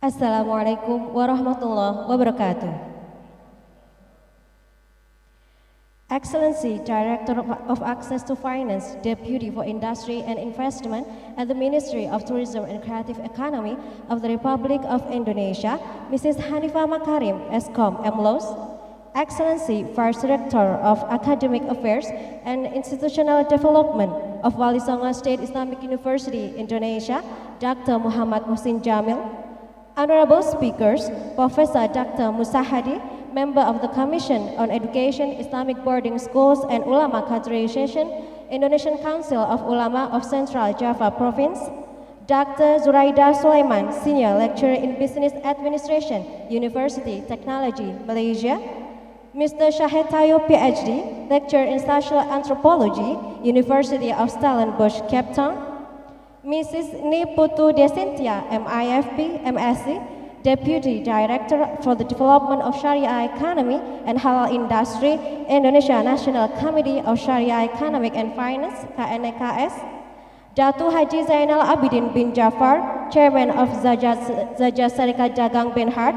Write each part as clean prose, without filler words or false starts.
Assalamualaikum warahmatullahi wabarakatuh. Excellency, Director of Access to Finance, Deputy for Industry and Investment at the Ministry of Tourism and Creative Economy of the Republic of Indonesia, Mrs. Hanifah Makarim, Eskom, MLOS. Excellency, Vice Director of Academic Affairs and Institutional Development of Walisongo State Islamic University, Indonesia, Dr. Muhammad Muhsin Jamil. Honorable speakers, Professor Dr. Musa Hadi, Member of the Commission on Education, Islamic Boarding Schools and Ulama Categorization, Indonesian Council of Ulama of Central Java Province. Dr. Zuraida Sulaiman, Senior Lecturer in Business Administration, University Technology, Malaysia. Mr. Shahid Tayo, PhD, Lecturer in Social Anthropology, University of Stellenbosch, Cape Town. Mrs. Niputu Desintia, MIFP, MSc, Deputy Director for the Development of Shariah Economy and Halal Industry, Indonesia National Committee of Shariah Economic and Finance, KNEKS. Datu Haji Zainal Abidin bin Jafar, Chairman of Zajat Serikat Dagang Benhart.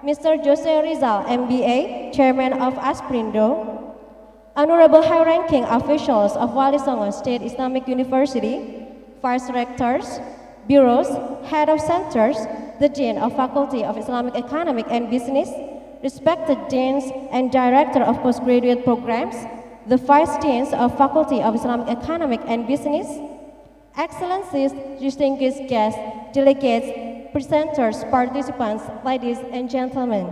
Mr. Jose Rizal, MBA, Chairman of Asprindo. Honorable high-ranking officials of Walisongo State Islamic University, Vice Rectors, Bureaus, Head of Centers, the Dean of Faculty of Islamic Economic and Business, respected Deans and Director of Postgraduate Programs, the Vice Deans of Faculty of Islamic Economic and Business, Excellencies, distinguished guests, delegates, presenters, participants, ladies and gentlemen.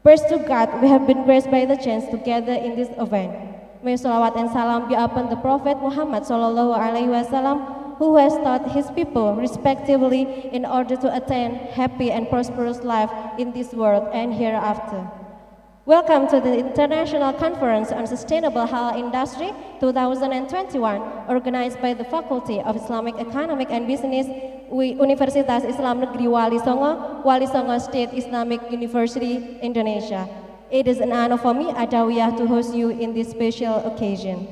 Praise to God, we have been graced by the chance to gather in this event. May salawat and salam be upon the Prophet Muhammad Sallallahu Alaihi Wasallam, who has taught his people respectively in order to attain happy and prosperous life in this world and hereafter. Welcome to the International Conference on Sustainable Halal Industry 2021, organized by the Faculty of Islamic Economic and Business, Universitas Islam Negeri Walisongo, Walisongo State Islamic University, Indonesia. It is an honor for me, Adawiyah, to host you in this special occasion.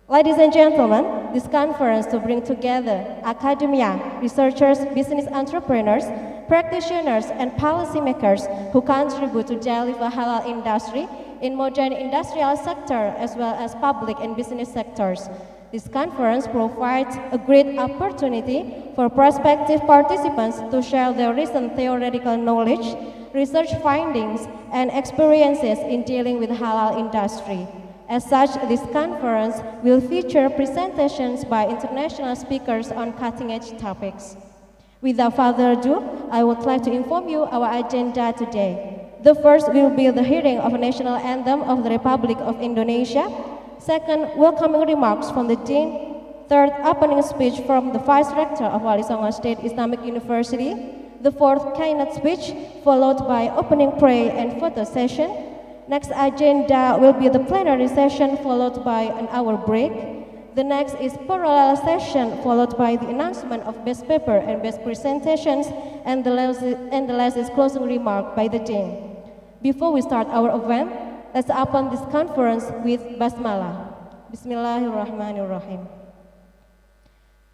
Ladies and gentlemen, this conference to bring together academia, researchers, business entrepreneurs, practitioners, and policymakers who contribute to deliver halal industry in modern industrial sector as well as public and business sectors. This conference provides a great opportunity for prospective participants to share their recent theoretical knowledge, research findings, and experiences in dealing with halal industry. As such, this conference will feature presentations by international speakers on cutting-edge topics. Without further ado, I would like to inform you our agenda today. The first will be the hearing of a national anthem of the Republic of Indonesia. Second, welcoming remarks from the Dean. Third, opening speech from the Vice Rector of Walisongo State Islamic University. The fourth, keynote speech, followed by opening prayer and photo session. Next agenda will be the plenary session, followed by an hour break. The next is parallel session, followed by the announcement of best paper and best presentations, and the last is closing remark by the Dean. Before we start our event, let's open this conference with Basmalah. Bismillahirrahmanirrahim.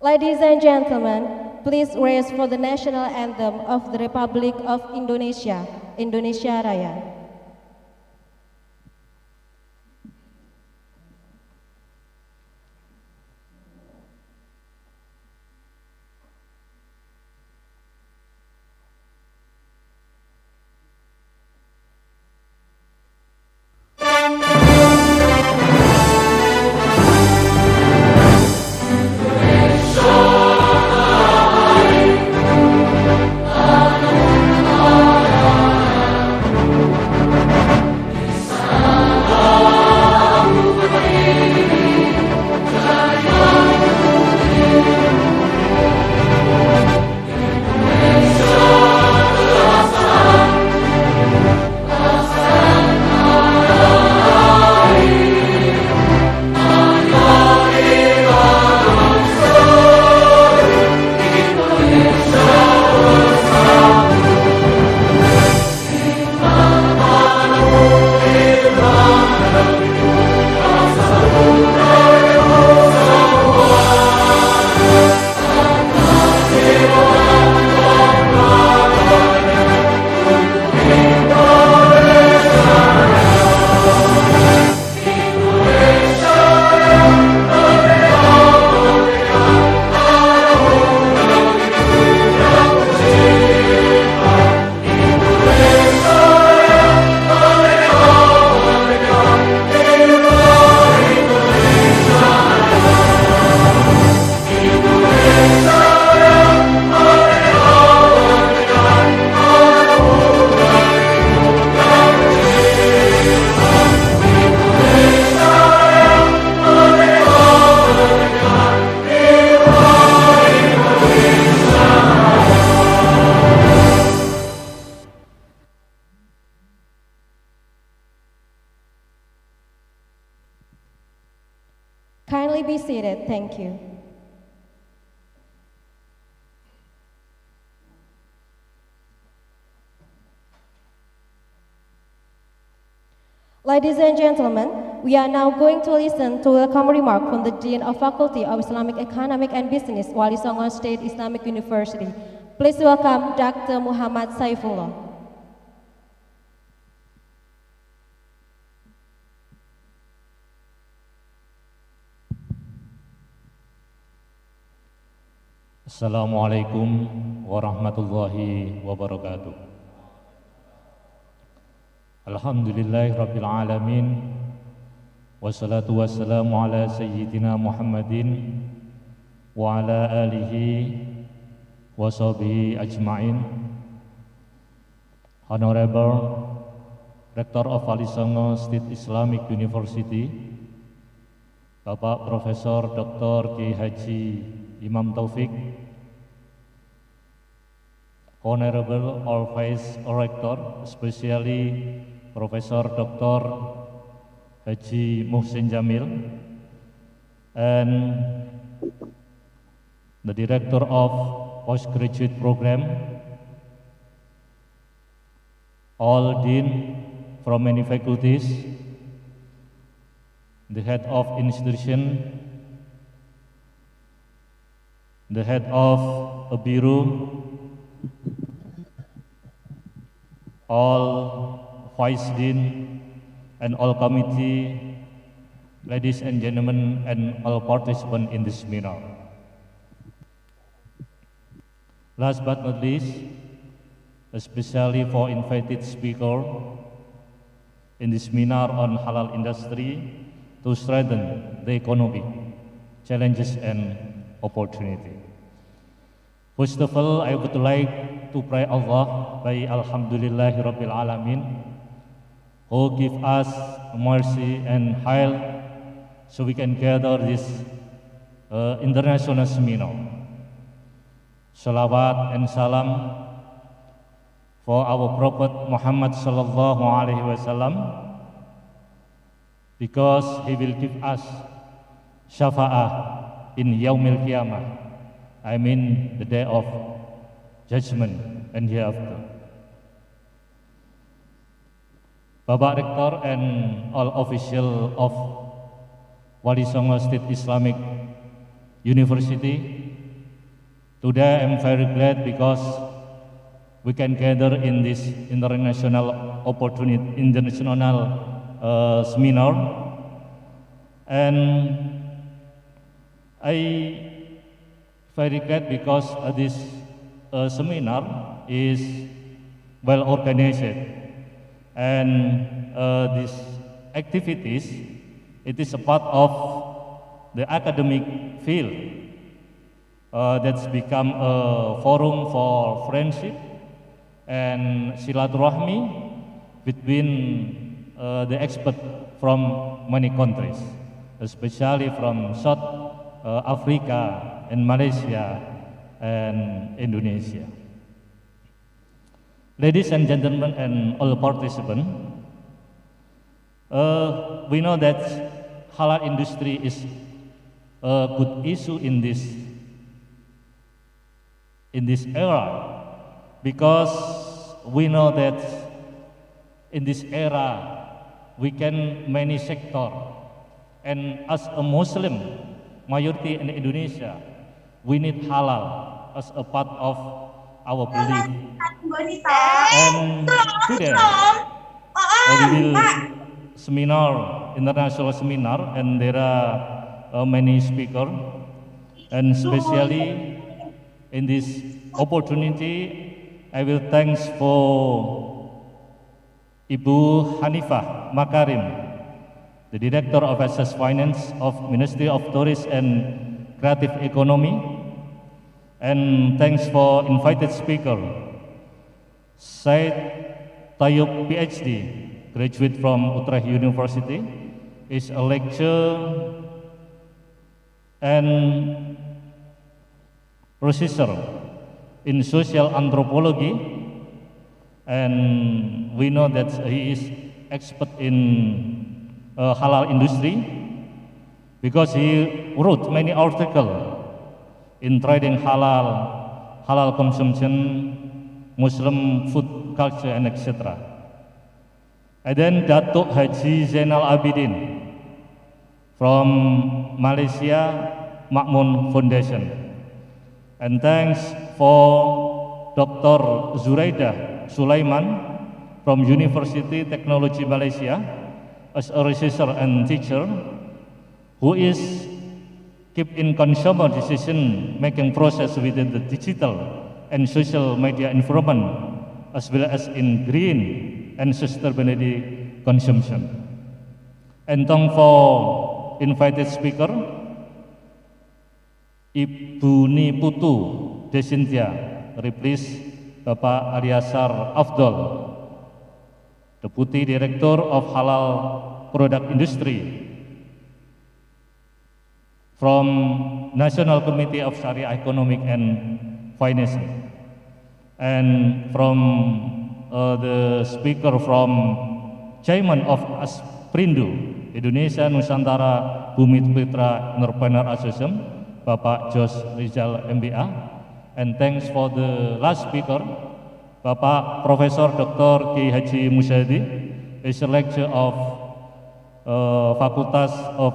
Ladies and gentlemen, please raise for the national anthem of the Republic of Indonesia, Indonesia Raya. Kindly be seated. Thank you. Ladies and gentlemen, we are now going to listen to a welcome remark from the Dean of Faculty of Islamic Economic and Business, Walisongo State Islamic University. Please welcome Dr. Muhammad Saifullah. Assalamualaikum warahmatullahi wabarakatuh. Alhamdulillahi rabbil alamin. Wassalatu wassalamu ala sayyidina Muhammadin wa ala alihi wa sahbihi ajma'in. Honorable Rector of Walisongo State Islamic University, Bapak Profesor Dr. Kiai Haji Imam Taufik, Honorable All Vice Rector, especially Profesor Dr. Haji Muhsin Jamil, and the Director of Postgraduate Program, all Dean from many faculties, the Head of Institution, the Head of a Bureau, all Vice Dean, and all committee, ladies and gentlemen, and all participants in this seminar. Last but not least, especially for invited speaker in this seminar on halal industry to strengthen the economic challenges and opportunity. First of all, I would like to pray Allah by Alhamdulillahi Rabbil Alamin, who give us mercy and health so we can gather this international seminar. Salawat and salam for our Prophet Muhammad sallallahu alaihi wasallam, because he will give us syafa'ah in Yaumil Qiyamah. I mean the day of judgment and hereafter. Bapak Rektor and all official of Walisongo State Islamic University, today I'm very glad because we can gather in this international opportunity, international seminar, and I very glad because this seminar is well organized, and these activities, it is a part of the academic field that's become a forum for friendship and silaturahmi between the experts from many countries, especially from South Africa and Malaysia and Indonesia. Ladies and gentlemen and all participants, we know that halal industry is a good issue in this era, because we know that in this era we can many sector, and as a Muslim majority in Indonesia, we need halal as a part of our belief. And today we will seminar, international seminar, and there are many speakers, and especially in this opportunity, I will thanks for Ibu Hanifah Makarim, the Director of Assess Finance of Ministry of Tourism and Creative Economy, and thanks for invited speaker, Said Tayyub PhD, graduate from Utrecht University, is a lecturer and professor in social anthropology, and we know that he is expert in halal industry, because he wrote many articles in trading halal consumption, Muslim food culture, and etc. And then Datuk Haji Zainal Abidin from Malaysia Makmum Foundation. And thanks for Dr. Zuraidah Sulaiman from University Technology Malaysia as a researcher and teacher who is keep in consumer decision making process within the digital and social media environment as well as in green and sustainability consumption. And thank for invited speaker Ibu Niputu Desintia, replace Bapak Aliasar Afdol, Deputy Director of Halal Product Industry from National Committee of Shariah Economic and Finance, and from the speaker from Chairman of Asprindu, Indonesia Nusantara Bumi Putra Entrepreneur Association, Bapak Jos Rizal MBA, and thanks for the last speaker, Bapak Profesor Dr. Ki Haji Musyadi, is a lecturer of Fakultas of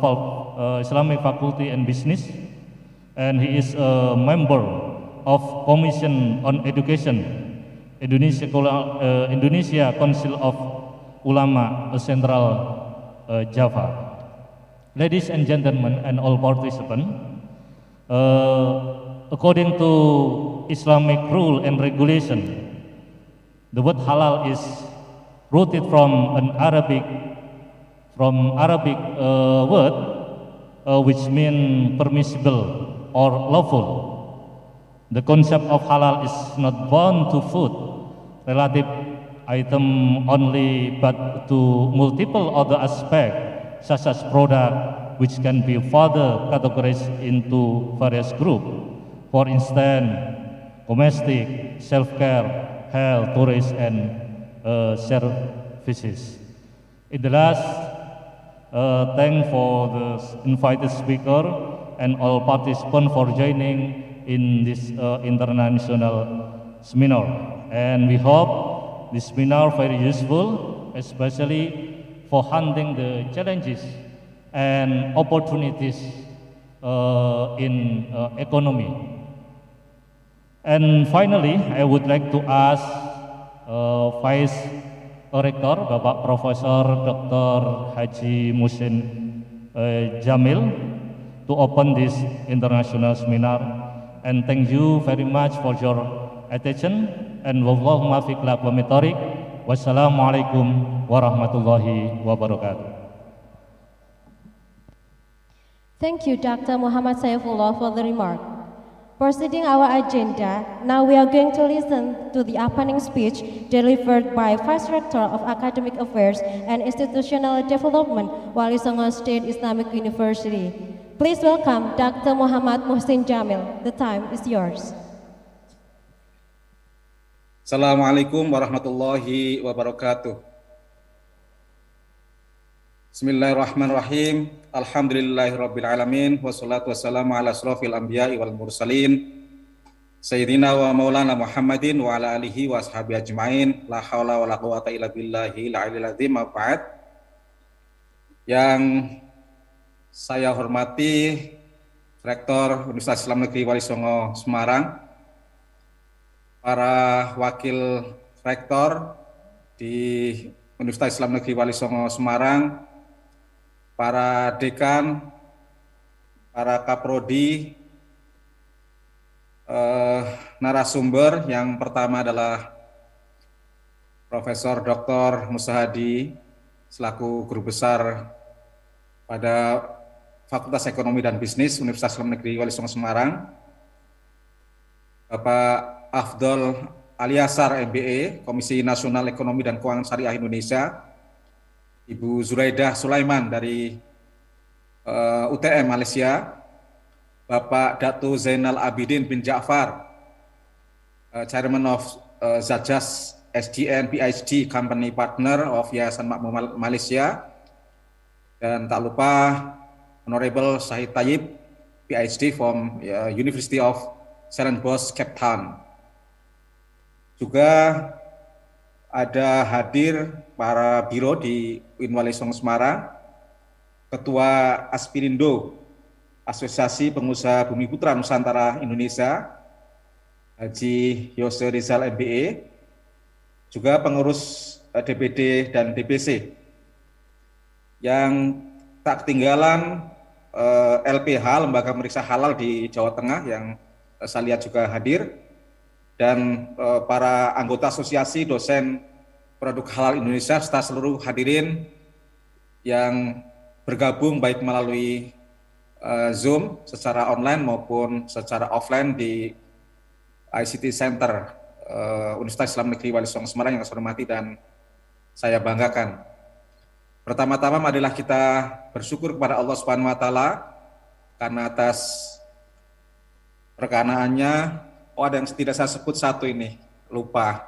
Islamic Faculty and Business, and he is a member of Commission on Education, Indonesia Council of Ulama Central Java. Ladies and gentlemen and all participants, according to Islamic rule and regulation, the word halal is rooted from an Arabic word which means permissible or lawful. The concept of halal is not bound to food relative item only, but to multiple other aspects such as product which can be further categorized into various groups. For instance, domestic, self-care, health, tourism, and services. In the last, thank for the invited speaker and all participants for joining in this international seminar. And we hope this seminar very useful, especially for handling the challenges and opportunities in economy. And finally, I would like to ask Vice Rector, Bapak Profesor Dr. Haji Muhsin Jamil, to open this international seminar. And thank you very much for your attention. And wallahu muwaffiq ila aqwamit thoriq. Wassalamualaikum warahmatullahi wabarakatuh. Thank you, Dr. Muhammad Saifullah, for the remark. Proceeding our agenda, now we are going to listen to the opening speech delivered by Vice Rector of Academic Affairs and Institutional Development, Walisongo State Islamic University. Please welcome Dr. Muhammad Muhsin Jamil. The time is yours. Assalamualaikum warahmatullahi wabarakatuh. Bismillahirrahmanirrahim. Alhamdulillahirabbil alamin wassalatu wassalamu ala asrofil anbiya'i wal mursalin Sayyidina wa maulana Muhammadin wa ala alihi wa ashabi ajmain. La haula wa la quwata illa billahi al-'aliyyil azim. Ma'ba'd. Yang saya hormati Rektor Universitas Islam Negeri Walisongo Semarang, para wakil rektor di Universitas Islam Negeri Walisongo Semarang, para dekan, para kaprodi, narasumber. Yang pertama adalah Profesor Dr. Musahadi selaku guru besar pada Fakultas Ekonomi dan Bisnis Universitas Islam Negeri Walisongo Semarang, Bapak Afdol Aliasar MBA, Komisi Nasional Ekonomi dan Keuangan Syariah Indonesia, Ibu Zuraidah Sulaiman dari UTM Malaysia, Bapak Datu Zainal Abidin bin Ja'far, Chairman of Zajas SDN PhD Company Partner of Yayasan Makmum Malaysia, dan tak lupa Honorable Syahid Tayyib, PhD from University of Stellenbosch, Cape Town. Juga ada hadir para biro di Walisongo Semarang, Ketua Aspirindo, Asosiasi Pengusaha Bumi Putra Nusantara Indonesia, Haji Yose Rizal MBE, juga pengurus DPD dan DPC. Yang tak ketinggalan LPH, Lembaga Pemeriksa Halal di Jawa Tengah yang saya lihat juga hadir, dan para anggota asosiasi dosen produk halal Indonesia serta seluruh hadirin yang bergabung baik melalui Zoom secara online maupun secara offline di ICT Center Universitas Islamic di Walisongo Semarang yang saya hormati dan saya banggakan. Pertama-tama marilah kita bersyukur kepada Allah Subhanahu wa taala karena atas perkanaannya. Oh, ada yang tidak saya sebut satu ini, lupa.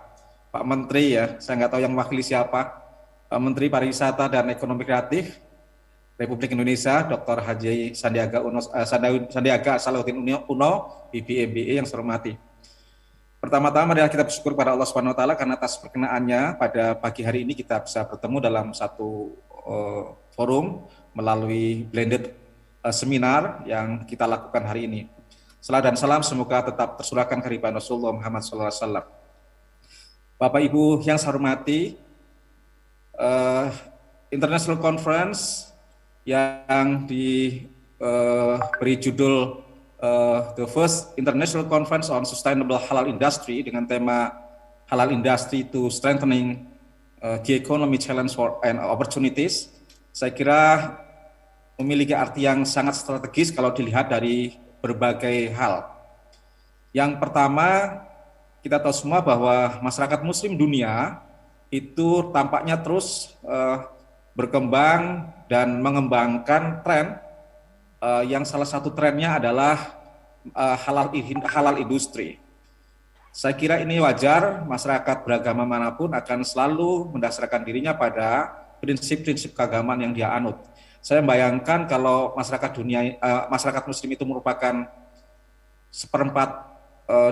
Pak Menteri ya, saya nggak tahu yang mewakili siapa. Pak Menteri Pariwisata dan Ekonomi Kreatif Republik Indonesia, Dr. Haji Sandiaga Salahuddin Uno, BBMBE yang saya hormati. Pertama-tama adalah kita bersyukur pada Allah Subhanahu wa taala karena atas perkenaannya pada pagi hari ini kita bisa bertemu dalam satu forum melalui blended seminar yang kita lakukan hari ini. Salam dan salam semoga tetap tersurahkan kehadiran Rasulullah Muhammad SAW. Bapak Ibu yang saya hormati, International Conference yang diberi judul The First International Conference on Sustainable Halal Industry dengan tema Halal Industry to Strengthening the Economy Challenge and Opportunities, saya kira memiliki arti yang sangat strategis kalau dilihat dari berbagai hal. Yang pertama, kita tahu semua bahwa masyarakat Muslim dunia itu tampaknya terus berkembang dan mengembangkan tren yang salah satu trennya adalah halal industri. Saya kira ini wajar, masyarakat beragama manapun akan selalu mendasarkan dirinya pada prinsip-prinsip keagamaan yang dia anut. Saya bayangkan kalau masyarakat Muslim itu merupakan seperempat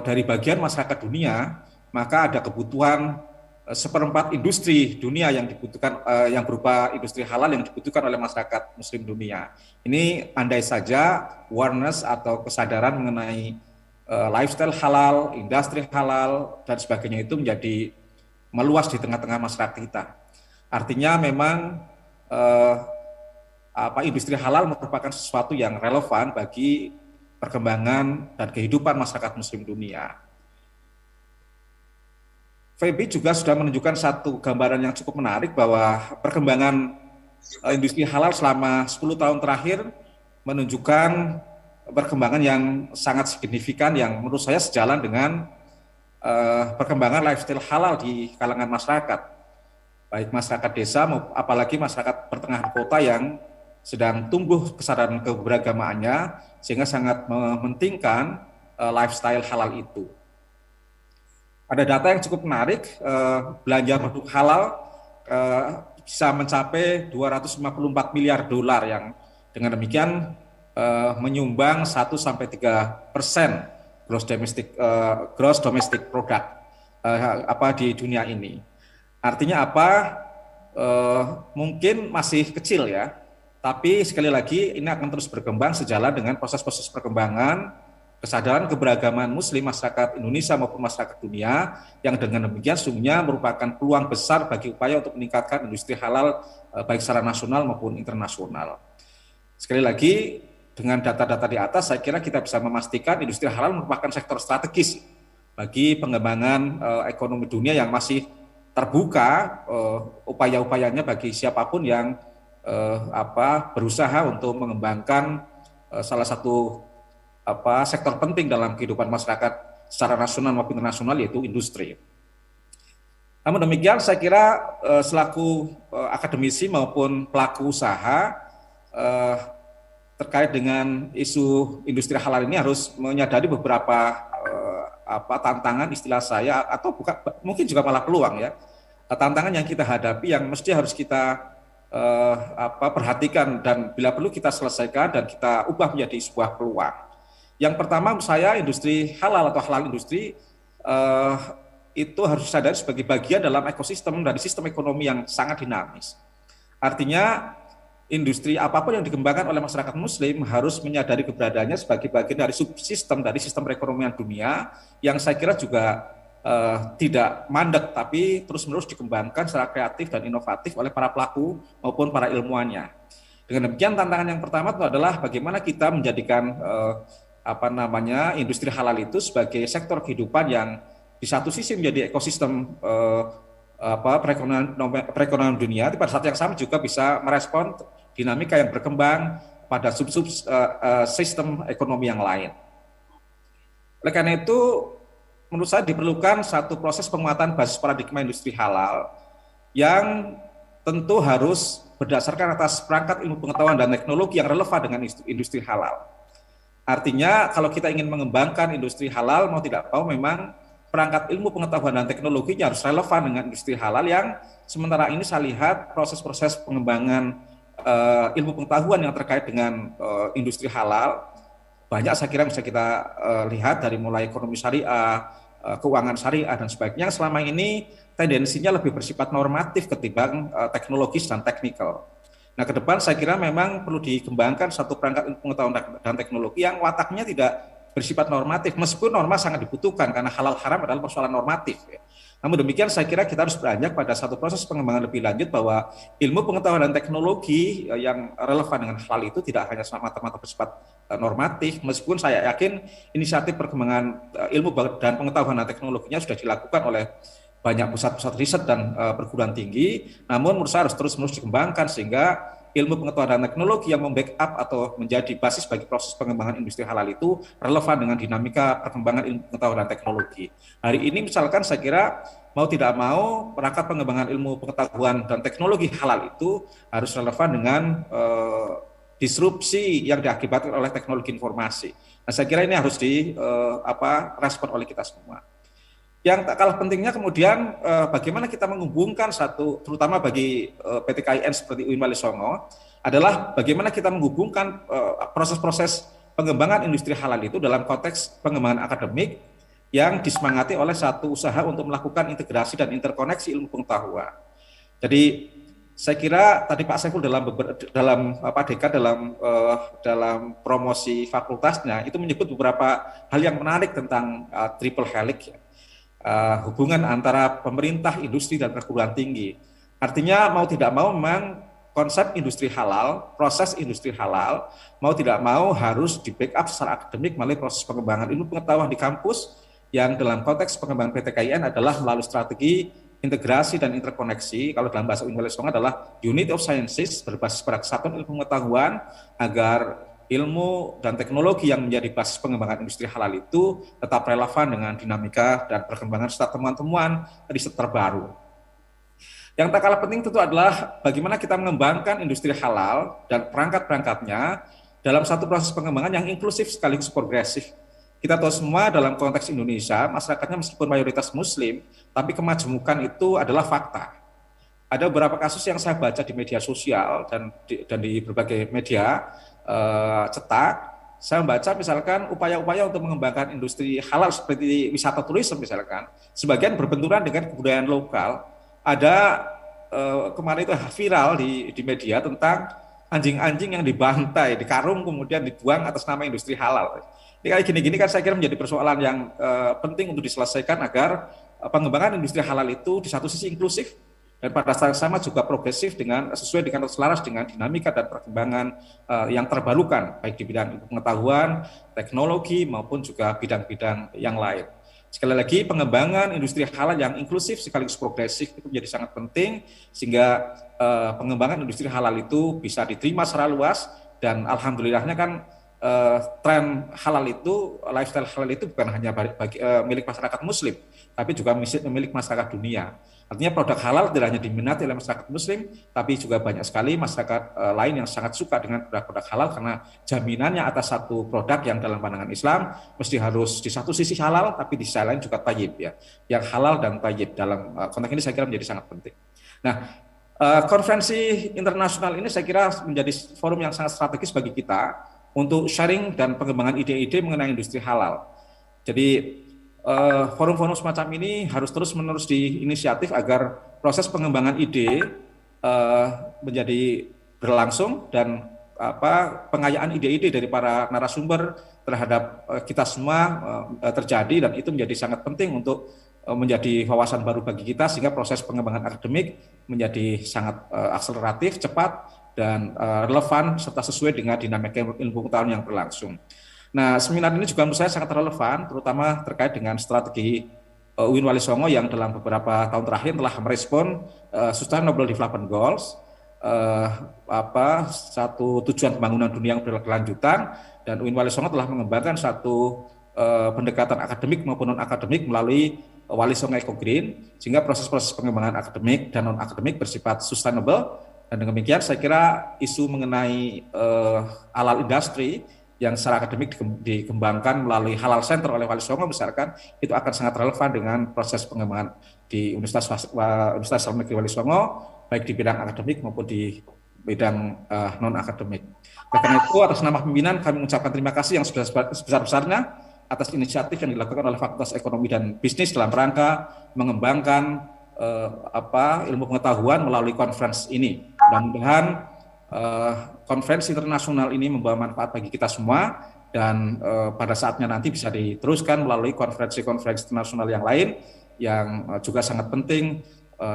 dari bagian masyarakat dunia, maka ada kebutuhan seperempat industri dunia yang dibutuhkan, yang berupa industri halal yang dibutuhkan oleh masyarakat Muslim dunia. Ini andai saja awareness atau kesadaran mengenai lifestyle halal, industri halal dan sebagainya itu menjadi meluas di tengah-tengah masyarakat kita. Artinya memang industri halal merupakan sesuatu yang relevan bagi perkembangan dan kehidupan masyarakat Muslim dunia. VB juga sudah menunjukkan satu gambaran yang cukup menarik bahwa perkembangan industri halal selama 10 tahun terakhir menunjukkan perkembangan yang sangat signifikan yang menurut saya sejalan dengan perkembangan lifestyle halal di kalangan masyarakat, baik masyarakat desa apalagi masyarakat pertengahan kota yang sedang tumbuh kesadaran keberagamaannya sehingga sangat mementingkan lifestyle halal itu. Ada data yang cukup menarik, belanja produk halal bisa mencapai 254 miliar dolar yang dengan demikian menyumbang 1-3% gross domestic product di dunia ini. Artinya apa? Mungkin masih kecil ya, tapi sekali lagi ini akan terus berkembang sejalan dengan proses-proses perkembangan kesadaran keberagaman Muslim masyarakat Indonesia maupun masyarakat dunia yang dengan demikian sungguhnya merupakan peluang besar bagi upaya untuk meningkatkan industri halal baik secara nasional maupun internasional. Sekali lagi dengan data-data di atas saya kira kita bisa memastikan industri halal merupakan sektor strategis bagi pengembangan ekonomi dunia yang masih terbuka upaya-upayanya bagi siapapun yang berusaha untuk mengembangkan salah satu sektor penting dalam kehidupan masyarakat secara nasional maupun internasional yaitu industri. Namun demikian saya kira selaku akademisi maupun pelaku usaha terkait dengan isu industri halal ini harus menyadari beberapa tantangan istilah saya atau bukan mungkin juga malah peluang ya. Tantangan yang kita hadapi yang mesti harus kita perhatikan dan bila perlu kita selesaikan dan kita ubah menjadi sebuah peluang. Yang pertama menurut saya industri halal atau halal industri itu harus disadari sebagai bagian dalam ekosistem dari sistem ekonomi yang sangat dinamis. Artinya industri apapun yang dikembangkan oleh masyarakat muslim harus menyadari keberadaannya sebagai bagian dari subsistem dari sistem perekonomian dunia yang saya kira juga tidak mandek tapi terus-menerus dikembangkan secara kreatif dan inovatif oleh para pelaku maupun para ilmuwannya. Dengan demikian tantangan yang pertama itu adalah bagaimana kita menjadikan industri halal itu sebagai sektor kehidupan yang di satu sisi menjadi ekosistem perekonomian dunia, tapi pada saat yang sama juga bisa merespon dinamika yang berkembang pada sistem ekonomi yang lain. Oleh karena itu, menurut saya diperlukan satu proses penguatan basis paradigma industri halal yang tentu harus berdasarkan atas perangkat ilmu pengetahuan dan teknologi yang relevan dengan industri halal. Artinya, kalau kita ingin mengembangkan industri halal, mau tidak mau memang perangkat ilmu pengetahuan dan teknologinya harus relevan dengan industri halal yang sementara ini saya lihat proses-proses pengembangan ilmu pengetahuan yang terkait dengan industri halal banyak saya kira bisa kita lihat dari mulai ekonomi syariah, keuangan syariah dan sebagainya selama ini tendensinya lebih bersifat normatif ketimbang teknologis dan teknikal. Nah, ke depan saya kira memang perlu dikembangkan satu perangkat ilmu pengetahuan dan teknologi yang wataknya tidak bersifat normatif, meskipun norma sangat dibutuhkan karena halal haram adalah persoalan normatif. Ya. Namun demikian saya kira kita harus beranjak pada satu proses pengembangan lebih lanjut bahwa ilmu pengetahuan dan teknologi yang relevan dengan hal itu tidak hanya semata-mata bersifat normatif, meskipun saya yakin inisiatif perkembangan ilmu dan pengetahuan dan teknologinya sudah dilakukan oleh banyak pusat-pusat riset dan perguruan tinggi, namun menurut saya harus terus-menerus dikembangkan sehingga ilmu pengetahuan dan teknologi yang membackup atau menjadi basis bagi proses pengembangan industri halal itu relevan dengan dinamika perkembangan ilmu pengetahuan dan teknologi. Hari ini misalkan saya kira mau tidak mau perangkat pengembangan ilmu pengetahuan dan teknologi halal itu harus relevan dengan disrupsi yang diakibatkan oleh teknologi informasi. Nah, saya kira ini harus direspon oleh kita semua. Yang tak kalah pentingnya kemudian bagaimana kita menghubungkan satu, terutama bagi PT-KNEKS seperti UIN Walisongo, adalah bagaimana kita menghubungkan proses-proses pengembangan industri halal itu dalam konteks pengembangan akademik yang disemangati oleh satu usaha untuk melakukan integrasi dan interkoneksi ilmu pengetahuan. Jadi saya kira tadi Pak Saiful dalam promosi fakultasnya itu menyebut beberapa hal yang menarik tentang triple helix ya. Hubungan antara pemerintah, industri, dan perguruan tinggi. Artinya mau tidak mau memang konsep industri halal, proses industri halal, mau tidak mau harus di-backup secara akademik melalui proses pengembangan ilmu pengetahuan di kampus yang dalam konteks pengembangan PT-KIN adalah melalui strategi integrasi dan interkoneksi, kalau dalam bahasa Walisongo adalah unit of sciences berbasis pada kesatuan ilmu pengetahuan agar ilmu dan teknologi yang menjadi basis pengembangan industri halal itu tetap relevan dengan dinamika dan perkembangan serta temuan-temuan riset terbaru. Yang tak kalah penting tentu adalah bagaimana kita mengembangkan industri halal dan perangkat-perangkatnya dalam satu proses pengembangan yang inklusif sekaligus progresif. Kita tahu semua dalam konteks Indonesia, masyarakatnya meskipun mayoritas muslim, tapi kemajemukan itu adalah fakta. Ada beberapa kasus yang saya baca di media sosial dan di berbagai media cetak, saya membaca misalkan upaya-upaya untuk mengembangkan industri halal seperti wisata turisme misalkan, sebagian berbenturan dengan kebudayaan lokal. Ada kemarin itu viral di media tentang anjing-anjing yang dibantai, dikarung kemudian dibuang atas nama industri halal. Ini kayak gini-gini kan saya kira menjadi persoalan yang penting untuk diselesaikan agar pengembangan industri halal itu di satu sisi inklusif dan pada saat yang sama juga progresif dengan sesuai dengan selaras dengan dinamika dan perkembangan yang terbarukan baik di bidang pengetahuan, teknologi maupun juga bidang-bidang yang lain. Sekali lagi pengembangan industri halal yang inklusif sekaligus progresif itu menjadi sangat penting sehingga pengembangan industri halal itu bisa diterima secara luas dan alhamdulillahnya kan tren halal itu, lifestyle halal itu bukan hanya milik masyarakat muslim tapi juga milik masyarakat dunia. Artinya produk halal tidak hanya diminati oleh masyarakat muslim, tapi juga banyak sekali masyarakat lain yang sangat suka dengan produk-produk halal karena jaminannya atas satu produk yang dalam pandangan Islam mesti harus di satu sisi halal, tapi di sisi lain juga thayyib ya. Yang halal dan thayyib dalam konteks ini saya kira menjadi sangat penting. Nah, Konferensi internasional ini saya kira menjadi forum yang sangat strategis bagi kita untuk sharing dan pengembangan ide-ide mengenai industri halal. Jadi forum-forum semacam ini harus terus-menerus diinisiatif agar proses pengembangan ide menjadi berlangsung dan pengayaan ide-ide dari para narasumber terhadap kita semua terjadi, dan itu menjadi sangat penting untuk menjadi wawasan baru bagi kita sehingga proses pengembangan akademik menjadi sangat akseleratif, cepat, dan relevan serta sesuai dengan dinamika ilmu pengetahuan yang berlangsung. Nah, seminar ini juga menurut saya sangat relevan, terutama terkait dengan strategi UIN Walisongo yang dalam beberapa tahun terakhir telah merespon Sustainable Development Goals, satu tujuan pembangunan dunia yang berkelanjutan, dan UIN Walisongo telah mengembangkan satu pendekatan akademik maupun non-akademik melalui Walisongo Eco Green, sehingga proses-proses pengembangan akademik dan non-akademik bersifat sustainable. Dan dengan demikian saya kira isu mengenai halal industry yang secara akademik dikembangkan melalui Halal Center oleh Walisongo misalkan, itu akan sangat relevan dengan proses pengembangan di Universitas Islamic Walisongo, baik di bidang akademik maupun di bidang non-akademik. Karena itu atas nama pimpinan kami mengucapkan terima kasih yang sebesar-besarnya atas inisiatif yang dilakukan oleh Fakultas Ekonomi dan Bisnis dalam rangka mengembangkan ilmu pengetahuan melalui konferensi ini. Mudah-mudahan konferensi internasional ini membawa manfaat bagi kita semua, dan pada saatnya nanti bisa diteruskan melalui konferensi-konferensi internasional yang lain yang juga sangat penting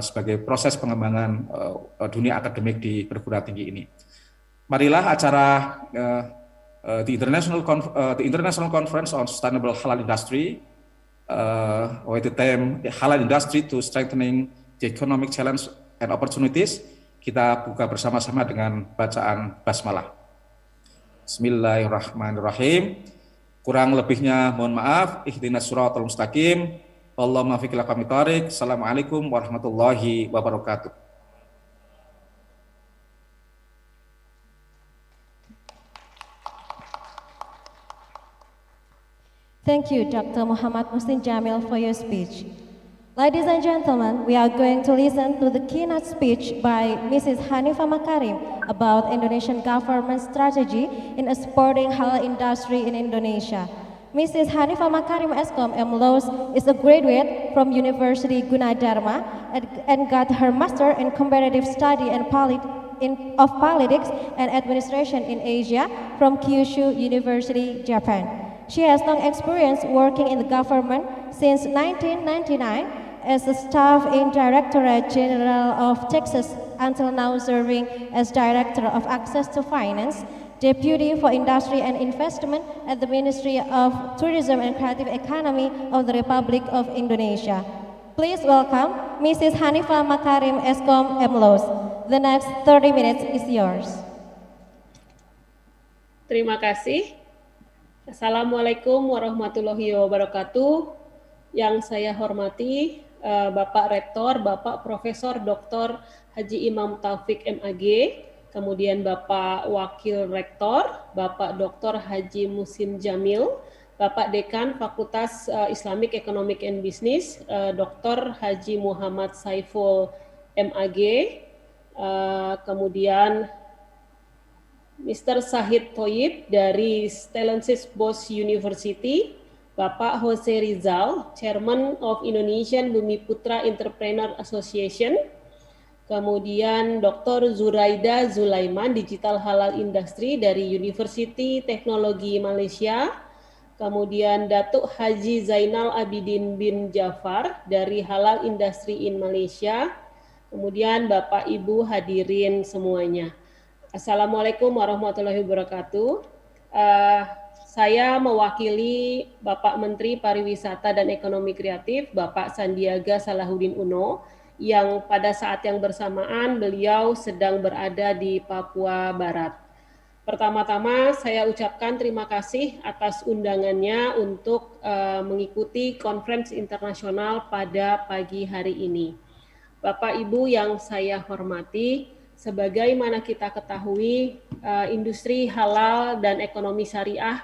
sebagai proses pengembangan dunia akademik di perguruan tinggi ini. Marilah acara the International Conference on Sustainable Halal Industry, with the theme Halal Industry to Strengthening the Economic Challenge and Opportunities, kita buka bersama-sama dengan bacaan basmalah. Bismillahirrahmanirrahim. Kurang lebihnya mohon maaf. Ihdinas siratal mustaqim. Allahumma fiqh ila qamit thariq. Assalamualaikum warahmatullahi wabarakatuh. Thank you, Dr. Muhammad Mustin Jamil, for your speech. Ladies and gentlemen, we are going to listen to the keynote speech by Mrs. Hanifah Makarim about Indonesian government strategy in supporting halal industry in Indonesia. Mrs. Hanifah Makarim Eskom M. Laws is a graduate from University Gunadarma and got her master in comparative study and of politics and administration in Asia from Kyushu University, Japan. She has long experience working in the government since 1999 as a staff in Directorate General of Taxes, until now serving as Director of Access to Finance, Deputy for Industry and Investment at the Ministry of Tourism and Creative Economy of the Republic of Indonesia. Please welcome Mrs. Hanifah Makarim Eskom M. Laws. The next 30 minutes is yours. Terima kasih. Assalamualaikum warahmatullahi wabarakatuh. Yang saya hormati Bapak Rektor, Bapak Profesor Dr. Haji Imam Taufik MAG, kemudian Bapak Wakil Rektor, Bapak Dr. Haji Musin Jamil, Bapak Dekan Fakultas Islamic, Economic and Business, Dr. Haji Muhammad Saiful MAG, kemudian Mr. Sahid Thoyib dari Stellenbosch University, Bapak Jose Rizal, Chairman of Indonesian Bumi Putra Entrepreneur Association, kemudian Dr. Zuraida Zulaiman, Digital Halal Industry dari University Teknologi Malaysia, kemudian Datuk Haji Zainal Abidin bin Jafar dari Halal Industry in Malaysia, kemudian Bapak Ibu hadirin semuanya. Assalamualaikum warahmatullahi wabarakatuh. Saya mewakili Bapak Menteri Pariwisata dan Ekonomi Kreatif, Bapak Sandiaga Salahuddin Uno, yang pada saat yang bersamaan beliau sedang berada di Papua Barat. Pertama-tama saya ucapkan terima kasih atas undangannya untuk mengikuti konferensi internasional pada pagi hari ini. Bapak Ibu yang saya hormati, sebagaimana kita ketahui, industri halal dan ekonomi syariah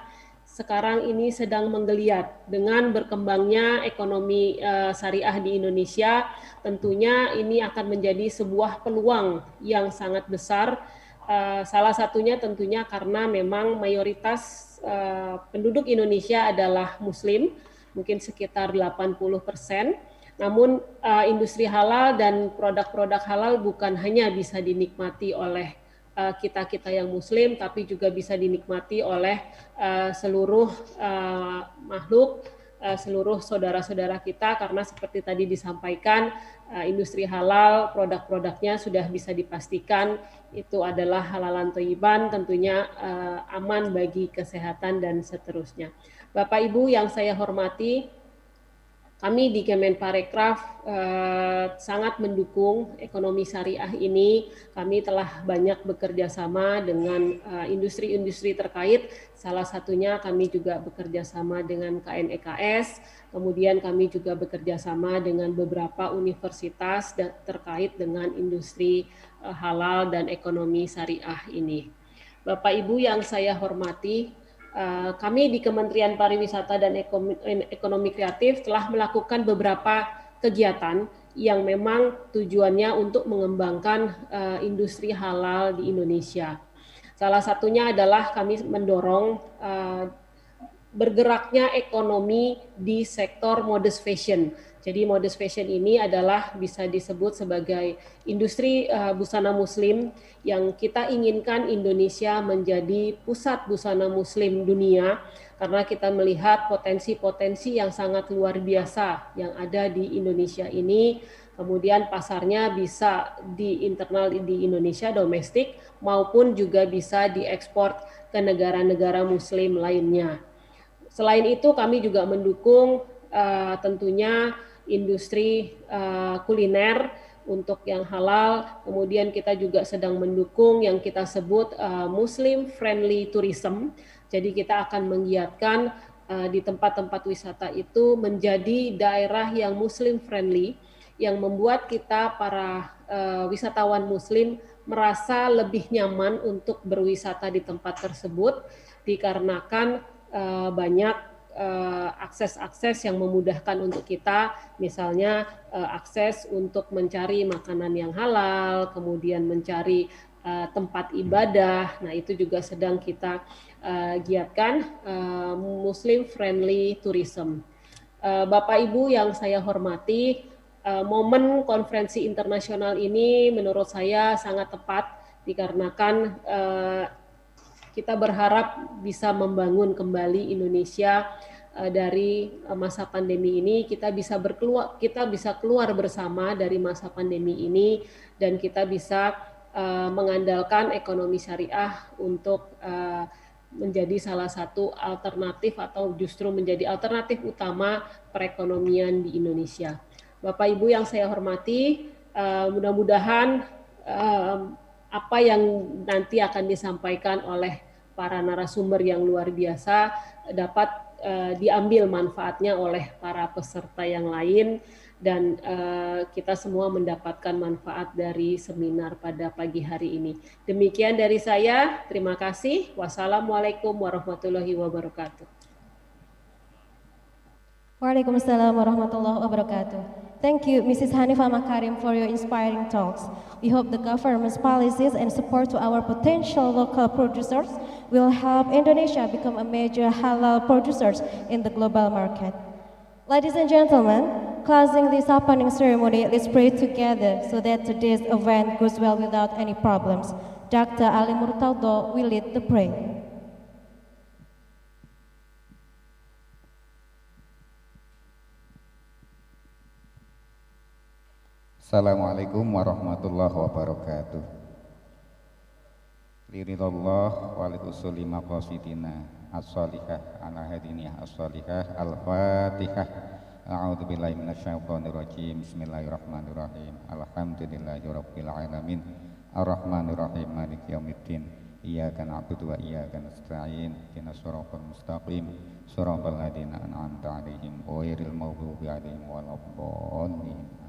sekarang ini sedang menggeliat dengan berkembangnya ekonomi syariah di Indonesia. Tentunya ini akan menjadi sebuah peluang yang sangat besar. Salah satunya tentunya karena memang mayoritas penduduk Indonesia adalah Muslim, mungkin sekitar 80%. Namun industri halal dan produk-produk halal bukan hanya bisa dinikmati oleh kita-kita yang Muslim, tapi juga bisa dinikmati oleh seluruh makhluk, seluruh saudara-saudara kita, karena seperti tadi disampaikan, industri halal produk-produknya sudah bisa dipastikan itu adalah halalan thayyiban, tentunya aman bagi kesehatan dan seterusnya. Bapak Ibu yang saya hormati, kami di Kemenparekraf sangat mendukung ekonomi syariah ini. Kami telah banyak bekerja sama dengan industri-industri terkait. Salah satunya kami juga bekerja sama dengan KNEKS. Kemudian kami juga bekerja sama dengan beberapa universitas terkait dengan industri halal dan ekonomi syariah ini. Bapak Ibu yang saya hormati, kami di Kementerian Pariwisata dan Ekonomi Kreatif telah melakukan beberapa kegiatan yang memang tujuannya untuk mengembangkan industri halal di Indonesia. Salah satunya adalah kami mendorong bergeraknya ekonomi di sektor modest fashion. Jadi modest fashion ini adalah bisa disebut sebagai industri busana muslim yang kita inginkan Indonesia menjadi pusat busana muslim dunia, karena kita melihat potensi-potensi yang sangat luar biasa yang ada di Indonesia ini. Kemudian pasarnya bisa di internal di Indonesia domestik maupun juga bisa diekspor ke negara-negara muslim lainnya. Selain itu kami juga mendukung tentunya industri kuliner untuk yang halal. Kemudian kita juga sedang mendukung yang kita sebut Muslim Friendly Tourism. Jadi kita akan menggiatkan di tempat-tempat wisata itu menjadi daerah yang Muslim friendly, yang membuat kita para wisatawan Muslim merasa lebih nyaman untuk berwisata di tempat tersebut, dikarenakan banyak akses-akses yang memudahkan untuk kita, misalnya akses untuk mencari makanan yang halal, kemudian mencari tempat ibadah. Nah, itu juga sedang kita giatkan Muslim Friendly Tourism. Bapak Ibu yang saya hormati, momen konferensi internasional ini menurut saya sangat tepat dikarenakan kita berharap bisa membangun kembali Indonesia dari masa pandemi ini. Kita bisa keluar bersama dari masa pandemi ini, dan kita bisa mengandalkan ekonomi syariah untuk menjadi salah satu alternatif atau justru menjadi alternatif utama perekonomian di Indonesia. Bapak Ibu yang saya hormati, mudah-mudahan apa yang nanti akan disampaikan oleh para narasumber yang luar biasa dapat diambil manfaatnya oleh para peserta yang lain, dan kita semua mendapatkan manfaat dari seminar pada pagi hari ini. Demikian dari saya, terima kasih. Wassalamualaikum warahmatullahi wabarakatuh. Waalaikumsalam warahmatullahi wabarakatuh. Thank you, Mrs. Hanifah Makarim, for your inspiring talks. We hope the government's policies and support to our potential local producers will help Indonesia become a major halal producers in the global market. Ladies and gentlemen, closing this opening ceremony, let's pray together so that today's event goes well without any problems. Dr. Ali Murtaldo will lead the prayer. Assalamualaikum warahmatullahi wabarakatuh. Liridallah wa liusuli maqasidina as-salihah ala hadiniyah as-salihah al-fatihah. A'udzu billahi minasyaitonir rajim. Bismillahirrahmanirrahim. Alhamdulillahi rabbil alamin. Arrahmanir rahim. Maliki yaumiddin. Iyyaka na'budu wa iyyaka nasta'in. Ihdinas siratal mustaqim. Siratal ladzina an'amta 'alaihim ghairil maghdubi 'alaihim waladdallin.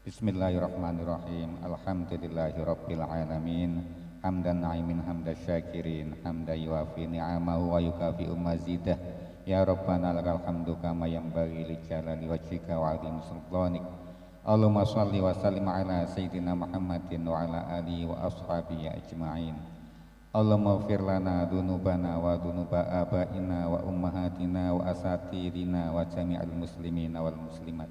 Bismillahirrahmanirrahim. Alhamdulillahi rabbil alamin. hamdan na'imin hamdan syakirin hamdan yuafi ni'amahu wa yukafi'u mazidah. Ya Rabbana lakal hamdu kama yanbaghi li jalali wajhika wa 'azimi sultanik. Allahumma shalli wa sallim ala sayyidina Muhammadin wa ala alihi wa ashabihi ajma'in. Allahumma ighfir lana dzunubana wa dzunuba abaina wa ummahatina wa asatirina wa jami'al muslimina wal muslimat.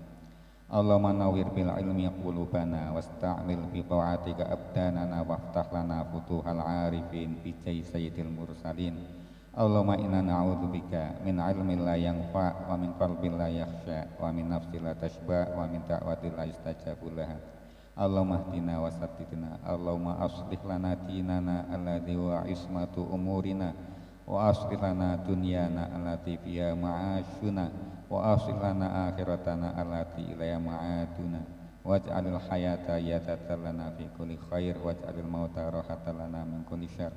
Allahumma nawwir bil ilmi qulubana wasta'mil bi ta'atika abdanana waftah lana futuhal arifin bi sayyidil mursalin. Allahumma inna na'udzubika min ilmin la yanfa' wa min qalbin la yakhsha wa min nafsin la tashba' wa min da'watin la yustajabu laha. Allahumma hdina wa saddidna. Allahumma aslih lana dinana alladzi wa ismatu umurina wa aslih lana dunyana allati fiha ma'ashuna wa aslih lana akhiratana allati ilaiha ma'aduna waj'alil hayata ziyadatan lana fi kulli khair waj'alil mauta rahatan lana min kulli syarr.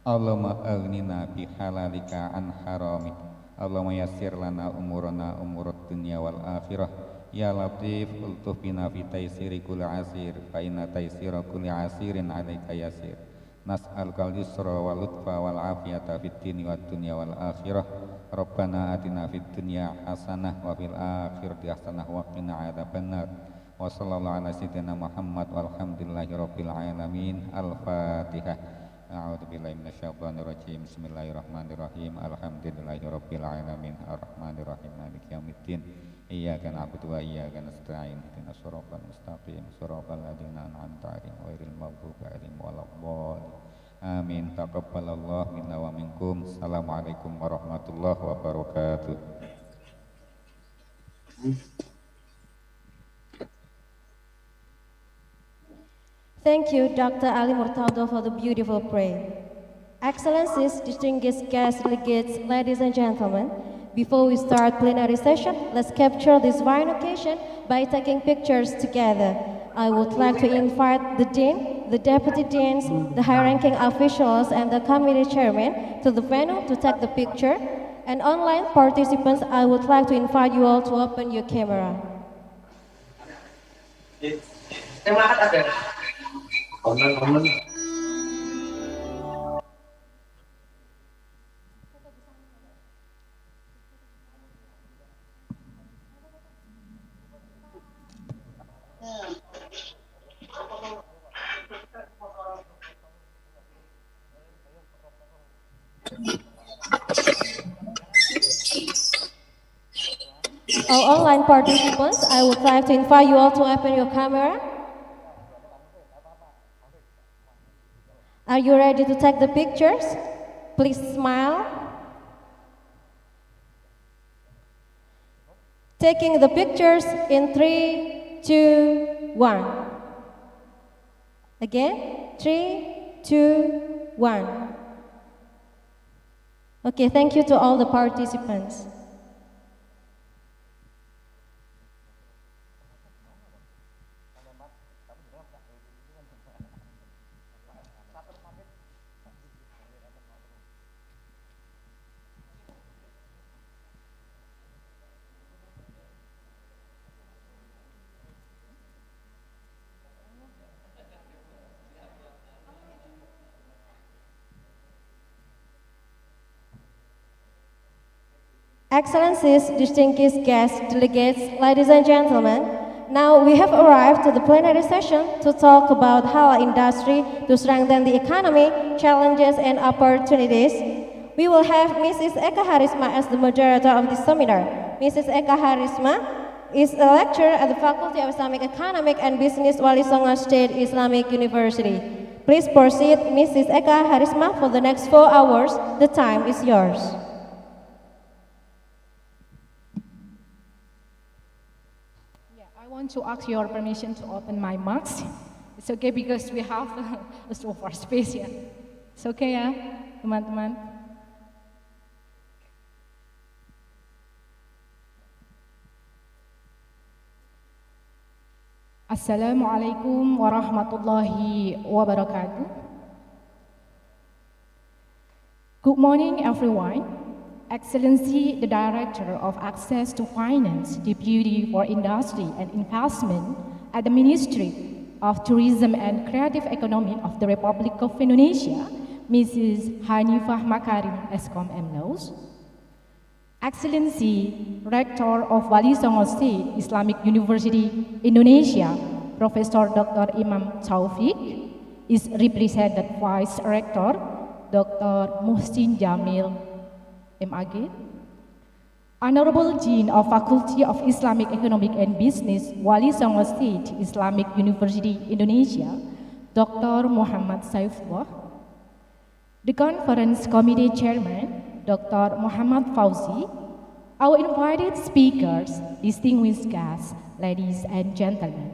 Allahumma aghnina bi halalika an haramik. Allahumma yassir lana umurana umurad dunya wal akhirah. Ya Latif ultuf bina fi taysiri kulli asir fa inna taysira kulli asirin alaika yasir. Nas'alukal yusra wal lutfa wal afiyata fid dini wad dunya wal akhirah. Rabbana atina fid dunya hasanah wa fil akhirati hasanah wa qina adzabannar. Wa sallallahu ala sayyidina Muhammad walhamdulillahi rabbil alamin. Al-Fatihah. A'udzubillahi minasyaitonir rajim. Bismillahirrahmanirrahim. Alhamdulillahirabbil alamin. Arrahmanirrahim. Maliki yaumiddin. Iyyaka na'budu wa iyyaka nasta'in. Ihdinas siratal mustaqim. Siratal ladzina an'amta 'alaihim ghairil maghdubi 'alaihim waladdallin. Amin. Taqabbalallahu minna wa minkum. Assalamualaikum warahmatullahi wabarakatuh. Thank you, Dr. Ali Murtado, for the beautiful prayer. Excellencies, distinguished guests, delegates, ladies and gentlemen, before we start plenary session, let's capture this fine occasion by taking pictures together. I would like to invite the Dean, the Deputy Deans, the high-ranking officials, and the committee chairman to the venue to take the picture. And online participants, I would like to invite you all to open your camera. Our online participants, I would like to invite you all to open your camera. Are you ready to take the pictures? Please smile. Taking the pictures in 3, 2, 1. Again, 3, 2, 1. Okay, thank you to all the participants. Excellencies, distinguished guests, delegates, ladies and gentlemen, now we have arrived to the plenary session to talk about halal industry to strengthen the economy, challenges and opportunities. We will have Mrs. Eka Harisma as the moderator of this seminar. Mrs. Eka Harisma is a lecturer at the Faculty of Islamic Economic and Business, Walisongo State Islamic University. Please proceed, Mrs. Eka Harisma, for the next 4 hours. The time is yours. I want to ask your permission to open my mics. It's okay because we have a sofa space here. It's okay ya, teman-teman. Assalamualaikum warahmatullahi wabarakatuh. Good morning, everyone. Excellency, the Director of Access to Finance, Deputy for Industry and Investment at the Ministry, of Tourism and Creative Economy of the Republic of Indonesia, Mrs. Hanifah Makarim, Eskom MNOS. Excellency, Rector of Walisongo State Islamic University, Indonesia, Professor Dr. Imam Taufik, is represented Vice Rector, Dr. Muhsin Jamil, MAG. Honorable Dean of Faculty of Islamic Economic and Business, Walisongo State Islamic University, Indonesia, Dr. Muhammad Saifullah. The Conference Committee Chairman, Dr. Muhammad Fauzi, our invited speakers, distinguished guests, ladies and gentlemen.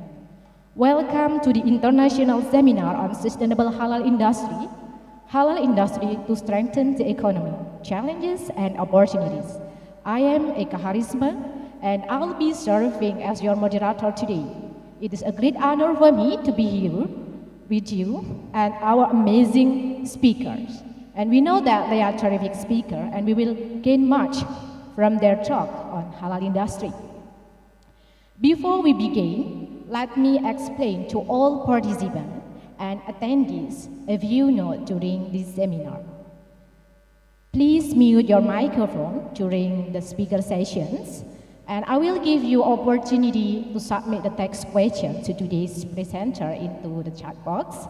Welcome to the International Seminar on Sustainable Halal Industry to Strengthen the Economy, Challenges and Opportunities. I am Eka Harisma, and I'll be serving as your moderator today. It is a great honor for me to be here with you and our amazing speakers. And we know that they are terrific speakers, and we will gain much from their talk on halal industry. Before we begin, let me explain to all participants and attendees a few notes during this seminar. Please mute your microphone during the speaker sessions, and I will give you opportunity to submit the text question to today's presenter into the chat box,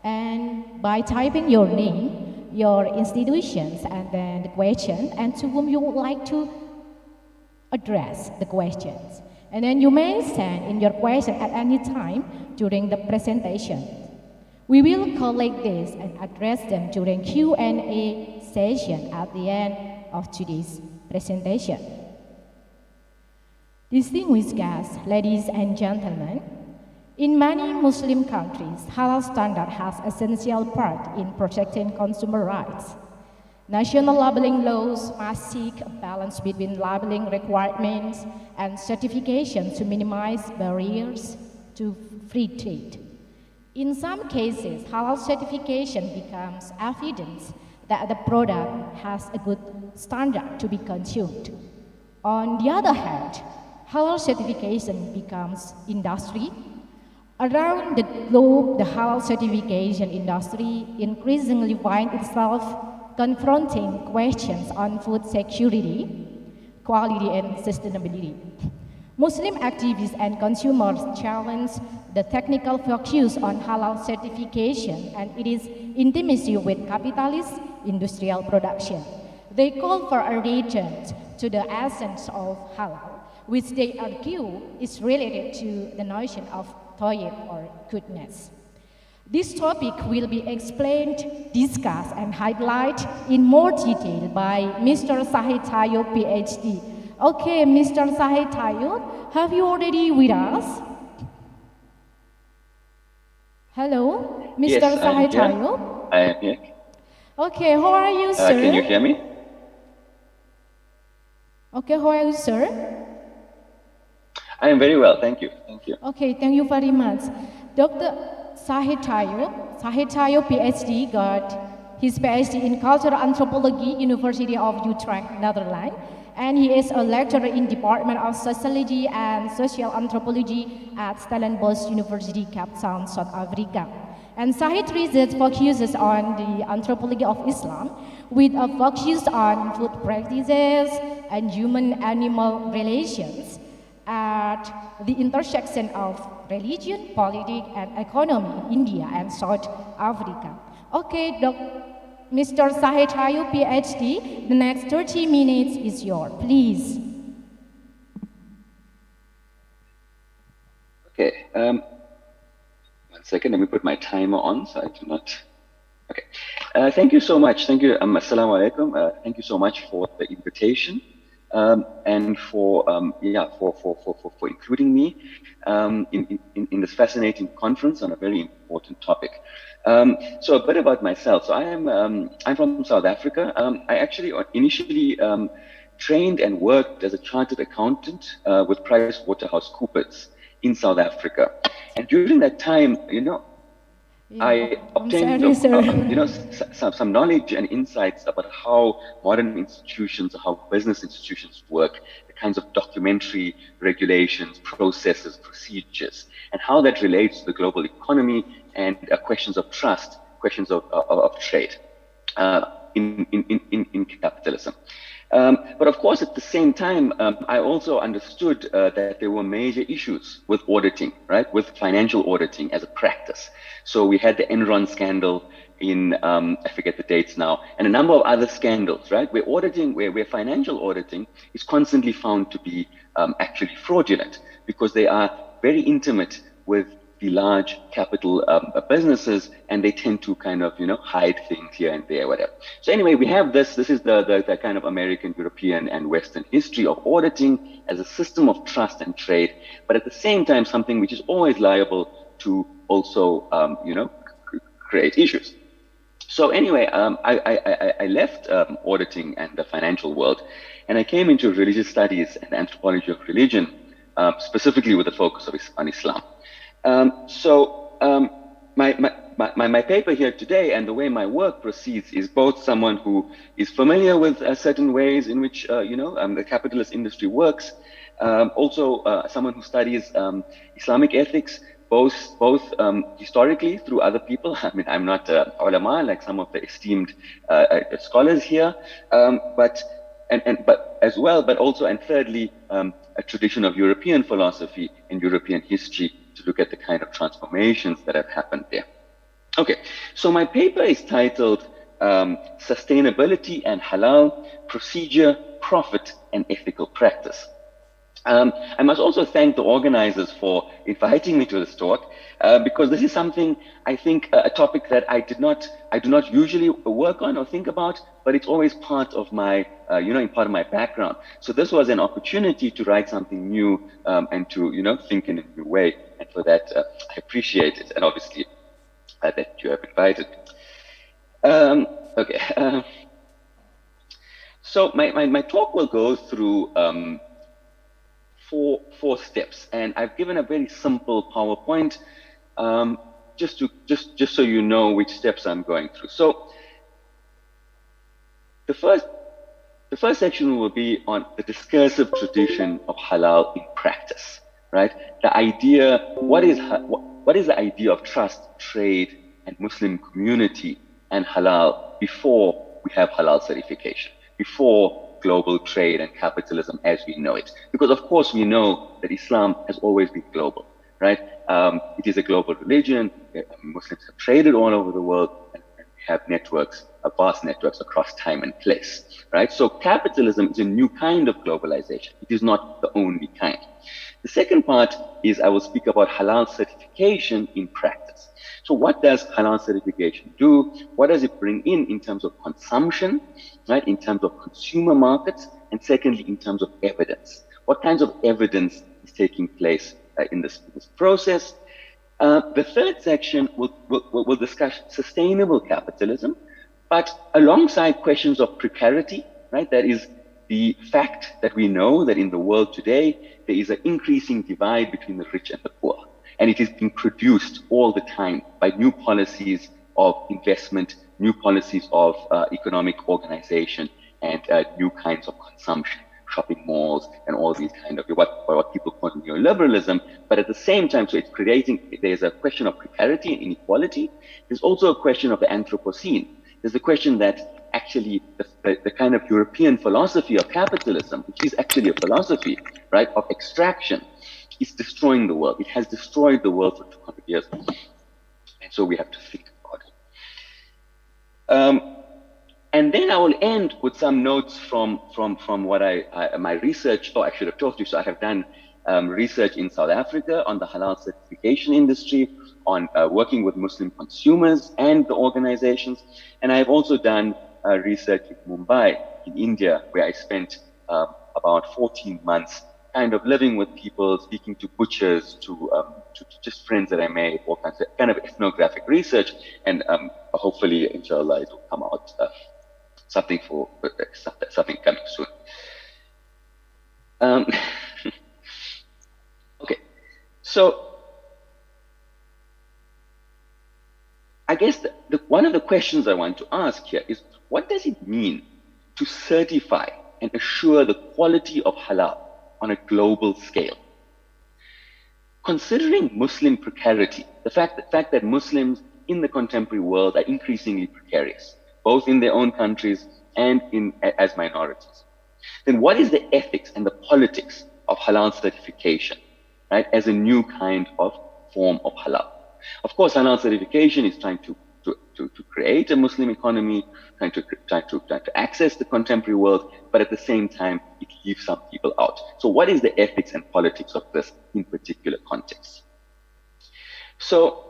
and by typing your name, your institutions, and then the question, and to whom you would like to address the questions. And then you may send in your question at any time during the presentation. We will collect this and address them during Q&A session at the end of today's presentation. Distinguished guests, ladies and gentlemen, in many Muslim countries, halal standard has essential part in protecting consumer rights. National labeling laws must seek a balance between labeling requirements and certification to minimize barriers to free trade. In some cases, halal certification becomes evidence that the product has a good standard to be consumed. On the other hand, halal certification becomes industry. Around the globe, the halal certification industry increasingly finds itself confronting questions on food security, quality, and sustainability. Muslim activists and consumers challenge the technical focus on halal certification and its intimacy with capitalist industrial production. They call for a return to the essence of halal, which they argue is related to the notion of toyib or goodness. This topic will be explained, discussed, and highlighted in more detail by Mr. Sahid Tayo, PhD. Okay, Mr. Sahid Tayo, have you already with us? Hello, Mr. Yes, Sahid Tayo? I am here. Okay, how are you, sir? Can you hear me? Okay, how are you, sir? I am very well, thank you. Thank you. Okay, thank you very much. Dr. Sahid Tayo, PhD, got his PhD in Cultural Anthropology, University of Utrecht, Netherlands, and he is a lecturer in Department of Sociology and Social Anthropology at Stellenbosch University, Cape Town, South Africa. And Sahid research focuses on the anthropology of Islam with a focus on food practices and human-animal relations at the intersection of religion, politics, and economy in India and South Africa. Okay, Mr. Sahid Tayo, PhD, the next 30 minutes is yours, please. Okay, 1 second, let me put my timer on so I do not. Okay, thank you so much. Thank you, assalamu alaikum. Thank you so much for the invitation. And for including me in this fascinating conference on a very important topic. So a bit about myself. So I'm from South Africa. I actually initially trained and worked as a chartered accountant with PricewaterhouseCoopers in South Africa. And during that time, I obtained some knowledge and insights about how modern institutions, how business institutions work, the kinds of documentary regulations, processes, procedures, and how that relates to the global economy and questions of trust, questions of trade in capitalism. But of course, at the same time, I also understood that there were major issues with auditing, right, with financial auditing as a practice. So we had the Enron scandal in, I forget the dates now, and a number of other scandals, right, where auditing, where financial auditing is constantly found to be actually fraudulent because they are very intimate with the large capital businesses, and they tend to kind of, hide things here and there, whatever. So anyway, we have this is the kind of American, European, and Western history of auditing as a system of trust and trade, but at the same time, something which is always liable to also, create issues. So anyway, I left auditing and the financial world, and I came into religious studies and anthropology of religion, specifically with a focus on Islam. My paper here today and the way my work proceeds is both someone who is familiar with certain ways in which the capitalist industry works, also someone who studies Islamic ethics, both historically through other people. I mean, I'm not ulama like some of the esteemed scholars here, but as well, but also, and thirdly, a tradition of European philosophy and European history to look at the kind of transformations that have happened there. Okay, so my paper is titled Sustainability and Halal, Procedure, Profit, and Ethical Practice. I must also thank the organizers for inviting me to this talk, because this is something, I think, a topic that I do not usually work on or think about, but it's always part of my, part of my background. So this was an opportunity to write something new and to, think in a new way. And for that, I appreciate it. And obviously, that you have invited. Okay. So my talk will go through four steps, and I've given a very simple PowerPoint, just so you know which steps I'm going through. So the first section will be on the discursive tradition of halal in practice, right? The idea, what is the idea of trust, trade, and Muslim community and halal before we have halal certification, before global trade and capitalism as we know it? Because of course we know that Islam has always been global, right? It is a global religion. Muslims have traded all over the world, and we have networks, vast networks across time and place, right? So capitalism is a new kind of globalization. It is not the only kind. The second part is I will speak about halal certification in practice. So what does halal certification do? What does it bring in terms of consumption, right? In terms of consumer markets, and secondly, in terms of evidence. What kinds of evidence is taking place in this process? The third section will discuss sustainable capitalism, but alongside questions of precarity, right? That is the fact that we know that in the world today, there is an increasing divide between the rich and the poor. And it is being produced all the time by new policies of investment, new policies of economic organization, and new kinds of consumption, shopping malls, and all these kind of what people call neoliberalism. But at the same time, so it's creating, there's a question of precarity and inequality. There's also a question of the Anthropocene. There's the question that actually the kind of European philosophy of capitalism, which is actually a philosophy, right, of extraction, is destroying the world. It has destroyed the world for 200 years. And so we have to think about it. And then I will end with some notes from what my research, I should have told you, so I have done research in South Africa on the halal certification industry, on working with Muslim consumers and the organizations. And I've also done research in Mumbai, in India, where I spent about 14 months kind of living with people, speaking to butchers, to just friends that I made, all kinds of kind of ethnographic research, and hopefully, inshallah, it will come out something coming soon. Okay, so I guess one of the questions I want to ask here is, what does it mean to certify and assure the quality of halal on a global scale. Considering Muslim precarity, the fact that Muslims in the contemporary world are increasingly precarious, both in their own countries and as minorities, then what is the ethics and the politics of halal certification, right, as a new kind of form of halal? Of course, halal certification is trying to create a Muslim economy, trying to access the contemporary world, but at the same time, it leaves some people out. So what is the ethics and politics of this in particular context? So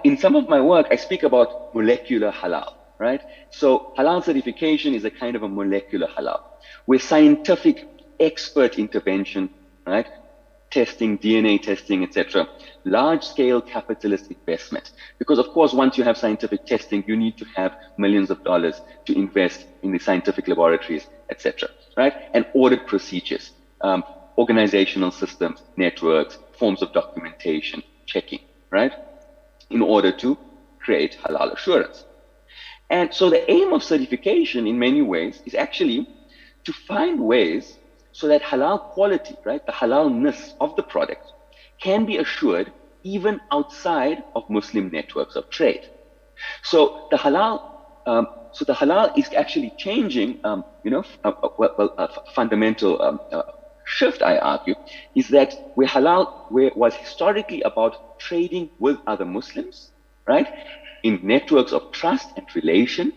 in some of my work, I speak about molecular halal, right? So halal certification is a kind of a molecular halal, where scientific expert intervention, right, testing, DNA testing, etc., large-scale capitalist investment. Because of course, once you have scientific testing, you need to have millions of dollars to invest in the scientific laboratories, etc., right? And audit procedures, organizational systems, networks, forms of documentation, checking, right? In order to create halal assurance. And so the aim of certification in many ways is actually to find ways so that halal quality, right, the halalness of the product can be assured even outside of Muslim networks of trade. So the halal is actually changing, a fundamental shift, I argue, is that where halal was historically about trading with other Muslims, right, in networks of trust and relation,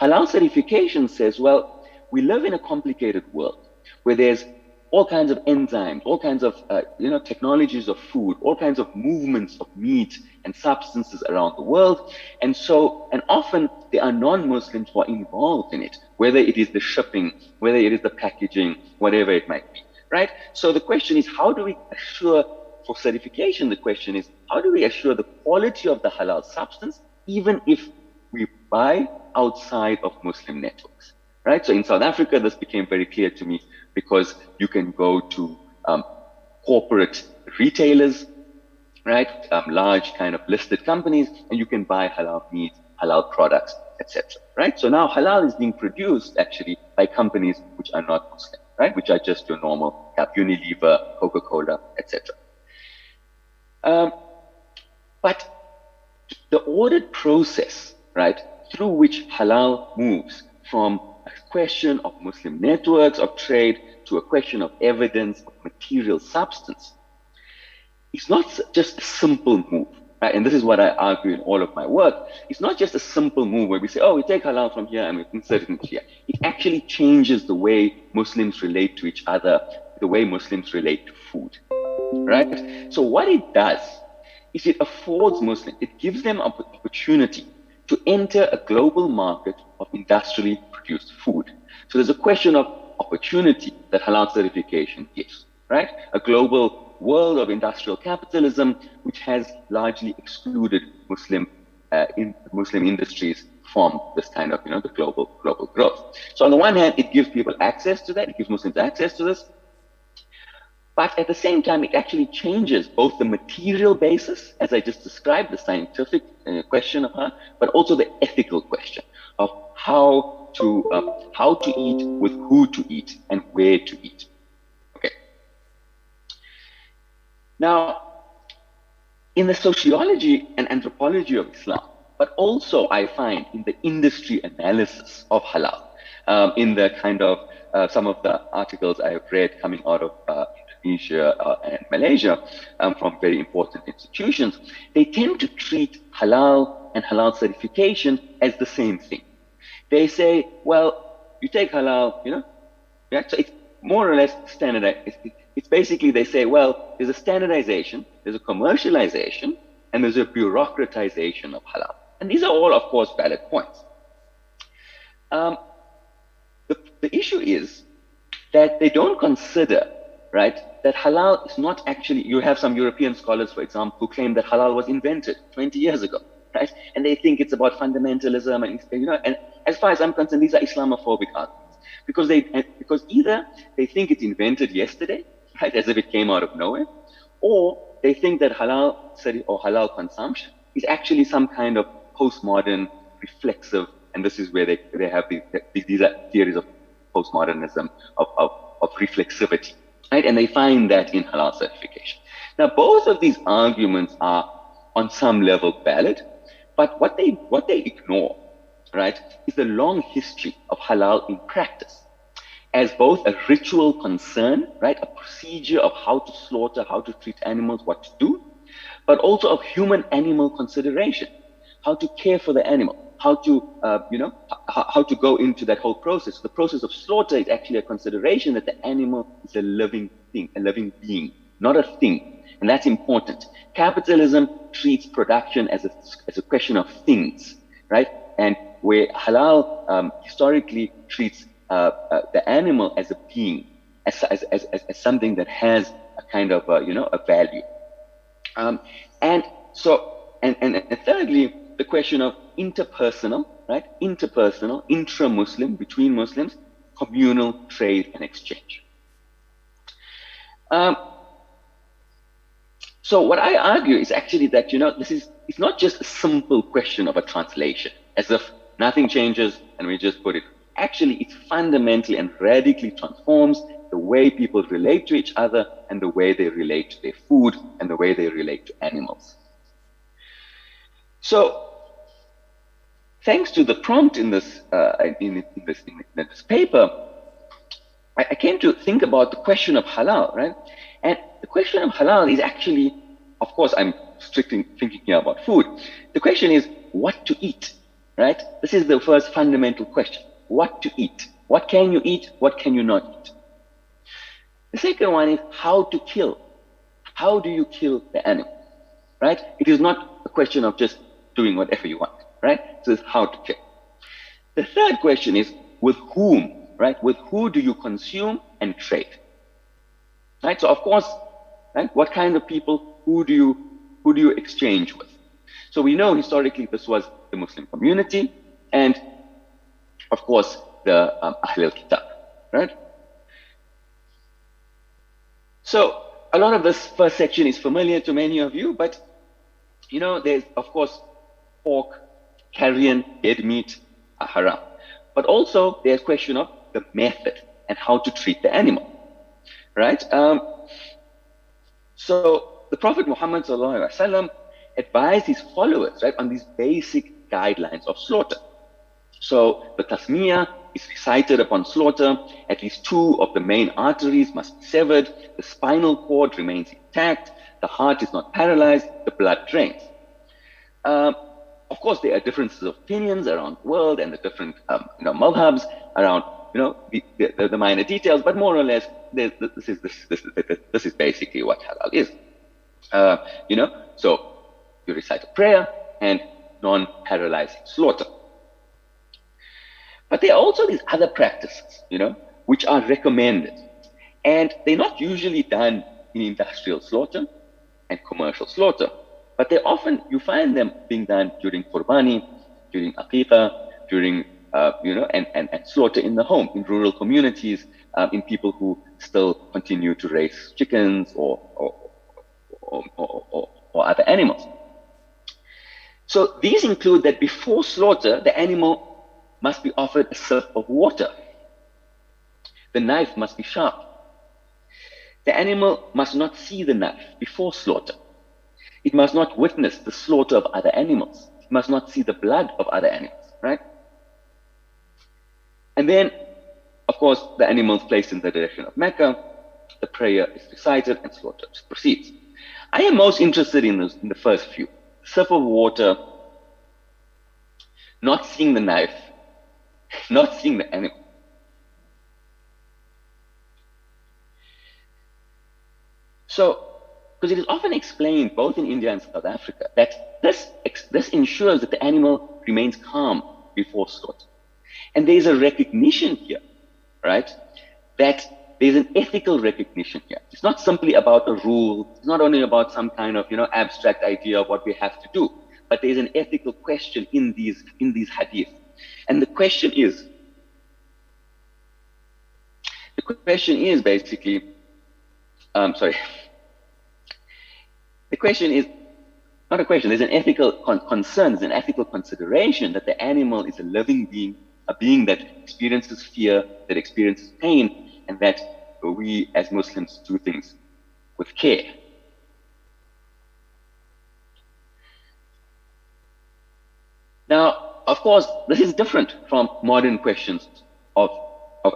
halal certification says, well, we live in a complicated world where there's all kinds of enzymes, all kinds of technologies of food, all kinds of movements of meat and substances around the world. And often there are non-Muslims who are involved in it, whether it is the shipping, whether it is the packaging, whatever it might be, right? So the question is, how do we assure, for certification, the question is, how do we assure the quality of the halal substance, even if we buy outside of Muslim networks, right? So in South Africa, this became very clear to me, because you can go to corporate retailers, right? Large kind of listed companies, and you can buy halal meat, halal products, etc. Right? So now halal is being produced actually by companies which are not Muslim, right? Which are just your normal Unilever, Coca-Cola, etc. But the audit process, right, through which halal moves from a question of Muslim networks of trade to a question of evidence of material substance, it's not just a simple move, right? And this is what I argue in all of my work. It's not just a simple move where we say, oh, we take halal from here and we insert it into here. It actually changes the way Muslims relate to each other, the way Muslims relate to food, right? So what it does is it affords Muslims, it gives them an opportunity to enter a global market of industrially produced food. So there's a question of opportunity that halal certification gives, right? A global world of industrial capitalism, which has largely excluded Muslim industries from this kind of, the global growth. So on the one hand, it gives people access to that, it gives Muslims access to this, but at the same time, it actually changes both the material basis, as I just described, the scientific question of her, but also the ethical question of how to eat, with who to eat, and where to eat. Okay. Now, in the sociology and anthropology of Islam, but also I find in the industry analysis of halal, in the kind of some of the articles I have read coming out of Indonesia and Malaysia from very important institutions, they tend to treat halal and halal certification as the same thing. They say, well, you take halal, yeah, so it's more or less standardized. It's basically, they say, well, there's a standardization, there's a commercialization, and there's a bureaucratization of halal. And these are all, of course, valid points. The issue is that they don't consider, right, that halal is not actually, you have some European scholars, for example, who claim that halal was invented 20 years ago, right? And they think it's about fundamentalism, and, and as far as I'm concerned, these are Islamophobic arguments, because either they think it's invented yesterday, right, as if it came out of nowhere, or they think that halal or halal consumption is actually some kind of postmodern, reflexive, and this is where they have these are theories of postmodernism, of reflexivity, right? And they find that in halal certification. Now, both of these arguments are on some level valid, but what they ignore, right, is the long history of halal in practice as both a ritual concern, right, a procedure of how to slaughter, how to treat animals, what to do, but also of human-animal consideration, how to care for the animal, how to, how to go into that whole process. The process of slaughter is actually a consideration that the animal is a living thing, a living being, not a thing. And that's important. Capitalism treats production as a question of things, right? And where halal historically treats the animal as a being, as something that has a kind of, a value. And thirdly, the question of interpersonal, right? Interpersonal, intra-Muslim, between Muslims, communal trade and exchange. So what I argue is actually that, it's not just a simple question of a translation, as if nothing changes and we just put it. Actually, it fundamentally and radically transforms the way people relate to each other and the way they relate to their food and the way they relate to animals. So, thanks to the prompt in this paper, I came to think about the question of halal, right? And the question of halal is actually, of course, I'm strictly thinking here about food. The question is what to eat, right? This is the first fundamental question. What to eat? What can you eat? What can you not eat? The second one is how to kill. How do you kill the animal, right? It is not a question of just doing whatever you want, right? So it's how to kill. The third question is with whom, right? With who do you consume and trade, right? So of course, right? What kind of people? Who do you exchange with? So we know historically this was the Muslim community and, of course, the Ahlul Kitab, right? So a lot of this first section is familiar to many of you, but there's of course pork, carrion, dead meat are haram. But also there's a question of the method and how to treat the animal, right? So the Prophet Muhammad ﷺ advised his followers, right, on these basic guidelines of slaughter. So the tasmiyah is recited upon slaughter. At least 2 of the main arteries must be severed. The spinal cord remains intact. The heart is not paralyzed. The blood drains. Of course, there are differences of opinions around the world and the different, madhabs around, the minor details. But more or less, this is basically what halal is. So you recite a prayer and non-paralyzing slaughter. But there are also these other practices, which are recommended. And they're not usually done in industrial slaughter and commercial slaughter, but they often, you find them being done during qurbani, during aqiqah, during, and slaughter in the home, in rural communities, in people who still continue to raise chickens or other animals. So these include that before slaughter, the animal must be offered a sip of water. The knife must be sharp. The animal must not see the knife before slaughter. It must not witness the slaughter of other animals. It must not see the blood of other animals, right? And then, of course, the animal is placed in the direction of Mecca. The prayer is recited and slaughter proceeds. I am most interested in the first few. Sip of water, not seeing the knife, not seeing the animal. So, because it is often explained, both in India and South Africa, that this ensures that the animal remains calm before slaughter. And there is a recognition here, right, that there's an ethical recognition here. It's not simply about a rule. It's not only about some kind of, abstract idea of what we have to do, but there's an ethical question in these hadith. And the question is basically, the question is, not a question, there's an ethical concern, there's an ethical consideration that the animal is a living being, a being that experiences fear, that experiences pain, and that we as Muslims do things with care. Now, of course, this is different from modern questions of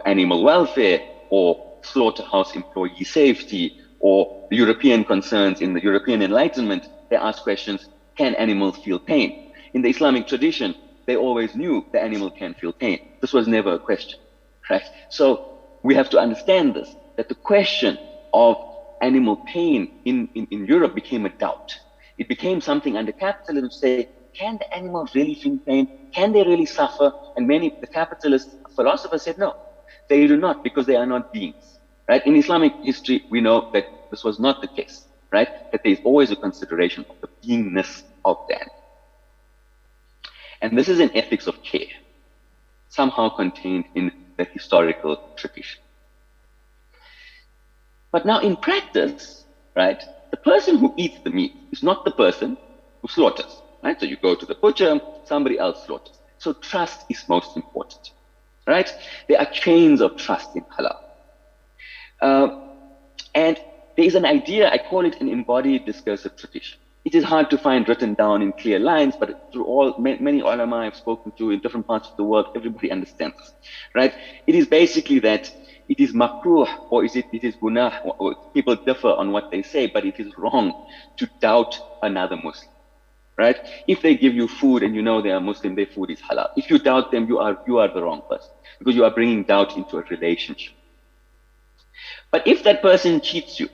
animal welfare or slaughterhouse employee safety or European concerns in the European Enlightenment. They ask questions, can animals feel pain? In the Islamic tradition, they always knew the animal can feel pain. This was never a question, right? So we have to understand this, that the question of animal pain in Europe became a doubt. It became something under capitalism to say, can the animals really feel pain? Can they really suffer? And the capitalist philosophers said, no, they do not, because they are not beings, right? In Islamic history, we know that this was not the case, right? That there is always a consideration of the beingness of the animal. And this is an ethics of care, somehow contained in the historical tradition. But now in practice, right, the person who eats the meat is not the person who slaughters, right? So you go to the butcher, somebody else slaughters. So trust is most important, right? There are chains of trust in halal. And there is an idea, I call it an embodied discursive tradition. It is hard to find written down in clear lines, but through many ulama I've spoken to in different parts of the world, everybody understands this, right? It is basically that it is makruh or it is gunah, or people differ on what they say, but it is wrong to doubt another Muslim, right? If they give you food and you know they are Muslim, their food is halal. If you doubt them, you are the wrong person, because you are bringing doubt into a relationship. But if that person cheats you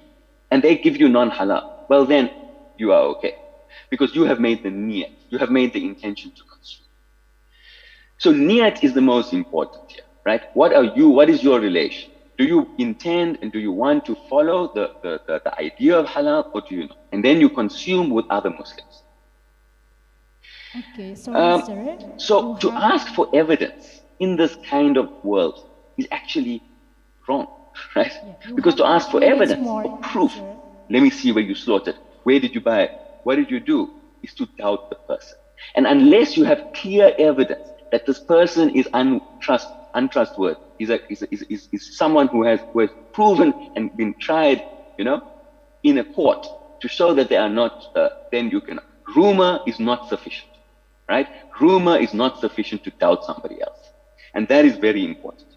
and they give you non-halal, well then you are okay, because you have made the niyat, you have made the intention to consume. So niyat is the most important here, right? What is your relation? Do you intend and do you want to follow the idea of halal, or do you not? And then you consume with other Muslims. Okay, sorry, sir. So to ask for evidence in this kind of world is actually wrong, right? Yeah, because to ask for evidence more, or proof, sir. let me see where you slaughtered, where did you buy it, what did you do, is to doubt the person. And unless you have clear evidence that this person is untrustworthy, is someone who has proven and been tried, in a court to show that they are not, then you cannot. Rumor is not sufficient, right? Rumor is not sufficient to doubt somebody else. And that is very important.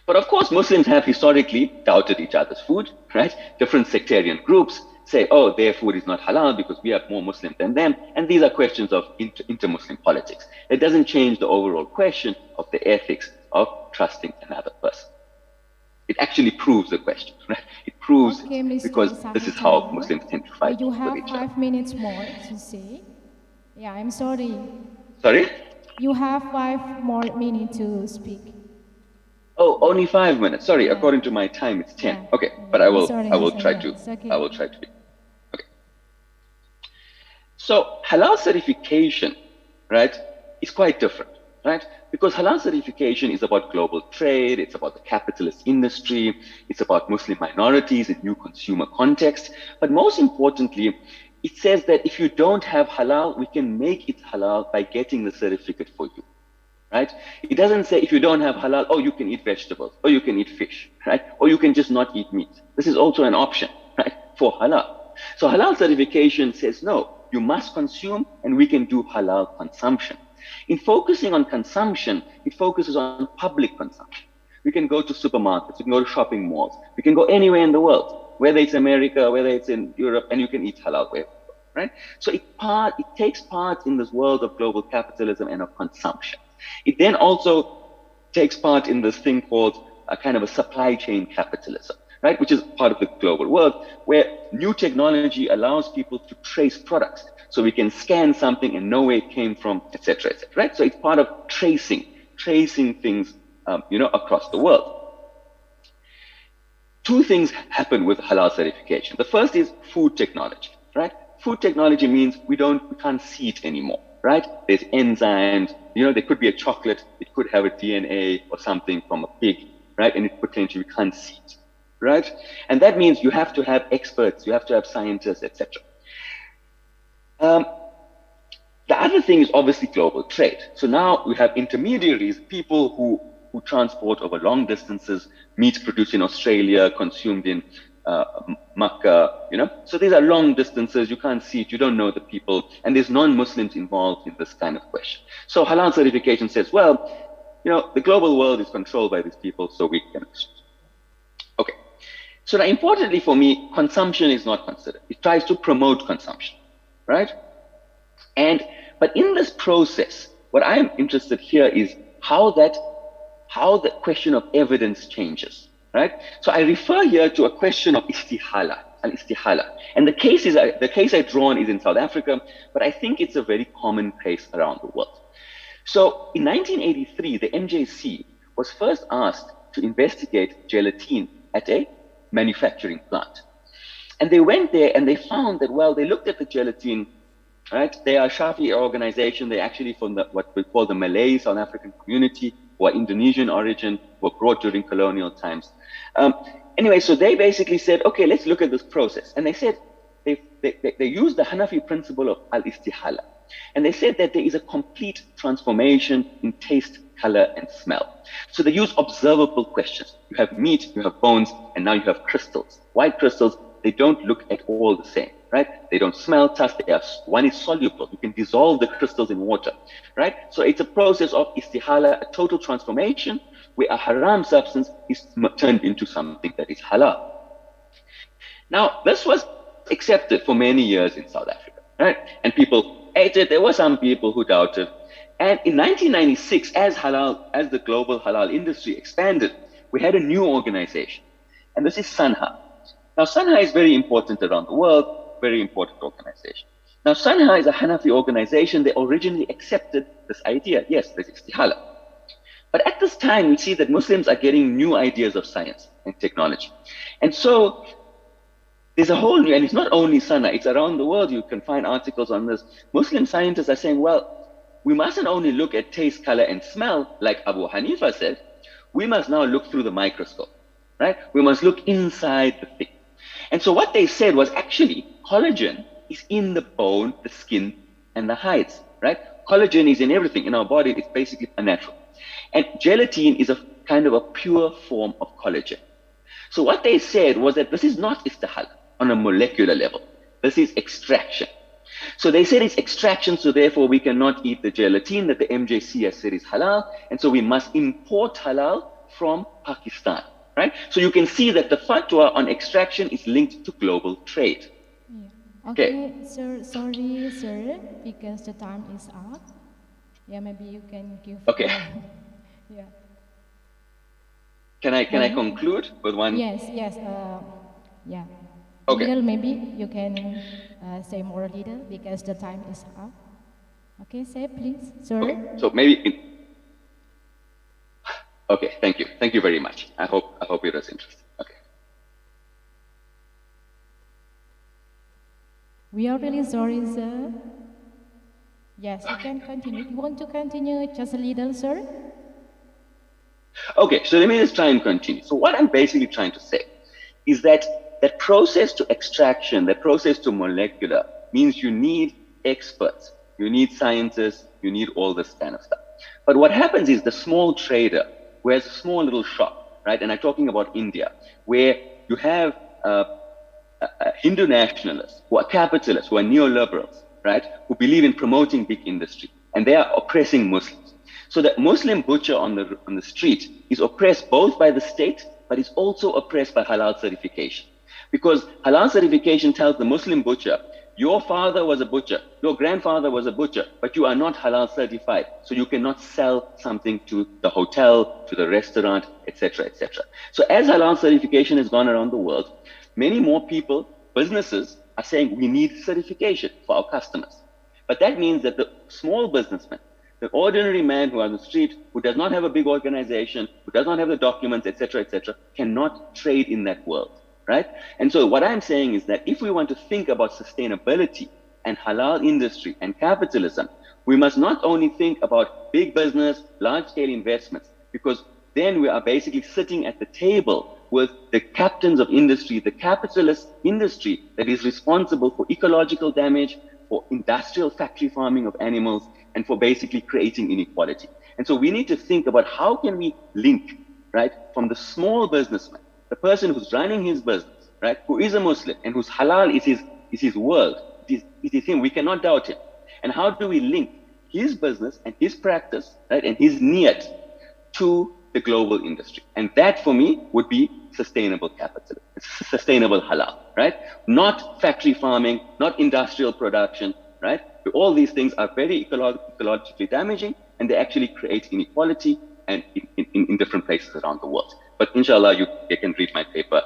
But of course, Muslims have historically doubted each other's food, right? Different sectarian groups say, oh, their food is not halal because we have more Muslim than them. And these are questions of inter-Muslim politics. It doesn't change the overall question of the ethics of trusting another person. It actually proves the question, right? It proves because this is how Muslims tend to fight You with have each other. 5 minutes more to say. Yeah, I'm sorry. Sorry? You have 5 more minutes to speak. Oh, only 5 minutes. Sorry, Yeah. according to my time, it's 10. Yeah. Okay, but I will Sorry, try yeah, to. it's okay. I will try to be. Okay. So halal certification, right, is quite different, right? Because halal certification is about global trade, it's about the capitalist industry, it's about Muslim minorities in new consumer context. But most importantly, it says that if you don't have halal, we can make it halal by getting the certificate for you. Right? It doesn't say if you don't have halal, oh, you can eat vegetables, or you can eat fish, right? Or you can just not eat meat. This is also an option, right, for halal. So halal certification says, no, you must consume, and we can do halal consumption. In focusing on consumption, it focuses on public consumption. We can go to supermarkets, we can go to shopping malls, we can go anywhere in the world, whether it's America, whether it's in Europe, and you can eat halal wherever, right? So it takes part in this world of global capitalism and of consumption. It then also takes part in this thing called a kind of a supply chain capitalism, right? Which is part of the global world, where new technology allows people to trace products. So we can scan something and know where it came from, et cetera, right? So it's part of tracing things, across the world. 2 things happen with halal certification. The first is food technology, right? Food technology means we can't see it anymore. Right? There's enzymes, there could be a chocolate, it could have a DNA or something from a pig, right? And it potentially we can't see it, right? And that means you have to have experts, you have to have scientists, etc. The other thing is obviously global trade. So now we have intermediaries, people who who transport over long distances, meat produced in Australia, consumed in Makkah, So these are long distances, you can't see it, you don't know the people, and there's non-Muslims involved in this kind of question. So halal certification says, well, the global world is controlled by these people, so we can. Okay. So now, importantly for me, consumption is not considered. It tries to promote consumption, right? But in this process, what I am interested here is how the question of evidence changes, right? So I refer here to a question of istihala, al-istihala. And the case I drawn is in South Africa, but I think it's a very common case around the world. So in 1983, the MJC was first asked to investigate gelatin at a manufacturing plant. And they went there and they found that, well, they looked at the gelatin, right? They are a Shafi organization. They're actually from what we call the Malay South African community, who are Indonesian origin, were brought during colonial times. Anyway, so they basically said, okay, let's look at this process. And they said, they used the Hanafi principle of al-istihala. And they said that there is a complete transformation in taste, color, and smell. So they use observable questions. You have meat, you have bones, and now you have crystals. White crystals, they don't look at all the same, right? They don't smell, touch, one is soluble. You can dissolve the crystals in water, right? So it's a process of istihala, a total transformation, where a haram substance is turned into something that is halal. Now, this was accepted for many years in South Africa, right? And people ate it. There were some people who doubted. And in 1996, as the global halal industry expanded, we had a new organization, and this is SANHA. Now, SANHA is very important around the world, very important organization. Now, SANHA is a Hanafi organization. They originally accepted this idea. Yes, there's istihala. But at this time, we see that Muslims are getting new ideas of science and technology. And so there's a whole new, and it's not only SANHA, it's around the world. You can find articles on this. Muslim scientists are saying, well, we mustn't only look at taste, color, and smell, like Abu Hanifa said. We must now look through the microscope, right? We must look inside the thing. And so what they said was actually collagen is in the bone, the skin, and the hides, right? Collagen is in everything in our body. It's basically unnatural. And gelatin is a kind of a pure form of collagen. So what they said was that this is not istihala on a molecular level. This is extraction. So they said it's extraction, so therefore we cannot eat the gelatin that the MJC has said is halal, and so we must import halal from Pakistan, right? So you can see that the fatwa on extraction is linked to global trade. Yeah. Okay, sir, sorry, sir, because the time is up. Yeah, maybe you can give. Okay. Yeah. Can I conclude with one? Yes. Yeah. Okay. Little, maybe you can say more a little because the time is up. Okay, say please, sir. Okay. So maybe. Okay. Thank you. Thank you very much. I hope it was interesting. Okay. We are really sorry, sir. Yes, you can continue. You want to continue just a little, sir? Okay, so let me just try and continue. So what I'm basically trying to say is that that process to extraction, that process to molecular, means you need experts, you need scientists, you need all this kind of stuff. But what happens is the small trader who has a small little shop, right? And I'm talking about India, where you have Hindu nationalists who are capitalists, who are neoliberals, right? Who believe in promoting big industry, and they are oppressing Muslims. So the Muslim butcher on the street is oppressed both by the state, but is also oppressed by halal certification. Because halal certification tells the Muslim butcher, your father was a butcher, your grandfather was a butcher, but you are not halal certified. So you cannot sell something to the hotel, to the restaurant, etc., etc. So as halal certification has gone around the world, many more people, businesses, are saying we need certification for our customers. But that means that the small businessman, the ordinary man who on the street, who does not have a big organization, who does not have the documents, etc., cannot trade in that world, right? And so what I'm saying is that if we want to think about sustainability and halal industry and capitalism, we must not only think about big business, large-scale investments, because then we are basically sitting at the table with the captains of industry, the capitalist industry that is responsible for ecological damage, for industrial factory farming of animals, and for basically creating inequality. And so we need to think about how can we link, right, from the small businessman, the person who's running his business, right, who is a Muslim and whose halal is his world, it is him, we cannot doubt him. And how do we link his business and his practice, right, and his niyat to the global industry? And that for me would be sustainable capitalism, sustainable halal, right? Not factory farming, not industrial production, right? All these things are very ecologically damaging, and they actually create inequality and in different places around the world. But inshallah, you can read my paper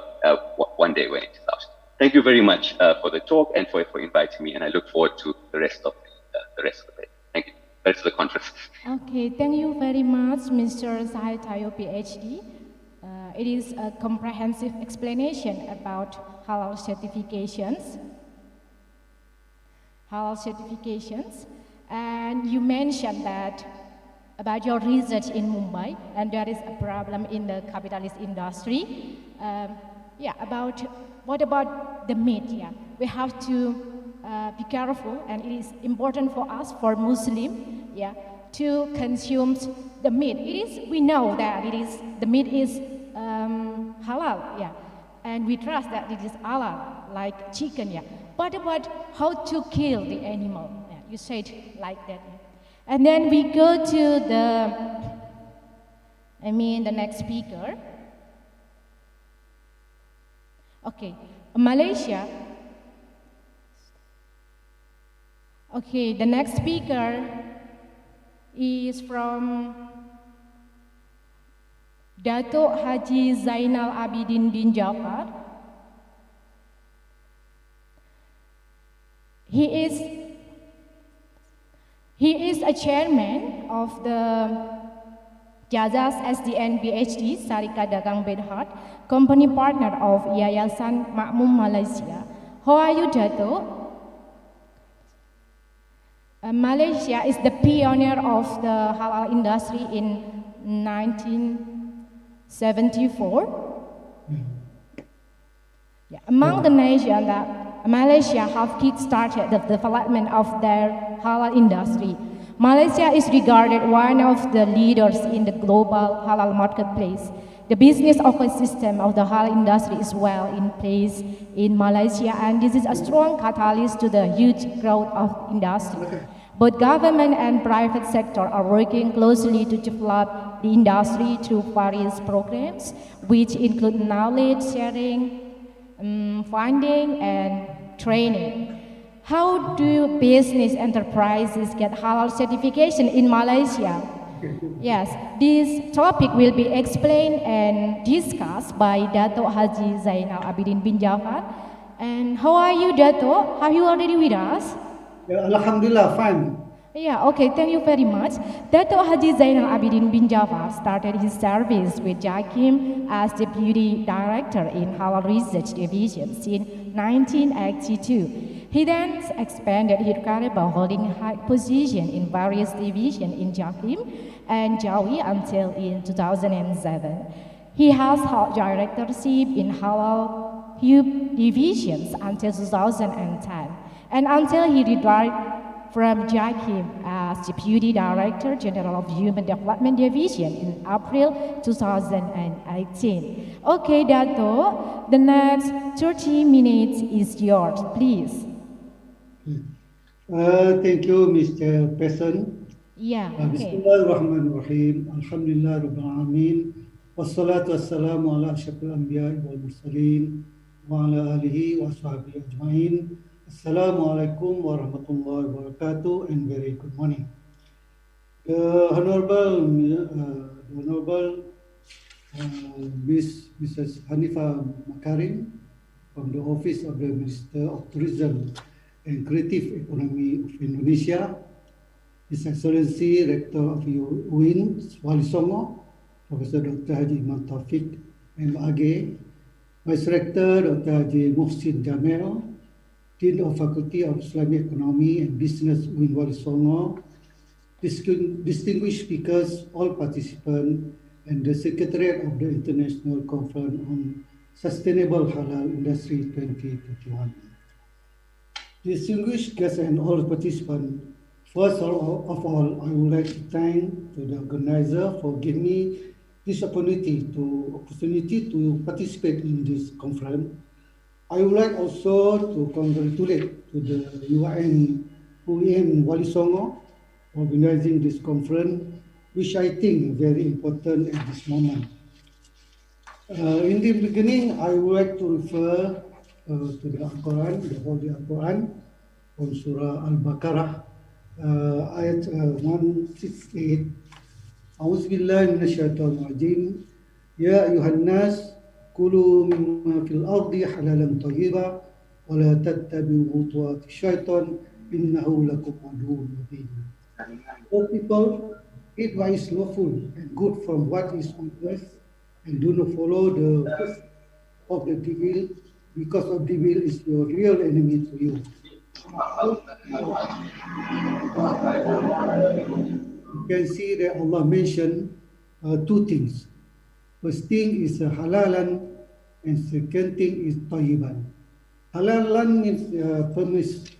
one day when it is out. Thank you very much for the talk and for inviting me, and I look forward to the rest of the paper. Thank you. The rest of the conference. Okay, thank you very much, Mr. Zahid Tayo, PhD. It is a comprehensive explanation about halal certifications. And you mentioned that about your research in Mumbai, and there is a problem in the capitalist industry. What about the meat? Yeah, we have to be careful, and it is important for us, for Muslim, to consume the meat. We know that the meat is halal, and we trust that it is halal, like chicken, But about how to kill the animal? You said like that. And then we go to the next speaker. Okay, Malaysia. Okay, the next speaker is from Datuk Haji Zainal Abidin bin Jafar. He is a chairman of the Jazas SDN PhD Syarikat Dagang Berhad, company partner of Yayasan Makmum Malaysia. How are you, Dato'? Malaysia is the pioneer of the halal industry in 1974. Among the nations that Malaysia have kick-started the development of their halal industry. Malaysia is regarded one of the leaders in the global halal marketplace. The business ecosystem of the halal industry is well in place in Malaysia, and this is a strong catalyst to the huge growth of industry. Both government and private sector are working closely to develop the industry through various programs, which include knowledge sharing, funding, and training. How do business enterprises get halal certification in Malaysia? Yes, this topic will be explained and discussed by Dato' Haji Zainal Abidin bin Jafar. And how are you, Dato'? Are you already with us? Alhamdulillah, fine. Yeah, okay, thank you very much. Dato' Haji Zainal Abidin bin Jafar started his service with JAKIM as Deputy Director in Halal Research Division in 1982. He then expanded his career by holding high position in various divisions in JAKIM and JAWI until in 2007. He has held directorship in Halal divisions until 2010, and until he retired from JAKIM as Deputy Director General of Human Development Division in April 2018. Okay, Dato', the next 30 minutes is yours, please. Thank you, Mr. Person. Yeah, okay. Bismillahirrahmanirrahim. Alhamdulillah Rabbil Alamin. Wassalatu wassalamu ala asyrafil anbiya'i wal mursalin wa ala alihi wa sahbihi ajma'in. Assalamualaikum warahmatullahi wabarakatuh, and very good morning. The Honorable Mrs. Hanifa Makarim from the Office of the Minister of Tourism and Creative Economy of Indonesia, His Excellency Rector of UIN Walisongo, Professor Dr. Haji Imam Taufik MAG, Vice Rector Dr. Haji Muhsin Jamil, Dean of Faculty of Islamic Economy and Business UIN Walisongo, distinguished speakers, all participants, and the Secretariat of the International Conference on Sustainable Halal Industry 2021. Distinguished guests and all participants, First of all, I would like to thank to the organizer for giving me this opportunity to participate in this conference. I would like also to congratulate to the UN Walisongo organizing this conference, which I think very important at this moment. In the beginning, I would like to refer to the Al-Quran, the Holy Al-Quran, from Surah Al-Baqarah, ayat 168. A'udzu billahi minasyaitonir rajim. Ya ayuhan nas kulu mimma fil ardi halalan thayyiban wa la tattabi'u khutuwati syaitan innahu lakum aduwwun mubin. O people, eat what is lawful and good from what is on earth, and do not follow the ways of the devil, because of the devil is your real enemy to you. You can see that Allah mentioned two things. First thing is halalan, and second thing is tayyiban. Halalan means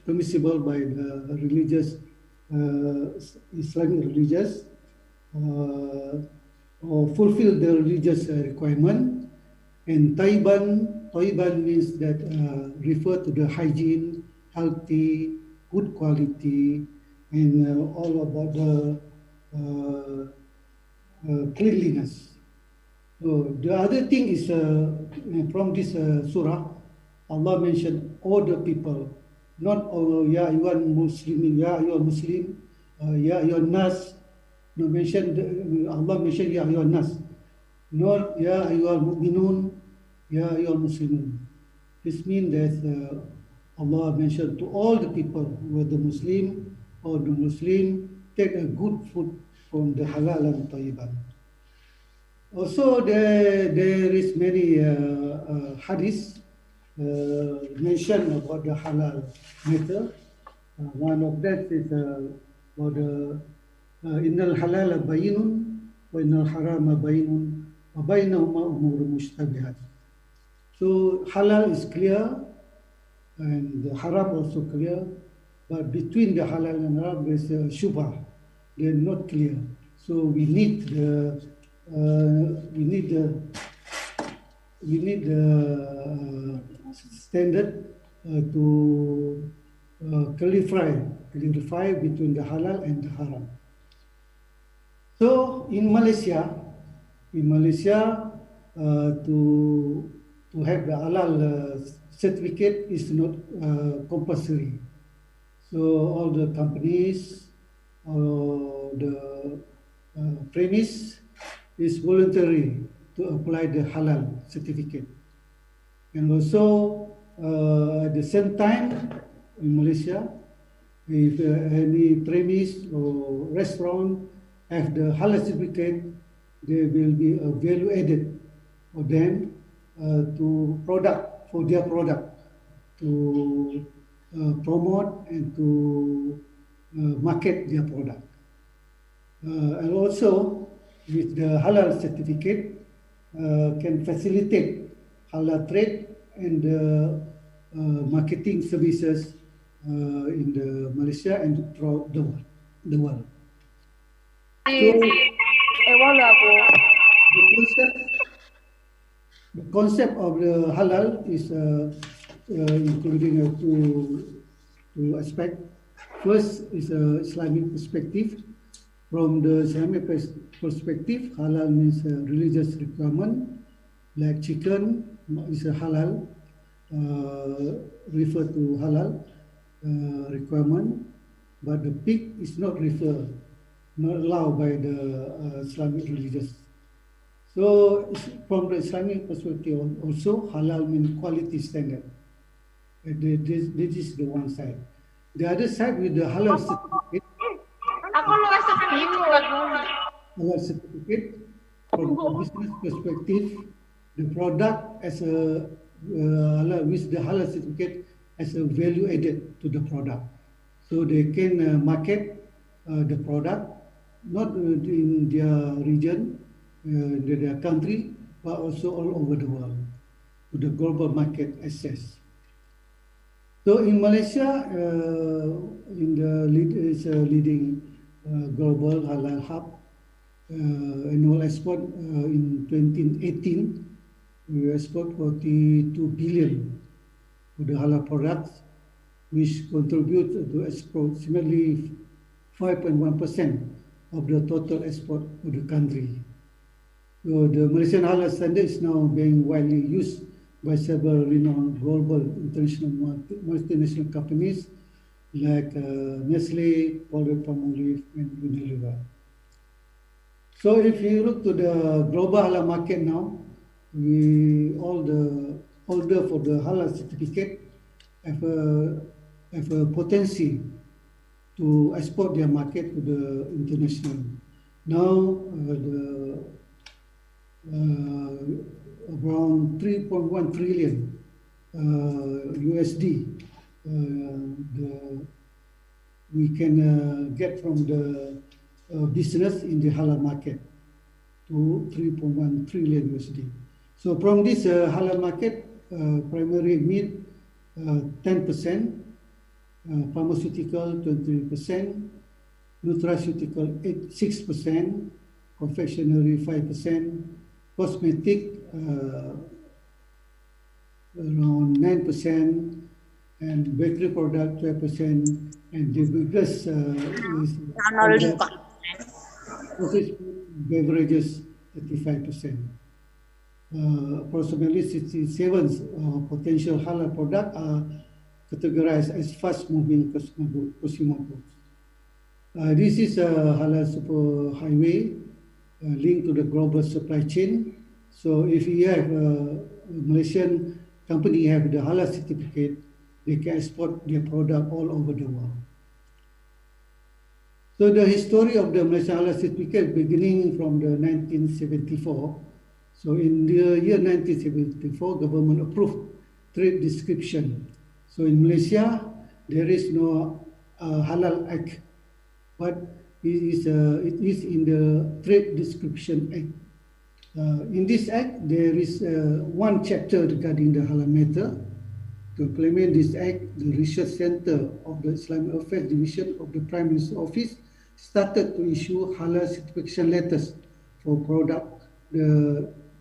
permissible by the religious, Islamic religious, or fulfill the religious requirement. And tayyiban means that refer to the hygiene, healthy, good quality, and all about the cleanliness. So the other thing is from this surah, Allah mentioned all the people, not all ya ayyuhan muslimin, ya ayyuhan muslim, ya ayyuhan nas. No mention Allah mentioned ya ayyuhan nas, not ya ayyuhal mu'minun, ya ayyuhal muslimun. This means that Allah mentioned to all the people, whether Muslim or the Muslim, take a good food from the halal and tayyiban. Also, there is many hadiths mentioned about the halal matter. One of that is about the innal halala bayinun wa innal harama bayinun wa bainahuma umurun mushtabihat. So halal is clear and the haram also clear, but between the halal and haram there is a shubha. They are not clear. So we need the standard to clarify between the halal and the haram. So in Malaysia, to have the halal certificate is not compulsory. So all the companies or the premise is voluntary to apply the halal certificate. And also at the same time in Malaysia, if any premise or restaurant have the halal certificate, there will be a value added for them for their product to promote and to market their product. And also with the halal certificate can facilitate halal trade and marketing services in the Malaysia and throughout the world. So, the concept of the halal is including two aspects. First is Islamic perspective. From the Islamic perspective, halal means religious requirement, like chicken is a halal, refer to halal requirement, but the pig is not allowed by the Islamic religious. So from the Islamic perspective also, halal means quality standard. This is the one side. The other side with the halal certificate, halal certificate, from the business perspective, the product as a with the halal certificate as a value added to the product. So they can market the product not in their region, their country, but also all over the world to the global market access. So in Malaysia, is a leading global halal hub. Annual export in 2018, we export 42 billion for the halal products, which contribute to approximately 5.1% of the total export of the country. So the Malaysian halal standard is now being widely used by several renowned global international multinational companies like Nestle, Palmolive, and Unilever. So if you look to the global halal market now, all the holder for the halal certificate have a potential to export their market to the international. Now around 3.1 trillion USD we can get from the business in the halal market to 3.1 trillion USD. So from this halal market, primary meat 10%, pharmaceutical 23%, nutraceutical 6%, confectionery 5%, cosmetic around 9%, and bakery product 12%, and the biggest is beverages 35%. Approximately 67 potential halal products are categorized as fast-moving consumer goods. This is a halal superhighway linked to the global supply chain. So if you have a Malaysian company have the halal certificate, they can export their product all over the world. So the history of the Malaysian halal certificate beginning from the 1974. So in the year 1974, government approved trade description. So in Malaysia, there is no Halal Act, but it is in the Trade Description Act. In this act, there is one chapter regarding the halal matter. To implement this act, the Research Center of the Islamic Affairs Division of the Prime Minister's Office started to issue halal certification letters for products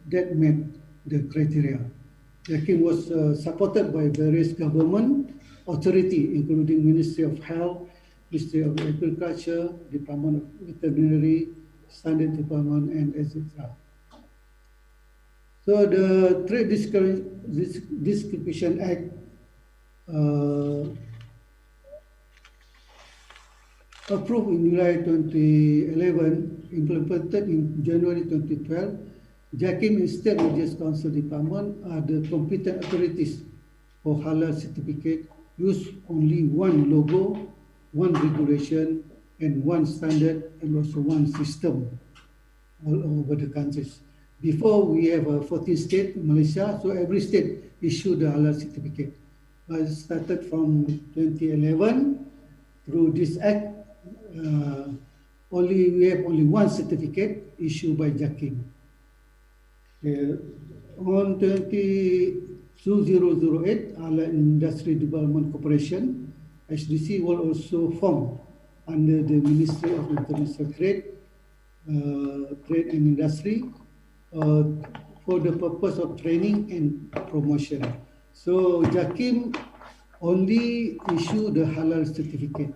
that met the criteria. The scheme was supported by various government authorities, including Ministry of Health, Ministry of Agriculture, Department of Veterinary, Standard Department, and etc. So the Trade Description Act approved in July 2011, implemented in January 2012, JAKIM and State Religious Council Department are the competent authorities for halal certificate. Use only one logo, one regulation, and one standard, and also one system all over the countries. Before, we have 14 states in Malaysia, so every state issued the halal certificate. It started from 2011 through this act. We have only one certificate issued by JAKIM. On 2008, Halal Industry Development Corporation, HDC, will also form under the Ministry of International Trade, Trade and Industry for the purpose of training and promotion. So JAKIM only issue the halal certificate,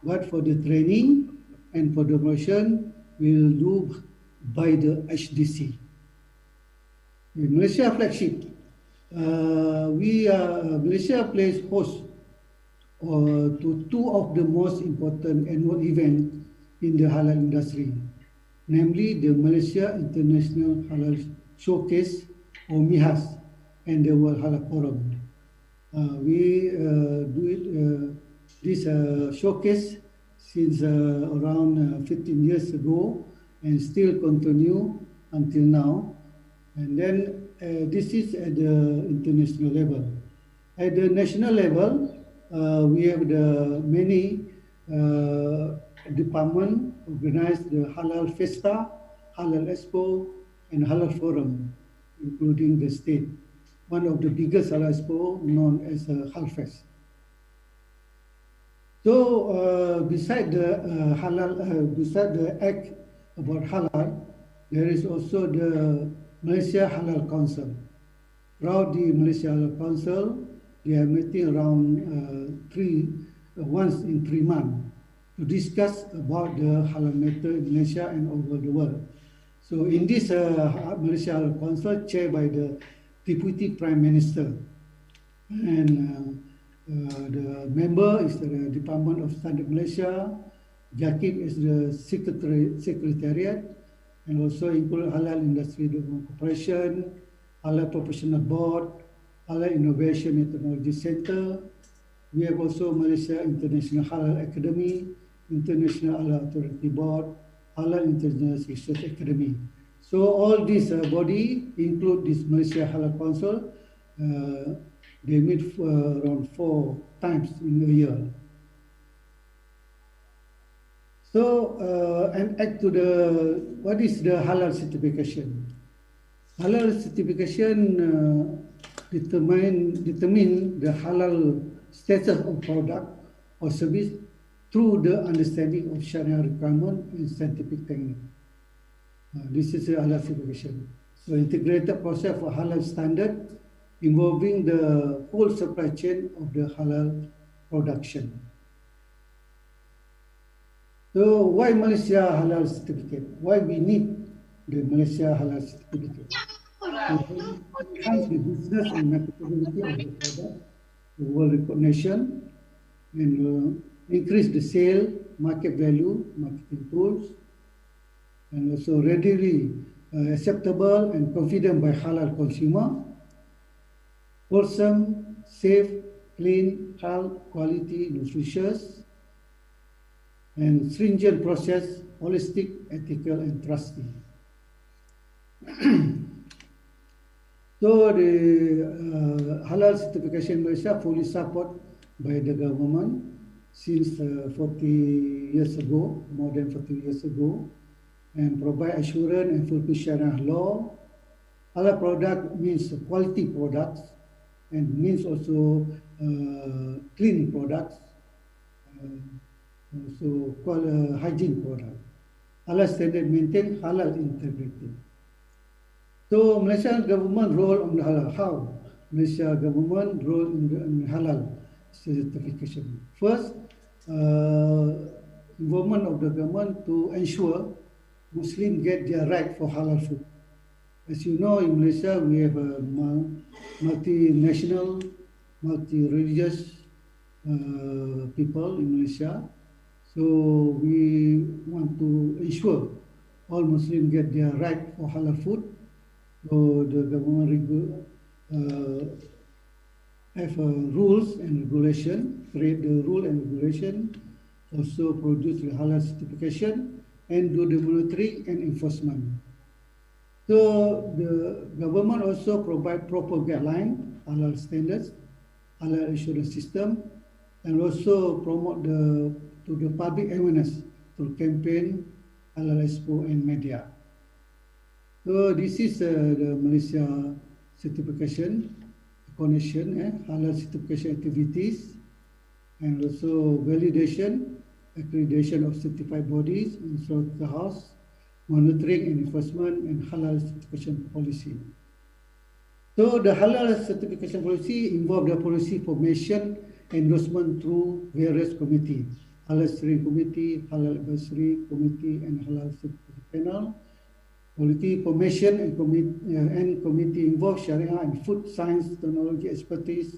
but for the training and for the promotion will do by the HDC. In Malaysia flagship, Malaysia plays host to two of the most important annual events in the halal industry, namely the Malaysia International Halal Showcase or MIHAS and the World Halal Forum. We do this showcase since around 15 years ago and still continue until now. And then this is at the international level. At the national level, we have the many departments organize the Halal Festa, Halal Expo, and Halal Forum, including the state. One of the biggest Halal Expo known as Halfest. So beside the beside the act about halal, there is also the Malaysia Halal Council. Throughout the Malaysia Halal Council, they are meeting around once in 3 months to discuss about the halal matter in Malaysia and over the world. So in this Malaysia Halal Council, chaired by the Deputy Prime Minister, and the member is the Department of Standard Malaysia, Jakib is the Secretariat, and also include Halal Industry Development Corporation, Halal Professional Board, Halal Innovation and Technology Center. We have also Malaysia International Halal Academy, International Halal Authority Board, Halal International Research Academy. So all these body include this Malaysia Halal Council. They meet around 4 times in a year. So, and act to the, what is the halal certification? Halal certification determine the halal status of product or service through the understanding of Shariah requirement and scientific technique. This is a halal certification. So, integrated process for halal standard involving the whole supply chain of the halal production. So why Malaysia Halal Certificate? Why we need the Malaysia Halal Certificate? To enhance the business and marketability of the product, the world recognition, and increase the sale, market value, marketing tools, and also readily acceptable and confident by halal consumer, wholesome, safe, clean, health, quality, nutritious, and stringent process, holistic, ethical, and trusty. So the halal certification in Malaysia fully supported by the government since 40 years ago, more than 40 years ago, and provide assurance and fulfill Shariah law. Halal product means quality products and means also clean products, also hygiene product. Halal standard maintain halal integrity. So Malaysia government role on the halal. How Malaysia government role in the halal certification? First, involvement of the government to ensure Muslims get their right for halal food. As you know, in Malaysia we have a multinational, multi-religious people in Malaysia. So we want to ensure all Muslims get their right for halal food. So the government have rules and regulation, create the rule and regulation, also produce the halal certification and do the monitoring and enforcement. So the government also provide proper guideline, halal standards, halal assurance system, and also promote to the public awareness through campaign, halal expo and media. So this is the Malaysia certification, recognition, halal certification activities, and also validation, accreditation of certified bodies, and so the house, monitoring and enforcement, and halal certification policy. So the halal certification policy involves the policy formation, endorsement through various committees, halal steering committee, halal advisory committee, and halal certification panel. Policy formation and committee involve Shariah and food science technology expertise,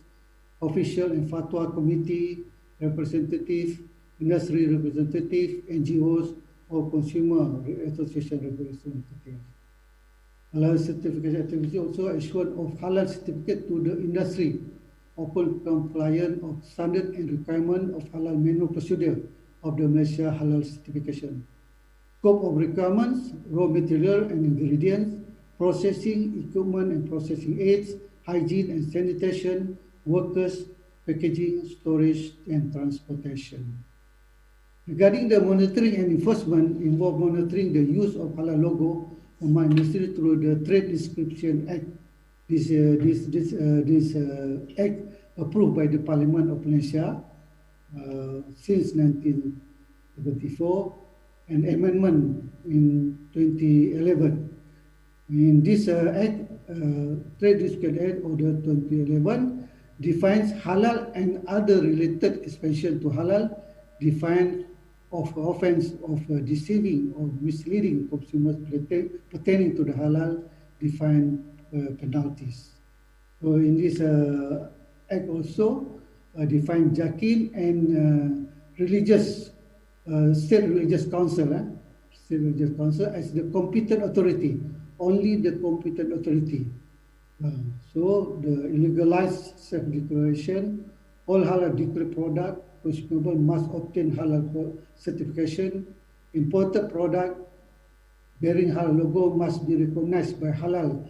official and fatwa committee, representative, industry representative, NGOs, or consumer association representative. Halal certification activity also assurance of halal certificate to the industry, open compliance of standard and requirement of halal menu procedure of the Malaysia halal certification. Scope of requirements, raw material and ingredients, processing, equipment and processing aids, hygiene and sanitation, workers, packaging, storage, and transportation. Regarding the monitoring and enforcement, involve monitoring the use of halal logo on my industry through the Trade Description Act. This act approved by the Parliament of Malaysia, since 1974, an amendment in 2011. In this Act, Trade Dispute Act Order 2011 defines halal and other related expansion to halal, define of offense of deceiving or misleading consumers pertaining to the halal, define penalties. So in this Act also define JAKIM and religious state religious council as the competent authority, only the competent authority. So the illegalized self-declaration, all halal declared product consumable must obtain halal certification. Imported product bearing halal logo must be recognized by halal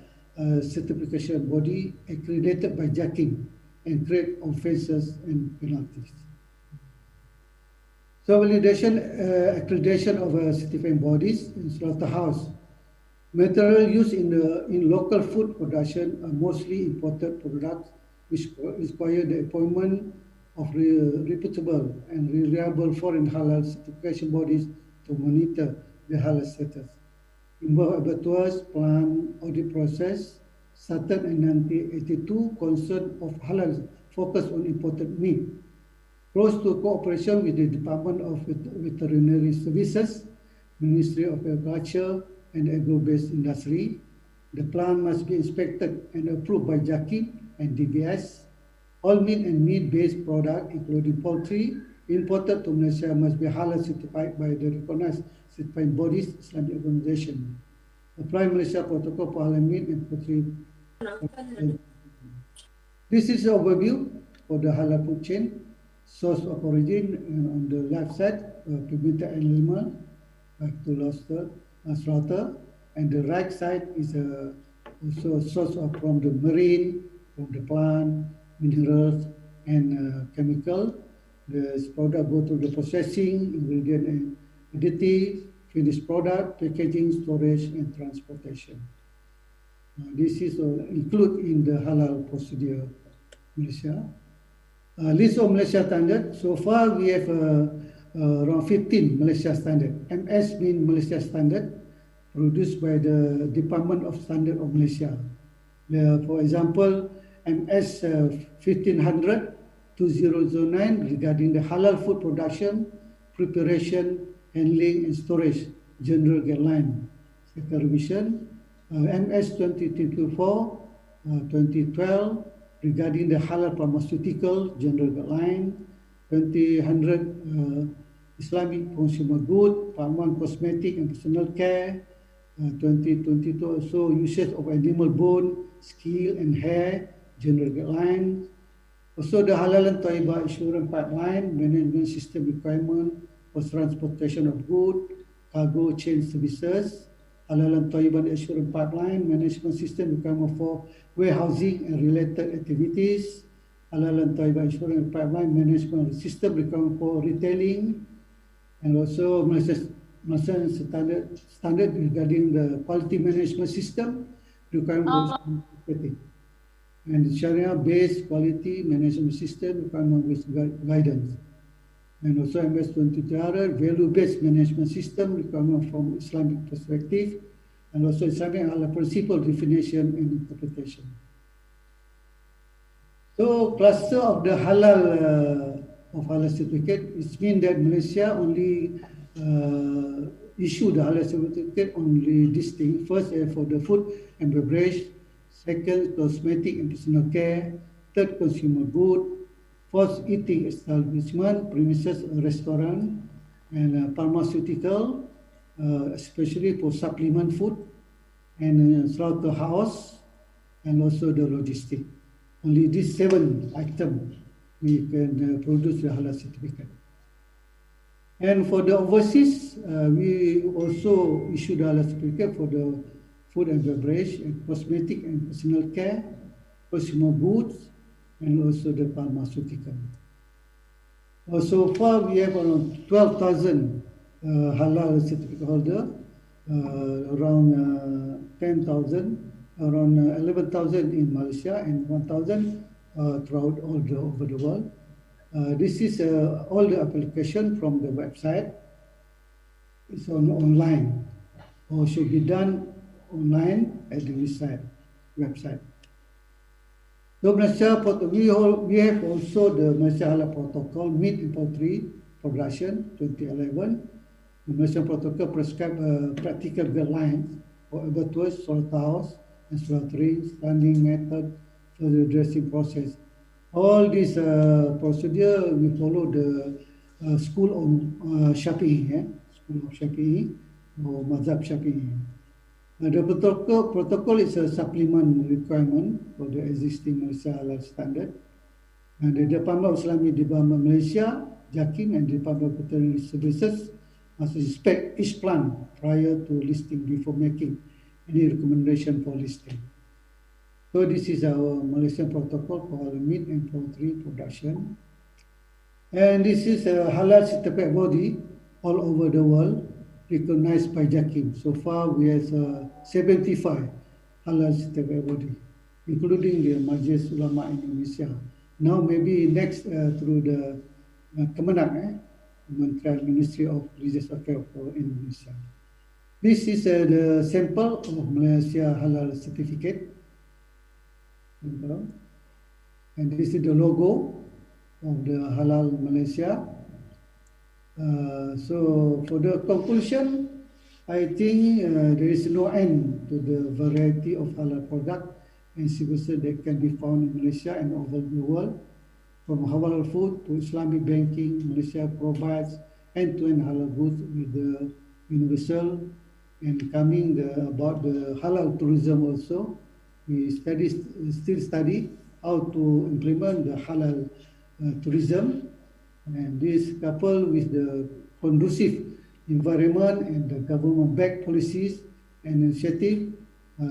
certification body accredited by JAKIM and create offences and penalties. So validation, accreditation of certifying bodies in slaughterhouse. Material used in local food production are mostly imported products which require the appointment of reputable and reliable foreign halal certification bodies to monitor the halal status. Involved abattoirs plan audit process started in 1982, concern of halal focus on imported meat. Close to cooperation with the Department of Veterinary Services, Ministry of Agriculture and Agro-based Industry. The plant must be inspected and approved by JAKIM and DBS. All meat and meat-based products, including poultry, imported to Malaysia must be halal certified by the recognized certifying bodies, Islamic organization. Apply Malaysia Protocol for halal meat and poultry. This is an overview for the halal food chain. Source of origin, and on the left side, permitted animal to slaughter, and the right side is also a source of from the marine, from the plant, minerals, and chemical. The product go through the processing, ingredient and additive, finished product, packaging, storage, and transportation. This is included in the halal procedure Malaysia. List of Malaysia standard. So far, we have around 15 Malaysia standard. MS means Malaysia standard, produced by the Department of Standard of Malaysia. For example, MS 1500 2009 regarding the halal food production, preparation, handling, and storage general guideline. Second revision. MS 2024 2012. Regarding the halal pharmaceutical general guideline, 2000 Islamic consumer good, pharma, cosmetic and personal care, 2022 also usage of animal bone, skin and hair general guideline. Also the halal and thayyibah assurance pipeline management system requirement for transportation of goods, cargo chain services. Halal and thayyibah assurance pipeline management system requirement for warehousing and related activities. Halal and thayyibah assurance pipeline management system requirement for retailing, and also Malaysia standard regarding the quality management system requirement for marketing, and the Shariah based quality management system requirement with guidance. And also MS 2300 value-based management system requirement from Islamic perspective, and also Islamic halal principle definition and interpretation. So cluster of the halal certificate, it means that Malaysia only issue the halal certificate only this thing. First, for the food and beverage. Second, cosmetic and personal care. Third, consumer good. Fourth, eating establishment, premises, restaurant, and pharmaceutical, especially for supplement food, and slaughterhouse, and also the logistic. Only these 7 items we can produce the halal certificate. And for the overseas, we also issue the halal certificate for the food and beverage, and cosmetic and personal care, consumer goods, and also the pharmaceutical. So far, we have around 12,000 halal certificate holder, around 10,000, around 11,000 in Malaysia, and 1,000 throughout over the world. This is all the application from the website. It's online, or should be done online at the website. So Malaysia, we have also the Malaysia Halal Protocol Meat and Poultry Production 2011. The Malaysian Protocol prescribe practical guidelines for abattoirs, slaughterhouse, and slaughtering, standing method for the dressing process. All this procedure, we follow the school of Shafi'i, school of Shafi'i or Mazhab Shafi'i. The protocol is a supplement requirement for the existing Malaysia Halal standard. And the Department of Islamic Development Malaysia, JAKIM, and the Department of Veterinary Services must inspect each plant prior to listing before making any recommendation for listing. So this is our Malaysian protocol for meat and poultry production. And this is a halal certificate body all over the world recognized by JAKIM. So far we have 75 halal certificate body, including the Majlis Ulama Indonesia. Now maybe next through the Kemenang, Ministry of Religious Affairs for Indonesia. This is the sample of Malaysia Halal certificate. And this is the logo of the Halal Malaysia. So for the conclusion, I think there is no end to the variety of halal product and services that can be found in Malaysia and over the world. From halal food to Islamic banking, Malaysia provides end-to-end halal goods with the universal. And coming about the halal tourism also, we still study how to implement the halal tourism. And this coupled with the conducive environment and the government-backed policies and initiative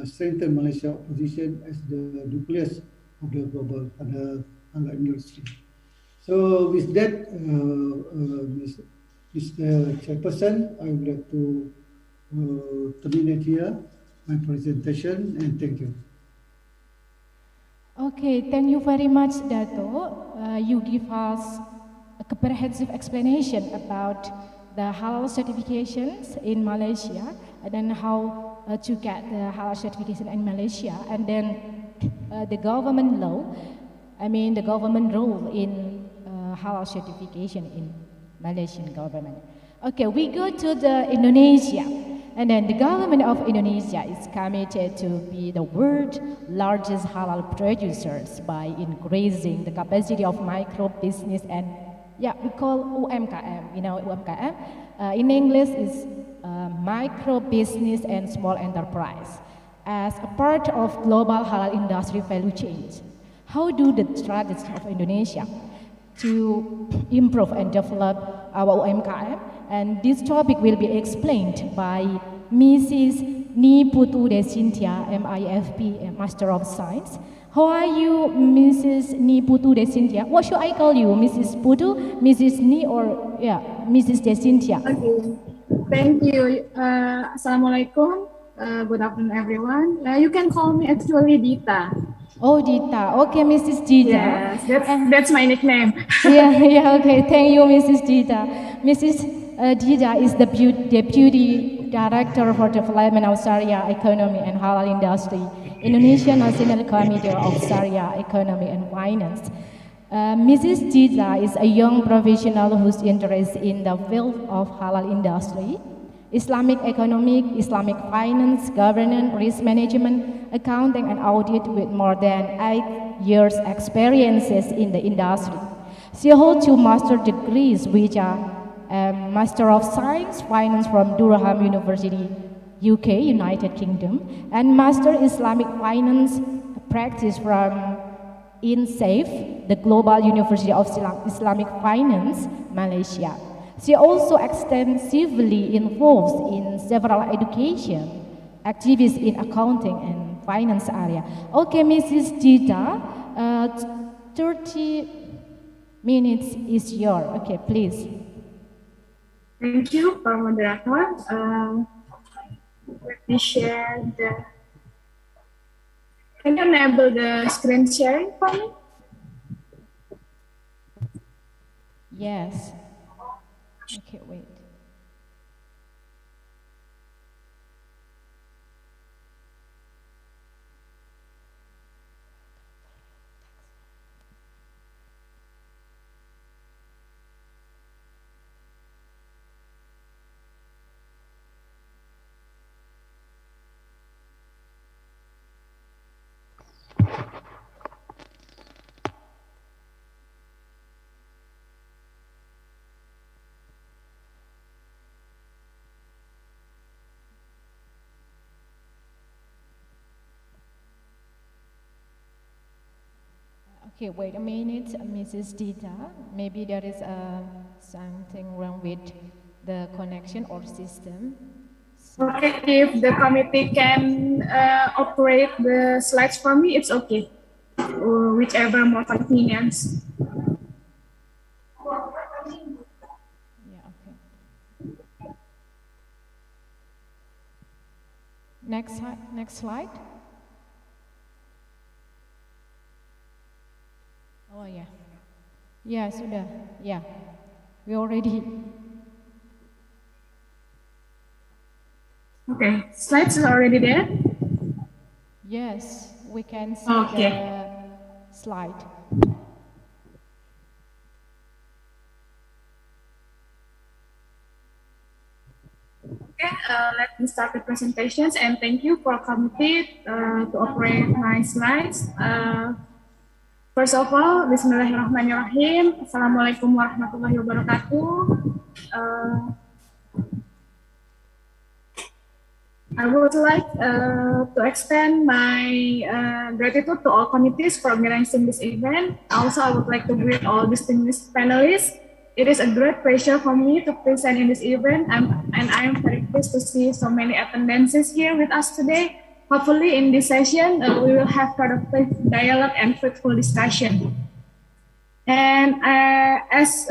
strengthen Malaysia's position as the nucleus of the global halal industry. So with that, Mr. Chairperson, I would like to terminate here my presentation and thank you. Okay, thank you very much, Dato. You give us a comprehensive explanation about the halal certifications in Malaysia and then how to get the halal certification in Malaysia and then the government law, the government role in halal certification in Malaysian government. Okay, we go to the Indonesia. And then the government of Indonesia is committed to be the world's largest halal producers by increasing the capacity of micro business and we call UMKM. UMKM in English is micro business and small enterprise as a part of global halal industry value chain. How do the strategies of Indonesia to improve and develop our UMKM? And this topic will be explained by Mrs. Ni Putu Desintia, MIFP, Master of Science. How are you, Mrs. Ni Putu Desintia? What should I call you, Mrs. Putu, Mrs. Ni, or Mrs. Desintia? Okay, thank you. Assalamualaikum. Good afternoon, everyone. You can call me actually Dita. Oh, Dita. Okay, Mrs. Dita. Yes, that's my nickname. Okay. Thank you, Mrs. Dita. Mrs. Dita is the Deputy Director for Development of Shariah Economy and Halal Industry, Indonesian National Committee of Shariah Economy and Finance. Mrs. Dita is a young professional whose interest in the field of halal industry, Islamic economic, Islamic finance, governance, risk management, accounting, and audit with more than 8 years experiences in the industry. She holds 2 master's degrees, which are Master of Science, Finance from Durham University, UK, United Kingdom, and Master Islamic Finance Practice from INSAFE, the Global University of Islamic Finance, Malaysia. She also extensively involved in several education activities in accounting and finance area. Okay, Mrs. Dita, 30 minutes is yours. Okay, please. Thank you, Pak Moderator. Let me share the. Can you enable the screen sharing for me? Yes. Okay, wait. Okay, wait a minute, Mrs. Dita. Maybe there is something wrong with the connection or system. Okay, if the committee can operate the slides for me, it's okay. Whichever more convenience. Yeah, okay. Next slide. Oh ya, ya sudah, ya, we already. Okay, slides are already there. Yes, we can see Okay. the slide. Okay, let me start the presentations, and thank you for committee to operate my slides. First of all, Bismillahirrahmanirrahim. Assalamualaikum warahmatullahi wabarakatuh. I would like to extend my gratitude to all committees for organizing this event. Also, I would like to greet all distinguished panelists. It is a great pleasure for me to present in this event, and I am very pleased to see so many attendances here with us today. Hopefully, in this session, we will have productive dialogue and fruitful discussion. And as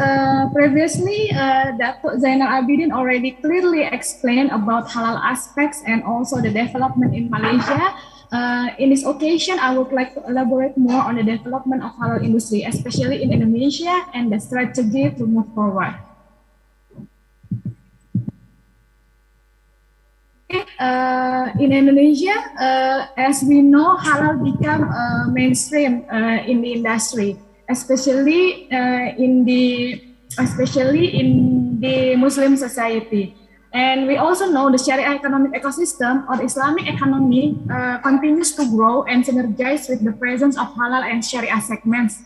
previously, Dr. Zainal Abidin already clearly explained about halal aspects and also the development in Malaysia. In this occasion, I would like to elaborate more on the development of halal industry, especially in Indonesia, and the strategy to move forward. In Indonesia, as we know, halal become mainstream in the industry, especially in the Muslim society. And we also know the Shariah economic ecosystem or Islamic economy continues to grow and synergize with the presence of halal and Shariah segments.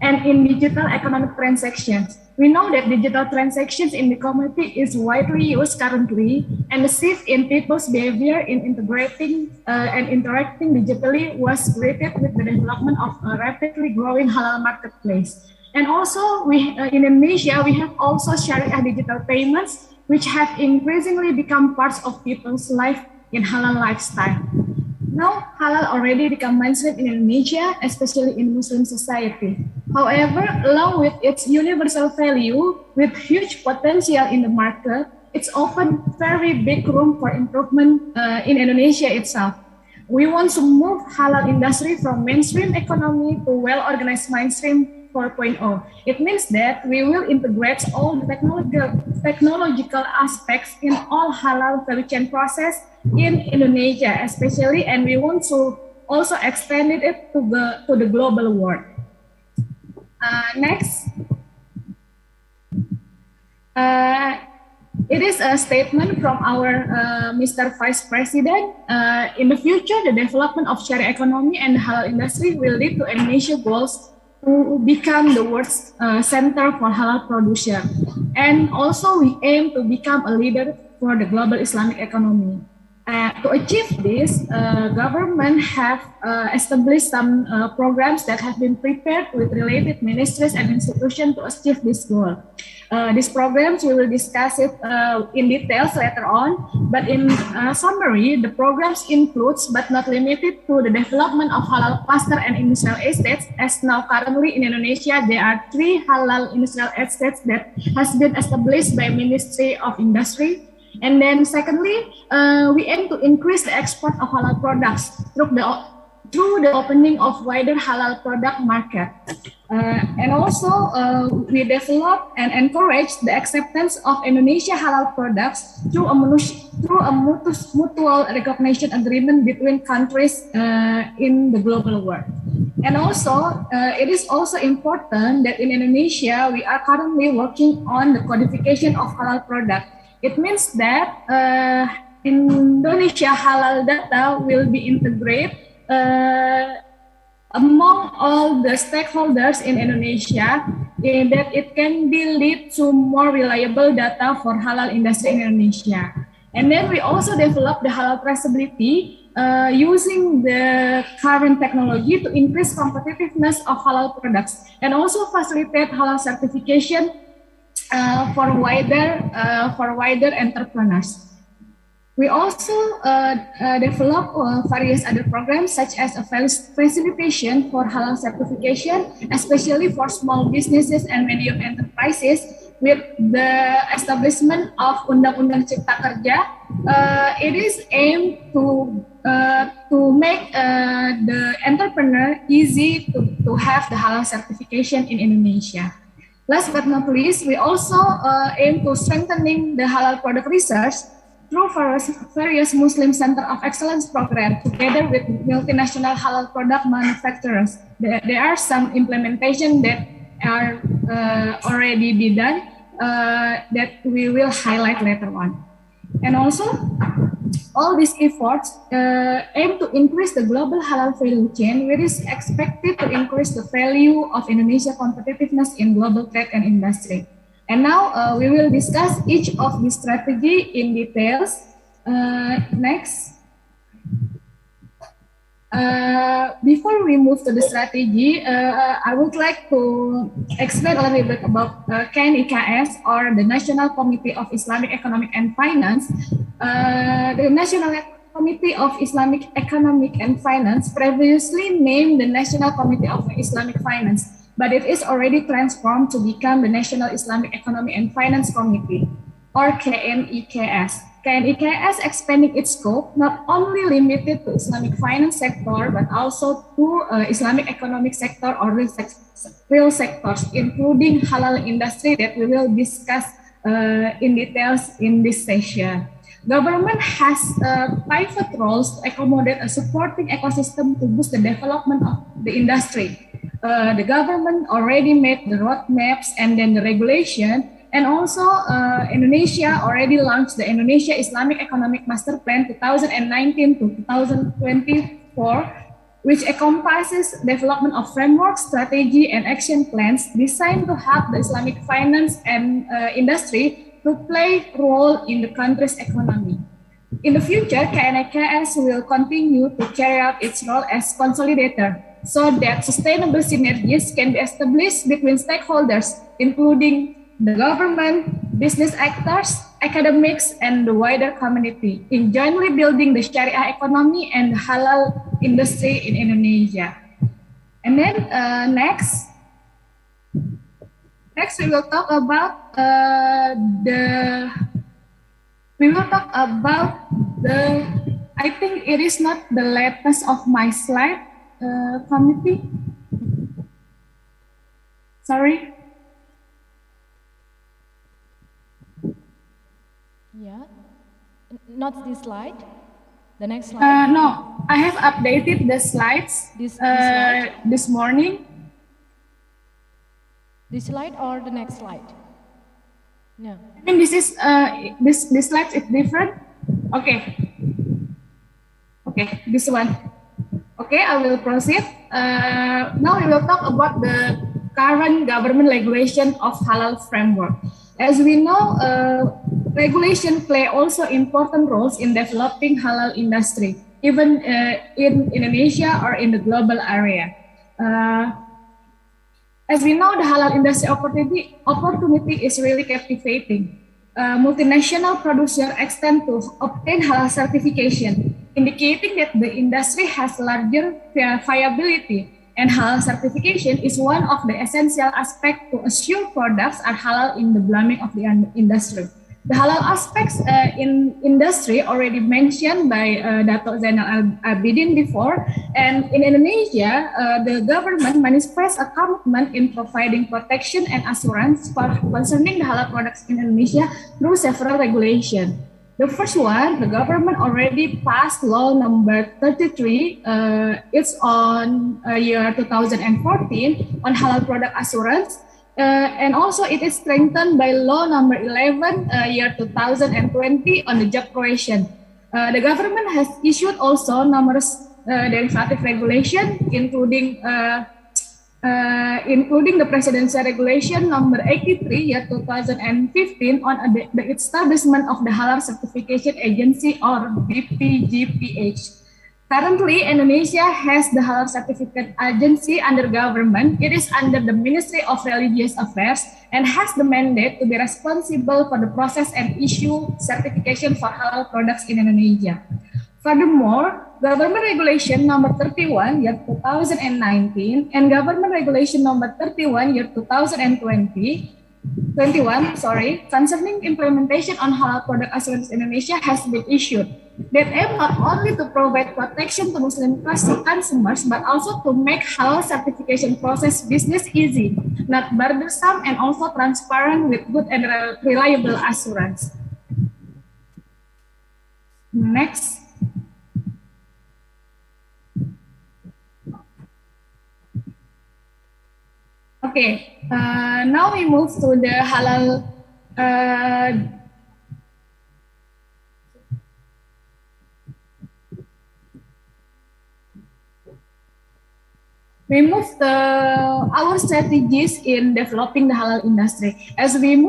And in digital economic transactions, we know that digital transactions in the community is widely used currently, and the shift in people's behavior in integrating and interacting digitally was related with the development of a rapidly growing halal marketplace. And also, in Indonesia, we have also Shariah digital payments, which have increasingly become parts of people's life in halal lifestyle. Now, halal already become mainstream in Indonesia, especially in Muslim society. However, along with its universal value, with huge potential in the market, it's often very big room for improvement in Indonesia itself. We want to move halal industry from mainstream economy to well-organized mainstream 4.0. It means that we will integrate all the technological aspects in all halal value chain process in Indonesia, especially, and we want to also extend it to the global world. Next. It is a statement from our Mr. Vice President. In the future, the development of Shariah economy and the halal industry will lead to Indonesia goals to become the world's center for halal production. And also, we aim to become a leader for the global Islamic economy. To achieve this, government have established some programs that have been prepared with related ministries and institutions to achieve this goal. These programs, we will discuss it in details later on, but in summary, the programs includes but not limited to the development of halal cluster and industrial estates. As now currently in Indonesia, there are 3 halal industrial estates that has been established by Ministry of Industry. And then secondly, we aim to increase the export of halal products through through the opening of wider halal product market. And also, we develop and encourage the acceptance of Indonesia halal products through a mutual recognition agreement between countries in the global world. And also, it is also important that in Indonesia, we are currently working on the codification of halal product. It means that Indonesia halal data will be integrated among all the stakeholders in Indonesia, that it can be lead to more reliable data for halal industry in Indonesia. And then we also develop the halal traceability using the current technology to increase competitiveness of halal products and also facilitate halal certification for wider entrepreneurs. We also develop various other programs such as a facilitation for halal certification, especially for small businesses and medium enterprises, with the establishment of Undang-Undang Cipta Kerja. It is aimed to make the entrepreneur easy to have the halal certification in Indonesia. Last but not least, we also aim to strengthening the halal product research through various Muslim Center of Excellence program together with multinational halal product manufacturers. There are some implementation that are already be done that we will highlight later on. And also, all these efforts aim to increase the global halal value chain, which is expected to increase the value of Indonesia competitiveness in global trade and industry. And now we will discuss each of the strategy in details. Next. Before we move to the strategy, I would like to explain a little bit about KNEKS, or the National Committee of Islamic Economic and Finance. The National Committee of Islamic Economic and Finance previously named the National Committee of Islamic Finance, but it is already transformed to become the National Islamic Economic and Finance Committee, or KNEKS. KNEKS expanding its scope, not only limited to Islamic finance sector, but also to Islamic economic sector or real sectors, including halal industry that we will discuss in details in this session. Government has pivot roles to accommodate a supporting ecosystem to boost the development of the industry. The government already made the roadmaps and then the regulation, and also Indonesia already launched the Indonesia Islamic Economic Master Plan 2019 to 2024, which encompasses development of framework, strategy, and action plans designed to help the Islamic finance and industry to play a role in the country's economy. In the future, KNEKS will continue to carry out its role as consolidator, so that sustainable synergies can be established between stakeholders, including the government, business actors, academics, and the wider community, in jointly building the Shariah economy and the halal industry in Indonesia. And then next we will talk about I think it is not the latest of my slide, committee. Sorry. Yeah, not this slide. The next slide. No, I have updated the slides this morning. This slide or the next slide? No. I think this is this slide is different. Okay. Okay, this one. Okay, I will proceed. Now we will talk about the current government regulation of halal framework. As we know, regulation play also important roles in developing halal industry, even in Indonesia or in the global area. As we know, the halal industry opportunity is really captivating. Multinational producers extend to obtain halal certification, indicating that the industry has larger viability, and halal certification is one of the essential aspects to assure products are halal in the blooming of the industry. The halal aspects in industry already mentioned by Dato' Zainal Abidin before, and in Indonesia, the government manifests a commitment in providing protection and assurance concerning the halal products in Indonesia through several regulations. The first one, the government already passed law number 33, it's on year 2014 on halal product assurance. And also it is strengthened by law number 11 year 2020 on the job creation. The government has issued also numerous derivative regulation, including the presidential regulation number 83 year 2015 on the establishment of the Halal Certification Agency or BPJPH. Currently, Indonesia has the Halal Certificate Agency under government. It is under the Ministry of Religious Affairs and has the mandate to be responsible for the process and issue certification for halal products in Indonesia. Furthermore, Government Regulation Number 31 year 2019 and Government Regulation Number 31 year 2021 concerning implementation on halal product assurance in Indonesia has been issued. That aim not only to provide protection to Muslim consumers, but also to make halal certification process business easy, not burdensome, and also transparent with good and reliable assurance. Next. Okay, now we move to the halal. We move our strategies in developing the halal industry. As we aim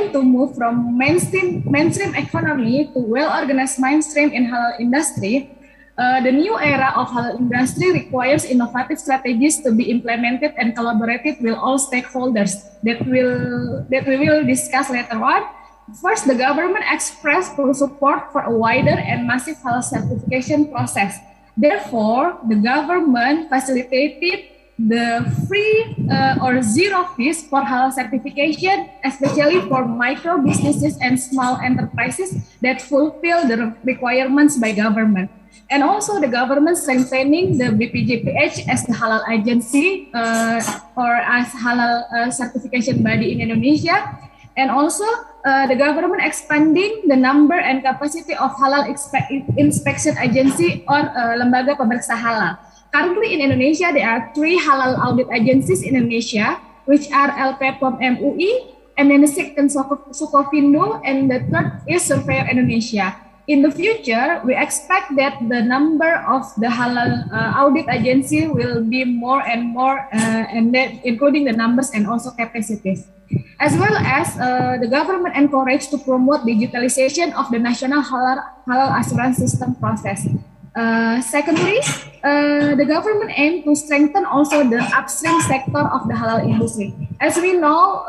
to move from mainstream economy to well-organized mainstream in halal industry. The new era of halal industry requires innovative strategies to be implemented and collaborated with all stakeholders that we will discuss later on. First, the government expressed full support for a wider and massive halal certification process. Therefore, the government facilitated the free or zero fees for halal certification, especially for micro businesses and small enterprises that fulfill the requirements by government. And also the government strengthening the BPJPH as the halal agency or as halal certification body in Indonesia. And also the government expanding the number and capacity of halal inspection agency or lembaga pemeriksa halal. Currently in Indonesia, there are 3 halal audit agencies in Indonesia, which are LPPOM MUI, and then the second Sukovindo, and the third is Surveyor Indonesia. In the future, we expect that the number of the halal audit agency will be more and more, and that including the numbers and also capacities. As well as the government encouraged to promote digitalization of the national halal assurance system process. Secondly, the government aimed to strengthen also the upstream sector of the halal industry. As we know,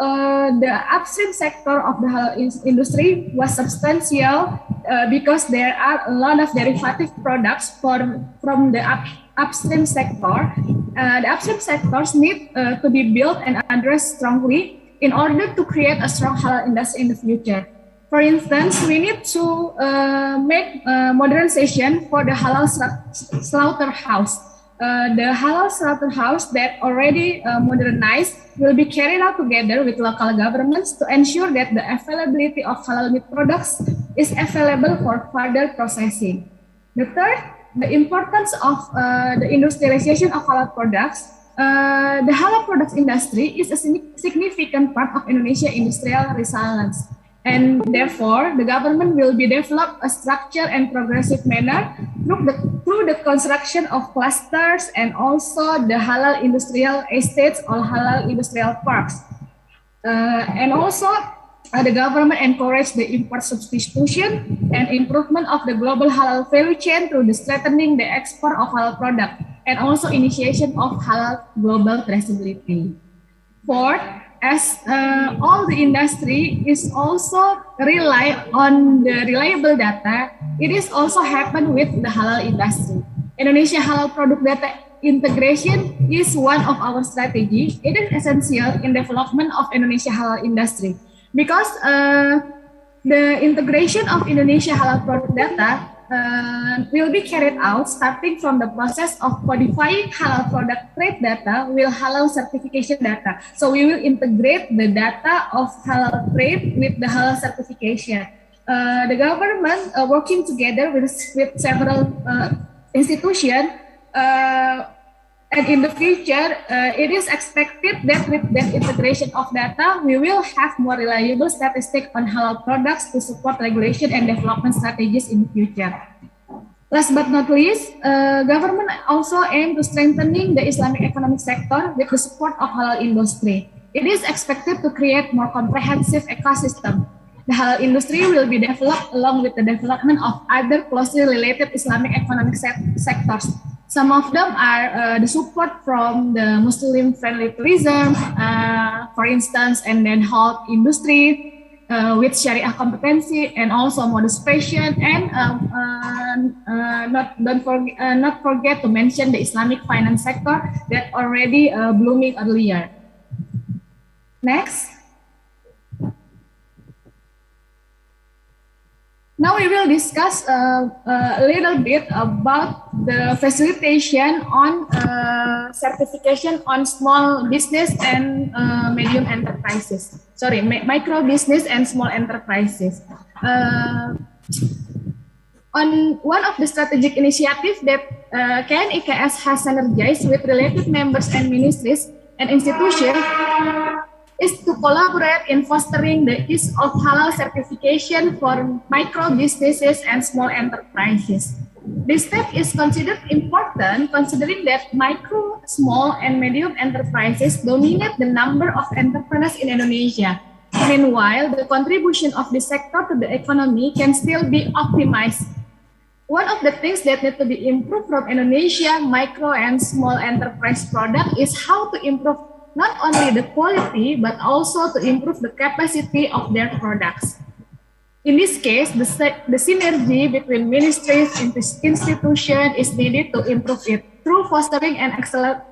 the upstream sector of the halal industry was substantial because there are a lot of derivative products from the upstream sector. The upstream sectors need to be built and addressed strongly in order to create a strong halal industry in the future. For instance, we need to make modernization for the halal slaughterhouse. The halal slaughterhouse that already modernized will be carried out together with local governments to ensure that the availability of halal meat products is available for further processing. The third, the importance of the industrialization of halal products. The halal products industry is a significant part of Indonesia industrial resilience. And therefore, the government will be develop a structured and progressive manner through the construction of clusters and also the halal industrial estates or halal industrial parks. And also, the government encourage the import substitution and improvement of the global halal value chain through the strengthening the export of halal product and also initiation of halal global traceability. Fourth, as all the industry is also rely on the reliable data, it is also happen with the halal industry. Indonesia halal product data integration is one of our strategy. It is essential in development of Indonesia halal industry because The integration of Indonesia halal product data will be carried out starting from the process of codifying halal product trade data with halal certification data. So we will integrate the data of halal trade with the halal certification. The government working together with several institutions, and in the future, it is expected that with that integration of data, we will have more reliable statistics on halal products to support regulation and development strategies in the future. Last but not least, government also aims to strengthening the Islamic economic sector with the support of halal industry. It is expected to create more comprehensive ecosystem. The halal industry will be developed along with the development of other closely related Islamic economic sectors. Some of them are the support from the Muslim-friendly tourism, for instance, and then health industry with Shariah competency, and also modest fashion, and not forget to mention the Islamic finance sector that already blooming earlier. Next. Now we will discuss a little bit about the facilitation on certification on small business and medium enterprises. Sorry, micro business and small enterprises. On one of the strategic initiatives that KNEKS has synergized with related members and ministries and institutions is to collaborate in fostering the ease of halal certification for micro businesses and small enterprises. This step is considered important considering that micro, small, and medium enterprises dominate the number of entrepreneurs in Indonesia. Meanwhile, the contribution of this sector to the economy can still be optimized. One of the things that need to be improved from Indonesia micro and small enterprise product is how to improve not only the quality, but also to improve the capacity of their products. In this case, the synergy between ministries and institutions is needed to improve it through fostering and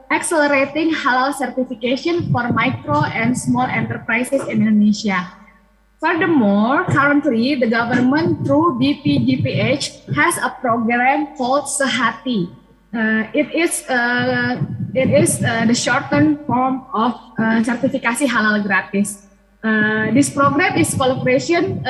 accelerating halal certification for micro and small enterprises in Indonesia. Furthermore, currently, the government through BPGPH has a program called Sehati. It is the shortened form of sertifikasi halal gratis. This program is collaboration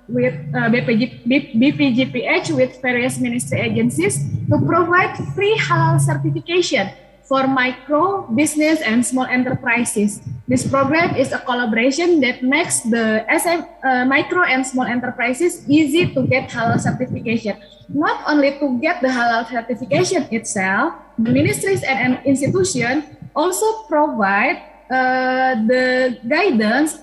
with BPGPH with various ministry agencies to provide free halal certification for micro, business, and small enterprises. This program is a collaboration that makes the micro and small enterprises easy to get halal certification. Not only to get the halal certification itself, the ministries and institutions also provide the guidance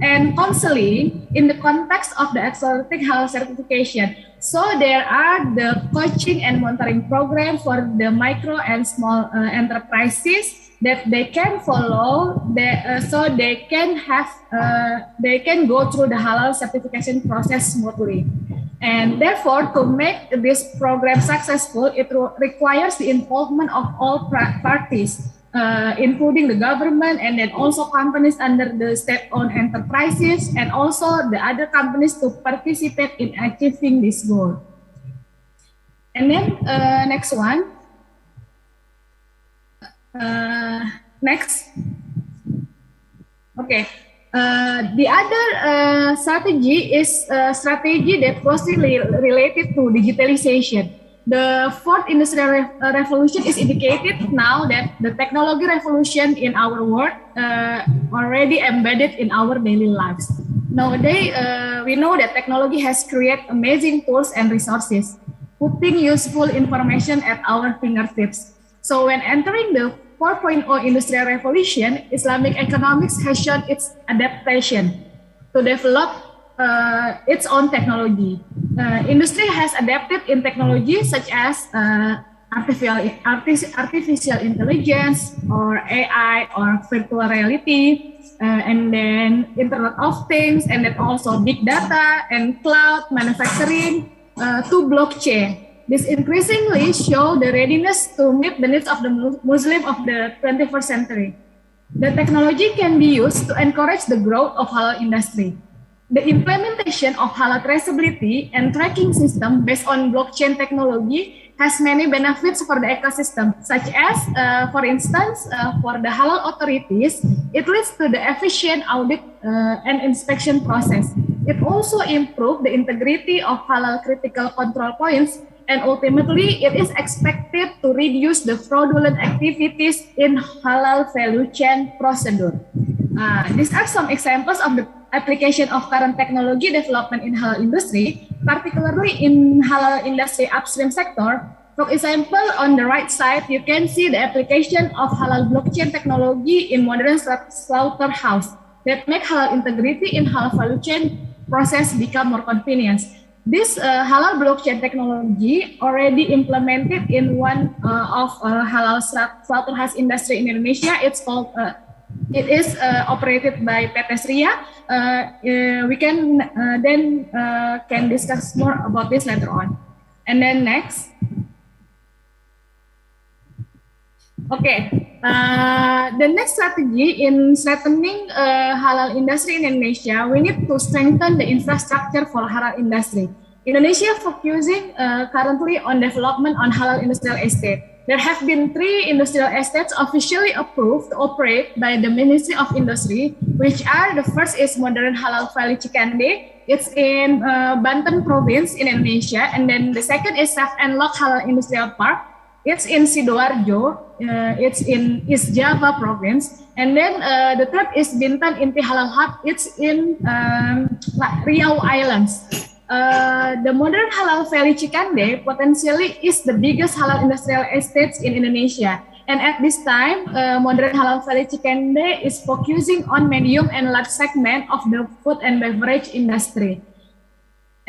and counseling in the context of the accelerating halal certification. So there are the coaching and monitoring program for the micro and small enterprises that they can follow, so they can go through the halal certification process smoothly. And therefore, to make this program successful, it requires the involvement of all parties, including the government and then also companies under the state-owned enterprises and also the other companies to participate in achieving this goal. And then next one. Next. Okay. The other strategy is a strategy that closely related to digitalization. The fourth industrial revolution is indicated now that the technology revolution in our world already embedded in our daily lives. Nowadays, we know that technology has created amazing tools and resources, putting useful information at our fingertips. So when entering the 4.0 industrial revolution, Islamic economics has shown its adaptation to develop its own technology. Industry has adapted in technology such as artificial intelligence or AI or virtual reality, and then Internet of Things, and then also big data and cloud manufacturing to blockchain. This increasingly show the readiness to meet the needs of the Muslim of the 21st century. The technology can be used to encourage the growth of halal industry. the implementation of halal traceability and tracking system based on blockchain technology has many benefits for the ecosystem, such as, for instance, for the halal authorities, it leads to the efficient audit and inspection process. It also improves the integrity of halal critical control points, and ultimately, it is expected to reduce the fraudulent activities in halal value chain procedure. These are some examples of the application of current technology development in halal industry, particularly in halal industry upstream sector. For example, on the right side, you can see the application of halal blockchain technology in modern slaughterhouse that make halal integrity in halal value chain process become more convenient. This halal blockchain technology already implemented in one of halal slaughterhouse industry in Indonesia. It's called it is operated by PT Shariah. We can can discuss more about this later on. And then next. Okay, the next strategy in strengthening halal industry in Indonesia, we need to strengthen the infrastructure for halal industry. Indonesia focusing currently on development on halal industrial estate. There have been 3 industrial estates officially approved to operate by the Ministry of Industry, which are the first is Modern Halal Valley Cikande. It's in Banten province in Indonesia, and then the second is Safe and Lock Halal Industrial Park. It's in Sidoarjo, it's in East Java province, and then the third is Bintan Inti Halal Hub. It's in Riau Islands. The Modern Halal Valley Cikande potentially is the biggest halal industrial estates in Indonesia. And at this time, Modern Halal Valley Cikande is focusing on medium and large segment of the food and beverage industry.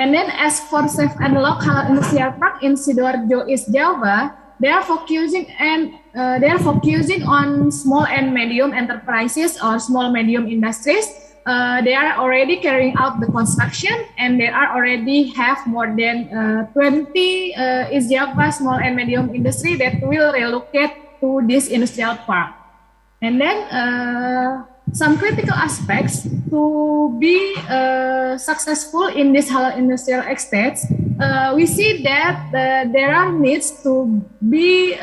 And then as for Safe and Lock Halal Industrial Park in Sidoarjo, East Java, they are focusing on small and medium enterprises or small medium industries. They are already carrying out the construction, and they are already have more than 20 East Java small and medium industry that will relocate to this industrial park. And then some critical aspects to be successful in this halal industrial estates. We see that there are needs to be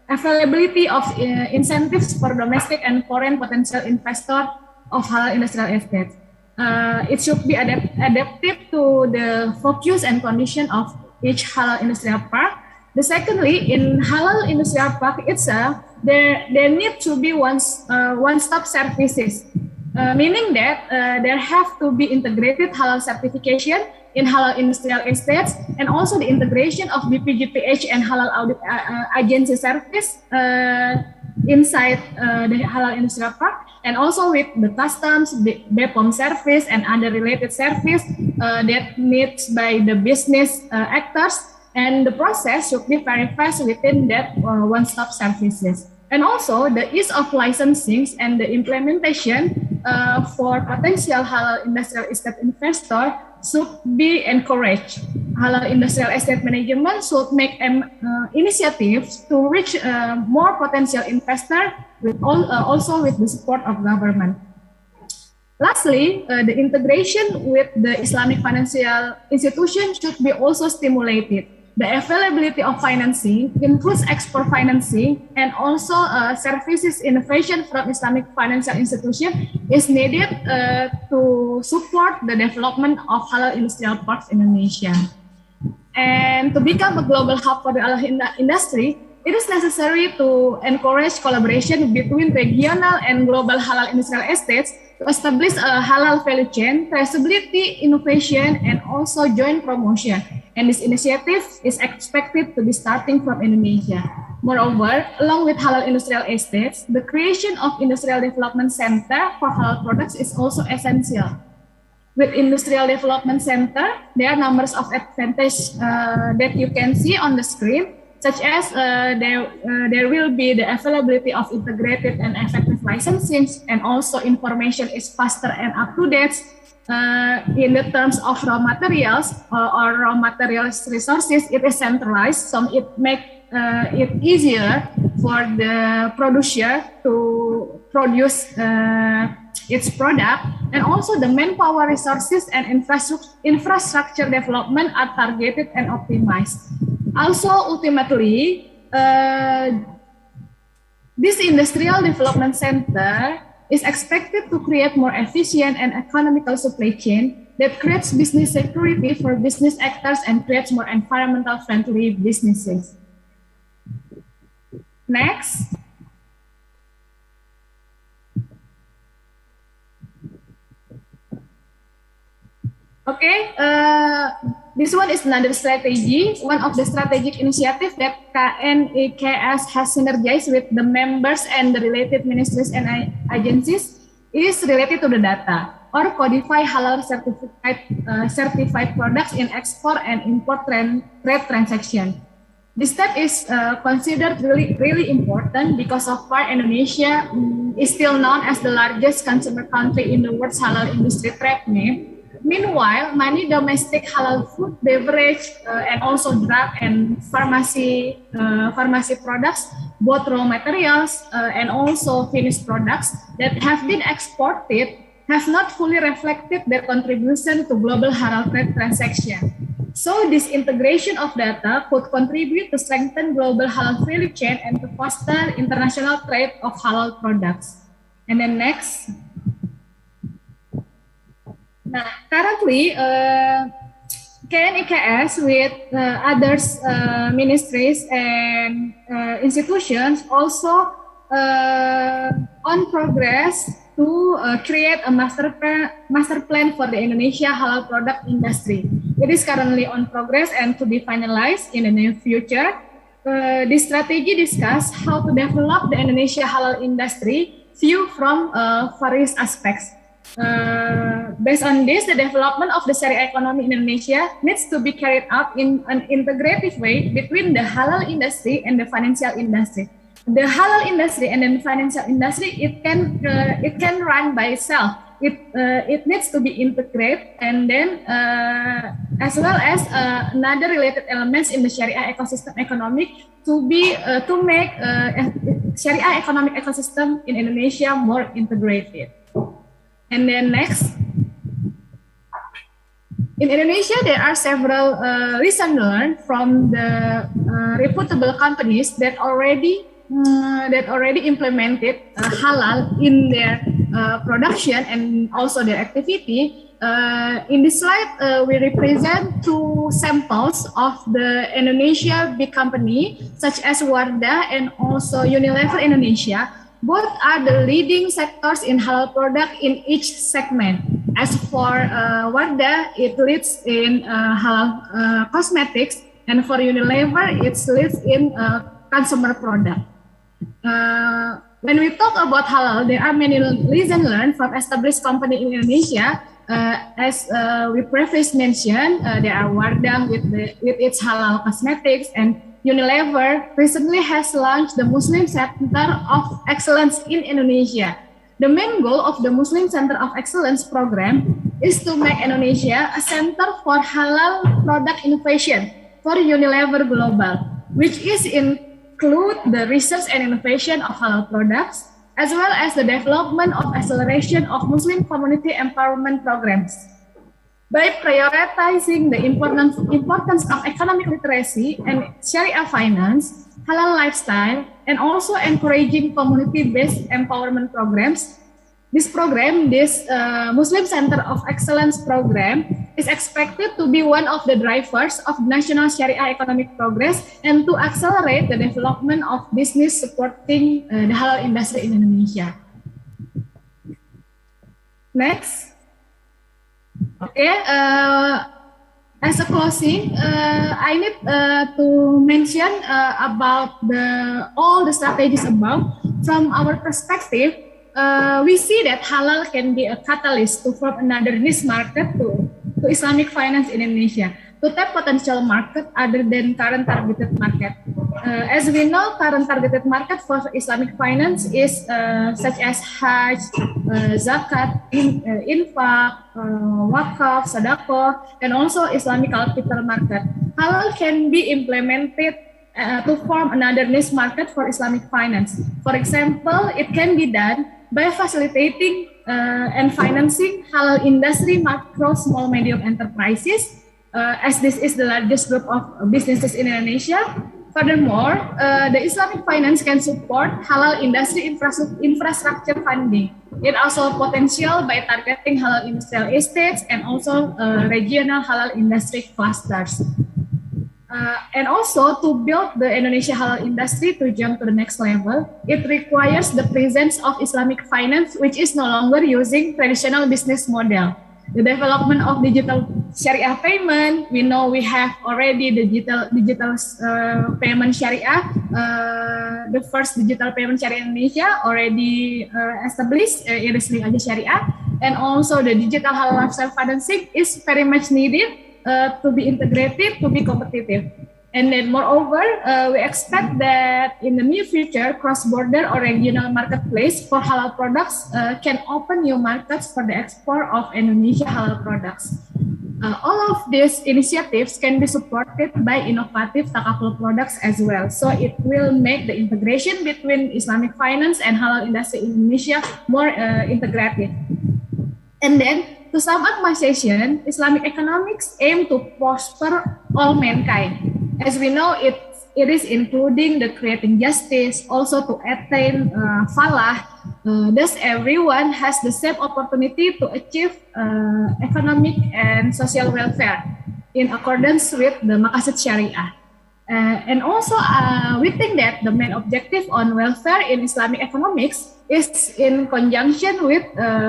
availability of incentives for domestic and foreign potential investor of halal industrial estates. It should be adaptive to the focus and condition of each halal industrial park. The secondly, in halal industrial park itself, there need to be one-stop services, meaning that there have to be integrated halal certification in halal industrial estates, and also the integration of BPGPH and halal audit agency service inside the halal industrial park, and also with the customs, the BPOM service, and other related service that needs by the business actors, and the process should be very fast within that one-stop services. And also the ease of licensing and the implementation for potential halal industrial estate investor should be encouraged. Halal industrial estate management should make initiatives to reach more potential investor with also with the support of government. Lastly, the integration with the Islamic financial institution should be also stimulated. The availability of financing includes export financing, and also services innovation from Islamic financial institution is needed to support the development of halal industrial parks in Indonesia. And to become a global hub for the halal industry, it is necessary to encourage collaboration between regional and global halal industrial estates to establish a halal value chain, traceability, innovation, and also joint promotion. And this initiative is expected to be starting from Indonesia. Moreover, along with halal industrial estates, the creation of industrial development center for halal products is also essential. With industrial development center, there are numbers of advantages that you can see on the screen, such as there will be the availability of integrated and effective licensing, and also information is faster and up to date. In the terms of raw materials or raw materials resources, it is centralized, so it makes it easier for the producer to produce its product, and also the manpower resources and infrastructure development are targeted and optimized. Also, ultimately, this industrial development center is expected to create more efficient and economical supply chain that creates business security for business actors and creates more environmental friendly businesses. Next. Okay, this one is another strategy. One of the strategic initiatives that KNEKS has synergized with the members and the related ministries and agencies is related to the data or codify halal certified products in export and import trade transaction. This step is considered really important because so far Indonesia is still known as the largest consumer country in the world's halal industry trade name. Meanwhile, many domestic halal food, beverage, and also drug and pharmacy products, both raw materials and also finished products that have been exported, have not fully reflected their contribution to global halal trade transaction. So this integration of data could contribute to strengthen global halal value chain and to foster international trade of halal products. And then next. Now, currently, KNEKS with others ministries and institutions also on progress to create a master plan for the Indonesia halal product industry. It is currently on progress and to be finalized in the near future. This strategy discusses how to develop the Indonesia halal industry view from various aspects. Based on this, the development of the Shariah economy in Indonesia needs to be carried out in an integrative way between the halal industry and the financial industry. The halal industry and the financial industry, it can run by itself. It needs to be integrated, and then as well as another related elements in the Shariah ecosystem economic to make Shariah economic ecosystem in Indonesia more integrated. And then next, in Indonesia, there are several lessons learned from the reputable companies that already implemented halal in their production and also their activity. In this slide, we represent two samples of the Indonesia big company, such as Wardah and also Unilever Indonesia. Both are the leading sectors in halal product in each segment. As for Wardah, it leads in halal cosmetics, and for Unilever, it leads in consumer product. When we talk about halal, there are many lessons learned from established company in Indonesia. As we previously mentioned, there are Wardah with its halal cosmetics, and Unilever recently has launched the Muslim Center of Excellence in Indonesia. The main goal of the Muslim Center of Excellence program is to make Indonesia a center for halal product innovation for Unilever Global, which is include the research and innovation of halal products, as well as the development of acceleration of Muslim community empowerment programs. By prioritizing the importance of economic literacy and Shariah finance, halal lifestyle, and also encouraging community-based empowerment programs, this Muslim Center of Excellence program is expected to be one of the drivers of national Shariah economic progress and to accelerate the development of business supporting the halal industry in Indonesia. Next. Okay, as a closing, I need to mention about all the strategies above. From our perspective, we see that halal can be a catalyst to form another niche market to Islamic finance in Indonesia, to tap potential market other than current targeted market. As we know, current targeted market for Islamic finance is such as Hajj, Zakat, Infak, Wakaf, Sadaqah, and also Islamic capital market. Halal can be implemented to form another niche market for Islamic finance. For example, it can be done by facilitating and financing halal industry micro, small, medium enterprises, as this is the largest group of businesses in Indonesia. Furthermore, the Islamic finance can support halal industry infrastructure funding. It also potential by targeting halal industrial estates and also regional halal industry clusters. And also to build the Indonesia halal industry to jump to the next level, it requires the presence of Islamic finance, which is no longer using traditional business model. The development of digital Shariah payment, we know we have already the digital payment Shariah, the first digital payment Shariah in Indonesia already established, Irisli aja Shariah, and also the digital halal lifestyle financing is very much needed to be integrated, to be competitive. And then moreover, we expect that in the near future, cross-border or regional marketplace for halal products can open new markets for the export of Indonesia halal products. All of these initiatives can be supported by innovative takaful products as well. So it will make the integration between Islamic finance and halal industry in Indonesia more integrated. And then, to sum up my session, Islamic economics aim to prosper all mankind. As we know, it is including the creating justice, also to attain falah. Thus, everyone has the same opportunity to achieve economic and social welfare in accordance with the Maqasid Shariah. And also, we think that the main objective on welfare in Islamic economics is in conjunction with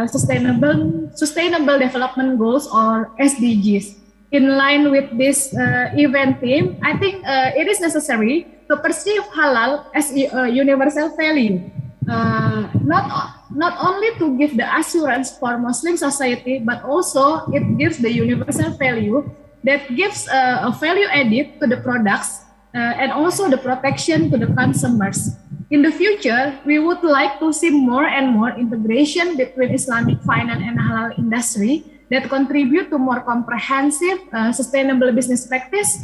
sustainable development goals or SDGs. In line with this event theme, I think it is necessary to perceive halal as a universal value, not only to give the assurance for Muslim society, but also it gives the universal value that gives a value added to the products and also the protection to the consumers. In the future, we would like to see more and more integration between Islamic finance and halal industry that contribute to more comprehensive, sustainable business practice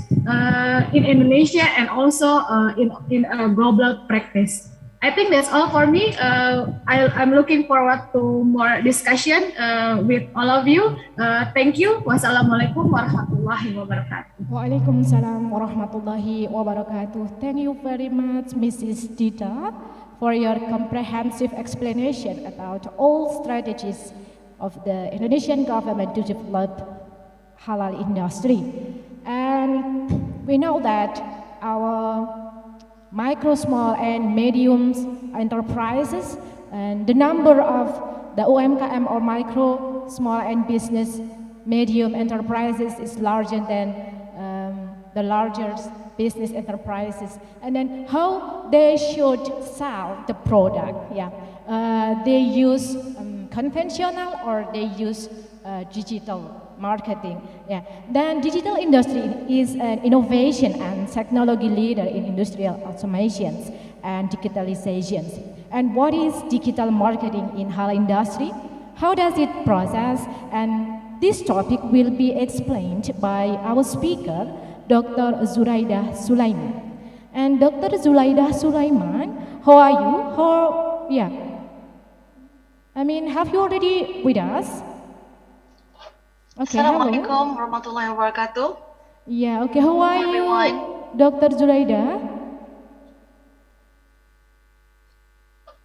in Indonesia and also in global practice. I think that's all for me. I'm looking forward to more discussion with all of you. Thank you. Wassalamualaikum warahmatullahi wabarakatuh. Waalaikumsalam warahmatullahi wabarakatuh. Thank you very much, Mrs. Dita, for your comprehensive explanation about all strategies of the Indonesian government to develop halal industry. And we know that our micro, small, and medium enterprises and the number of the UMKM or micro, small, and business medium enterprises is larger than the larger business enterprises. And then how they should sell the product. Yeah, they use conventional or they use digital marketing. Yeah. Then digital industry is an innovation and technology leader in industrial automations and digitalizations. And what is digital marketing in halal industry? How does it process? And this topic will be explained by our speaker, Dr. Zuraidah Sulaiman. And Dr. Zuraidah Sulaiman, how are you? Have you already with us? Okay, Assalamualaikum warahmatullahi wabarakatuh. Yeah, okay, how are everyone? You, Dr. Zuraidah?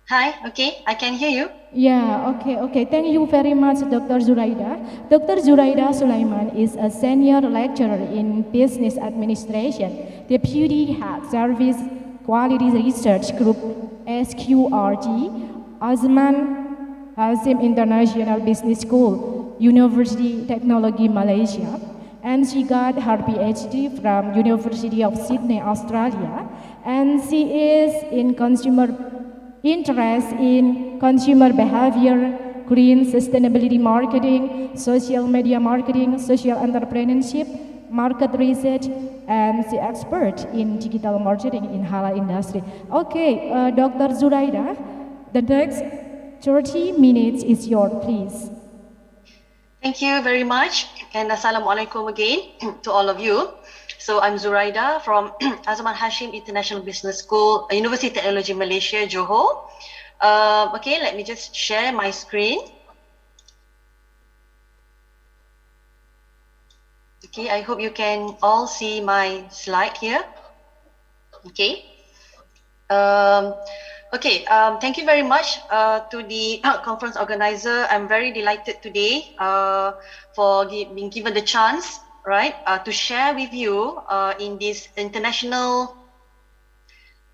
Hi, okay, I can hear you. Yeah, okay. Thank you very much, Dr. Zuraidah. Dr. Zuraidah Sulaiman is a senior lecturer in business administration, deputy head service quality research group SQRT, Azman Hazim International Business School, University Technology Malaysia, and she got her PhD from University of Sydney, Australia, and she is in interest in consumer behavior, green sustainability marketing, social media marketing, social entrepreneurship, market research, and she expert in digital marketing in halal industry. Okay, Dr. Zuraidah, the next 30 minutes is yours, please. Thank you very much, and Assalamualaikum again to all of you. So I'm Zuraidah from Azman Hashim International Business School, University of Technology Malaysia, Johor. Okay, let me just share my screen. Okay, I hope you can all see my slide here. Okay. Thank you very much to the conference organizer. I'm very delighted today for being given the chance, right, to share with you in this international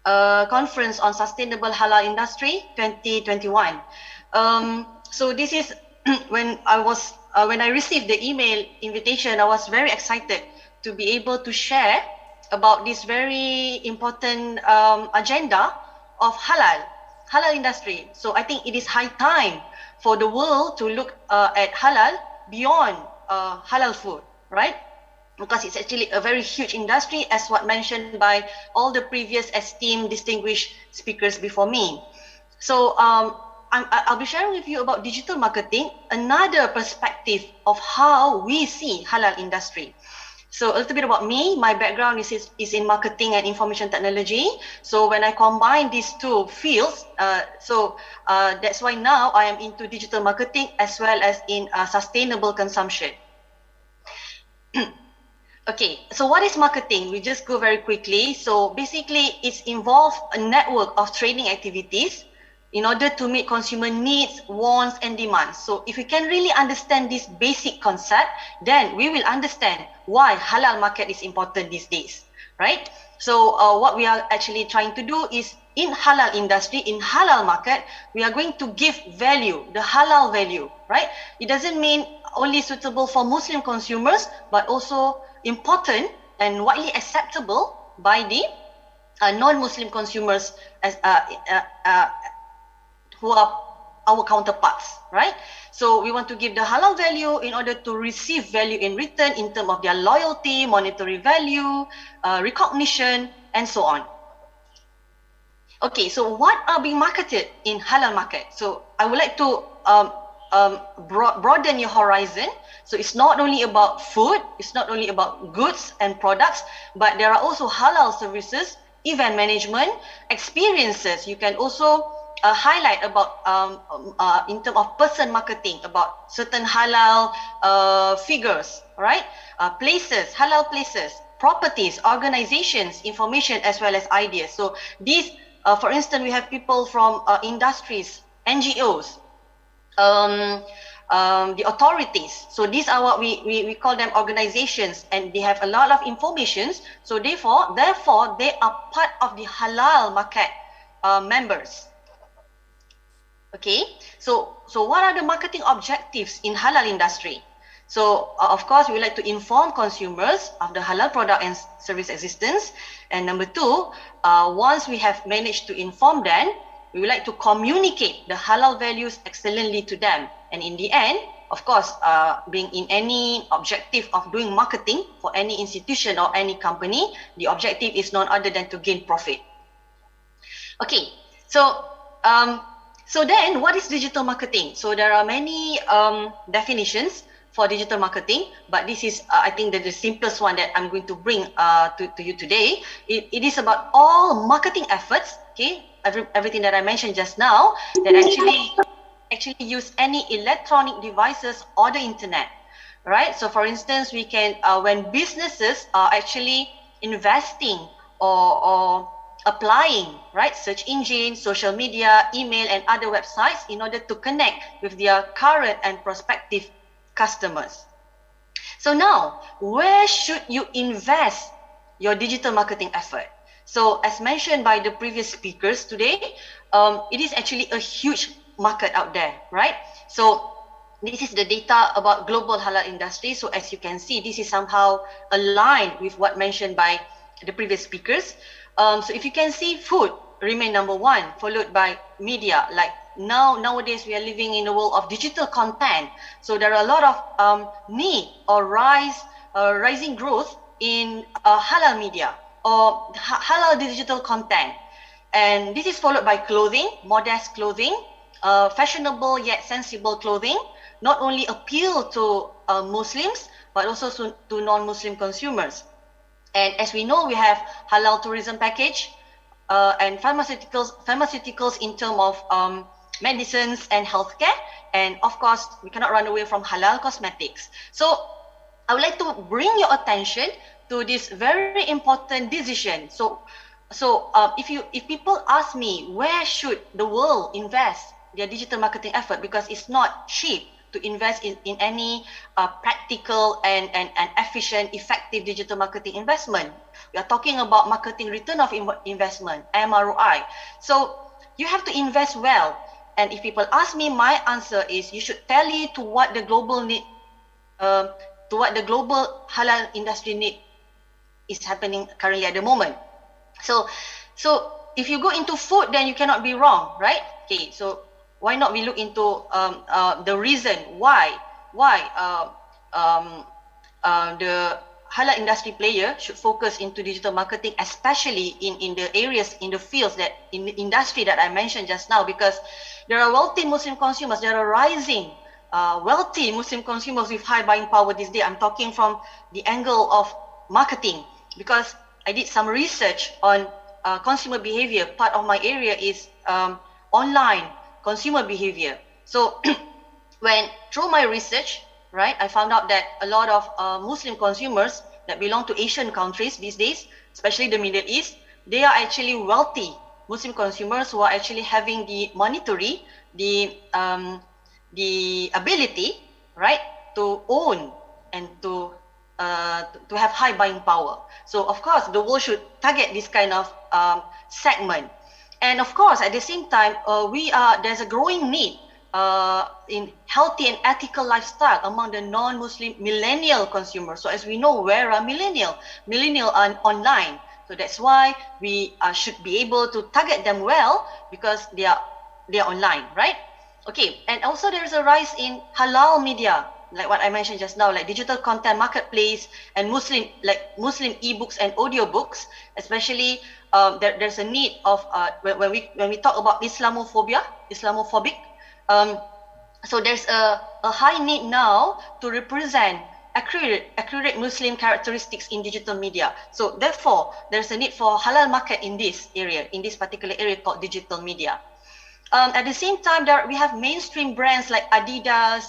conference on sustainable halal industry 2021. So this is when I received the email invitation, I was very excited to be able to share about this very important agenda of halal industry. So I think it is high time for the world to look at halal beyond halal food, right? Because it's actually a very huge industry, as what mentioned by all the previous esteemed distinguished speakers before me. So I'll be sharing with you about digital marketing, another perspective of how we see halal industry. So a little bit about me. My background is in marketing and information technology. So when I combine these two fields, that's why now I am into digital marketing as well as in sustainable consumption. Okay, so what is marketing? We just go very quickly. So basically, it's involved a network of training activities in order to meet consumer needs, wants, and demands. So if we can really understand this basic concept, then we will understand why halal market is important these days, right? So what we are actually trying to do is in halal industry, in halal market, we are going to give value, the halal value, right? It doesn't mean only suitable for Muslim consumers, but also important and widely acceptable by the non-Muslim consumers as who are our counterparts, right? So we want to give the halal value in order to receive value in return in terms of their loyalty, monetary value, recognition, and so on. Okay, so what are being marketed in halal market? So I would like to broaden your horizon. So it's not only about food, it's not only about goods and products, but there are also halal services, event management, experiences. You can also highlight about in terms of person marketing, about certain halal figures, right? Places, halal places, properties, organizations, information, as well as ideas. So these, for instance, we have people from industries, NGOs, the authorities. So these are what we call them organizations, and they have a lot of information. So therefore they are part of the halal market members. Okay, so what are the marketing objectives in halal industry? So of course, we would like to inform consumers of the halal product and service existence. And number two, once we have managed to inform them, we would like to communicate the halal values excellently to them. And in the end, of course, being in any objective of doing marketing for any institution or any company, the objective is none other than to gain profit. Okay, so then what is digital marketing? So there are many definitions for digital marketing, but this is I think the simplest one that I'm going to bring to you today. It is about all marketing efforts, okay, everything that I mentioned just now, that actually use any electronic devices or the internet, right? So for instance, we can when businesses are actually investing or applying, right, search engine, social media, email, and other websites in order to connect with their current and prospective customers. So now, where should you invest your digital marketing effort? So as mentioned by the previous speakers today, it is actually a huge market out there, right? So this is the data about global halal industry. So as you can see, this is somehow aligned with what mentioned by the previous speakers. So if you can see, food remain number one, followed by media. Like nowadays we are living in a world of digital content. So there are a lot of need or rising growth in halal media or halal digital content. And this is followed by clothing, modest clothing, fashionable yet sensible clothing, not only appeal to Muslims, but also to non-Muslim consumers. And as we know, we have halal tourism package, and pharmaceuticals in terms of medicines and healthcare. And of course, we cannot run away from halal cosmetics. So I would like to bring your attention to this very important decision. So if people ask me, where should the world invest their digital marketing effort, because it's not cheap to invest in any practical and efficient, effective digital marketing investment. We are talking about marketing return of investment, MROI. So you have to invest well. And if people ask me, my answer is you should tally to what the global need, to what the global halal industry need is happening currently at the moment. So if you go into food, then you cannot be wrong, right? Okay, so why not we look into the reason why the halal industry player should focus into digital marketing, especially in the areas, in the fields that, in the industry that I mentioned just now, because there are wealthy Muslim consumers, there are rising wealthy Muslim consumers with high buying power this day. I'm talking from the angle of marketing, because I did some research on consumer behavior. Part of my area is online consumer behavior. So when through my research, right, I found out that a lot of Muslim consumers that belong to Asian countries these days, especially the Middle East, they are actually wealthy Muslim consumers who are actually having the monetary, the ability, right, to own and to have high buying power. So of course, the world should target this kind of segment. And of course, at the same time, there's a growing need in healthy and ethical lifestyle among the non-Muslim millennial consumers. So as we know, where are millennial are online. So that's why we should be able to target them well, because they are online, right? Okay, and also there's a rise in halal media, like what I mentioned just now, like digital content marketplace and Muslim ebooks and audiobooks, especially there's a need of when we talk about Islamophobic. So there's a high need now to represent accurate Muslim characteristics in digital media. So therefore, there's a need for halal market in this area, in this particular area called digital media. At the same time, we have mainstream brands like Adidas,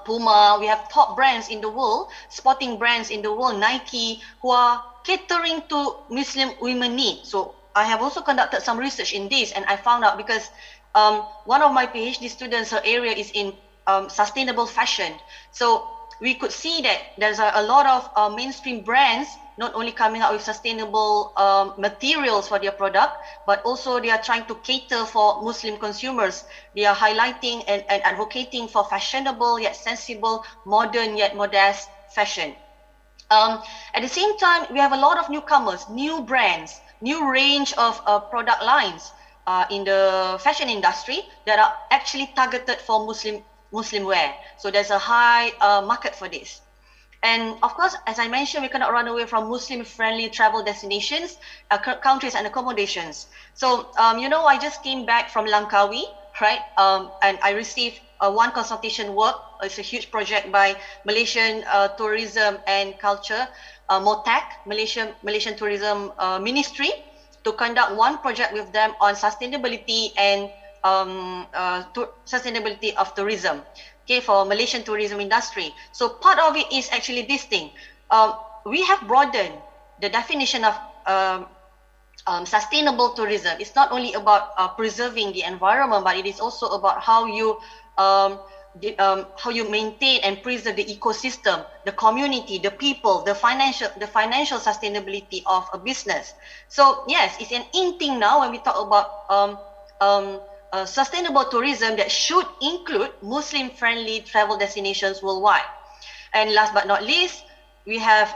Puma. We have top brands in the world, sporting brands in the world, Nike, who are catering to Muslim women needs. So I have also conducted some research in this, and I found out, because one of my PhD students, her area is in sustainable fashion. So we could see that there's a lot of mainstream brands not only coming out with sustainable materials for their product, but also they are trying to cater for Muslim consumers. They are highlighting and advocating for fashionable yet sensible, modern yet modest fashion. At the same time, we have a lot of newcomers, new brands, new range of product lines in the fashion industry that are actually targeted for Muslim wear. So there's a high market for this. And of course, as I mentioned, we cannot run away from Muslim-friendly travel destinations, countries and accommodations. So, I just came back from Langkawi, right? And I received one consultation work. It's a huge project by Malaysian Tourism and Culture, MOTAC, Malaysian Tourism Ministry, to conduct one project with them on sustainability and sustainability of tourism. Okay, for Malaysian tourism industry. So part of it is actually this thing. We have broadened the definition of sustainable tourism. It's not only about preserving the environment, but it is also about how you maintain and preserve the ecosystem, the community, the people, the financial sustainability of a business. So yes, it's an in thing now when we talk about sustainable tourism that should include Muslim-friendly travel destinations worldwide. And last but not least, we have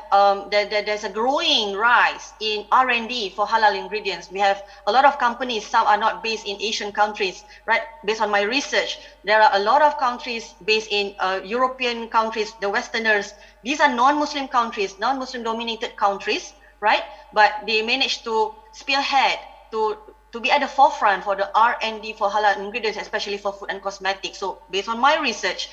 there's a growing rise in R&D for halal ingredients. We have a lot of companies. Some are not based in Asian countries, right? Based on my research, there are a lot of countries based in European countries, the Westerners. These are non-Muslim countries, non-Muslim dominated countries, right? But they managed to spearhead to be at the forefront for the R&D for halal ingredients, especially for food and cosmetics. So based on my research,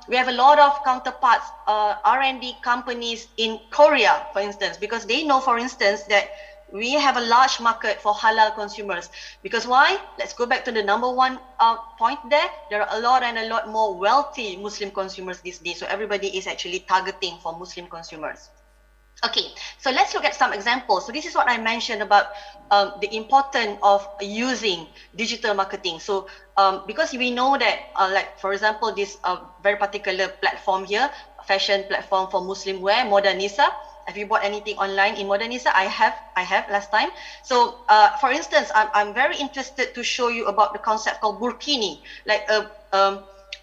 we have a lot of counterparts, R&D companies in Korea, for instance, because they know, for instance, that we have a large market for halal consumers. Because why? Let's go back to the number one point there. There are a lot more wealthy Muslim consumers these days. So everybody is actually targeting for Muslim consumers. Okay, so let's look at some examples. So this is what I mentioned about the importance of using digital marketing. So because we know that, like for example, this very particular platform here, fashion platform for Muslim wear, Modernisa. Have you bought anything online in Modernisa? I have last time. So for instance, I'm very interested to show you about the concept called burkini, like a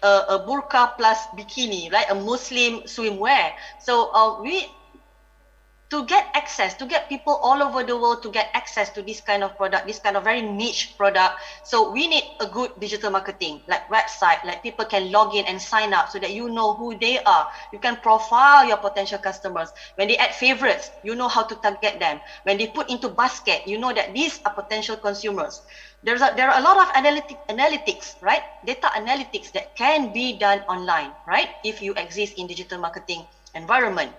burqa plus bikini, right? A Muslim swimwear. So to get people all over the world to get access to this kind of product, this kind of very niche product. So we need a good digital marketing, like website, like people can log in and sign up so that you know who they are. You can profile your potential customers. When they add favorites, you know how to target them. When they put into basket, you know that these are potential consumers. There are a lot of analytics, right? Data analytics that can be done online, right? If you exist in digital marketing environment.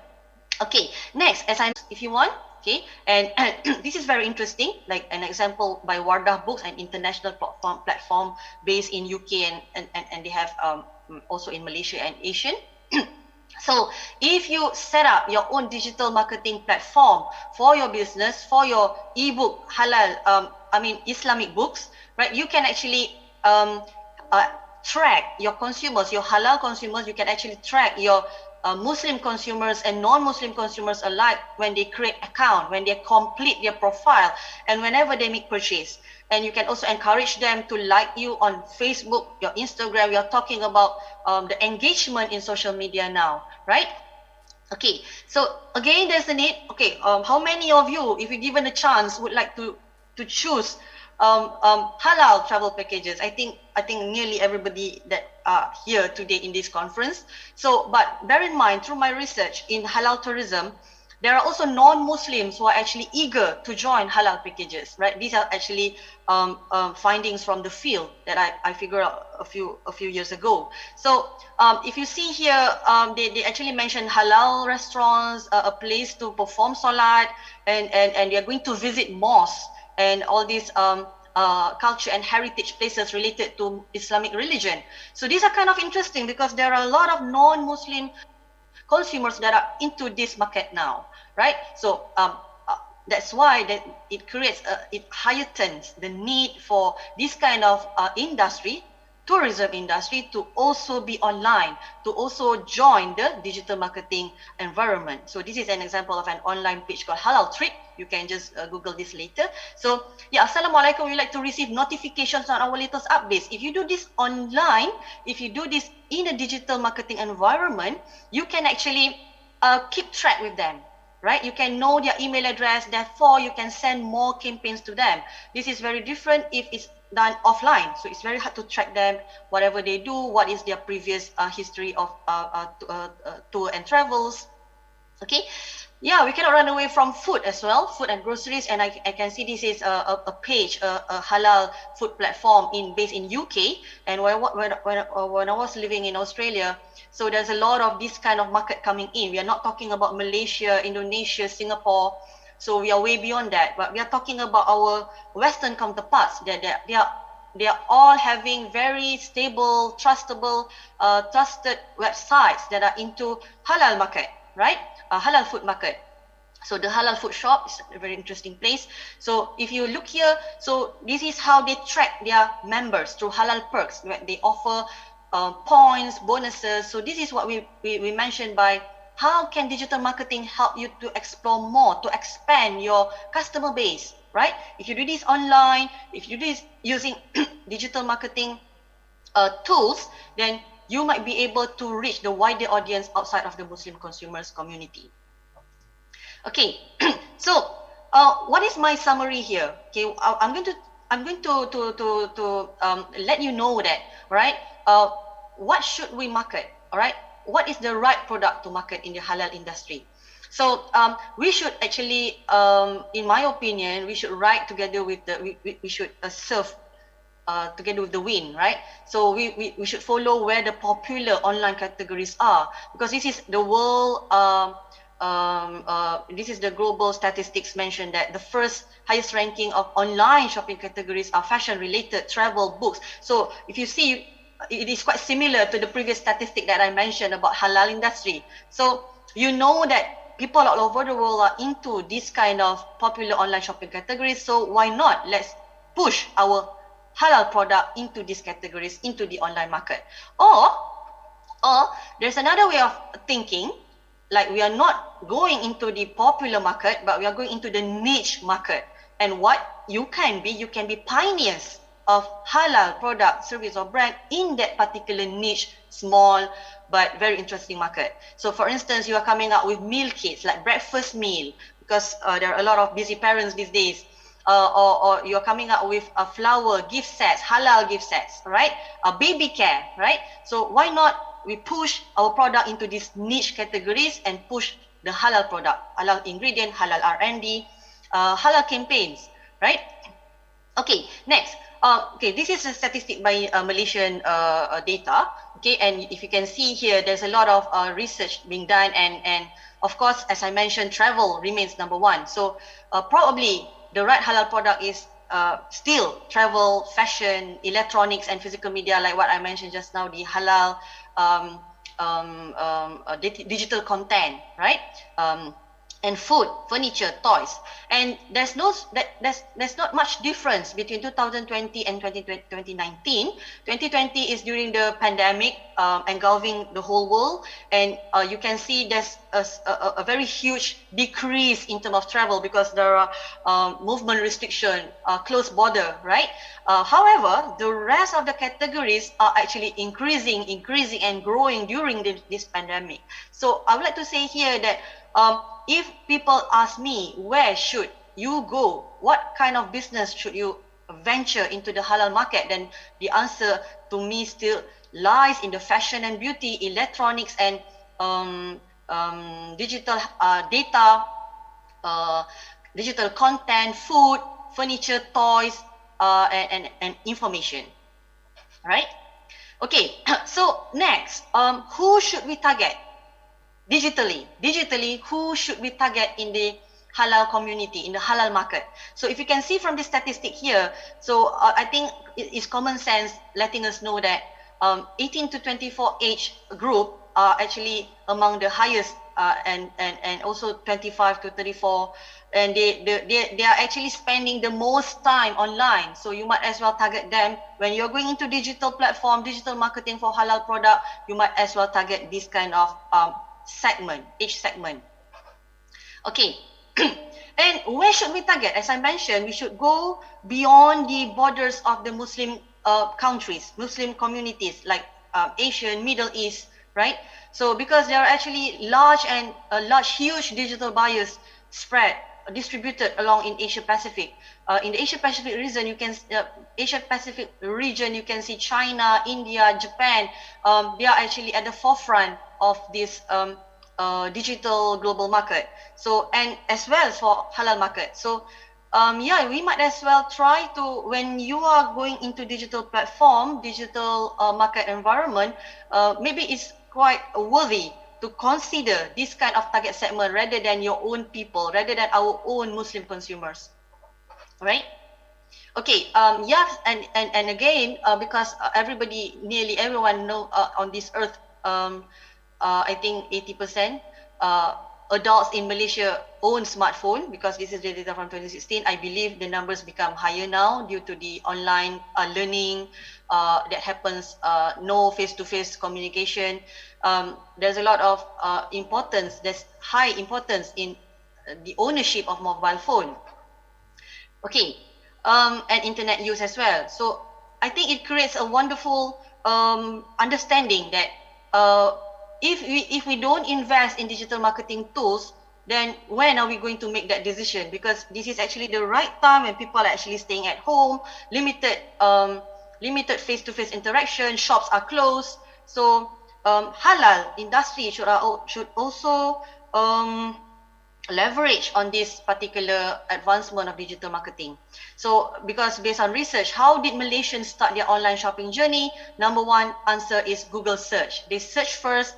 Okay, next, if you want, okay, and this is very interesting, like an example by Wardah Books, an international platform based in UK and they have also in Malaysia and Asian. So if you set up your own digital marketing platform for your business, for your ebook halal, Islamic books, right? You can actually track your consumers, your halal consumers. You can actually track your Muslim consumers and non-Muslim consumers alike when they create account, when they complete their profile, and whenever they make purchase. And you can also encourage them to like you on Facebook, your Instagram. We are talking about the engagement in social media now, right? Okay, so again, there's a need. Okay, how many of you, if you're given a chance, would like to choose halal travel packages? I think nearly everybody that are here today in this conference. So, but bear in mind, through my research in halal tourism, there are also non-Muslims who are actually eager to join halal packages, right? These are actually findings from the field that I figured out a few years ago. So if you see here, they actually mentioned halal restaurants, a place to perform salat, and they are going to visit mosques and all these culture and heritage places related to Islamic religion. So these are kind of interesting because there are a lot of non-Muslim consumers that are into this market now, right? So that's why it creates, it heightens the need for this kind of industry, tourism industry, to also be online, to also join the digital marketing environment. So this is an example of an online page called Halal Trip. You can just Google this later. So yeah, Assalamualaikum. We like to receive notifications on our latest updates. If you do this online, if you do this in a digital marketing environment, you can actually keep track with them, right? You can know their email address, therefore you can send more campaigns to them. This is very different if it's done offline. So it's very hard to track them, whatever they do, what is their previous history of tour and travels. Okay. Yeah, we cannot run away from food as well, food and groceries. And I can see this is a page, a halal food platform based in UK. And when I was living in Australia, so there's a lot of this kind of market coming in. We are not talking about Malaysia, Indonesia, Singapore. So we are way beyond that. But we are talking about our Western counterparts. They are all having very stable, trusted websites that are into halal market, right? Halal food market. So the halal food shop is a very interesting place. So if you look here, so this is how they track their members through halal perks. They offer points, bonuses. So this is what we mentioned by how can digital marketing help you to explore more, to expand your customer base, right? If you do this online, if you do this using digital marketing tools, then you might be able to reach the wider audience outside of the Muslim consumers community. Okay, so what is my summary here? Okay, I'm going to let you know that, right? What should we market? All right, what is the right product to market in the halal industry? So we should actually, in my opinion, we should write together with we should serve together with the wind, right? So we should follow where the popular online categories are, because this is the world this is the global statistics mentioned that the first highest ranking of online shopping categories are fashion related, travel, books. So if you see, it is quite similar to the previous statistic that I mentioned about halal industry. So you know that people all over the world are into this kind of popular online shopping categories. So why not? Let's push our halal product into these categories, into the online market. Or there's another way of thinking, like we are not going into the popular market, but we are going into the niche market. And what you can be pioneers of halal product, service or brand in that particular niche, small but very interesting market. So for instance, you are coming out with meal kits, like breakfast meal, because there are a lot of busy parents these days. Or you're coming out with a flower gift sets, halal gift sets, right? Baby care, right? So why not we push our product into these niche categories and push the halal product, halal ingredient, halal R&D, halal campaigns, right? Okay, next. Okay, this is a statistic by Malaysian data. Okay, and if you can see here, there's a lot of research being done, and of course, as I mentioned, travel remains number one. So probably the right halal product is still travel, fashion, electronics, and physical media, like what I mentioned just now, the halal digital content, right? And food, furniture, toys, and there's not much difference between 2020 and 2019. 2020 is during the pandemic engulfing the whole world, and you can see there's a very huge decrease in terms of travel because there are movement restriction, closed border, right? However, the rest of the categories are actually increasing and growing during this pandemic. So I would like to say here that if people ask me, where should you go? What kind of business should you venture into the halal market? Then the answer to me still lies in the fashion and beauty, electronics, and digital data, digital content, food, furniture, toys, and information. Right? Okay, so next, who should we target? Digitally, who should we target in the halal community, in the halal market? So if you can see from the statistic here, so I think it's common sense letting us know that 18 to 24 age group are actually among the highest, and also 25 to 34, and they are actually spending the most time online. So you might as well target them. When you're going into digital platform, digital marketing for halal product, you might as well target this kind of age segment. Okay, and where should we target? As I mentioned, we should go beyond the borders of the Muslim countries, Muslim communities like Asian, Middle East, right? So because there are actually huge digital buyers distributed along in Asia Pacific. In the Asia Pacific region, you can see China, India, Japan. They are actually at the forefront of this digital global market. So, and as well as for halal market. So yeah, we might as well try to, when you are going into digital platform, digital market environment, maybe it's quite worthy to consider this kind of target segment rather than your own people, rather than our own Muslim consumers, right? Okay, yeah, and again, because nearly everyone know on this earth, I think 80% adults in Malaysia own smartphone, because this is the data from 2016. I believe the numbers become higher now due to the online learning that happens, no face-to-face communication. There's a lot of importance, there's high importance in the ownership of mobile phone. Okay, and internet use as well. So I think it creates a wonderful understanding that if we don't invest in digital marketing tools, then when are we going to make that decision? Because this is actually the right time when people are actually staying at home, limited face-to-face interaction, shops are closed. So halal industry should also leverage on this particular advancement of digital marketing. So because based on research, how did Malaysians start their online shopping journey? Number one answer is Google search. They search first,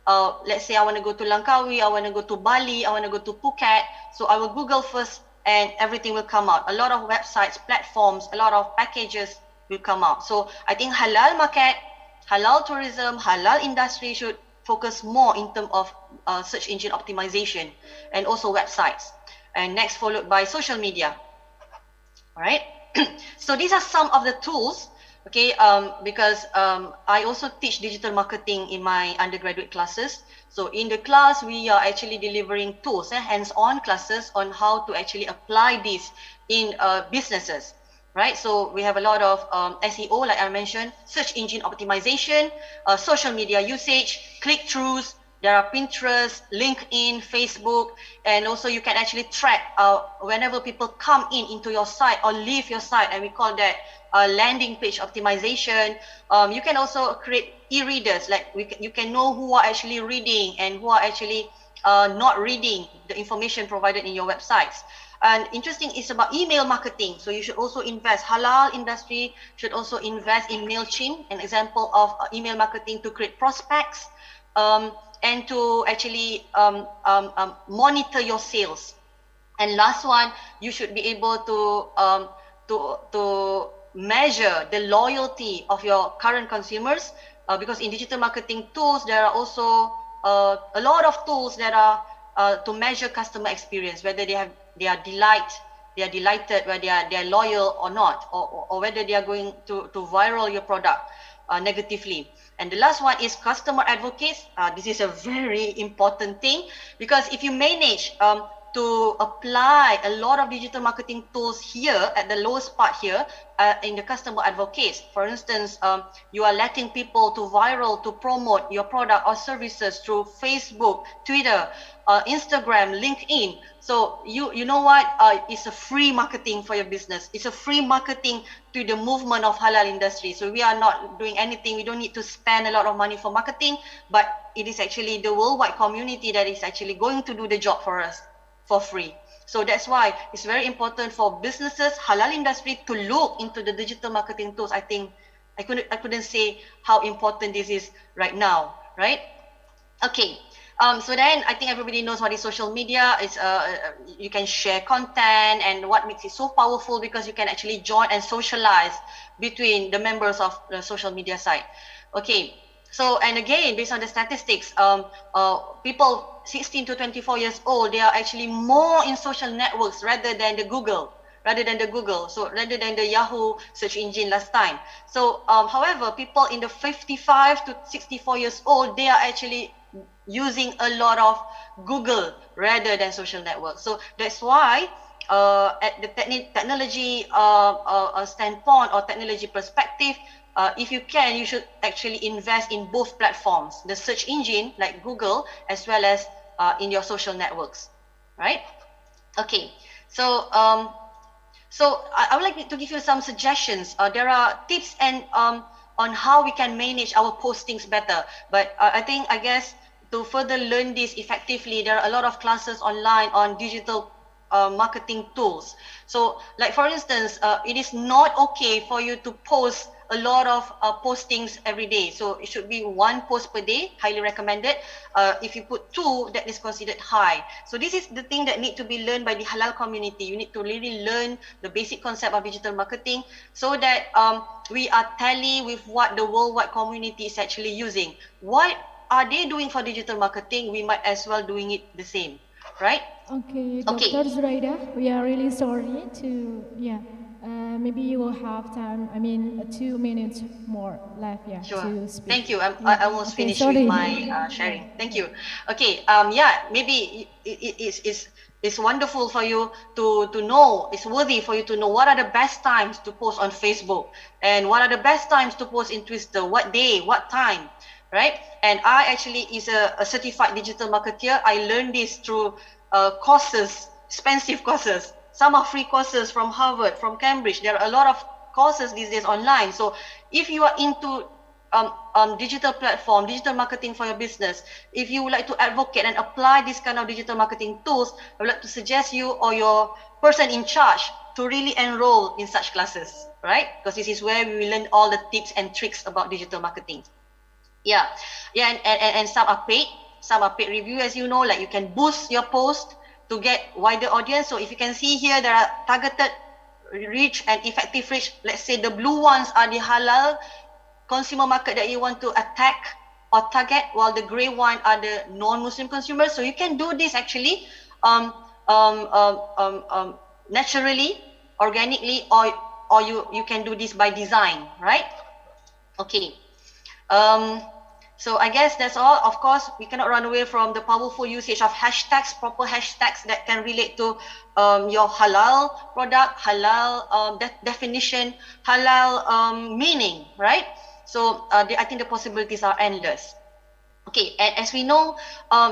let's say I want to go to Langkawi, I want to go to Bali, I want to go to Phuket. So I will Google first and everything will come out. A lot of websites, platforms, a lot of packages will come out. So I think halal market, halal tourism, halal industry should focus more in terms of search engine optimization and also websites. And next followed by social media. All right. So these are some of the tools, okay, because I also teach digital marketing in my undergraduate classes. So in the class, we are actually delivering tools, hands-on classes on how to actually apply this in businesses, right? So we have a lot of SEO, like I mentioned, search engine optimization, social media usage, click-throughs. There are Pinterest, LinkedIn, Facebook, and also you can actually track whenever people come into your site or leave your site, and we call that landing page optimization. You can also create e-readers, like you can know who are actually reading and who are actually not reading the information provided in your websites. And interesting is about email marketing. So you should also invest. Halal industry should also invest in MailChimp, an example of email marketing to create prospects. And to actually monitor your sales. And last one, you should be able to measure the loyalty of your current consumers, because in digital marketing tools there are also a lot of tools that are to measure customer experience, whether they are delighted, whether they are loyal or not, or whether they are going to viral your product negatively. And the last one is customer advocates. This is a very important thing, because if you manage to apply a lot of digital marketing tools here at the lowest part here in the customer advocates, for instance, you are letting people to viral, to promote your product or services through Facebook, Twitter, Instagram, LinkedIn. So you know what? It's a free marketing for your business. It's a free marketing to the movement of halal industry. So we are not doing anything. We don't need to spend a lot of money for marketing, but it is actually the worldwide community that is actually going to do the job for us for free. So that's why it's very important for businesses, halal industry, to look into the digital marketing tools. I think I couldn't say how important this is right now, right? Okay. So then I think everybody knows what is social media. It's you can share content, and what makes it so powerful, because you can actually join and socialize between the members of the social media site. Okay. So, and again, based on the statistics, people 16 to 24 years old, they are actually more in social networks rather than the Google. So rather than the Yahoo search engine last time. So, however, people in the 55 to 64 years old, they are actually using a lot of Google rather than social networks. So that's why at the technology standpoint or technology perspective, if you can, you should actually invest in both platforms, the search engine like Google, as well as in your social networks, right? Okay, so I would like to give you some suggestions. There are tips and on how we can manage our postings better. But I guess to further learn this effectively, there are a lot of classes online on digital marketing tools. So, like for instance, it is not okay for you to post a lot of postings every day. So it should be 1 post per day, highly recommended. If you put 2, that is considered high. So this is the thing that need to be learned by the halal community. You need to really learn the basic concept of digital marketing, so that we are tally with what the worldwide community is actually using. What are they doing for digital marketing? We might as well doing it the same, right? Okay, Dr. Zuraida, we are really sorry to, maybe you will have time, 2 minutes more left, sure. To speak. Thank you. I almost finished with my sharing. Thank you. Okay, maybe it's wonderful for you to know, it's worthy for you to know what are the best times to post on Facebook, and what are the best times to post in Twitter, what day, what time, right? And I actually is a certified digital marketer. I learned this through courses, expensive courses. Some are free courses from Harvard, from Cambridge. There are a lot of courses these days online. So if you are into digital platform, digital marketing for your business, if you would like to advocate and apply this kind of digital marketing tools, I would like to suggest you or your person in charge to really enroll in such classes, right? Because this is where we will learn all the tips and tricks about digital marketing. Yeah, yeah, and some are paid review, as you know, like you can boost your post to get wider audience. So if you can see here, there are targeted reach and effective reach. Let's say the blue ones are the halal consumer market that you want to attack or target, while the gray one are the non-Muslim consumers. So you can do this actually naturally, organically, or you can do this by design, right? Okay. So I guess that's all. Of course, we cannot run away from the powerful usage of hashtags, proper hashtags that can relate to your halal product, halal definition, halal meaning, right? So I think the possibilities are endless. Okay, and as we know,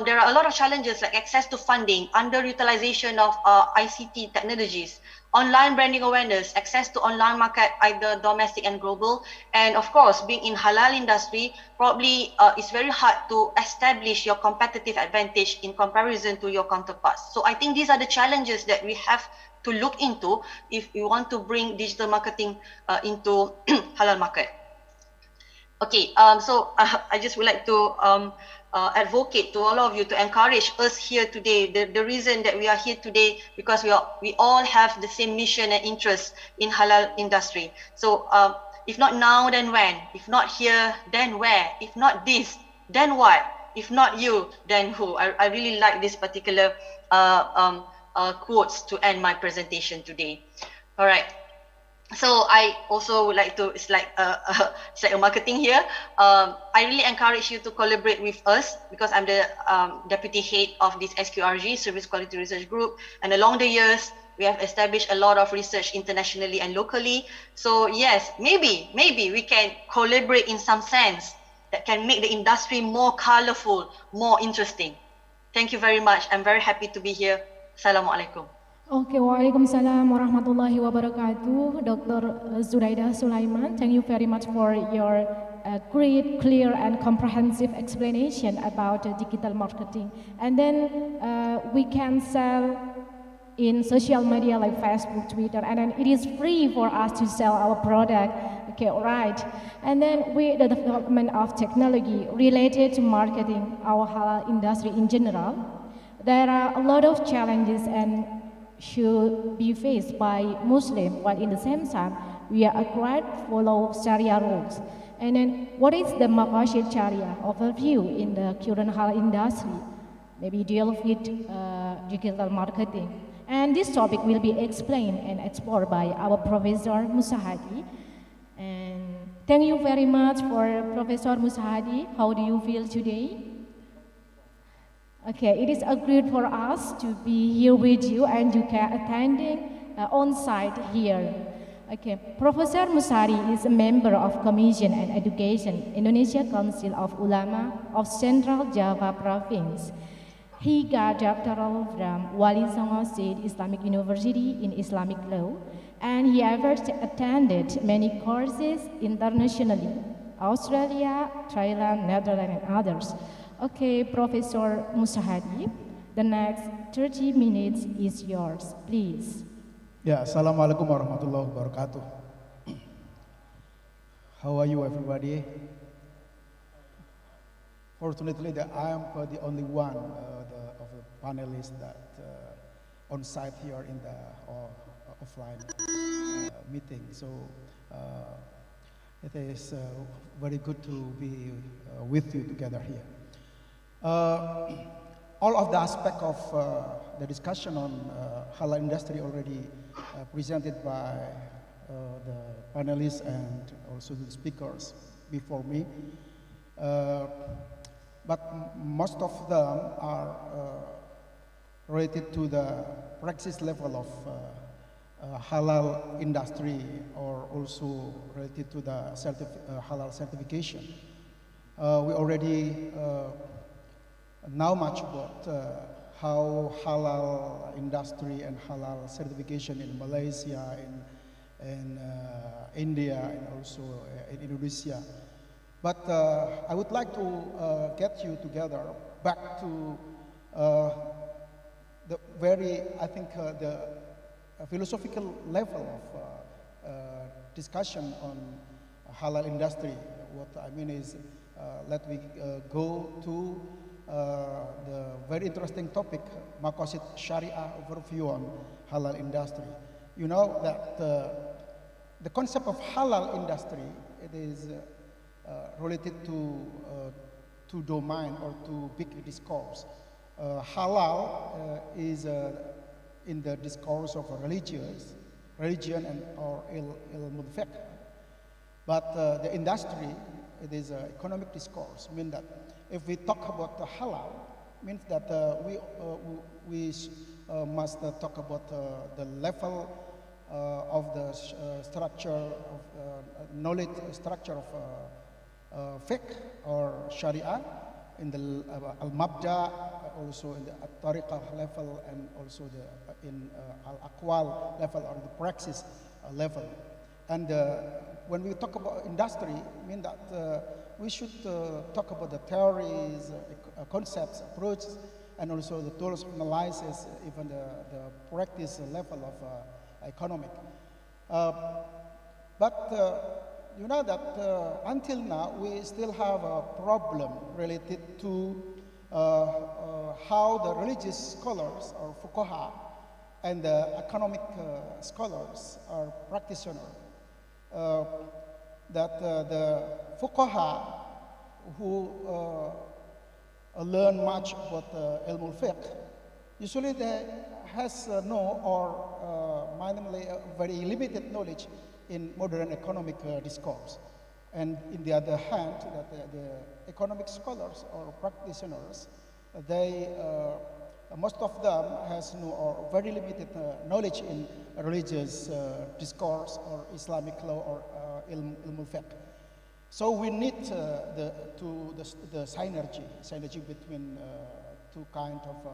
there are a lot of challenges like access to funding, underutilization of ICT technologies, online branding awareness, access to online market, either domestic and global, and of course, being in halal industry, probably it's very hard to establish your competitive advantage in comparison to your counterparts. So I think these are the challenges that we have to look into if you want to bring digital marketing into halal market. Okay, so I just would like to advocate to all of you to encourage us here today. The reason that we are here today, because we all have the same mission and interest in halal industry. So if not now, then when? If not here, then where? If not this, then what? If not you, then who? I really like this particular quotes to end my presentation today. All right. So I also would like to, it's like a marketing here. I really encourage you to collaborate with us, because I'm the deputy head of this SQRG, Service Quality Research Group. And along the years, we have established a lot of research internationally and locally. So yes, maybe we can collaborate in some sense that can make the industry more colorful, more interesting. Thank you very much. I'm very happy to be here. Assalamualaikum. Okay, Waalaikumsalam warahmatullahi wabarakatuh, Dr. Zuraidah Sulaiman. Thank you very much for your great, clear, and comprehensive explanation about digital marketing. And then we can sell in social media like Facebook, Twitter, and then it is free for us to sell our product. Okay, all right. And then with the development of technology related to marketing our halal industry in general, there are a lot of challenges and should be faced by Muslims, while in the same time we are required to follow Shariah rules. And then what is the Makashid Shariah overview in the current halal industry? Maybe deal with digital marketing. And this topic will be explained and explored by our Professor Musahadi. And thank you very much for Professor Musahadi. How do you feel today? Okay, it is a great for us to be here with you and you can attending on site here. Okay, Professor Musari is a member of Commission and Education, Indonesia Council of Ulama of Central Java Province. He got doctoral from Walisongo State Islamic University in Islamic law, and he ever attended many courses internationally, Australia, Thailand, Netherlands, and others. Okay, Professor Musahadi, the next 30 minutes is yours, please. Yeah, Assalamualaikum warahmatullahi wabarakatuh. How are you, everybody? Fortunately, I am the only one of the panelists that on site here in the offline meeting. So it is very good to be with you together here. All of the aspect of the discussion on halal industry already presented by the panelists and also the speakers before me. But most of them are related to the practice level of halal industry, or also related to the halal certification. We already know much about how halal industry and halal certification in Malaysia, in India, and also in Indonesia. But I would like to get you together back to the very, I think, the philosophical level of discussion on halal industry. What I mean is let me go to the very interesting topic, Maqasid Shariah overview on halal industry. You know that the concept of halal industry, it is related to two domain or two big discourse. Halal is in the discourse of religion and or ilm al-fiqh. But the industry, it is an economic discourse, mean that if we talk about the halal, means that we must talk about the level of the structure of knowledge structure of fiqh or sharia in the al-mabda, also in the tariqah level, and also in al-aqwal level or the praxis level. And when we talk about industry, mean that we should talk about the theories, concepts, approaches, and also the tools of analysis, even the practice level of economic. But you know that until now, we still have a problem related to how the religious scholars or fuqaha and the economic scholars or practitioners, that the fuqaha who learn much about ilm al-fiqh, usually they has no or minimally very limited knowledge in modern economic discourse. And in the other hand, that the economic scholars or practitioners, they most of them has no or very limited knowledge in religious discourse or Islamic law or ilm al-fiqh. So we need the synergy between two kind of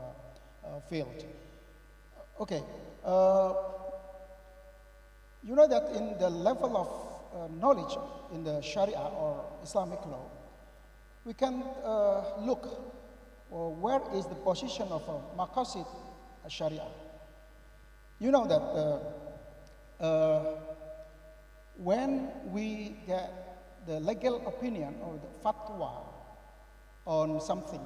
field. Okay, you know that in the level of knowledge in the Sharia or Islamic law, we can look where is the position of Maqasid Sharia. You know that when we get the legal opinion or the fatwa on something,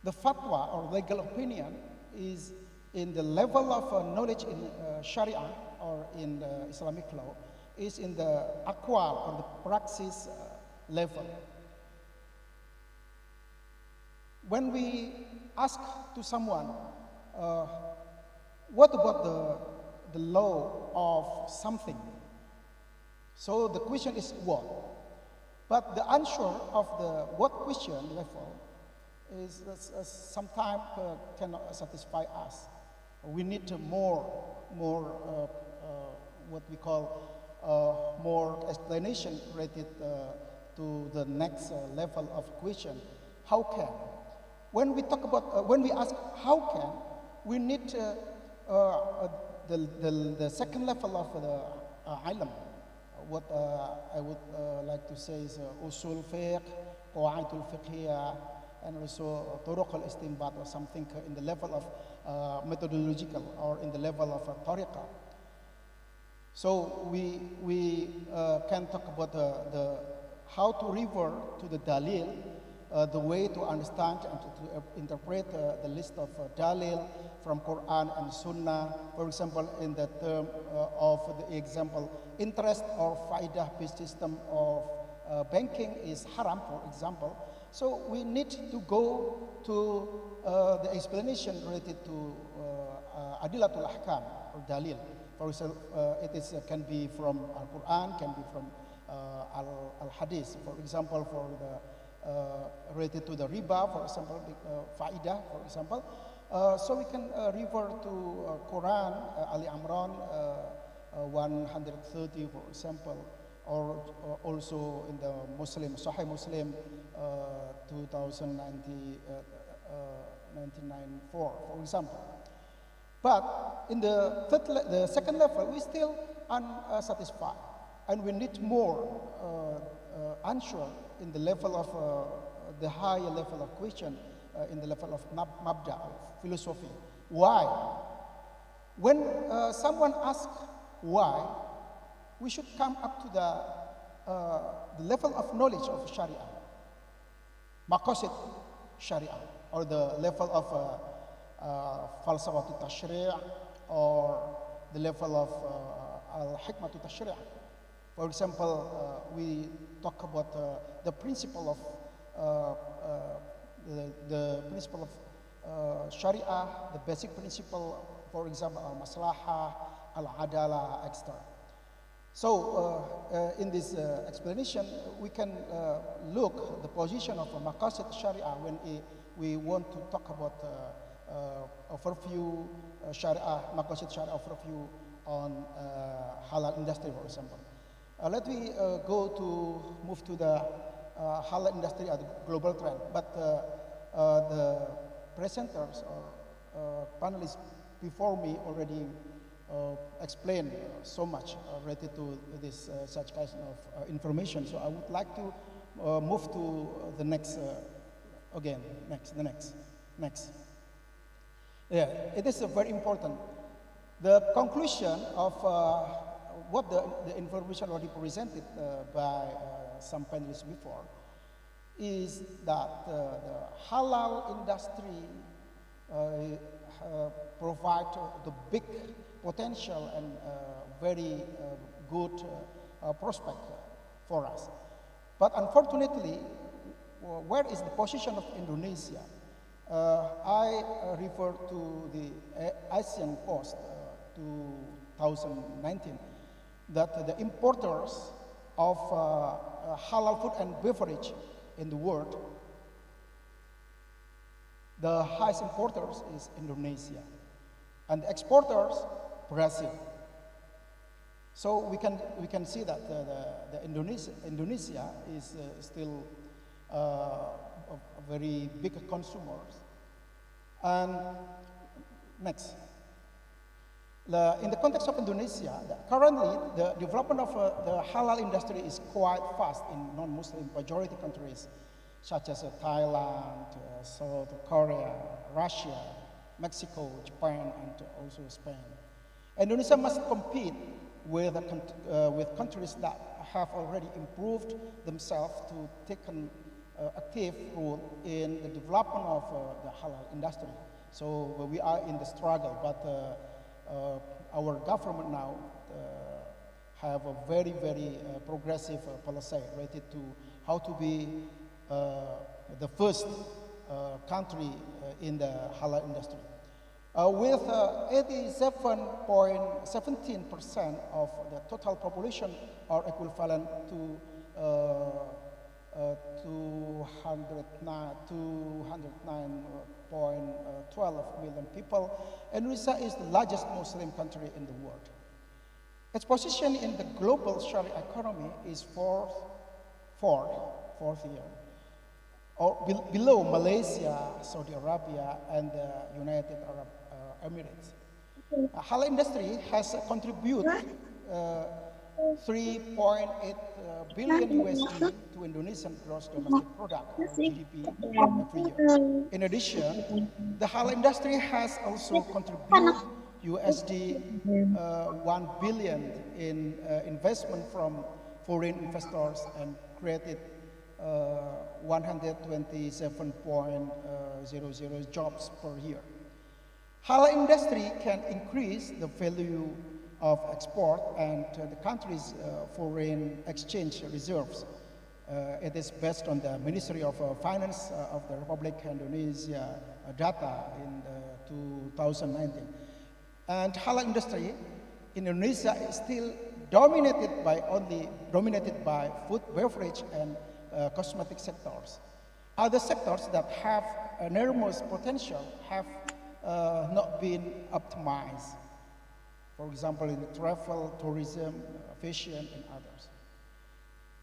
the fatwa or legal opinion is in the level of knowledge in Sharia or in Islamic law, is in the aqwal or the praxis level. When we ask to someone, what about the law of something? So the question is what? But the answer of the what question level is sometimes cannot satisfy us. We need more what we call more explanation related to the next level of question. How can? When we talk about, when we ask how can, we need the second level of the ilm. What I would like to say is usul fiqh, qawaidul fiqhiyah, and also turuq al-istinbat or something in the level of methodological or in the level of tariqah. So we can talk about the how to revert to the dalil, the way to understand and to interpret the list of dalil from Quran and Sunnah. For example, in the term of the example, interest or faidah-based system of banking is haram, for example. So we need to go to the explanation related to adilatul ahkam or dalil. For example, it is can be from Al-Quran, can be from Al-Hadith. For example, for the related to the riba, for example, faidah, for example. So we can refer to Quran, Ali Imran 130, for example, or also in the Muslim, Sahih Muslim 1994, for example. But in the second level, we still unsatisfied, and we need more answer in the level of the higher level of question, in the level of mabda, of philosophy. Why? When someone asks why, we should come up to the level of knowledge of Shariah, Maqasid Shariah, or the level of falsafatu tashri' or the level of al-hikmatu tashri'. For example, we talk about the principle of the principle of Shariah, the basic principle, for example, al-maslahah, al-adalah, etc. So, in this explanation, we can look the position of Maqasid Shariah when we want to talk about overview Shariah, Maqasid Shariah overview on halal industry, for example. Let me move to the halal industry as a global trend. But the presenters or panelists before me already explained so much related to this such kind of information. So I would like to move to the next, next. Yeah, it is very important. The conclusion of what the information already presented by some panelists before is that the halal industry provide the big potential and very good prospect for us. But unfortunately, where is the position of Indonesia? I refer to the ASEAN Post 2019 that the importers of halal food and beverage in the world, the highest importers is Indonesia, and the exporters Brazil. So we can see that the Indonesia is still a very big consumer. And next. In the context of Indonesia, currently the development of the halal industry is quite fast in non-Muslim majority countries, such as Thailand, South Korea, Russia, Mexico, Japan, and also Spain. Indonesia must compete with countries that have already improved themselves to take an active role in the development of the halal industry. So we are in the struggle, but our government now have a very, very progressive policy related to how to be the first country in the halal industry. With 87.17% of the total population are equivalent to 209.12 million people, Indonesia is the largest Muslim country in the world. Its position in the global Shariah economy is fourth year, or below Malaysia, Saudi Arabia, and the United Arab Emirates. Halal industry has contributed 3.8 billion USD to Indonesian gross domestic product, or GDP, every year. In addition, the halal industry has also contributed USD 1 billion in investment from foreign investors and created 127.00 jobs per year. Halal industry can increase the value of export and the country's foreign exchange reserves. It is based on the Ministry of Finance of the Republic of Indonesia data in 2019. And halal industry in Indonesia is still dominated by food, beverage, and cosmetic sectors. Other sectors that have enormous potential have not been optimized. For example, in travel, tourism, fashion, and others.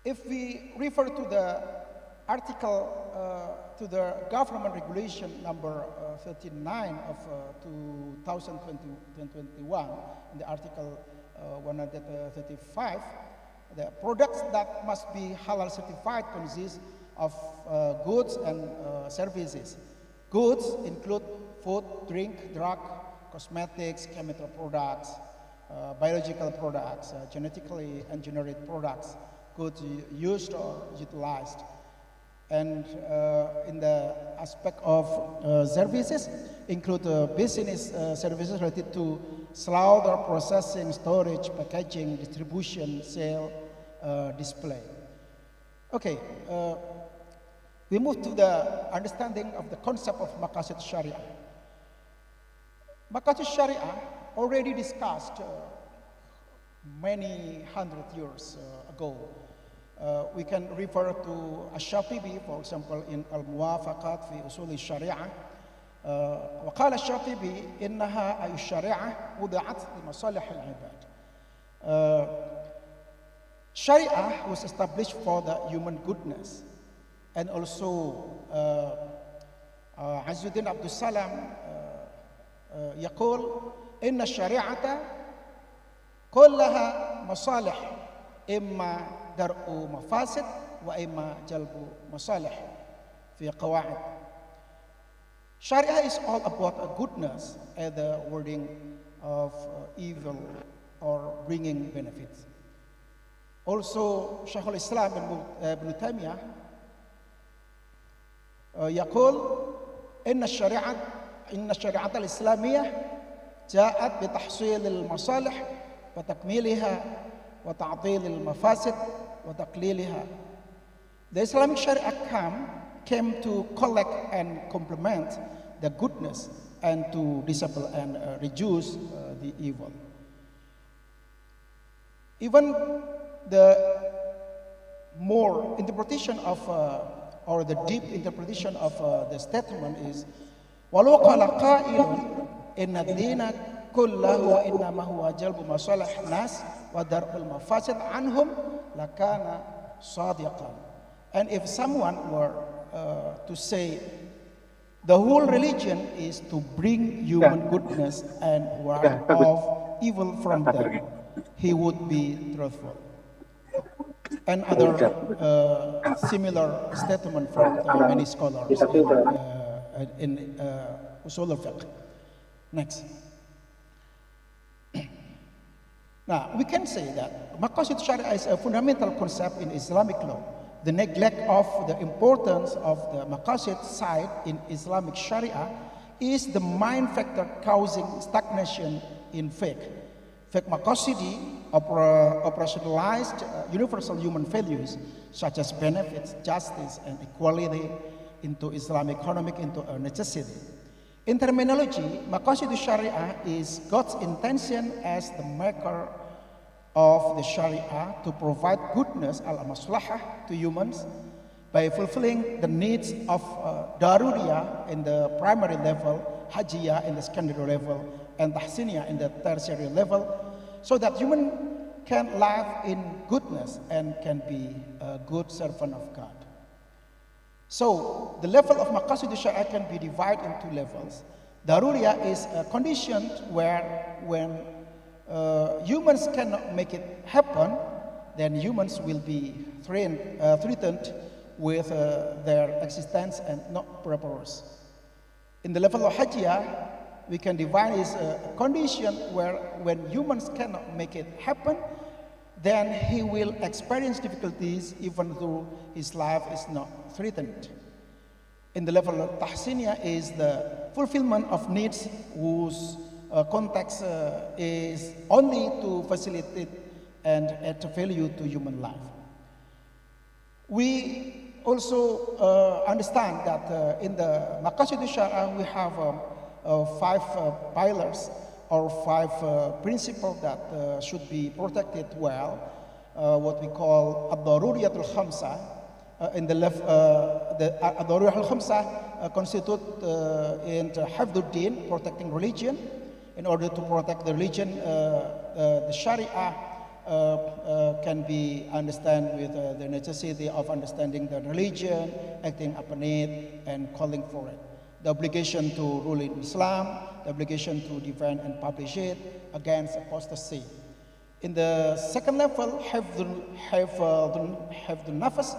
If we refer to the article, to the government regulation number 39 of 2021, in the article 135, the products that must be halal certified consist of goods and services. Goods include food, drink, drug, cosmetics, chemical products, biological products, genetically engineered products, could be used or utilized. And in the aspect of services, include business services related to slaughter, processing, storage, packaging, distribution, sale, display. Okay, we move to the understanding of the concept of Maqasid Shariah. Maqasid Shariah already discussed many hundred years ago. We can refer to Ash-Shatibi, for example, in Al-Muwafaqat fi Usul al-Shari'ah. وقال الشاطبي إنها أي الشريعة وضعت لمصالح العباد. Sharia was established for the human goodness, and also Azzuddin Abdul Salam يقول إن الشريعة كلها مصالح إما درء مفاسد وإما جلب مصالح في قواعد. Sharia is all about goodness and the wording of evil or bringing benefits. Also, Shaykh al-Islam ibn Taymiyyah يقول إن الشريعة الإسلامية جاءت بتحصيل المصالح وتكميلها وتعطيل المفاسد وتقليلها. The Islamic Sharia came to collect and complement the goodness and to disable and reduce the evil. Even the more interpretation of or the deep interpretation of the statement is ولو قال قائل إن الدين كله وإنما هو جلب مصالح الناس ودرء المفاسد عنهم لكان صادقا. And if someone were to say the whole religion is to bring human goodness and ward off evil from them, he would be truthful. And other similar statement from many scholars in Usul al-Fiqh. Next. Now, we can say that Maqasid Shariah is a fundamental concept in Islamic law. The neglect of the importance of the Maqasid side in Islamic Sharia is the main factor causing stagnation in fiqh. Fiqh Maqasidi operationalized universal human values such as benefits, justice, and equality into Islamic economic into a necessity. In terminology, Maqasid Sharia is God's intention as the maker of the Sharia to provide goodness al-maslahah to humans by fulfilling the needs of daruriyah in the primary level, hajiyah in the secondary level, and tahsiniyah in the tertiary level, so that human can live in goodness and can be a good servant of God. So the level of Maqasid Sharia can be divided into levels. Daruriyah is a condition where when humans cannot make it happen, then humans will be threatened with their existence and not prosperous. In the level of hajiyah, we can divide as a condition where when humans cannot make it happen, then he will experience difficulties even though his life is not threatened. In the level of tahsiniyah is the fulfillment of needs whose context is only to facilitate and add value to human life. We also understand that in the Maqasid Sharia we have 5 pillars or 5 principles that should be protected well, what we call ad-daruriyatul khamsa. In the left, the ad-daruriyatul khamsa constitute in hifdud-din, protecting religion. In order to protect the religion, the Sharia can be understood with the necessity of understanding the religion, acting upon it, and calling for it. The obligation to rule in Islam, the obligation to defend and publish it against apostasy. In the second level, hifdun nafas,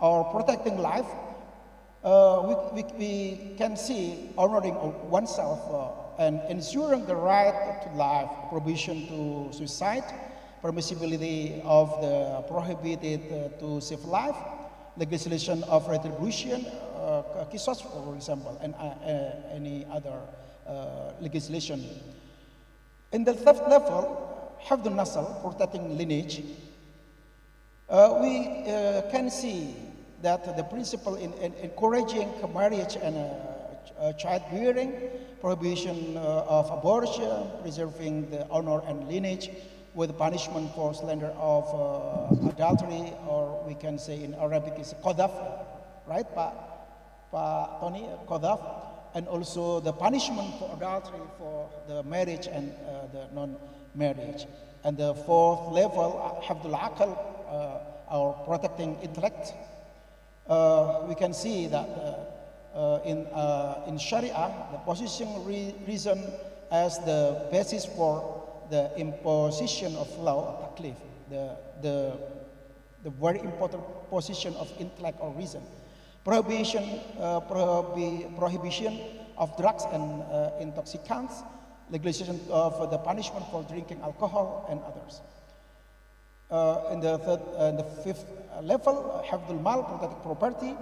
or protecting life, we can see honoring oneself and ensuring the right to life, prohibition to suicide, permissibility of the prohibited to save life, legislation of retribution, kisos, for example, and any other legislation. In the third level, Hifdun Nasl, protecting lineage, we can see that the principle in encouraging marriage and childbearing, prohibition of abortion, preserving the honor and lineage, with punishment for slander of adultery, or we can say in Arabic is qadhaf, right, Pa Tony, qadhaf, and also the punishment for adultery for the marriage and the non-marriage. And the fourth level, Hifdul Aql, or protecting intellect. We can see that in Shariah, the position reason as the basis for the imposition of law, taklif, the very important position of intellect or reason. Prohibition of drugs and intoxicants, legislation of the punishment for drinking alcohol and others. In the fifth level, Hifdul Mal, protect property.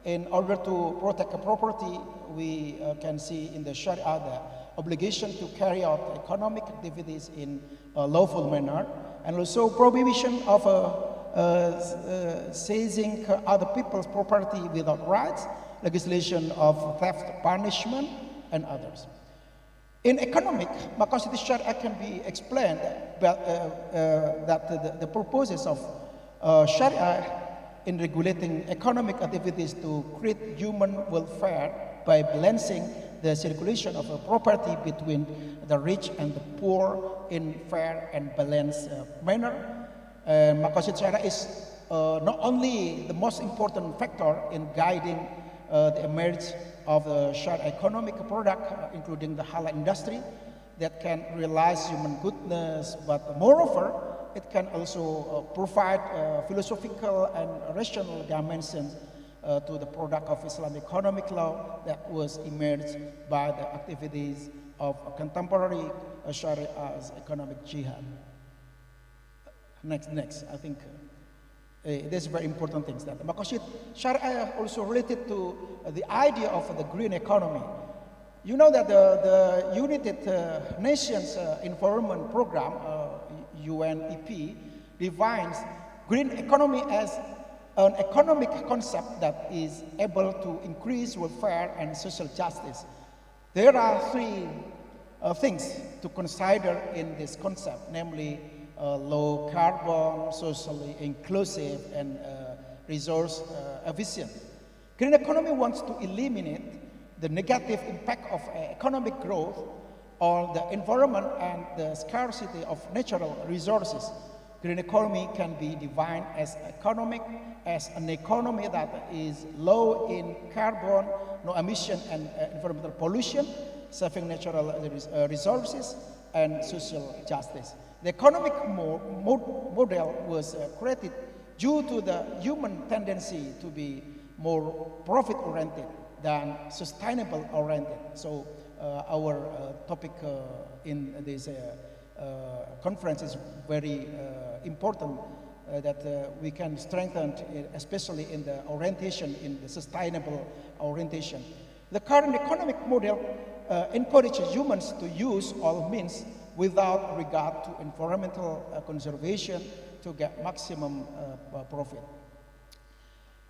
In order to protect a property, we can see in the Shariah the obligation to carry out economic activities in a lawful manner, and also prohibition of seizing other people's property without rights, legislation of theft punishment, and others. In economic, Maqasid Shariah can be explained that the purposes of Shariah in regulating economic activities to create human welfare by balancing the circulation of a property between the rich and the poor in fair and balanced manner. Maqasid Shariah is not only the most important factor in guiding the emergence of the shared economic product, including the halal industry, that can realize human goodness, but moreover, it can also provide philosophical and rational dimensions to the product of Islamic economic law that was emerged by the activities of contemporary Shariah's economic jihad. Next, I think this is very important things that Maqasid Shariah also related to the idea of the green economy. You know that the United Nations Environment Program, UNEP, defines green economy as an economic concept that is able to increase welfare and social justice. There are three things to consider in this concept, namely low carbon, socially inclusive, and resource efficient. Green economy wants to eliminate the negative impact of economic growth on the environment and the scarcity of natural resources. Green economy can be defined as an economy that is low in carbon, no emission and environmental pollution, saving natural resources, and social justice. The economic model was created due to the human tendency to be more profit-oriented than sustainable-oriented. So our topic in this conference is very important, that we can strengthen, especially in the orientation, in the sustainable orientation. The current economic model encourages humans to use all means without regard to environmental conservation to get maximum profit.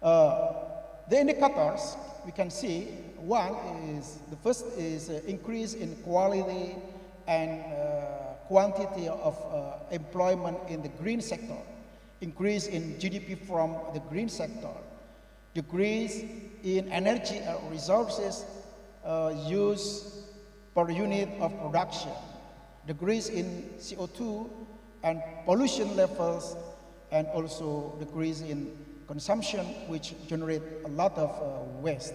The indicators we can see, the first is increase in quality and quantity of employment in the green sector, increase in GDP from the green sector, decrease in energy resources used per unit of production, decrease in CO2 and pollution levels, and also decrease in consumption, which generate a lot of waste.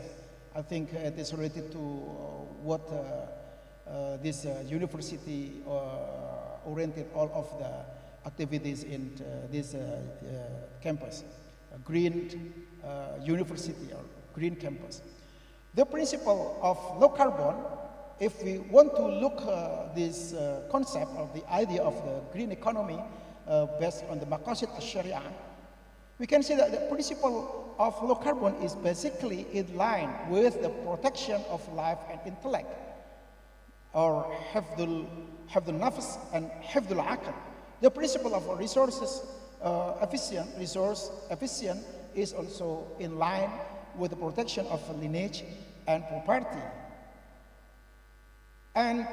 I think it is related to what this university oriented all of the activities in this campus, a green university or green campus. The principle of low carbon, if we want to look this concept of the idea of the green economy, based on the Maqasid al-Shariah, we can see that the principle of low carbon is basically in line with the protection of life and intellect, or hifdul nafs and hifdul aql. The principle of resource efficient is also in line with the protection of lineage and property. And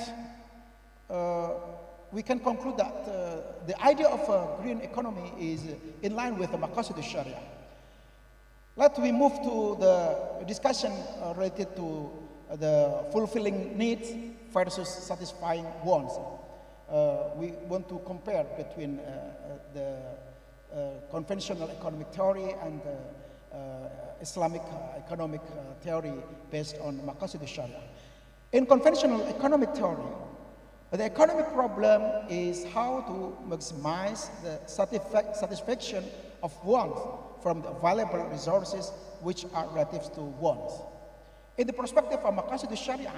we can conclude that the idea of a green economy is in line with the Maqasid al-Shariah. Let me move to the discussion related to the fulfilling needs versus satisfying wants. We want to compare between the conventional economic theory and Islamic economic theory based on Maqasid al-Shariah. In conventional economic theory, the economic problem is how to maximize the satisfaction of wants from the available resources which are relative to wants. In the perspective of Maqasid al-Shariah,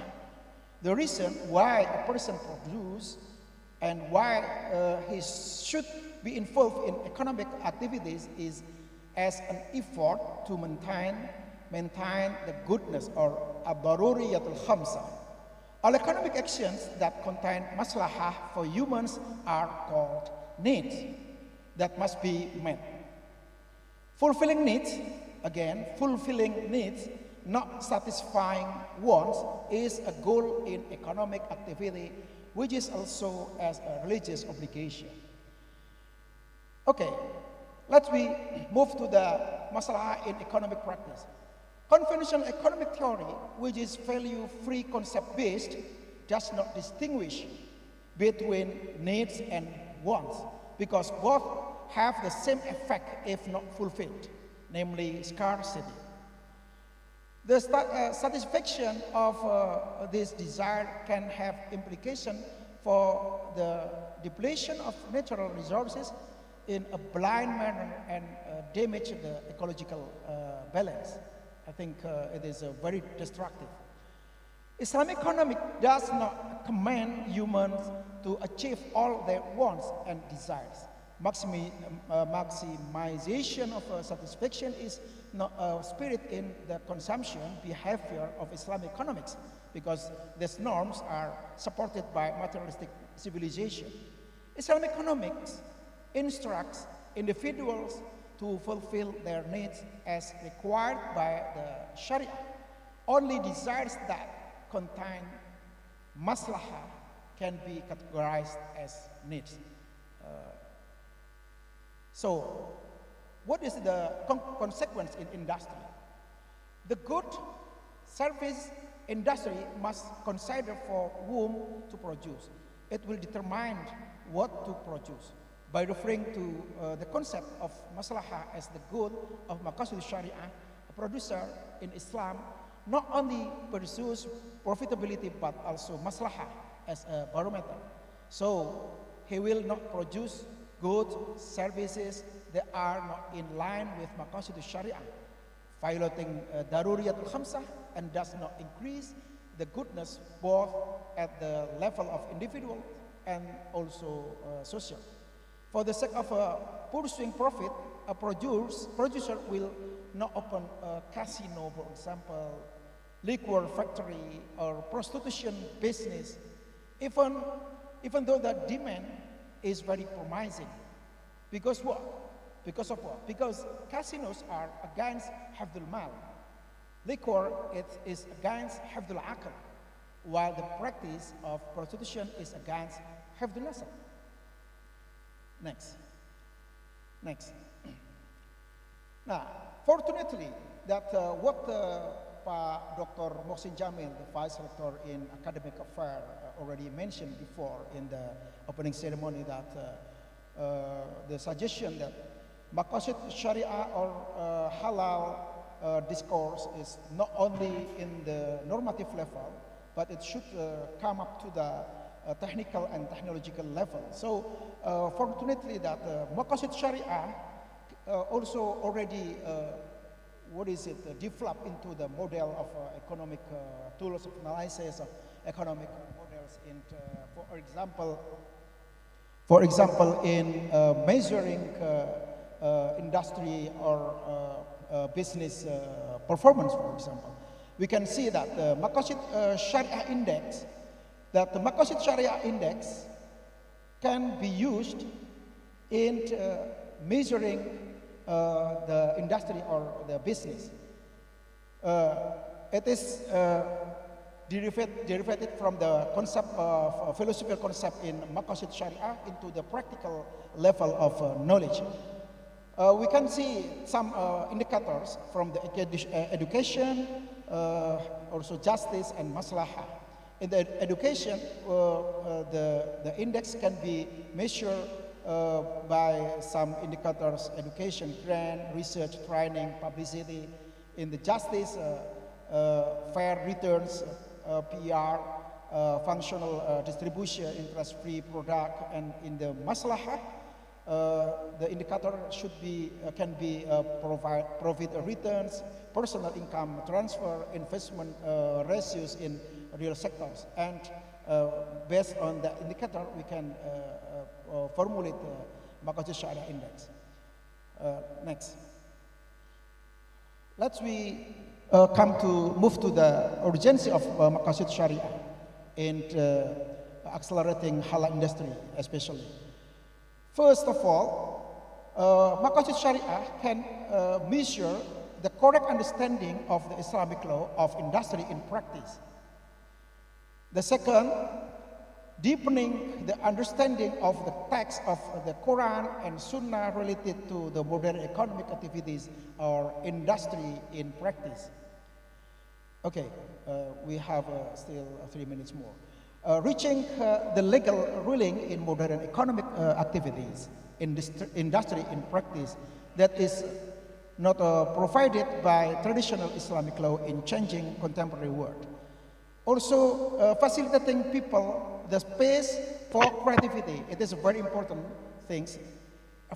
the reason why a person produces and why he should be involved in economic activities is as an effort to maintain the goodness or ad-daruriyatul khamsa. All economic actions that contain maslahah for humans are called needs that must be met. Fulfilling needs, again, fulfilling needs, not satisfying wants, is a goal in economic activity, which is also as a religious obligation. Okay, let me move to the masalah in economic practice. Conventional economic theory, which is value-free concept-based, does not distinguish between needs and wants, because both have the same effect if not fulfilled, namely scarcity. The satisfaction of this desire can have implication for the depletion of natural resources in a blind manner and damage the ecological balance. I think it is very destructive. Islamic economic does not command humans to achieve all their wants and desires. Maximization of satisfaction is not a spirit in the consumption behavior of Islamic economics, because these norms are supported by materialistic civilization. Islamic economics instructs individuals to fulfill their needs as required by the Shariah. Only desires that contain maslahah can be categorized as needs. So, what is the consequence in industry? The good service industry must consider for whom to produce. It will determine what to produce. By referring to the concept of maslahah as the goal of Maqasid al-Shariah, a producer in Islam not only pursues profitability but also maslahah as a barometer. So he will not produce goods, services that are not in line with Maqasid al-Shariah, violating daruriyatul khamsah, and does not increase the goodness both at the level of individual and also social. For the sake of pursuing profit, a producer will not open a casino, for example, liquor factory or prostitution business, even though the demand is very promising. Because what? Because of what? Because casinos are against hifdul mal. Liquor is against hifdul aql, while the practice of prostitution is against hifdul nasab. Next. Now, fortunately, that what Dr. Mohsin Jamil, the Vice Rector in Academic Affairs, already mentioned before in the opening ceremony, that the suggestion that Maqasid Shariah or Halal discourse is not only in the normative level, but it should come up to the technical and technological level. So fortunately that Maqasid Shariah also already developed into the model of economic tools of analysis of economic models. For For example, in measuring industry or business performance, for example, we can see that the Makmum Shariah Index, can be used in measuring the industry or the business. It is derivated from the concept of philosophical concept in Makmum Shariah into the practical level of knowledge. We can see some indicators from the education, also justice and maslahah. In the education, the index can be measured by some indicators: education, grant, research, training, publicity. In the justice, fair returns, PR, functional distribution, interest-free product, and in the maslahah, the indicator can be profit returns, personal income transfer, investment ratios in real sectors, and based on the indicator, we can formulate the Makmum Shariah Index. Next. Let's move to the urgency of Makmum Shariah and accelerating halal industry, especially. First of all, Makmum Shariah can measure the correct understanding of the Islamic law of industry in practice. The second, deepening the understanding of the text of the Quran and Sunnah related to the modern economic activities or industry in practice. Okay, we have still 3 minutes more. Reaching the legal ruling in modern economic activities, industry in practice, that is not provided by traditional Islamic law in changing contemporary world. Also, facilitating people the space for creativity. It is a very important thing.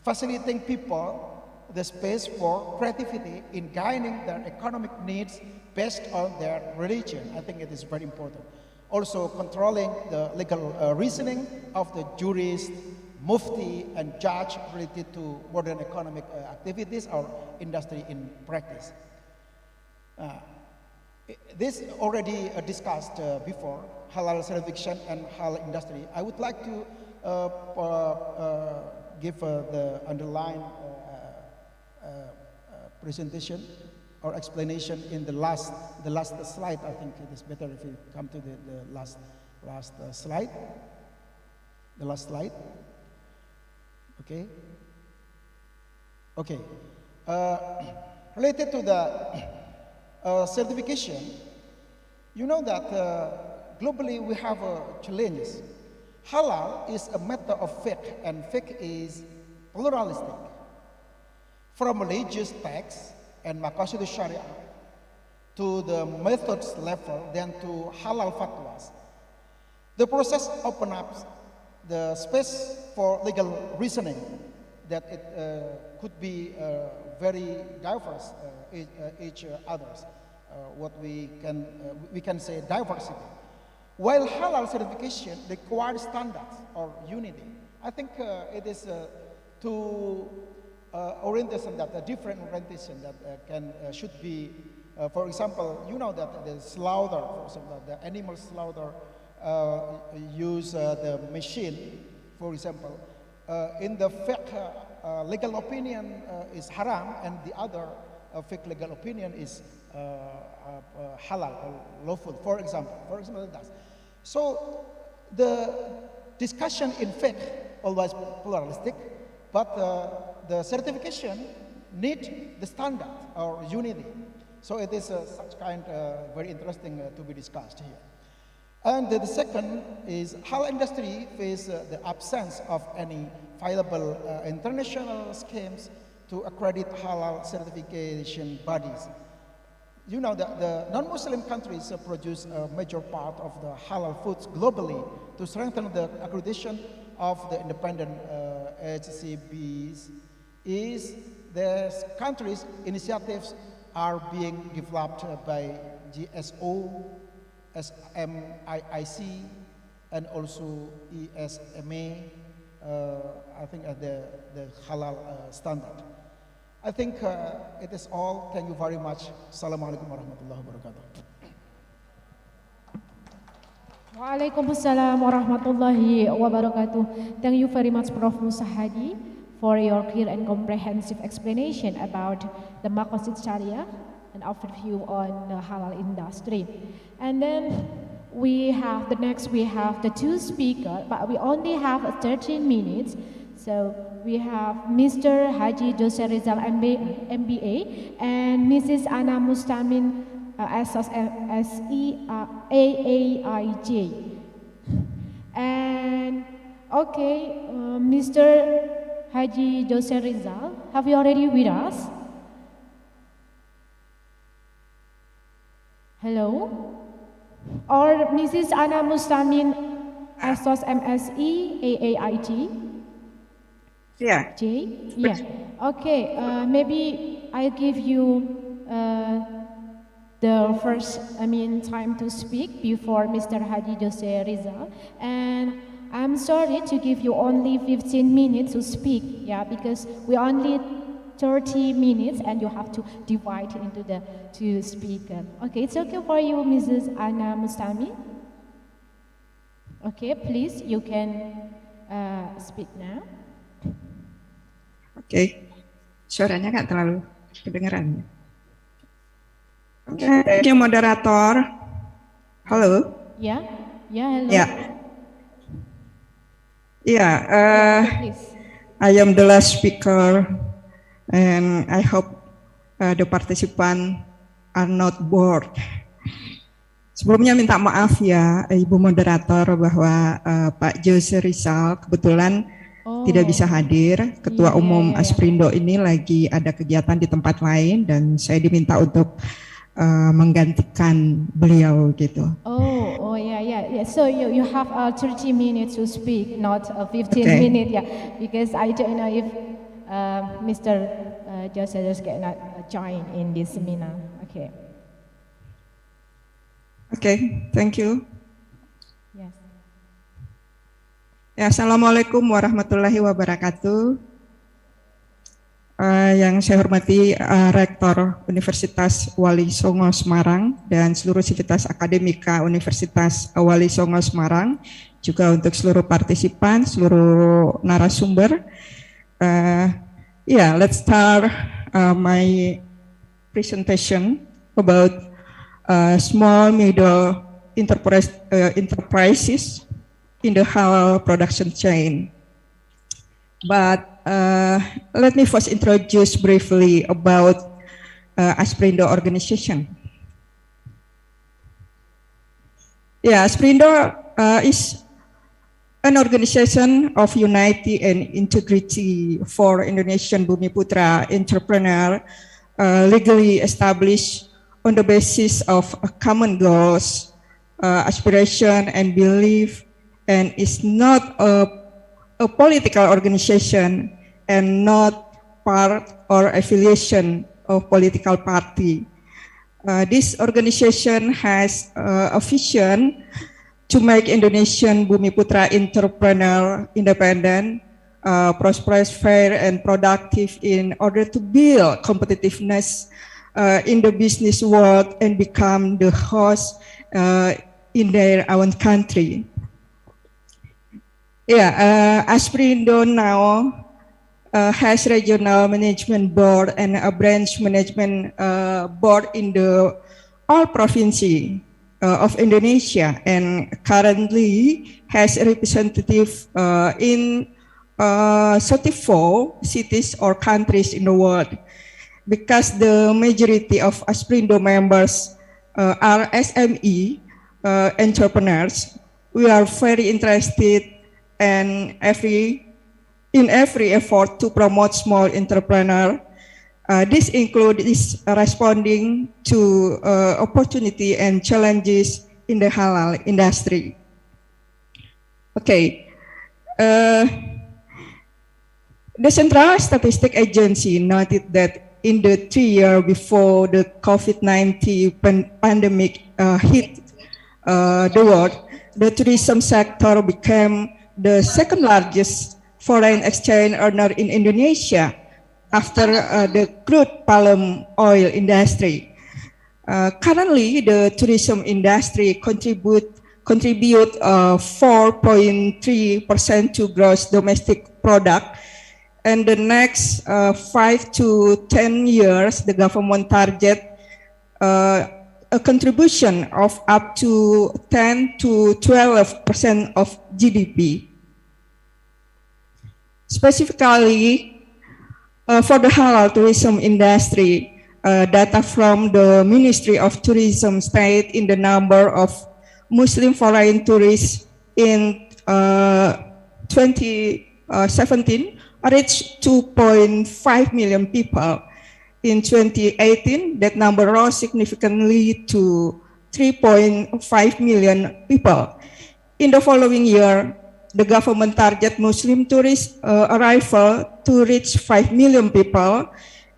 Facilitating people the space for creativity in guiding their economic needs based on their religion. I think it is very important. Also, controlling the legal reasoning of the jurist, mufti, and judge related to modern economic activities or industry in practice. This already discussed before, halal certification and halal industry. I would like to give the underlying presentation or explanation in the last slide. I think it is better if you come to the last slide. The last slide. Okay. Okay. Related to the certification, you know that globally we have challenges. Halal is a matter of fiqh, and fiqh is pluralistic. From religious texts and maqasid sharia to the methods level, then to halal fatwas. The process opens up the space for legal reasoning that it could be very diverse each others. What we can say diversity. While halal certification requires standards or unity, I think it is to orientation that a different orientation that should be. For example, you know that the slaughter, for example, the animal slaughter use the machine. For example, in the fiqh legal opinion is haram, and the other fiqh legal opinion is halal or lawful. For example, that's. So the discussion in fiqh always pluralistic, but the certification need the standard or unity. So it is such kind very interesting to be discussed here. And the second is halal industry face the absence of any viable international schemes to accredit halal certification bodies. You know that the non-Muslim countries produce a major part of the halal foods globally. To strengthen the accreditation of the independent HCBs, the countries' initiatives are being developed by GSO, SMIIC, and also ESMA, I think at the halal standard. I think it is all. Thank you very much. Assalamualaikum warahmatullahi wabarakatuh. Waalaikumsalam warahmatullahi wabarakatuh. Thank you very much, Prof. Musa Hadi, for your clear and comprehensive explanation about the Maqasid Shariah and overview on the halal industry. And then we have the two speakers, but we only have 13 minutes. So we have Mr. Haji Jose Rizal MBA and Mrs. Ana Mustamin AAIJ. And okay, Mr. Haji Jose Rizal, have you already with us? Hello? Or Mrs. Ana Mustamin Asos MSE AAIT? Yeah. J? Yeah. Okay, maybe I give you the first, time to speak before Mr. Haji Jose Rizal. And I'm sorry to give you only 15 minutes to speak, because we only 30 minutes and you have to divide into the two speakers. Okay, it's okay for you, Mrs. Ana Mustami? Okay, please, you can speak now. Oke, suaranya nggak terlalu kedengeran. Oke, thank you moderator. Halo. Ya, hello. I am the last speaker, and I hope the participants are not bored. Sebelumnya minta maaf ya, Ibu moderator, bahwa Pak Jose Rizal kebetulan tidak bisa hadir. Ketua Umum Asprindo ini lagi ada kegiatan di tempat lain dan saya diminta untuk menggantikan beliau gitu. Yeah. So you have 30 minutes to speak, not 15 minutes, because I don't know if Mr. Jose cannot join in this seminar. Okay, thank you. Yes. Ya, Assalamualaikum warahmatullahi wabarakatuh. Yang saya hormati Rektor Universitas Walisongo Semarang dan seluruh sivitas akademika Universitas Walisongo Semarang, juga untuk seluruh partisipan, seluruh narasumber. Let's start my presentation about small middle enterprises in the halal production chain. But let me first introduce briefly about Asprindo organization. Asprindo is an organization of unity and integrity for Indonesian Bumiputra entrepreneur, legally established on the basis of common goals, aspiration, and belief, and is not a political organization and not part or affiliation of political party. This organization has a vision to make Indonesian Bumiputra entrepreneur independent, prosperous, fair, and productive in order to build competitiveness in the business world and become the host in their own country. Asprindo now has regional management board and a branch management board in the all province of Indonesia, and currently has a representative in 34 cities or countries in the world. Because the majority of Asprindo members are SME entrepreneurs, we are very interested and in every effort to promote small entrepreneur. This includes responding to opportunity and challenges in the halal industry. The Central Statistic Agency noted that in the 3 years before the COVID-19 pandemic hit the world, the tourism sector became the second largest foreign exchange earner in Indonesia after the crude palm oil industry. Currently, the tourism industry contribute 4.3% to gross domestic product. And the next 5 to 10 years, the government target a contribution of up to 10 to 12% of GDP. Specifically, for the halal tourism industry, data from the Ministry of Tourism state in the number of Muslim foreign tourists in 2017 reached 2.5 million people. In 2018, that number rose significantly to 3.5 million people. In the following year, the government target Muslim tourist arrival to reach 5 million people,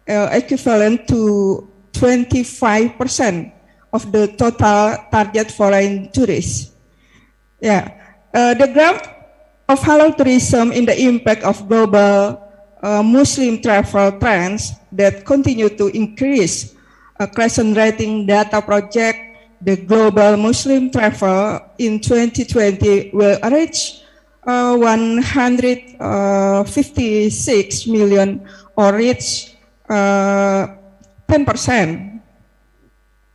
equivalent to 25% of the total target foreign tourists. Yeah, the growth of halal tourism in the impact of global Muslim travel trends that continue to increase. Crescent rating data project, the global Muslim travel in 2020 will reach 156 million or reach 10%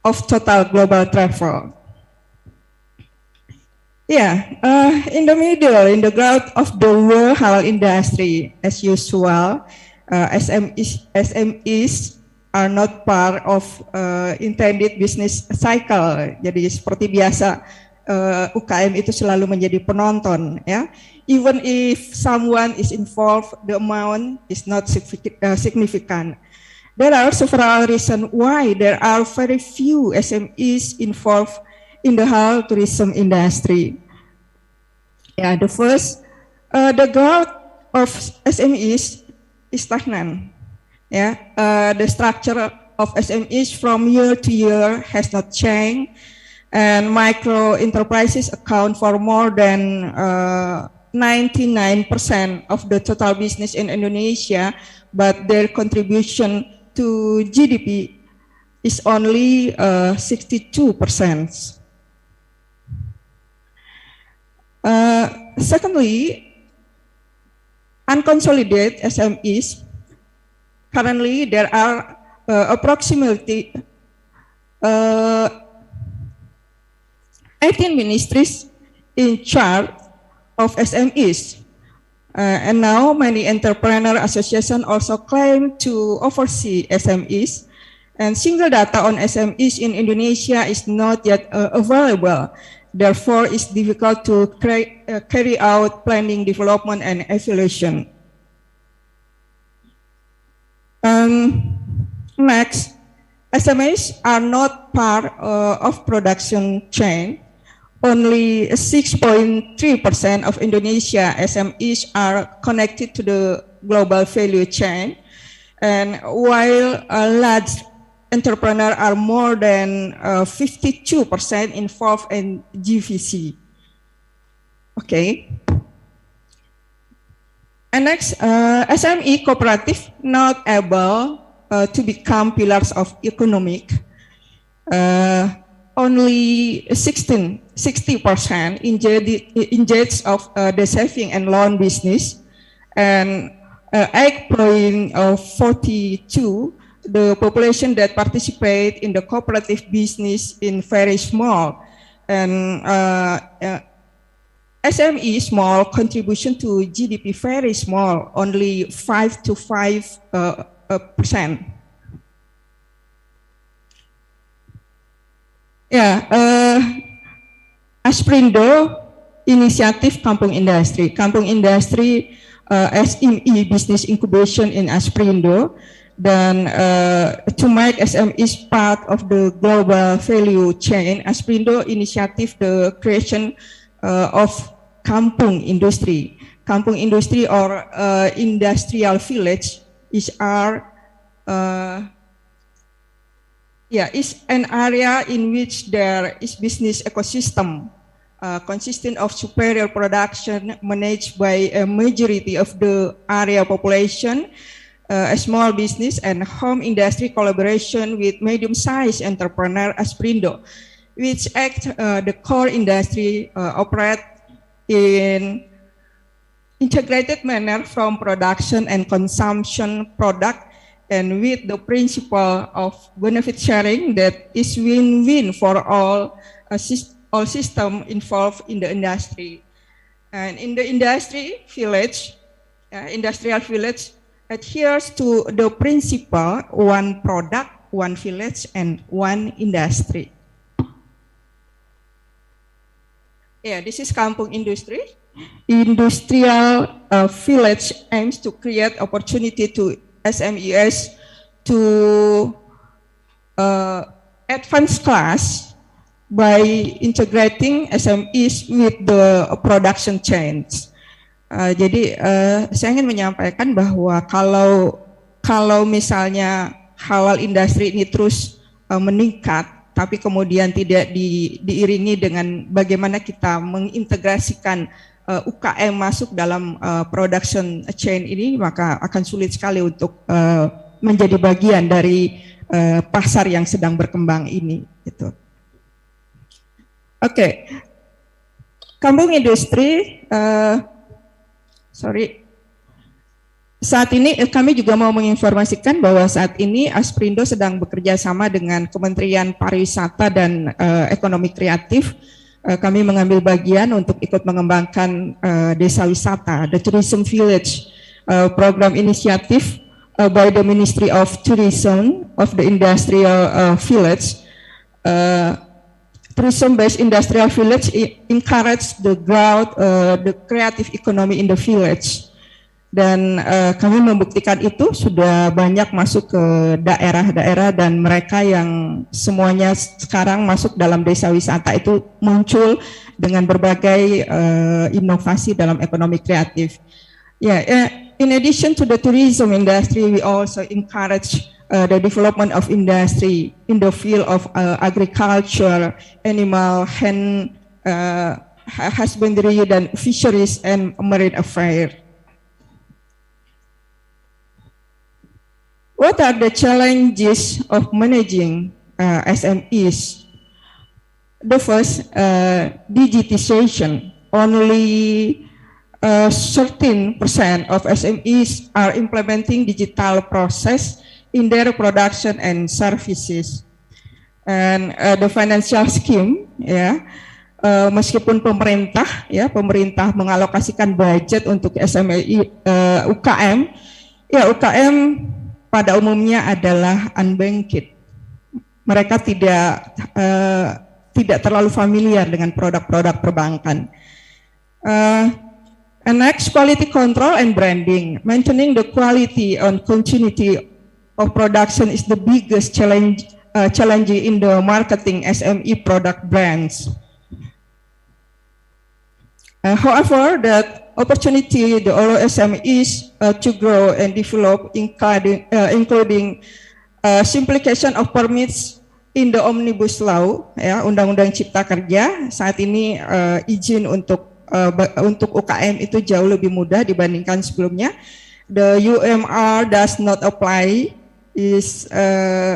of total global travel. Yeah, in the middle, in the growth of the world halal industry, as usual, SMEs are not part of intended business cycle. Jadi seperti biasa, UKM itu selalu menjadi penonton, ya. Even if someone is involved, the amount is not significant. There are several reasons why there are very few SMEs involved in the halal tourism industry. Yeah, the first, the growth of SMEs is stagnant. Yeah, the structure of SMEs from year to year has not changed, and micro enterprises account for more than 99% of the total business in Indonesia, but their contribution to GDP is only 62%. Secondly, unconsolidated SMEs. Currently, there are approximately 18 ministries in charge of SMEs. And now many entrepreneur associations also claim to oversee SMEs. And single data on SMEs in Indonesia is not yet available. Therefore, it's difficult to carry out planning, development, and evaluation. Next, SMEs are not part of production chain. Only 6.3% of Indonesia SMEs are connected to the global value chain. And while large entrepreneurs are more than 52% involved in GVC. Okay. And next, SME cooperative not able to become pillars of economic. Only 60% engaged of the saving and loan business, and 8.42 the population that participate in the cooperative business in very small, and SME small contribution to GDP very small, only 5 to 5%. Yeah, Asprindo initiative Kampung Industri. Kampung Industri SME business incubation in Asprindo, dan to make SMEs part of the global value chain, Asprindo initiative the creation of Kampung Industri. Kampung Industri or industrial village is is an area in which there is business ecosystem consisting of superior production managed by a majority of the area population, a small business and home industry collaboration with medium-sized entrepreneur Asperindo, which act the core industry operate in integrated manner from production and consumption product, and with the principle of benefit sharing that is win-win for all system involved in the industry. And in the industry village, industrial village adheres to the principle one product, one village, and one industry. Yeah, this is Kampung Industri. Industrial village aims to create opportunity to SMEs to advance class by integrating SMEs with the production chains. Jadi saya ingin menyampaikan bahwa kalau misalnya halal industri ini terus meningkat, tapi kemudian tidak diiringi dengan bagaimana kita mengintegrasikan UKM masuk dalam production chain ini, maka akan sulit sekali untuk menjadi bagian dari pasar yang sedang berkembang ini. Gitu. Oke, Kampung Industri, saat ini kami juga mau menginformasikan bahwa saat ini Asperindo sedang bekerja sama dengan Kementerian Pariwisata dan Ekonomi Kreatif. Kami mengambil bagian untuk ikut mengembangkan desa wisata, the Tourism Village program inisiatif by the Ministry of Tourism of the Industrial Village. Tourism-based industrial village encourage the growth, the creative economy in the village. Dan kami membuktikan itu sudah banyak masuk ke daerah-daerah, dan mereka yang semuanya sekarang masuk dalam desa wisata itu muncul dengan berbagai inovasi dalam ekonomi kreatif. In addition to the tourism industry, we also encourage the development of industry in the field of agriculture, animal husbandry, dan fisheries and marine affairs. What are the challenges of managing SMEs? The first, digitization. Only 13% of SMEs are implementing digital process in their production and services. And the financial scheme, meskipun pemerintah mengalokasikan budget untuk SME UKM, UKM pada umumnya adalah unbanked. Mereka tidak terlalu familiar dengan produk-produk perbankan. And next, quality control and branding. Maintaining the quality and continuity of production is the biggest challenge in the marketing SME product brands. However, that opportunity the all SMEs to grow and develop, including simplification of permits in the Omnibus Law, Undang-Undang Cipta Kerja. Saat ini izin untuk UKM itu jauh lebih mudah dibandingkan sebelumnya. The UMR does not apply is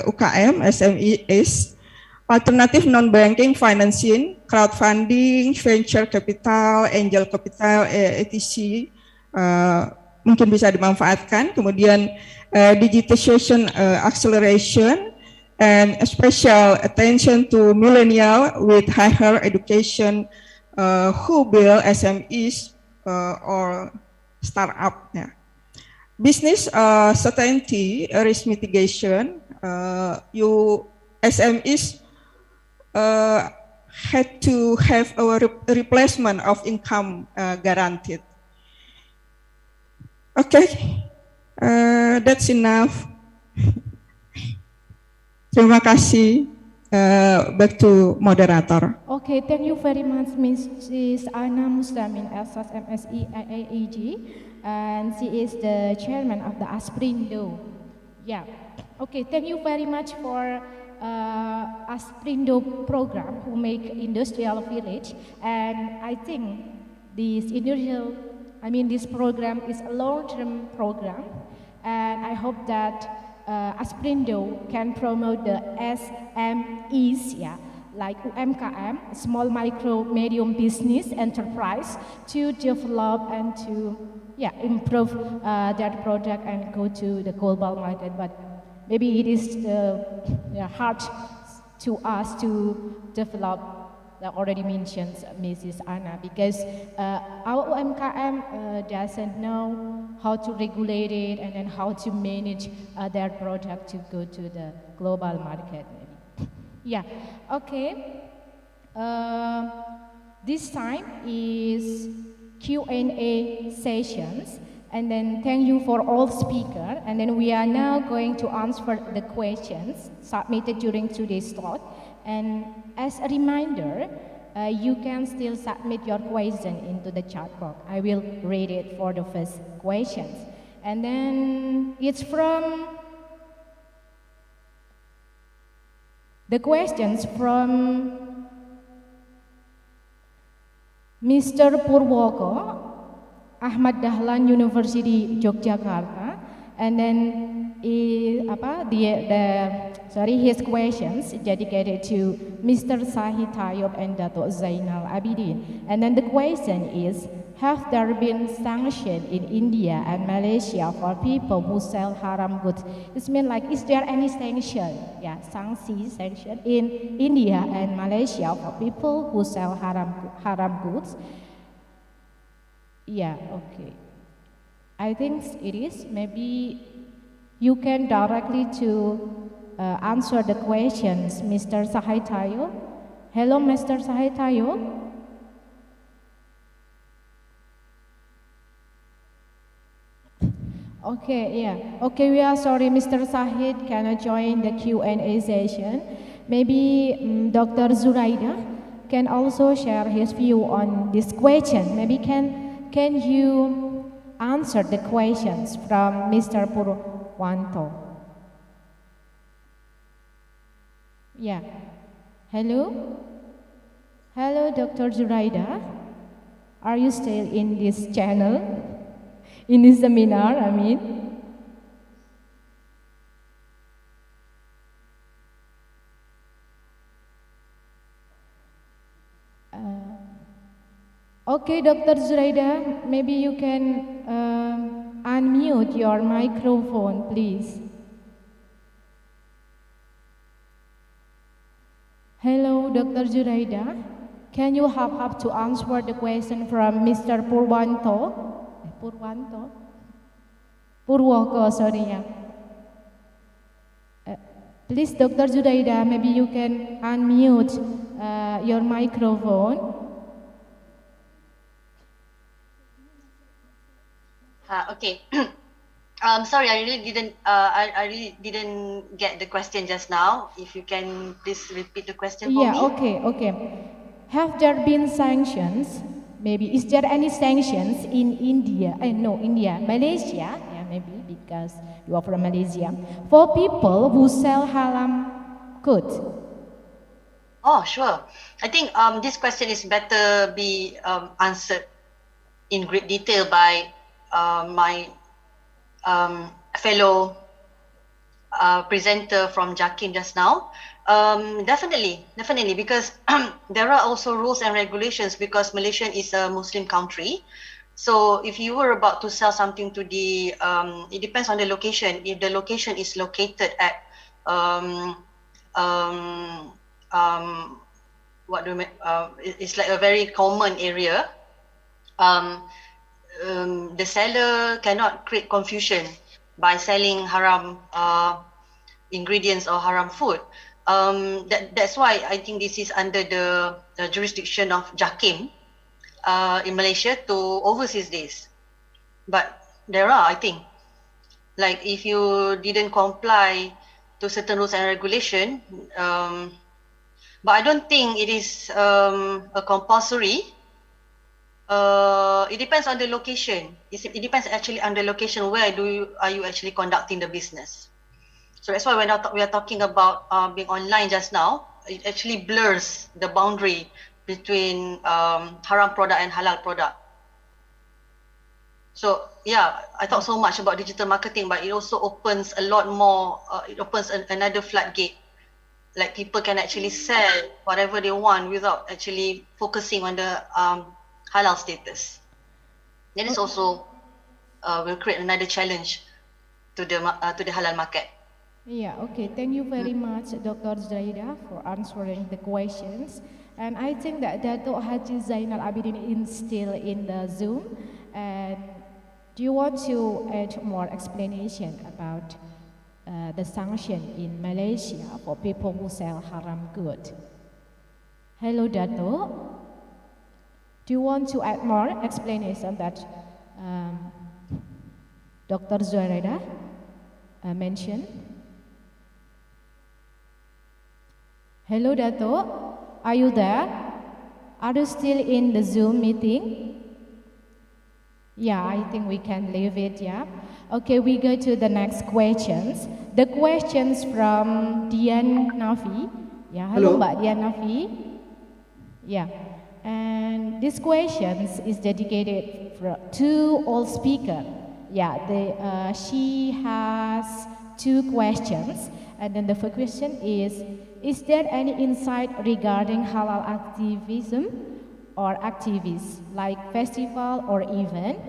UKM, SMEs. Alternative non-banking financing, crowdfunding, venture capital, angel capital, etc. Mungkin bisa dimanfaatkan. Kemudian digitization acceleration and special attention to millennial with higher education who build SMEs or startup. Business certainty, risk mitigation. SMEs had to have a replacement of income guaranteed. Okay, that's enough. Terima kasih. Back to moderator. Okay, thank you very much, Mrs. Ana Muslimin, Asas MSI IAEG, and she is the chairman of the Asperindo. Yeah. Okay, thank you very much for Asprindo program who make industrial village, and I think this program is a long-term program, and I hope that Asprindo can promote the SMEs, like UMKM, small micro medium business enterprise, to develop and to improve their product and go to the global market. But maybe it is hard to us to develop the already mentioned Mrs. Anna, because our UMKM doesn't know how to regulate it and then how to manage their product to go to the global market. Maybe. Okay. This time is Q&A sessions, and then thank you for all speakers, and then we are now going to answer the questions submitted during today's talk. And as a reminder, you can still submit your question into the chat box. I will read it for the first questions. And then it's from the questions from Mr. Purwoko, Ahmad Dahlan University, Yogyakarta, and then his questions dedicated to Mr. Sahid Tayyub and Dato' Zainal Abidin. And then the question is, have there been sanctions in India and Malaysia for people who sell haram goods? It means like, is there any sanction? Sanction in India and Malaysia for people who sell haram goods? Okay. I think it is. Maybe you can directly to answer the questions, Mr. Sahid Tayyub. Hello, Mr. Sahid Tayyub. Okay, we are sorry, Mr. Sahid cannot join the Q&A session. Maybe Dr. Zuraida can also share his view on this question. Maybe can you answer the questions from Mr. Purwanto? Hello, Dr. Zuraida. Are you still in this channel? In this seminar, I mean? Okay, Dr. Zuraida, maybe you can unmute your microphone, please. Hello, Dr. Zuraida. Can you help to answer the question from Mr. Purwoko, sorry. Please, Dr. Zuraida, maybe you can unmute your microphone. Okay. Sorry, I really didn't get the question just now. If you can please repeat the question for me. Okay. Have there been sanctions? Maybe is there any sanctions in India? Malaysia. Maybe because you are from Malaysia, for people who sell halal goods. Oh, sure. I think this question is better be answered in great detail by my fellow presenter from JAKIM just now. Definitely, because there are also rules and regulations, because Malaysia is a Muslim country. So if you were about to sell something to the, it depends on the location. If the location is located at, it's like a very common area, the seller cannot create confusion by selling haram ingredients or haram food. That's why I think this is under the jurisdiction of JAKIM in Malaysia to oversee this. But there are, I think, like if you didn't comply to certain rules and regulation, but I don't think it is a compulsory. It depends on the location. It depends actually on the location where are you actually conducting the business. So that's why when we are talking about being online just now, it actually blurs the boundary between haram product and halal product. So yeah, I talk so much about digital marketing, but it also opens a lot more, it opens another floodgate. Like people can actually sell whatever they want without actually focusing on the halal status. That is also will create another challenge to the halal market. Yeah, okay. Thank you very much, Dr. Zaida, for answering the questions. And I think that Dato' Haji Zainal Abidin is still in the Zoom. And do you want to add more explanation about the sanction in Malaysia for people who sell haram good? Hello, Dato'. Do you want to add more explanation that Dr. Zaida mentioned? Hello, Dato'. Are you there? Are you still in the Zoom meeting? Yeah, I think we can leave it, yeah. Okay, we go to the next questions. The questions from Dian Nafi. Yeah, hello, Mbak Dian Nafi. Yeah, and this questions is dedicated to all speaker. Yeah, she has 2 questions. And then the first question is there any insight regarding halal activism or activists like festival or event?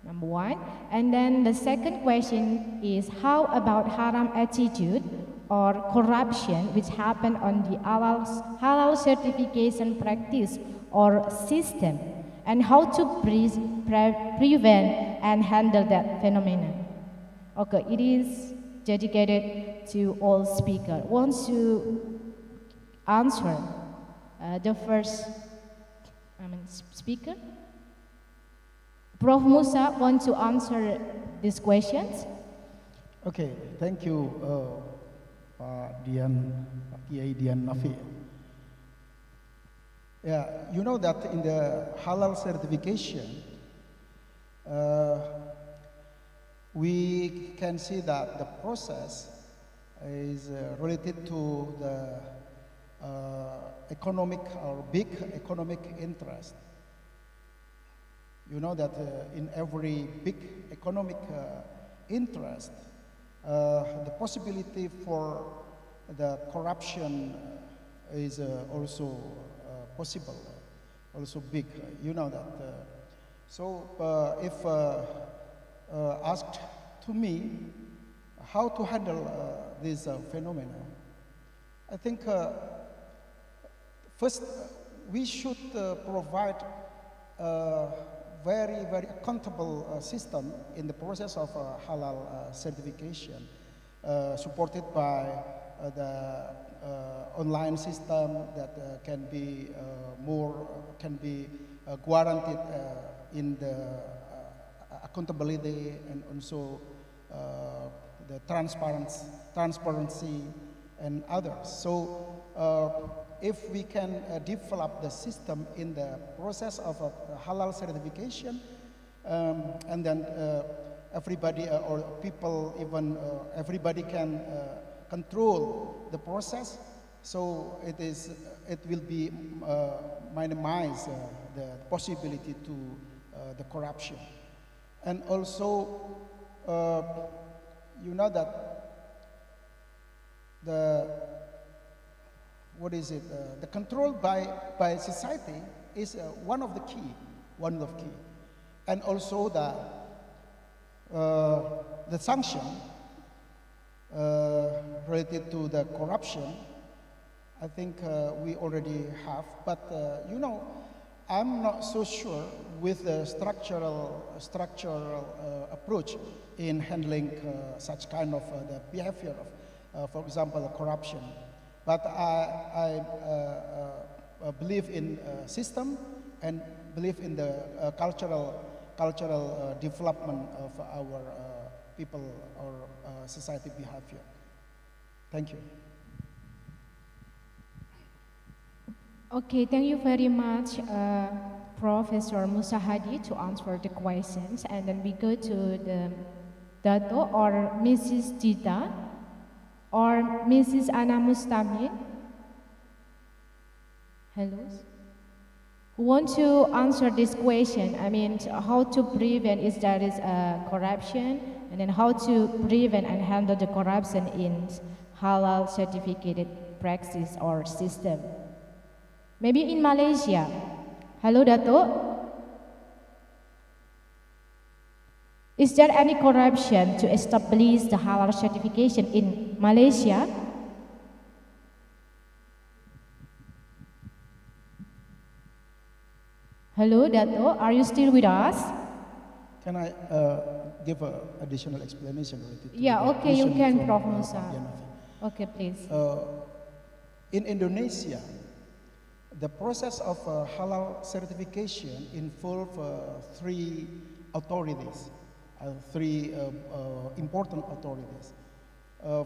Number 1. And then the second question is how about haram attitude or corruption which happen on the halal certification practice or system, and how to prevent and handle that phenomenon? Okay, it is dedicated to all speakers. Wants to answer the first speaker? Prof. Musa want to answer these questions? Okay, thank you, Dian Nafi. Yeah, you know that in the halal certification, we can see that the process is related to the economic or big economic interest. You know that in every big economic interest, the possibility for the corruption is also possible, also big. You know that. So if asked to me how to handle this phenomenon, I think first we should provide very, very accountable system in the process of halal certification, supported by the online system that can be guaranteed in the accountability and also the transparency and others. So if we can develop the system in the process of halal certification, and then everybody or people, even everybody can control the process, so it will be minimize the possibility to the corruption. And also, you know that the control by society is one of the key, and also the sanction related to the corruption. I think we already have, but you know, I'm not so sure with the structural approach in handling such kind of the behavior of, for example, corruption. But I believe in system and believe in the cultural development of our people or society behavior. Thank you. Okay, thank you very much, Professor Musa Hadi, to answer the questions. And then we go to the Dato or Mrs. Dita. or Mrs. Ana Mustamid? Hello? Who want to answer this question? I mean, how to prevent if there is corruption, and then how to prevent and handle the corruption in halal certificated practice or system. Maybe in Malaysia. Hello, Dato'. Is there any corruption to establish the halal certification in Malaysia? Hello, Dato', are you still with us? Can I give an additional explanation related to Yeah, okay, you can, Prof. Musa. Yanafi? Okay, please. In Indonesia, the process of halal certification involves three authorities, three important authorities.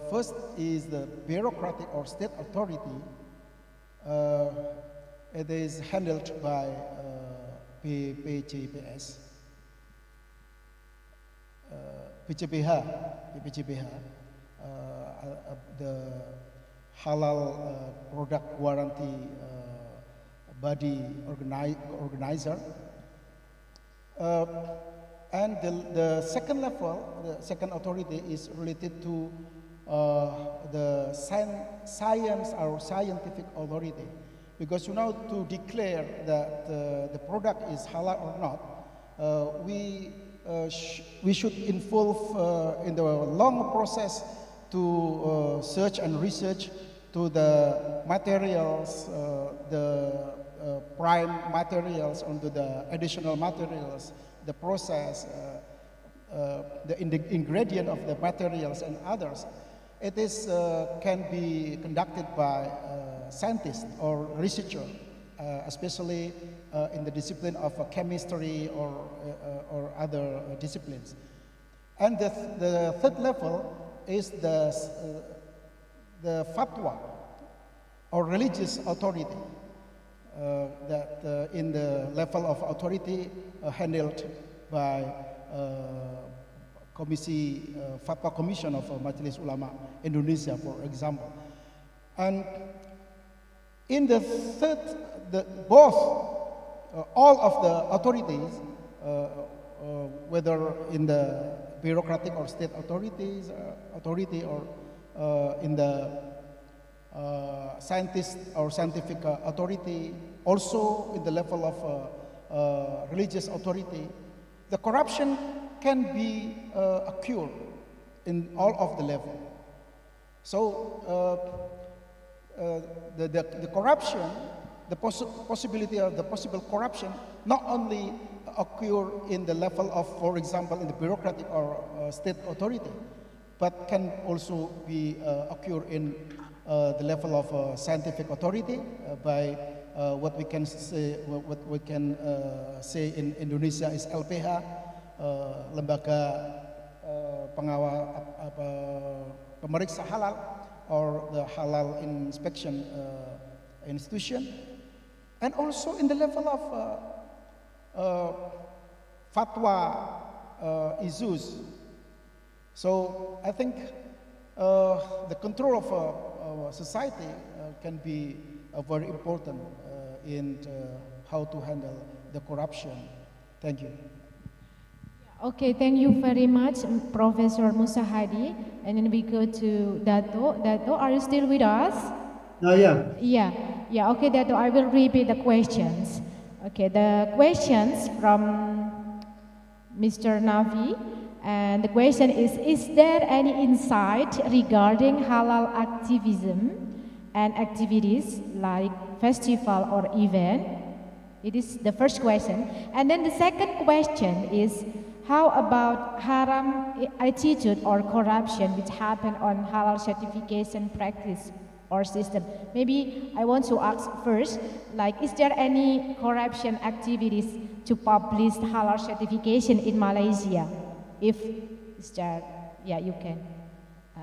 First is the bureaucratic or state authority. It is handled by PCPS, PCPH, the halal product warranty body organizer. And the second level, the second authority is related to the science or scientific authority. Because to declare that the product is halal or not, we should involve in the long process to search and research to the materials, the prime materials, onto the additional materials, the process, the ingredient of the materials and others. It is can be conducted by scientists or researchers, especially in the discipline of chemistry or other disciplines. And the third level is the fatwa or religious authority that in the level of authority handled by Fatwa Commission of Majelis Ulama Indonesia, for example. And in the third, all of the authorities, whether in the bureaucratic or state authorities, authority or in the scientist or scientific authority, also in the level of religious authority, the corruption can be occurred in all of the level. So the corruption, the possibility of the possible corruption not only occur in the level of, for example, in the bureaucratic or state authority, but can also be occur in the level of scientific authority by what we can say in Indonesia is LPH, lembaga pengawal pemeriksa halal, or the halal inspection institution, and also in the level of fatwa issues. So I think the control of society can be very important in how to handle the corruption. Thank you. Okay, thank you very much, Professor Musa Hadi. And then we go to Dato. Dato, are you still with us? Yeah. Yeah, okay, Dato, I will repeat the questions. Okay, the questions from Mr. Navi. And the question is there any insight regarding halal activism and activities like festival or event? It is the first question. And then the second question is, how about haram attitude or corruption which happen on halal certification practice or system? Maybe I want to ask first, like, is there any corruption activities to publish halal certification in Malaysia? If is there, yeah, you can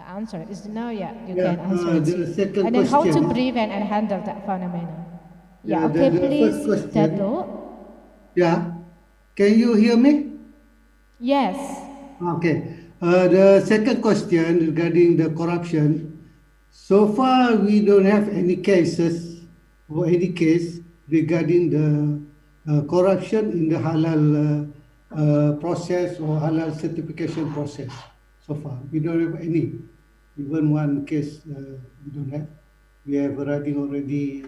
answer. Is no, yeah, you can answer it. And then how to prevent and handle that phenomenon? Yeah, okay, please, Dato. Yeah, can you hear me? Yes. Okay. The second question regarding the corruption, So far, we don't have any cases or any case regarding the corruption in the halal process or halal certification process. So far, we don't have any. Even one case we don't have. We have running already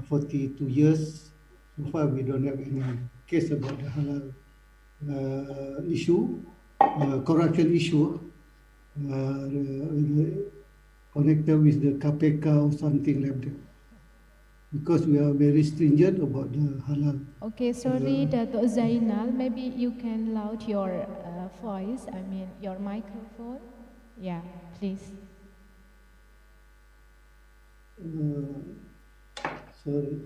42 years. So far, we don't have any case about the halal issue, corruption issue. Connected with the KPK or something like that, because we are very stringent about the halal. Okay, sorry, Dato' Zainal, maybe you can loud your voice, I mean your microphone. Yeah, please. Sorry.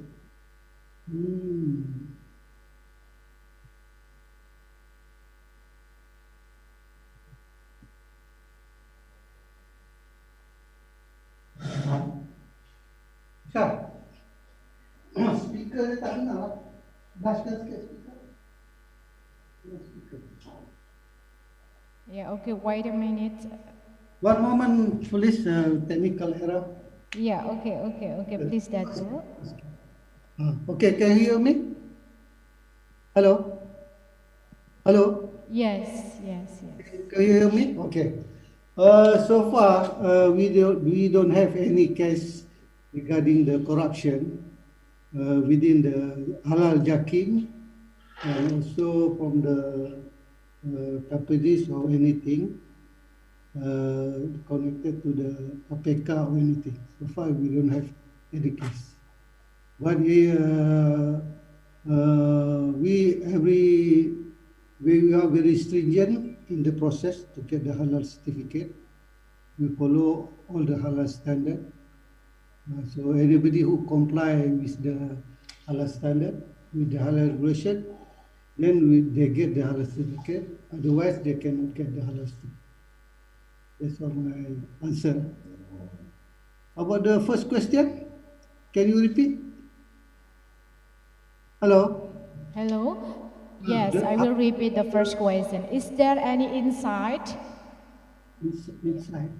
Syah, speaker dia tak dengar. Blastkan sikit speaker. Yeah, okay, wait a minute. One moment, please, technical error. Yeah, okay, please, Dato'. Okay, can you hear me? Hello? Hello? Yes. Can you hear me? Okay. So far, we don't have any case regarding the corruption within the halal jacking, and also from the companies or anything connected to the KPK or anything. So far, we don't have any case. But we are very stringent in the process to get the halal certificate. We follow all the halal standard. So anybody who comply with the halal standard, with the halal regulation, then they get the halal certificate. Otherwise, they cannot get the halal certificate. That's all my answer. About the first question, can you repeat? Hello? Yes, I will repeat the first question. Is there any insight? Inside.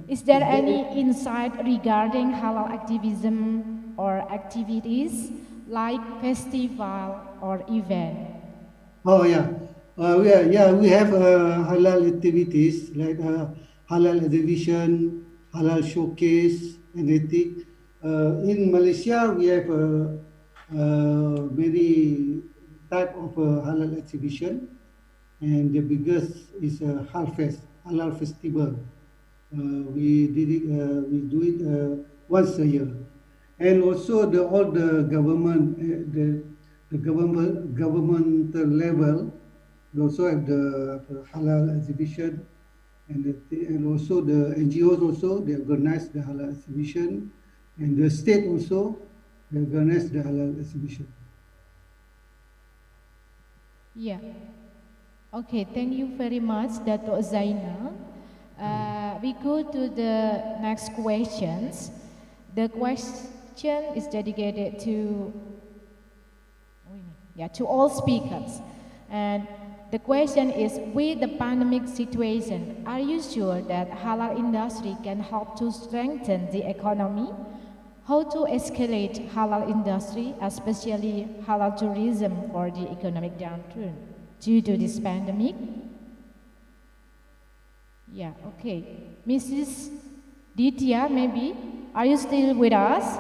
Is there any insight regarding halal activism or activities like festival or event? Oh yeah, we have halal activities like halal exhibition, halal showcase, and ethic. In Malaysia, we have many type of halal exhibition, and the biggest is halal festival. We do it once a year, and also all the government, the governmental level, we also have the halal exhibition, and also the NGOs also they organize the halal exhibition, and the state also they organize the halal exhibition. Yeah. Okay, thank you very much, Dato' Zainal. We go to the next questions. The question is dedicated to all speakers. And the question is, with the pandemic situation, are you sure that halal industry can help to strengthen the economy? How to escalate halal industry, especially halal tourism, for the economic downturn due to this pandemic? Yeah, okay. Mrs. Ditya, maybe, are you still with us?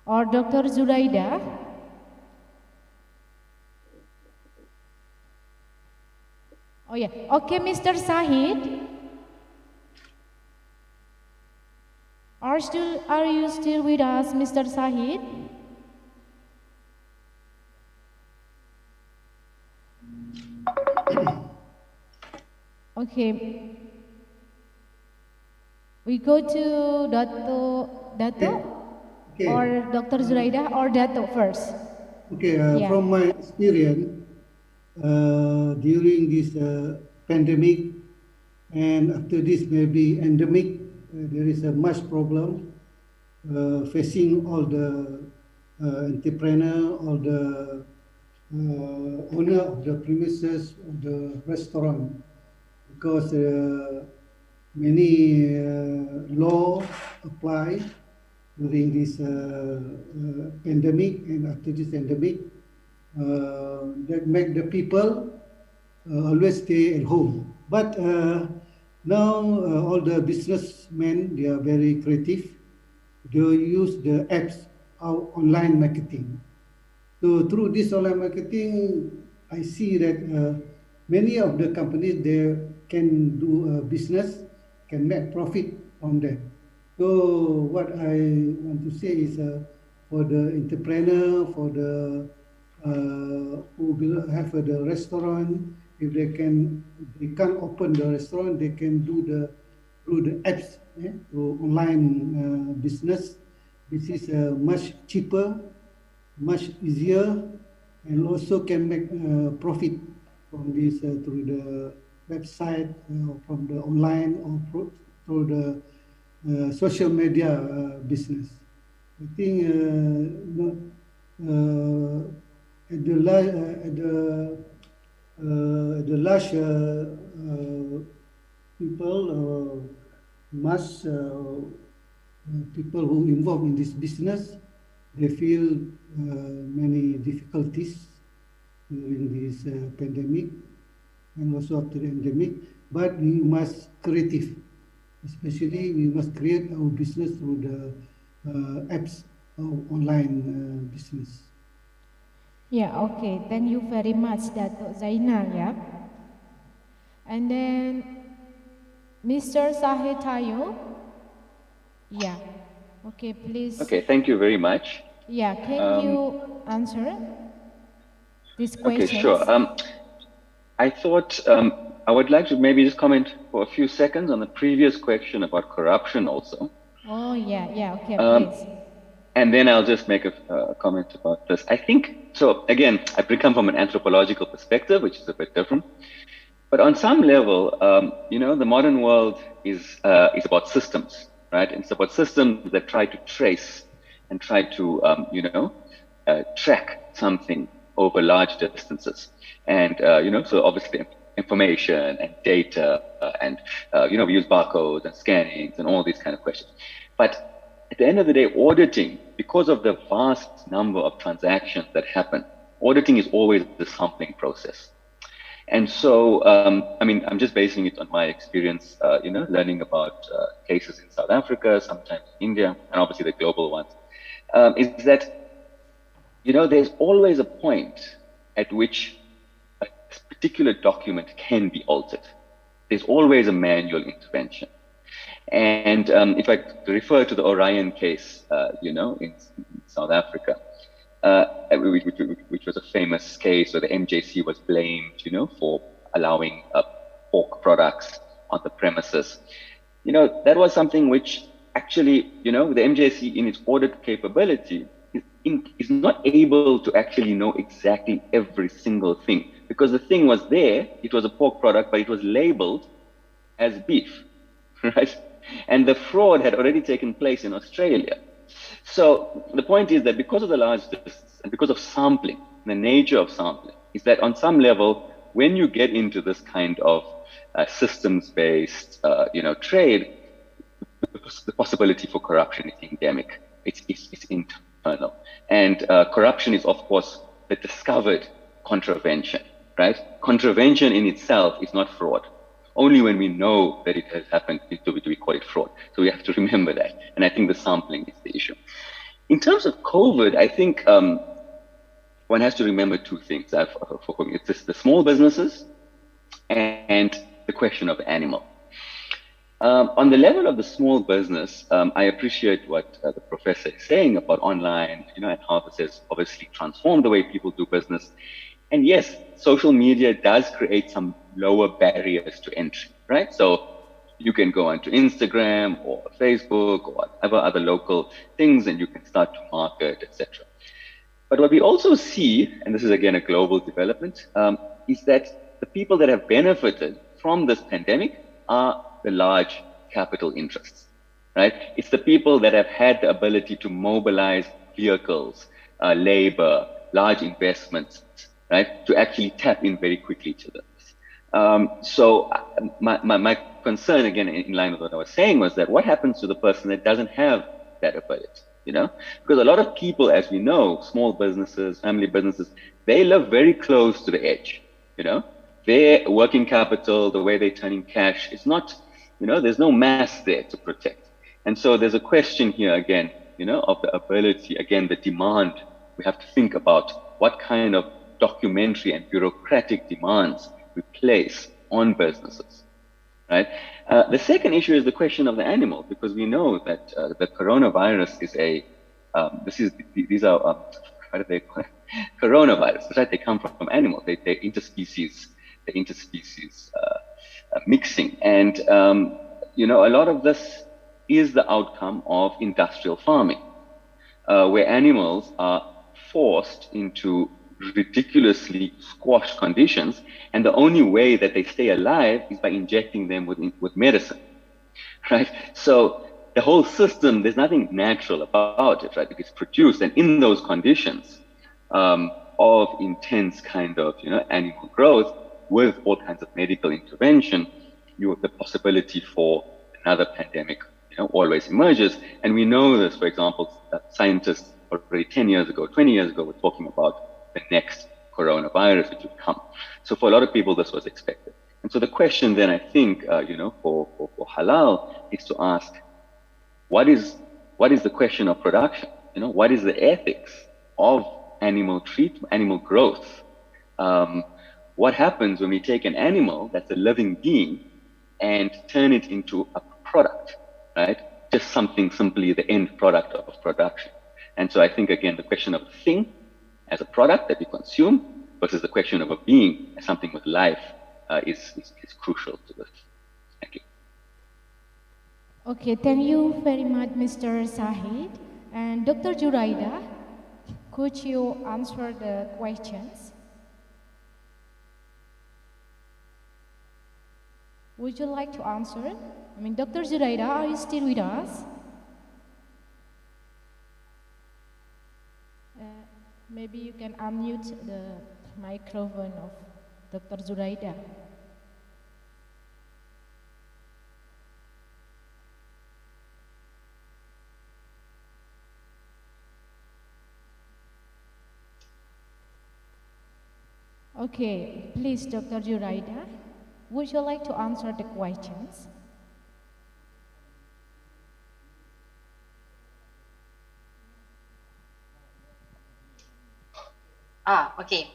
Or Dr. Zuraida? Oh yeah, okay, Mr. Sahid. Are you still with us, Mr. Sahid? Okay. We go to Dato Okay. or Dr. Zuraida or Dato first. Okay, from my experience during this pandemic, and after this maybe endemic, there is a much problem facing all the entrepreneur, all the owner of the premises of the restaurant, because many law apply during this pandemic and after this pandemic that make the people always stay at home. But now all the businessmen, they are very creative. They use the apps of online marketing. So through this online marketing, I see that many of the companies, they can do a business, can make profit from that. So what I want to say is for the entrepreneur, for the who will have the restaurant, if they can't open the restaurant, they can do through the apps, through online business. This is much cheaper, much easier, and also can make profit from this through the website, from the online, or through the social media business. I think at the last people people who involved in this business, they feel many difficulties during this pandemic and also after the pandemic. But we must creative, especially we must create our business through the apps of online business. Yeah, okay. Thank you very much, Dato' Zainal, yeah. And then Mr. Sahid Tayo. Yeah. Okay, please. Okay, thank you very much. Yeah, can you answer this question? Okay, sure. I thought I would like to maybe just comment for a few seconds on the previous question about corruption also. Oh, yeah, okay, please. And then I'll just make a comment about this. I think, so again, I come from an anthropological perspective, which is a bit different. But on some level, the modern world is about systems, right? It's about systems that try to trace and try to, track something over large distances. And, so obviously information and data and, we use barcodes and scannings and all these kind of questions. But at the end of the day, auditing, because of the vast number of transactions that happen, auditing is always the sampling process. And so, I'm just basing it on my experience, learning about cases in South Africa, sometimes India, and obviously the global ones, is that, there's always a point at which a particular document can be altered. There's always a manual intervention. And if I refer to the Orion case, in South Africa, which was a famous case where the MJC was blamed, for allowing pork products on the premises. That was something which actually, the MJC in its audit capability is not able to actually know exactly every single thing, because the thing was there, it was a pork product, but it was labeled as beef, right? And the fraud had already taken place in Australia. So the point is that because of the large distance and because of sampling, the nature of sampling, is that on some level, when you get into this kind of systems-based, trade, the possibility for corruption is endemic. It's internal. And corruption is, of course, the discovered contravention, right? Contravention in itself is not fraud. Only when we know that it has happened do we call it fraud. So we have to remember that. And I think the sampling is the issue. In terms of COVID, I think one has to remember two things. It's just the small businesses and the question of the animal. On the level of the small business, I appreciate what the professor is saying about online, and how this has obviously transformed the way people do business. And yes, social media does create some lower barriers to entry, right? So you can go onto Instagram or Facebook or whatever other local things, and you can start to market, etc. But what we also see, and this is again a global development, is that the people that have benefited from this pandemic are the large capital interests, right? It's the people that have had the ability to mobilize vehicles, labor, large investments, right, to actually tap in very quickly to this. So my concern, again, in line with what I was saying, was that what happens to the person that doesn't have that ability, you know? Because a lot of people, as we know, small businesses, family businesses, they live very close to the edge, you know? Their working capital, the way they turn in cash, it's not, you know, there's no mass there to protect. And so there's a question here again, you know, of the ability, again, the demand. We have to think about what kind of documentary and bureaucratic demands we place on businesses, right? The second issue is the question of the animal, because we know that the coronavirus is a, these are, what do they call it? Coronavirus, right? They come from animals, they're interspecies mixing. And, you know, a lot of this is the outcome of industrial farming, where animals are forced into ridiculously squashed conditions, and the only way that they stay alive is by injecting them with medicine, right? So the whole system, there's nothing natural about it, right? It's produced, and in those conditions of intense kind of, you know, animal growth with all kinds of medical intervention, you have the possibility for another pandemic, you know, always emerges. And we know this, for example, that scientists already 10 years ago, 20 years ago, were talking about the next coronavirus which would come. So for a lot of people, this was expected. And so the question then, I think, you know, for Halal is to ask, what is the question of production? You know, what is the ethics of animal treatment, animal growth? What happens when we take an animal that's a living being and turn it into a product, right? Just something simply the end product of production. And so I think, again, the question of a thing as a product that we consume versus the question of a being as something with life is crucial to this. Thank you. Okay, thank you very much, Mr. Sahid. And Dr. Juraida, could you answer the questions? Would you like to answer? I mean, Dr. Juraida, are you still with us? Maybe you can unmute the microphone of Dr. Juraida. Okay, please, Dr. Juraida, would you like to answer the questions? Okay.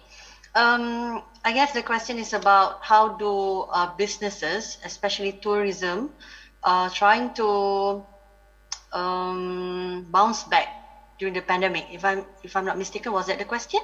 I guess the question is about how do businesses, especially tourism, trying to bounce back during the pandemic. If I'm not mistaken, was that the question?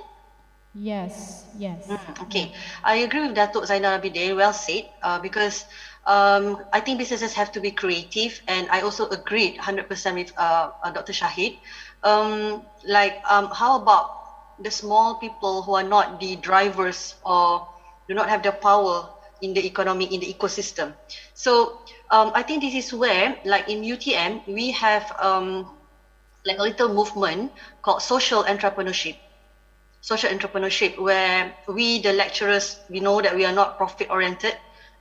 Yes, yes. Okay, I agree with Datuk Zainal Abidin, well said, because I think businesses have to be creative, and I also agreed 100% with Dr. Shahid. How about the small people who are not the drivers or do not have the power in the economy, in the ecosystem? So I think this is where, like in UTM, we have like a little movement called social entrepreneurship, where we, the lecturers, we know that we are not profit oriented.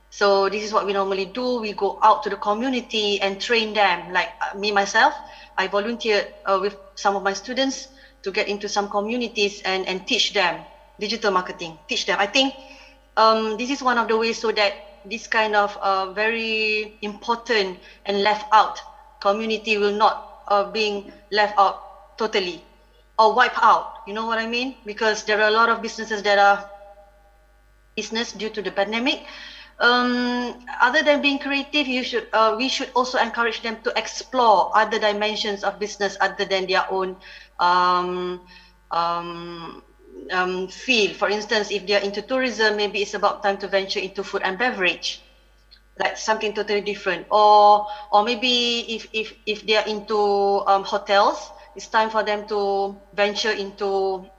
So this is what we normally do. We go out to the community and train them. Like me, myself, I volunteered with some of my students to get into some communities and teach them digital marketing, teach them. I think this is one of the ways so that this kind of very important and left out community will not being left out totally or wipe out, you know what I mean? Because there are a lot of businesses that are business due to the pandemic. Other than being creative, we should also encourage them to explore other dimensions of business other than their own field. For instance, if they are into tourism, maybe it's about time to venture into food and beverage, like something totally different. Or maybe if they are into hotels, it's time for them to venture into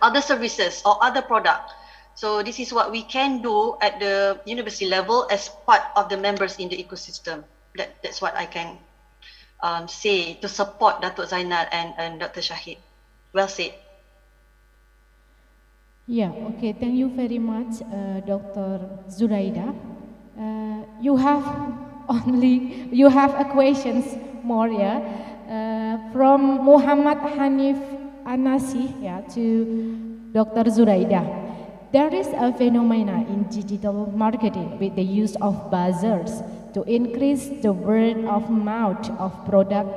other services or other product. So this is what we can do at the university level as part of the members in the ecosystem. That's what I can say to support Datuk Zainal and Dr. Shahid. Well said. Yeah, okay, thank you very much, Dr. Zuraida. You have a questions more, yeah, from Muhammad Hanif Anasi, yeah, to Dr. Zuraida. There is a phenomena in digital marketing with the use of buzzers to increase the word of mouth of product,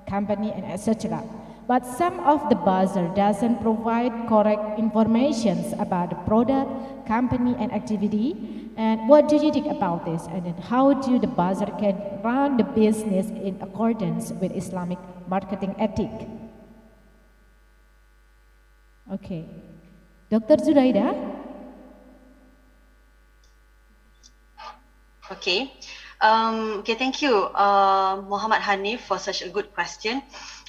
company, and etc. But some of the buzzer doesn't provide correct information about the product, company, and activity. And what do you think about this? And then how do the buzzer can run the business in accordance with Islamic marketing ethic? Okay, Dr. Zuraida. Okay. Okay, thank you, Muhammad Hanif, for such a good question.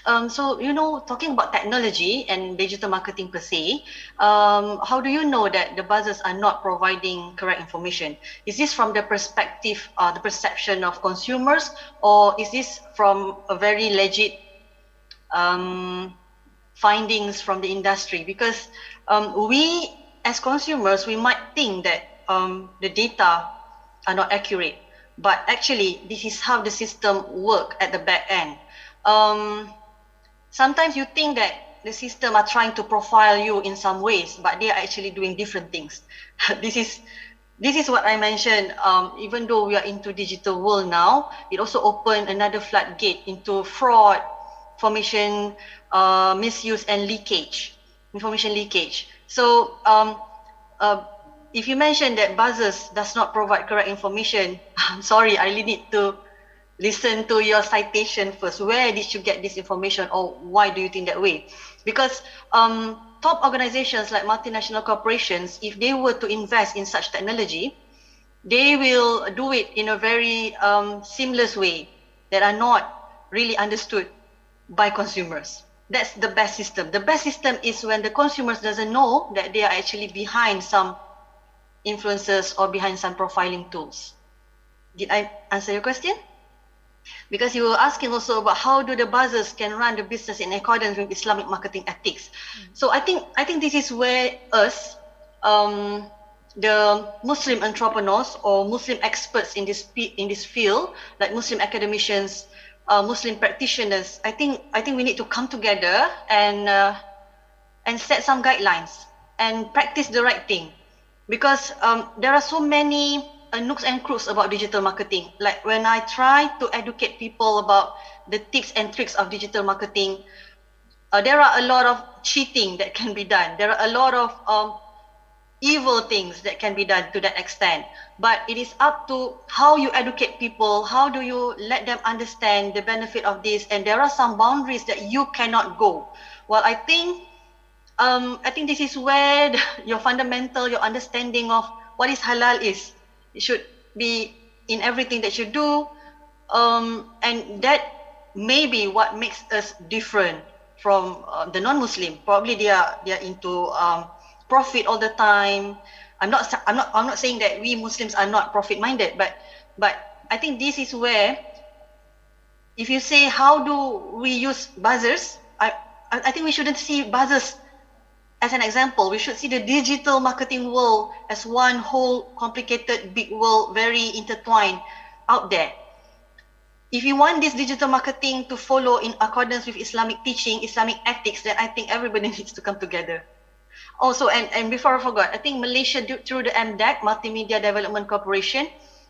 So, talking about technology and digital marketing per se, how do you know that the buzzers are not providing correct information? Is this from the perspective, the perception of consumers, or is this from a very legit findings from the industry? Because we, as consumers, we might think that the data are not accurate, but actually this is how the system work at the back end. Sometimes you think that the system are trying to profile you in some ways, but they are actually doing different things. This is what I mentioned. Even though we are into digital world now, it also opened another floodgate into fraud, information misuse, and information leakage. So if you mention that buzzers does not provide correct information, I'm sorry, I really need to listen to your citation first. Where did you get this information, or why do you think that way? Because top organizations like multinational corporations, if they were to invest in such technology, they will do it in a very seamless way that are not really understood by consumers. That's the best system. The best system is when the consumers doesn't know that they are actually behind some influencers or behind some profiling tools. Did I answer your question? Because you were asking also about how do the buzzers can run the business in accordance with Islamic marketing ethics. So I think this is where us, the Muslim entrepreneurs or Muslim experts in this field, like Muslim academicians, Muslim practitioners, I think we need to come together and set some guidelines and practice the right thing, because there are so many nooks and crooks about digital marketing. Like when I try to educate people about the tips and tricks of digital marketing, there are a lot of cheating that can be done. There are a lot of evil things that can be done to that extent. But it is up to how you educate people, how do you let them understand the benefit of this, and there are some boundaries that you cannot go. Well, I think this is where your understanding of what is halal is. It should be in everything that you do, and that may be what makes us different from the non-Muslim. Probably they are into profit all the time. I'm not saying that we Muslims are not profit-minded, but I think this is where, if you say how do we use buzzers, I think we shouldn't see buzzers as an example. We should see the digital marketing world as one whole complicated big world, very intertwined out there. If you want this digital marketing to follow in accordance with Islamic teaching, Islamic ethics, then I think everybody needs to come together. Also, and before I forgot, I think Malaysia, through the MDEC, Multimedia Development Corporation,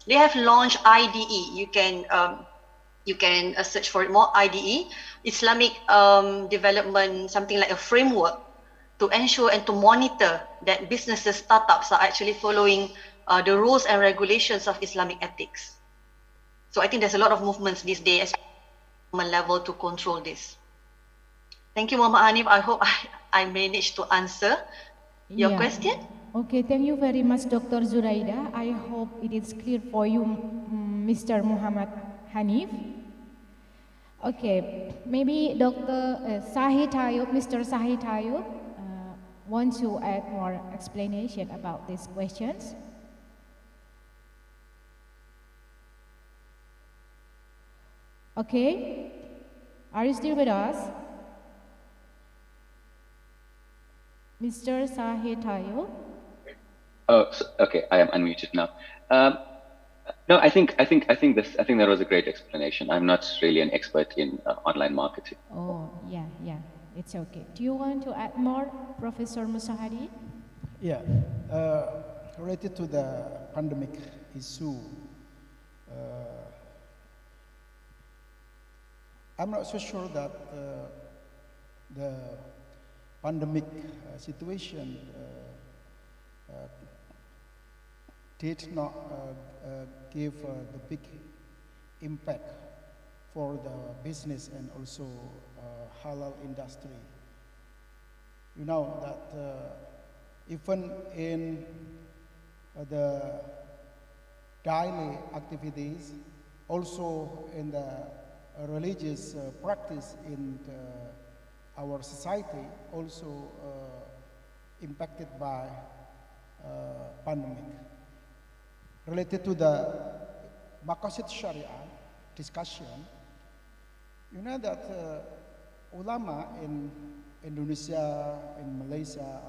they have launched IDE. You can search for it more, IDE, Islamic development, something like a framework to ensure and to monitor that businesses, startups are actually following the rules and regulations of Islamic ethics. So I think there's a lot of movements these days at level to control this. Thank you, Muhammad Hanif. I hope I managed to answer your question. Okay, thank you very much, Dr. Zuraida. I hope it is clear for you, Mr. Muhammad Hanif. Okay, maybe Dr. Sahid Ayub, Mr. Sahid Ayub, want to add more explanation about these questions? Okay, are you still with us? Mr. Sahid Tayo. Oh, okay. I am unmuted now. No, I think that was a great explanation. I'm not really an expert in online marketing. Oh, yeah, it's okay. Do you want to add more, Professor Musahadi? Yeah, related to the pandemic issue, I'm not so sure that the pandemic situation did not give the big impact for the business and also halal industry. You know that even in the daily activities, also in the religious practice in our society, also impacted by pandemic. Related to the Maqasid Shariah discussion, you know that ulama in Indonesia, in Malaysia,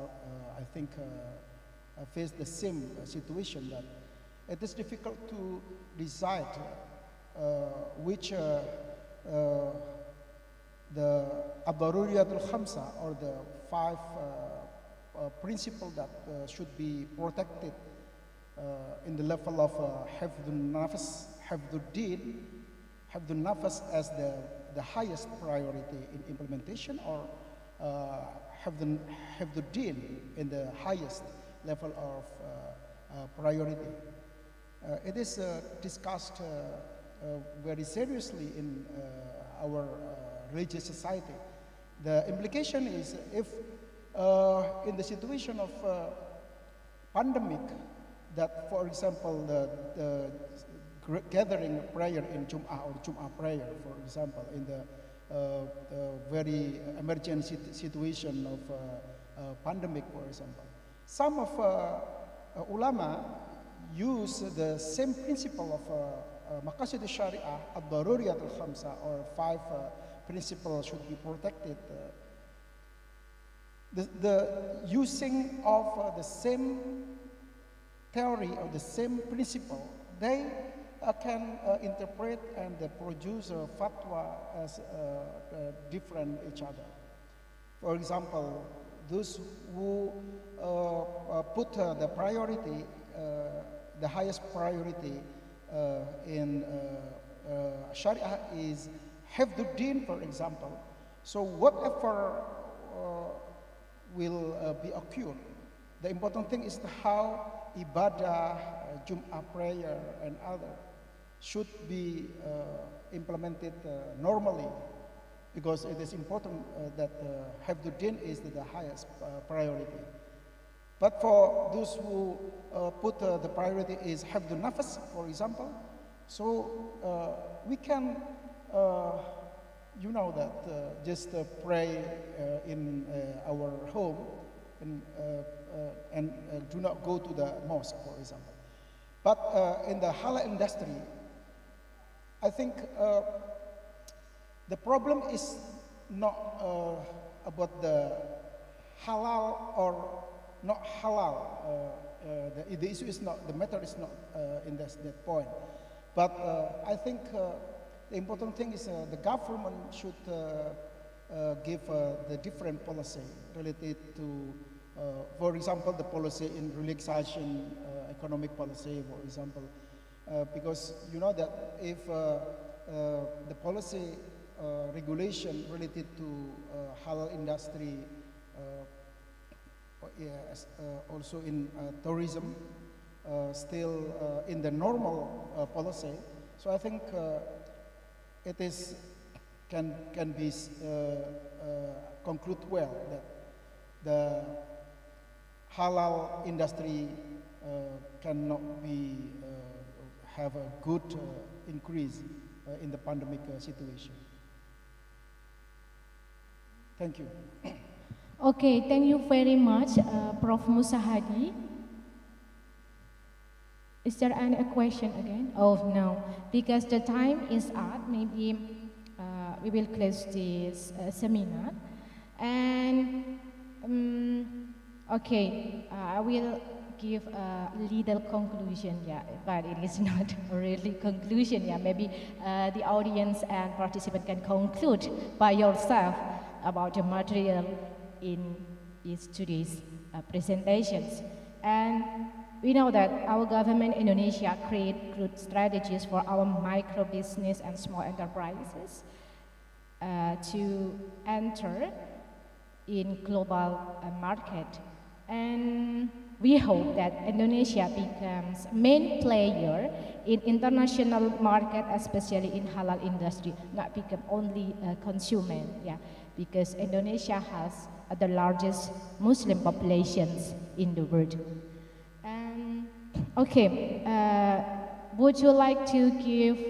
I think face the same situation, that it is difficult to decide which the Abaruriyatul Khamsa, or the 5 principles that should be protected in the level of Hifdun Nafas, Hifduddin, Hifdun Nafas as the highest priority in implementation, or Hifduddin in the highest level of priority. It is discussed very seriously in our religious society. The implication is, if in the situation of pandemic, that, for example, the gathering prayer in Jum'ah or Jum'ah prayer, for example, in the very emergency situation of pandemic, for example, some of ulama use the same principle of Maqasid Shariah, Ad-Daruriyat al-Khamsa, or 5 principles should be protected. The using of the same theory or the same principle, they can interpret and produce a fatwa as different each other. For example, those who put the priority, the highest priority in Shariah is Hifduddin, for example. So whatever will be occurred, the important thing is how ibadah, Jum'ah prayer, and other should be implemented normally, because it is important that Hifduddin is the highest priority. But for those who put the priority is Hifdun Nafas, for example, so we can, you know, that just pray in our home and do not go to the mosque, for example. But in the halal industry, I think the problem is not about the halal or not halal. The issue is not, the matter is not in that point. But I think the important thing is the government should give the different policy related to, for example, the policy in relaxation, economic policy, for example, because you know that if the policy regulation related to halal industry, also in tourism, still in the normal policy, so I think it is can be conclude well that the halal industry cannot be have a good increase in the pandemic situation. Thank you. Okay, thank you very much, Prof. Musahadi. Is there any question again? Oh, no, because the time is up. Maybe we will close this seminar. And Okay, I will give a little conclusion, yeah, but it is not a really conclusion, yeah. Maybe the audience and participant can conclude by yourself about the material in today's presentations. And we know that our government Indonesia create good strategies for our micro business and small enterprises to enter in global market. And we hope that Indonesia becomes main player in international market, especially in halal industry, not become only a consumer, yeah, because Indonesia has the largest Muslim populations in the world. And okay, would you like to give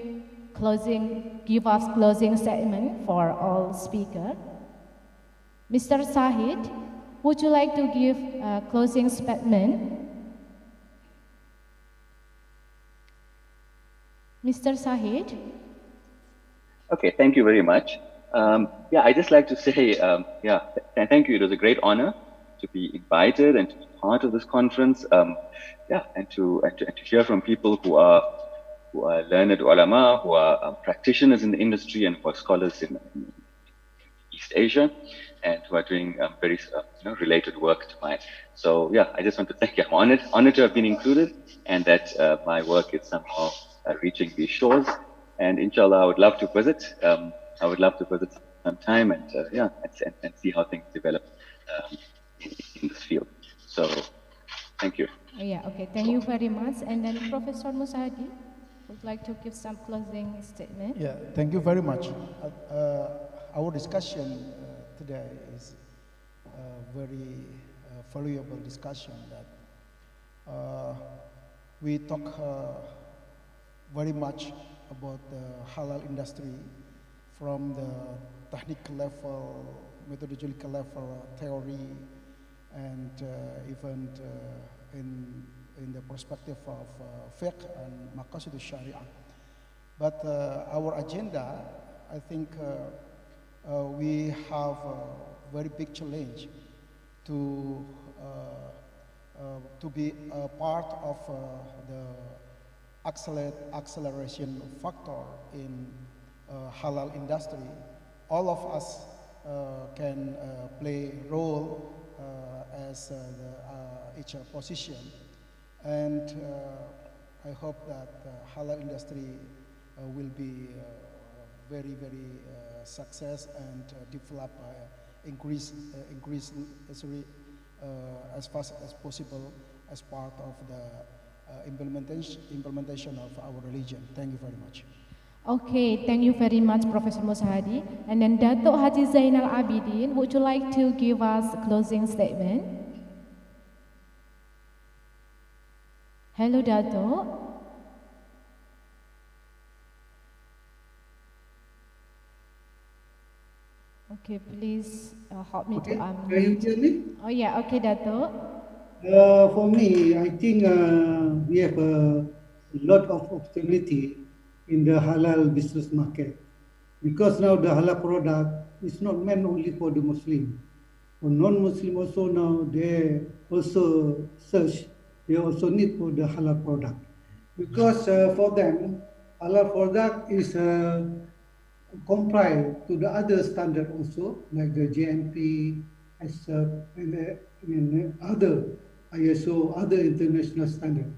us closing statement for all speakers? Mr. Sahid, would you like to give a closing statement? Mr. Sahid? Okay, thank you very much. Yeah, I just like to say, thank you. It was a great honor to be invited and to be part of this conference. And to hear from people who are learned ulama, who are practitioners in the industry, and who are scholars in East Asia, and who are doing very related work to mine. So yeah, I just want to thank you. I'm honored to have been included, and that my work is somehow reaching these shores. And inshallah, I would love to visit. I would love to visit sometime, and and see how things develop in this field. So thank you. Yeah, okay, thank you very much. And then Professor Musahadi would like to give some closing statement. Yeah, thank you very much. Our discussion today is a very valuable discussion that we talk very much about the halal industry from the technical level, methodological level, theory, and even in the perspective of fiqh and maqasid al-Shariah. But our agenda, I think we have a very big challenge to be a part of the acceleration factor in halal industry. All of us can play a role as each position, and I hope that the halal industry will be very success and develop, increase as fast as possible as part of the implementation of our religion. Thank you very much. Okay, thank you very much, Professor Musahadi. And then Dato' Haji Zainal Abidin, would you like to give us a closing statement? Hello, Dato'. Okay, please help me to unmute. Can you hear me? Oh yeah, okay, Dato'. For me, I think we have a lot of opportunity in the halal business market, because now the halal product is not meant only for the Muslim. For non-Muslim also now they also search, they also need for the halal product, because for them halal product is comply to the other standard also, like the GMP, and other ISO, other international standard.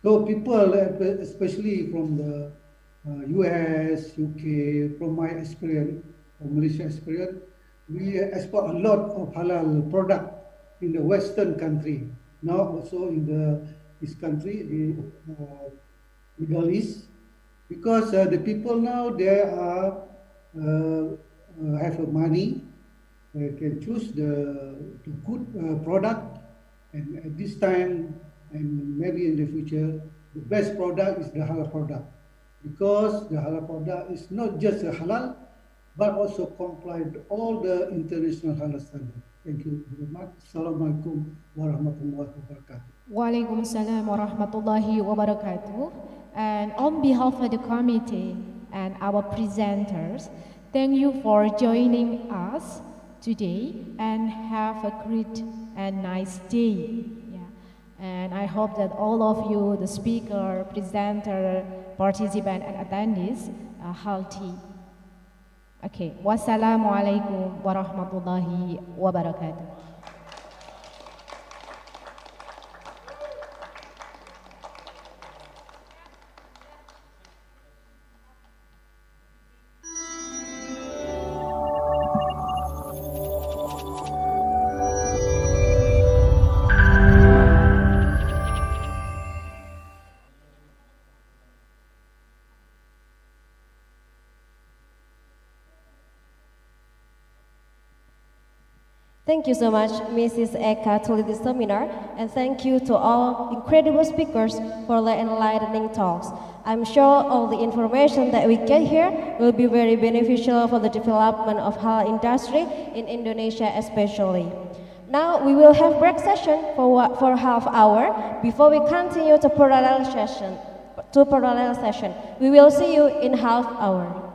So people, especially from the US, UK, from my experience, from Malaysia experience, we export a lot of halal product in the Western country. Now also in this country, the Middle East, because the people now they are have money, they can choose the good product, and at this time and maybe in the future, the best product is the halal product, because the halal product is not just a halal, but also comply with all the international halal standards. Thank you very much. Assalamualaikum warahmatullahi wabarakatuh. Waalaikumsalam warahmatullahi wabarakatuh. And on behalf of the committee and our presenters, thank you for joining us today, and have a great and nice day. Yeah. And I hope that all of you, the speaker, presenter, participant, and attendees are healthy. Okay. Wassalamualaikum warahmatullahi wabarakatuh. Thank you so much, Mrs. Eka, to lead this seminar, and thank you to all incredible speakers for the enlightening talks. I'm sure all the information that we get here will be very beneficial for the development of halal industry in Indonesia especially. Now we will have break session for half hour before we continue to parallel session. We will see you in half hour.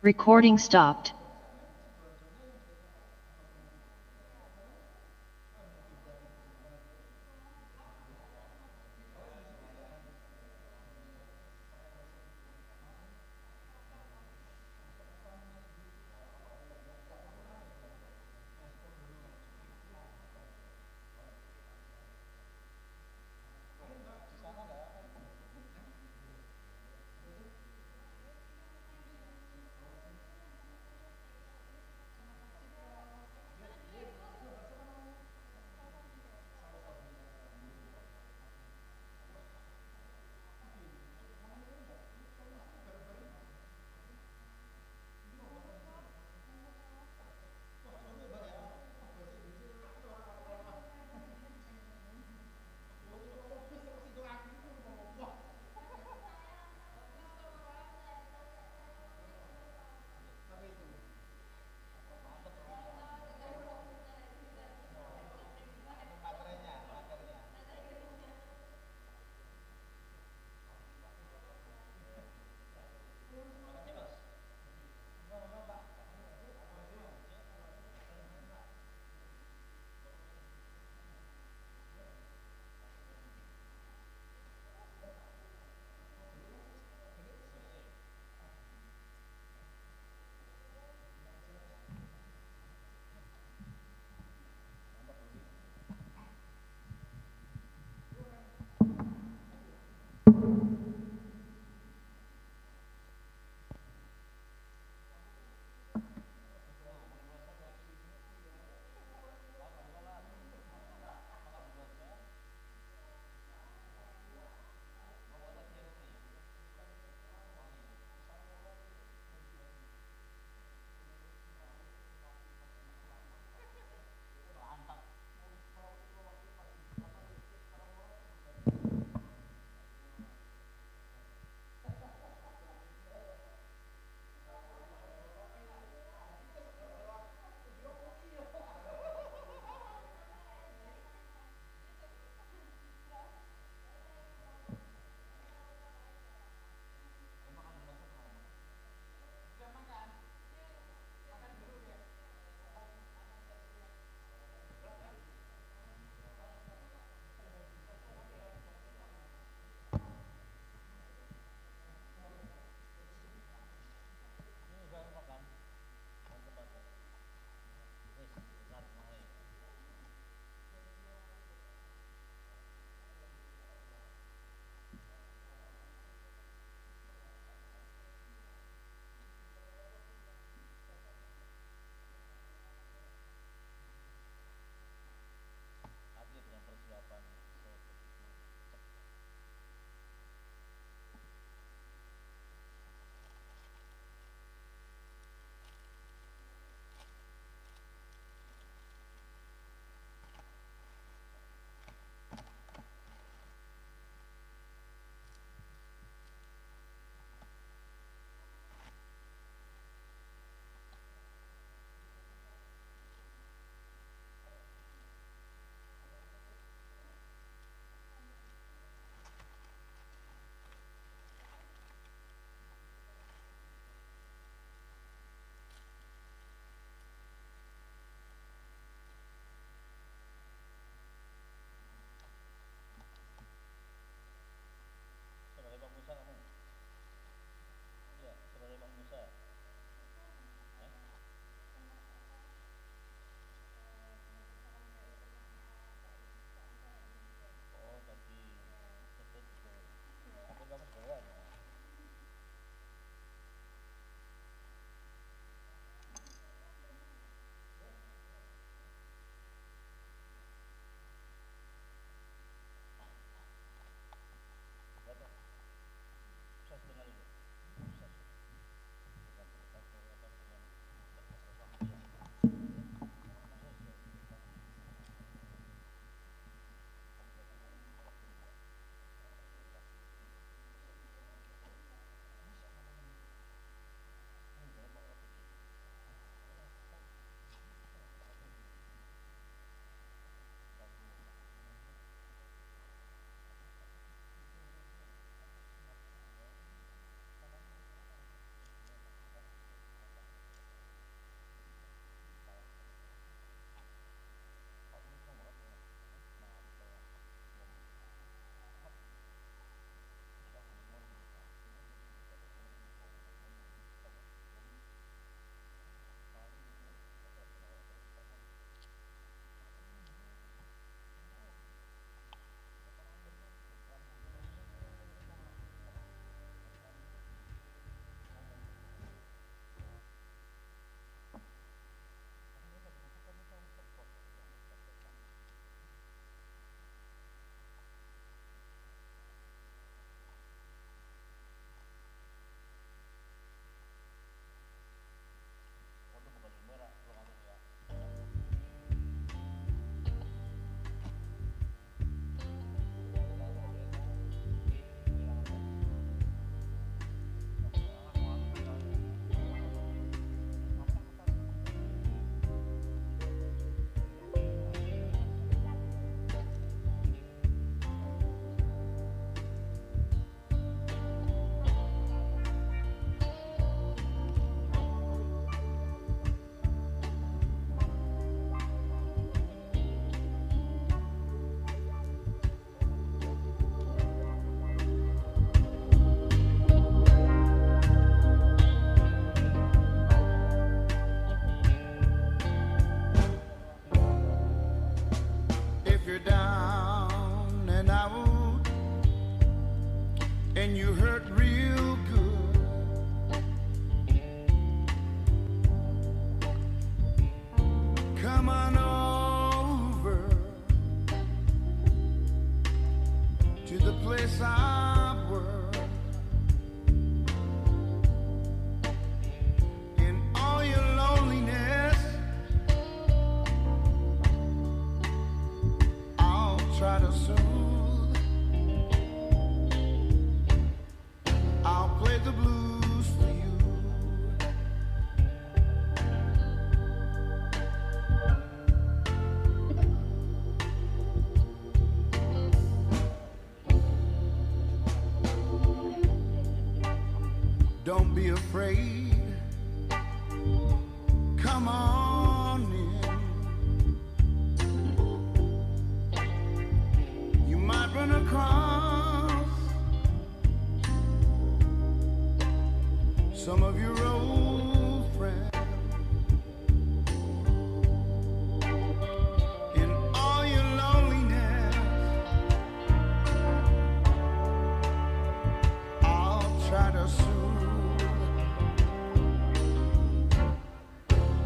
Recording stopped. place I work. In all your loneliness, I'll try to soothe. I'll play the blues for you. Don't be afraid. Come on in. You might run across some of your old friends. In all your loneliness, I'll try to soothe.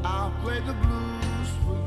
I'll play the blues for you.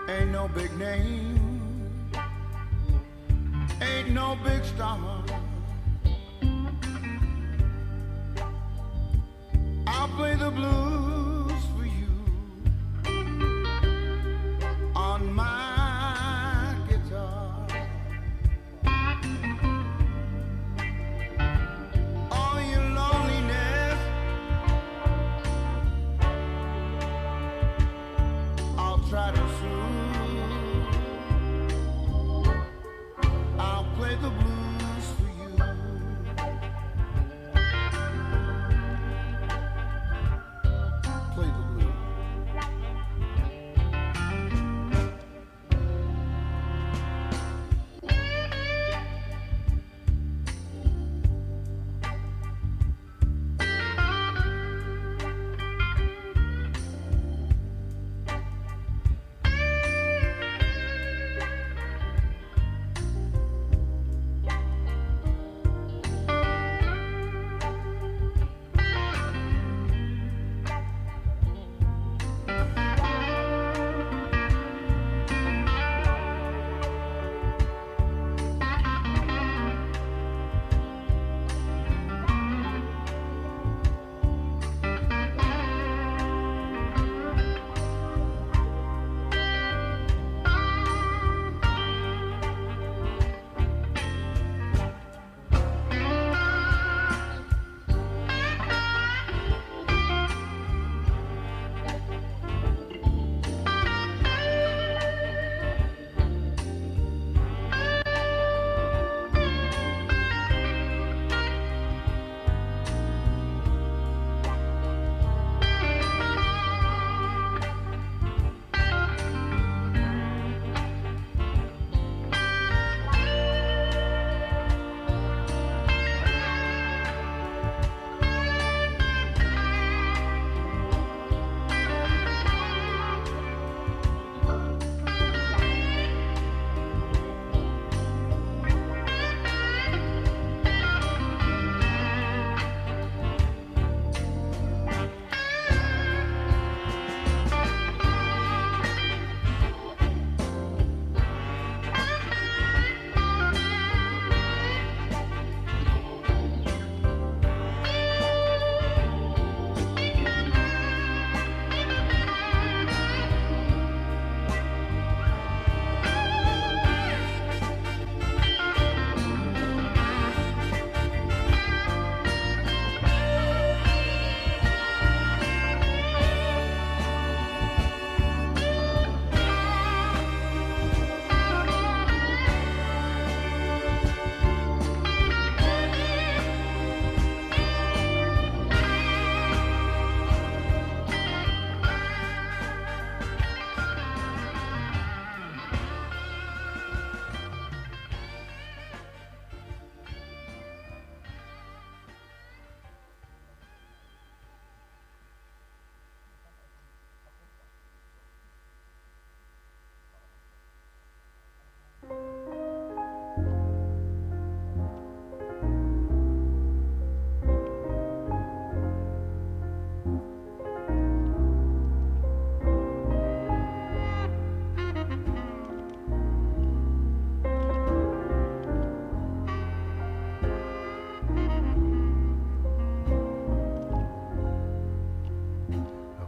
Ain't no big name, ain't no big star. I'll play the blues for you on my guitar. All your loneliness, I'll try to soothe. I'll play the blues for you.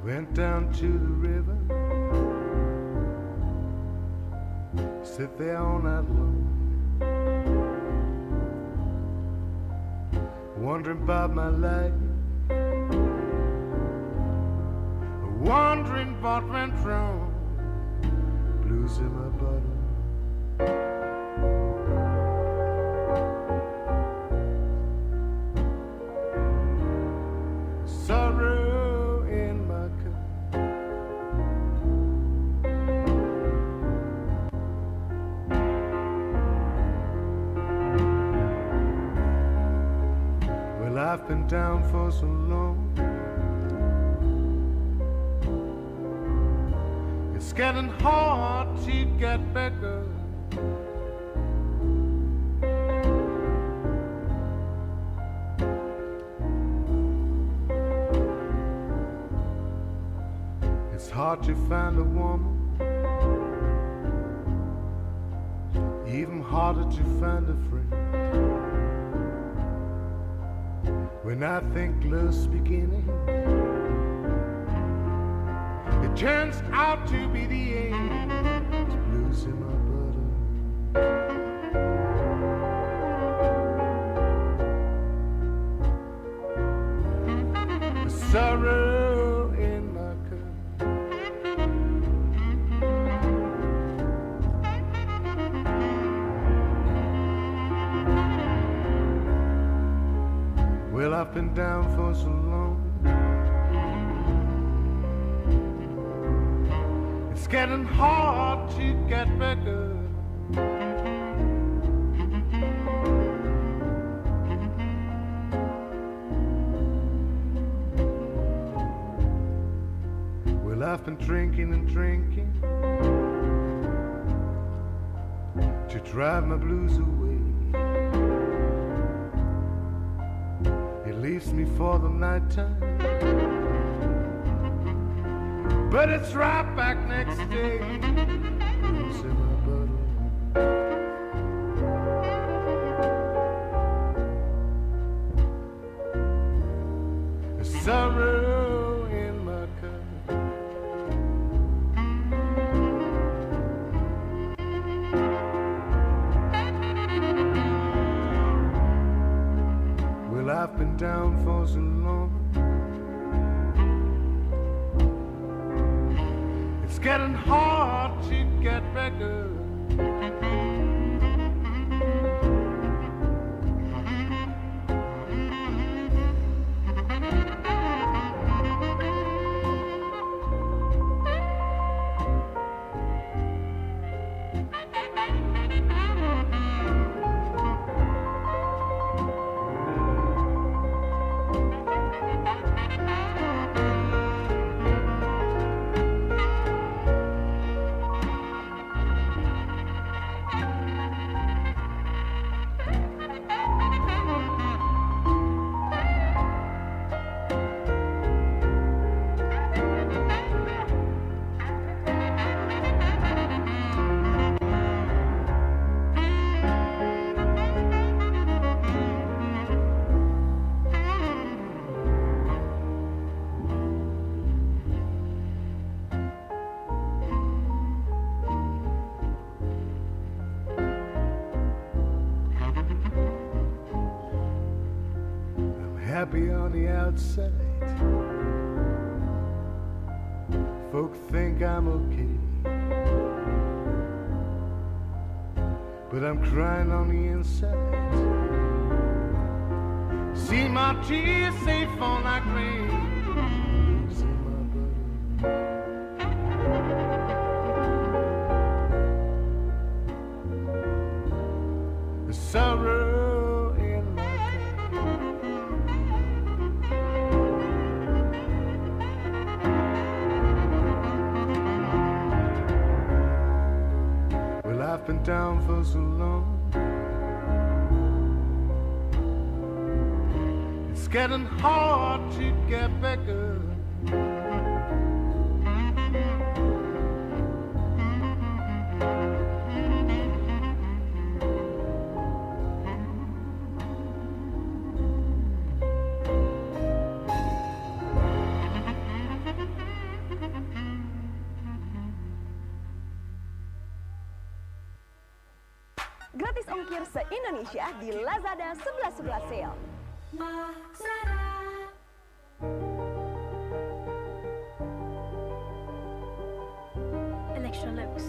Went down to the river, sit there all night long, wondering about my life, wondering what went wrong, blues in my bottle. Sorrow in my cup. Well, I've been down for so long, it's getting hard to get better. It's hard to find a woman, even harder to find a friend. When I think love's beginning, it turns out to be the end. It's blues in my bottle. The sorrow in my cup. Well, I've been down for so long, it's getting hard to get better. Well, I've been drinking and drinking to drive my blues away. It leaves me for the night time, but it's right back next day. Blues in my bottle. The sorrow in my cup. Well, I've been down for so long, it's getting hard to get better. Happy on the outside, folk think I'm okay, but I'm crying on the inside. See my tears, they fall like rain. Blues in my bottle. The sorrow in my I've been down for so long, it's getting hard to get better. ongkir se-Indonesia di Lazada 11.11 Sale. Electrolux.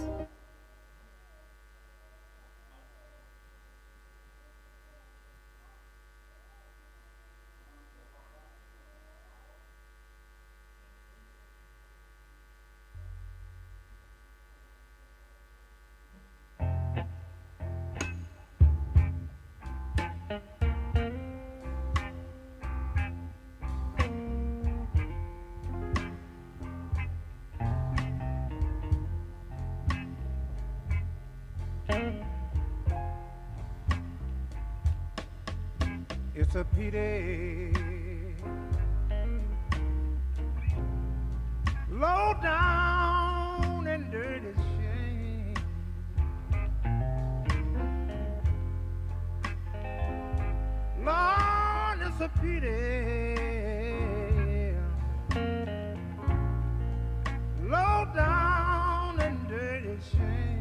It's a pity, low down and dirty shame. Lord, it's a pity, low down and dirty shame.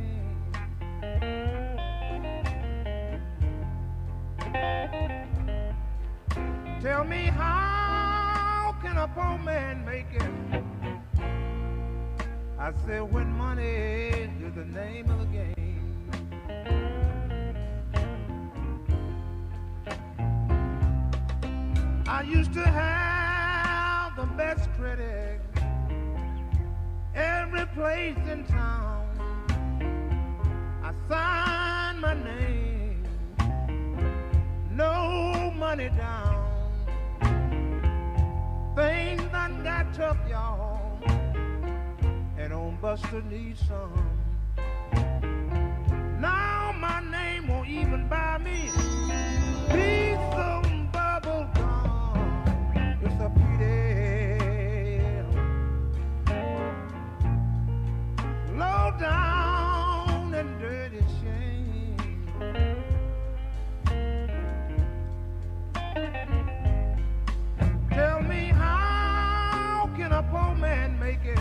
Tell me, how can a poor man make it? I said, when money is the name of the game. I used to have the best critic every place in town. I signed my name, no money down. Things done got tough, y'all, and old Buster needs some. Now my name won't even buy me a piece of bubble gum. It's a pity, low down and dirty shame. Tell me, how can a poor man make it?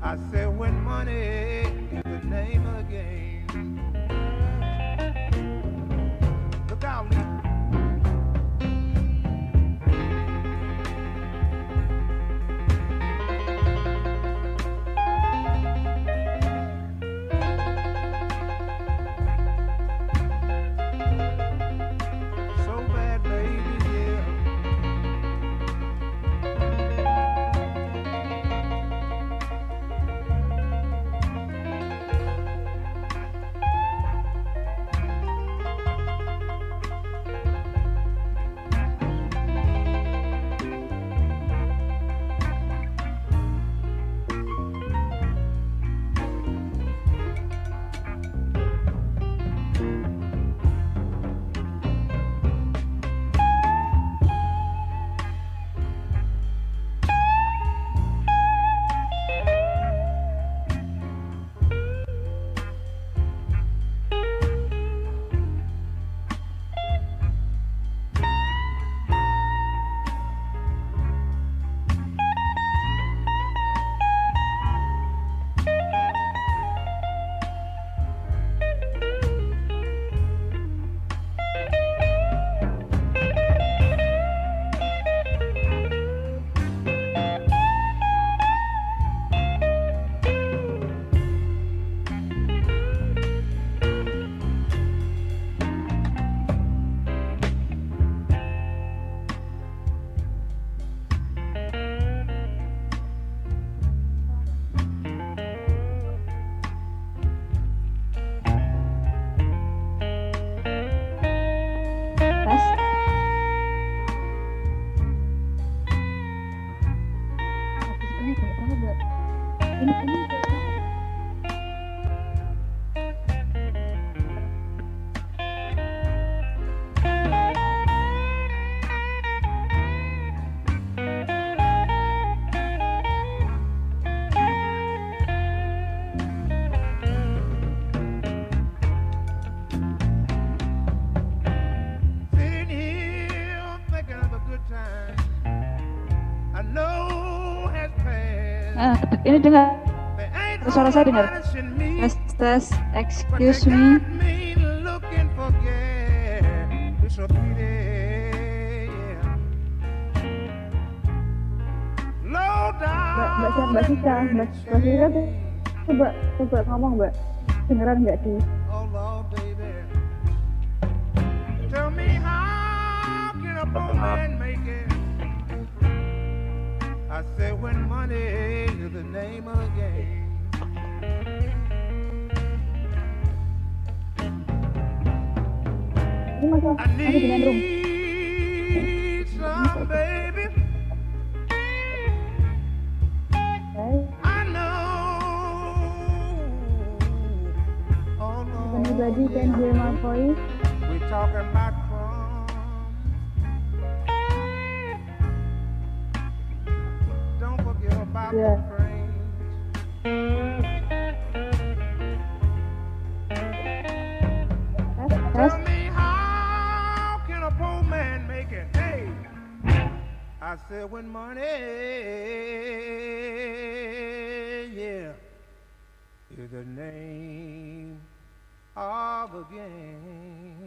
I said, when money is the name of the game. Look out, Lee. Ini dengar suara saya dengar. Tes test. Excuse me. Looking for gas. It's a pity. Low down. Mbak Sita coba ngomong, Mbak. Dengeran nggak sih? Oh Lord, baby. Tell me how can a poor man make it? I say when money is the name of the game. Ini masih dengan room. Need some baby. I know. Oh no. Anybody can hear my voice? We talking about crumbs. Don't forget about the cranes. Tell me how can a poor man make it? Hey, I said when money, yeah, is the name of the game.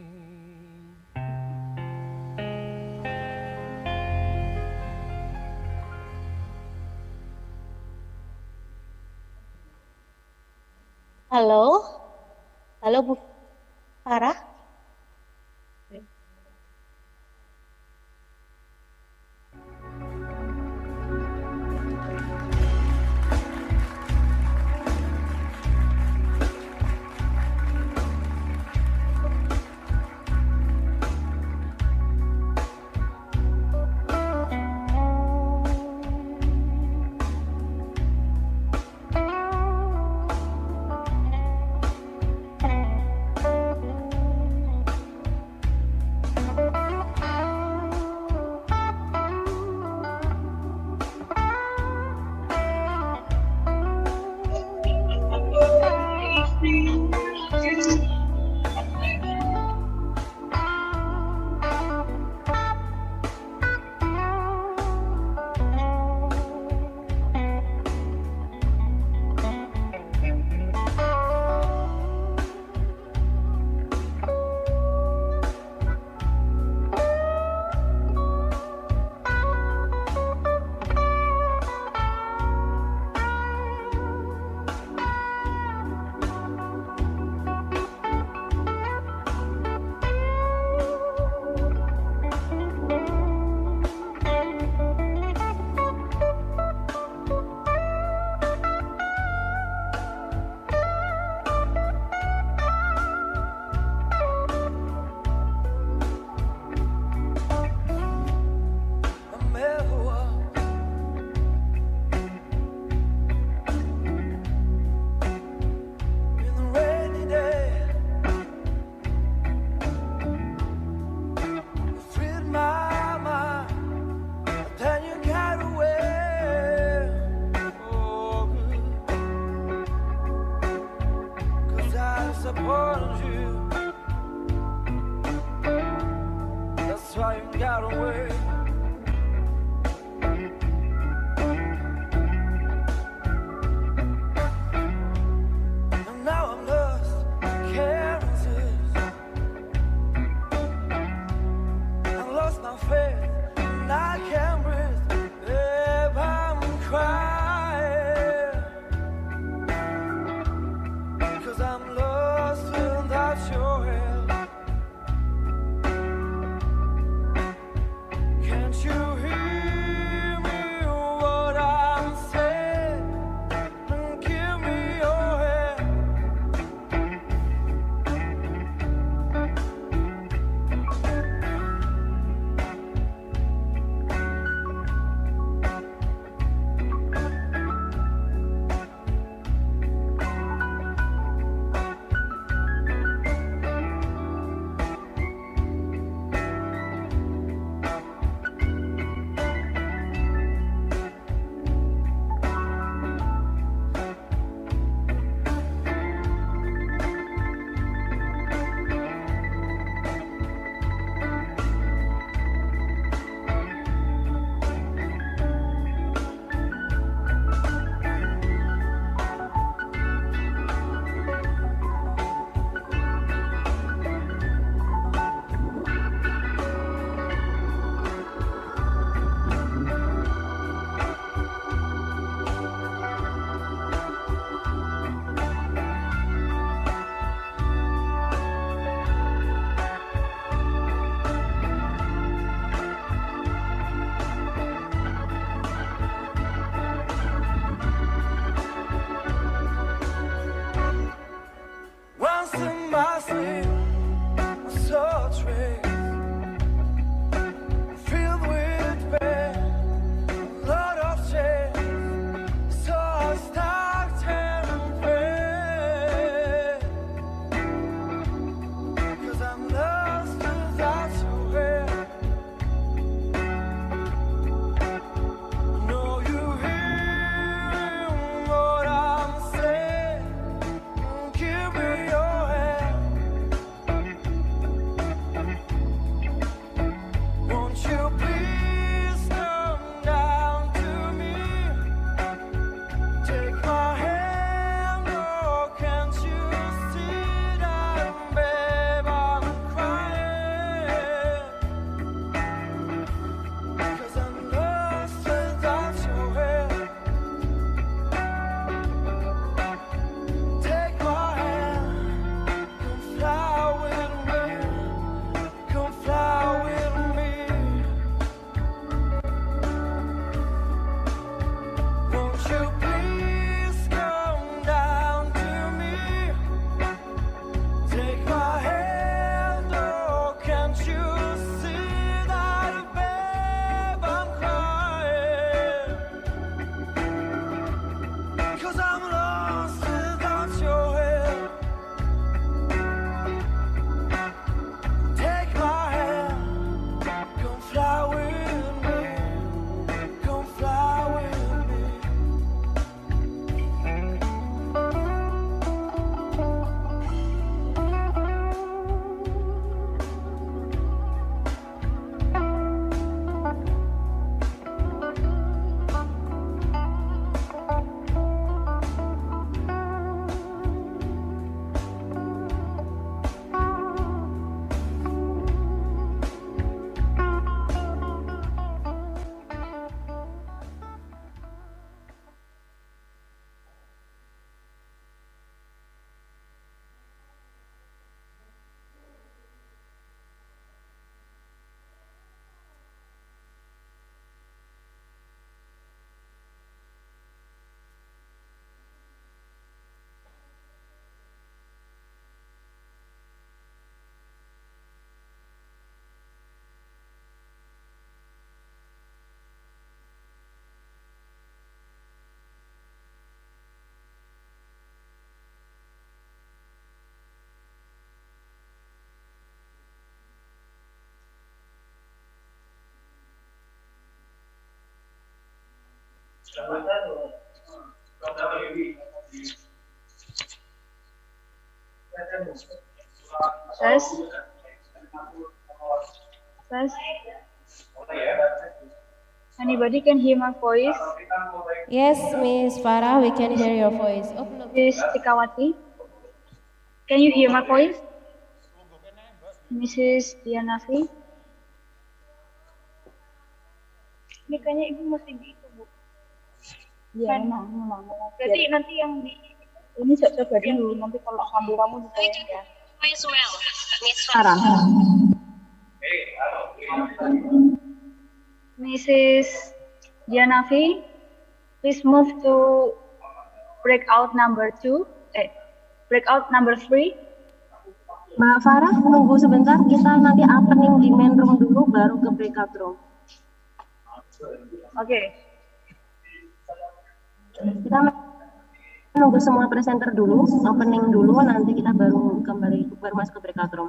Halo, halo Bu Farah. Test. Test. Anybody can hear my voice? Yes, Miss Farah, we can hear your voice. Oh, belum. Miss Tikawati, can you hear my voice? Mrs. Dianafi. Ini kayaknya ibu mesti di itu, Bu. Iya, memang. Berarti nanti yang di ini coba dulu, nanti kalau kamu ditanya ya. Miss Farah. Mrs. Dianafi, please move to breakout number 2. Breakout number 3. Mbak Farah, tunggu sebentar, kita nanti opening di main room dulu, baru ke breakout room. Oke. Kita menunggu semua presenter dulu, opening dulu, nanti kita baru masuk ke breakout room.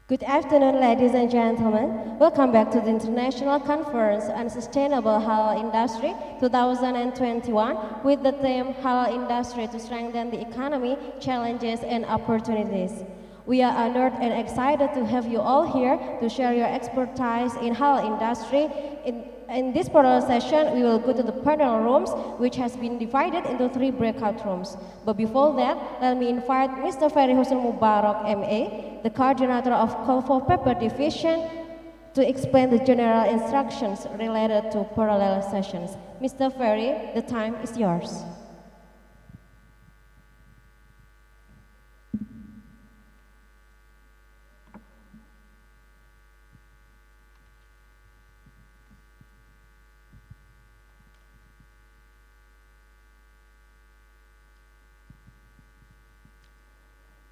Good afternoon, ladies and gentlemen. Welcome back to the International Conference on Sustainable Halal Industry 2021 with the theme Halal Industry to Strengthen the Economy, Challenges and Opportunities. We are honored and excited to have you all here to share your expertise in halal industry. In this panel session, we will go to the panel rooms, which has been divided into 3 breakout rooms. But before that, let me invite Mr. Ferry Hussein Mubarak, MA, the coordinator of Call for Paper Division, to explain the general instructions related to parallel sessions. Mr. Ferry, the time is yours.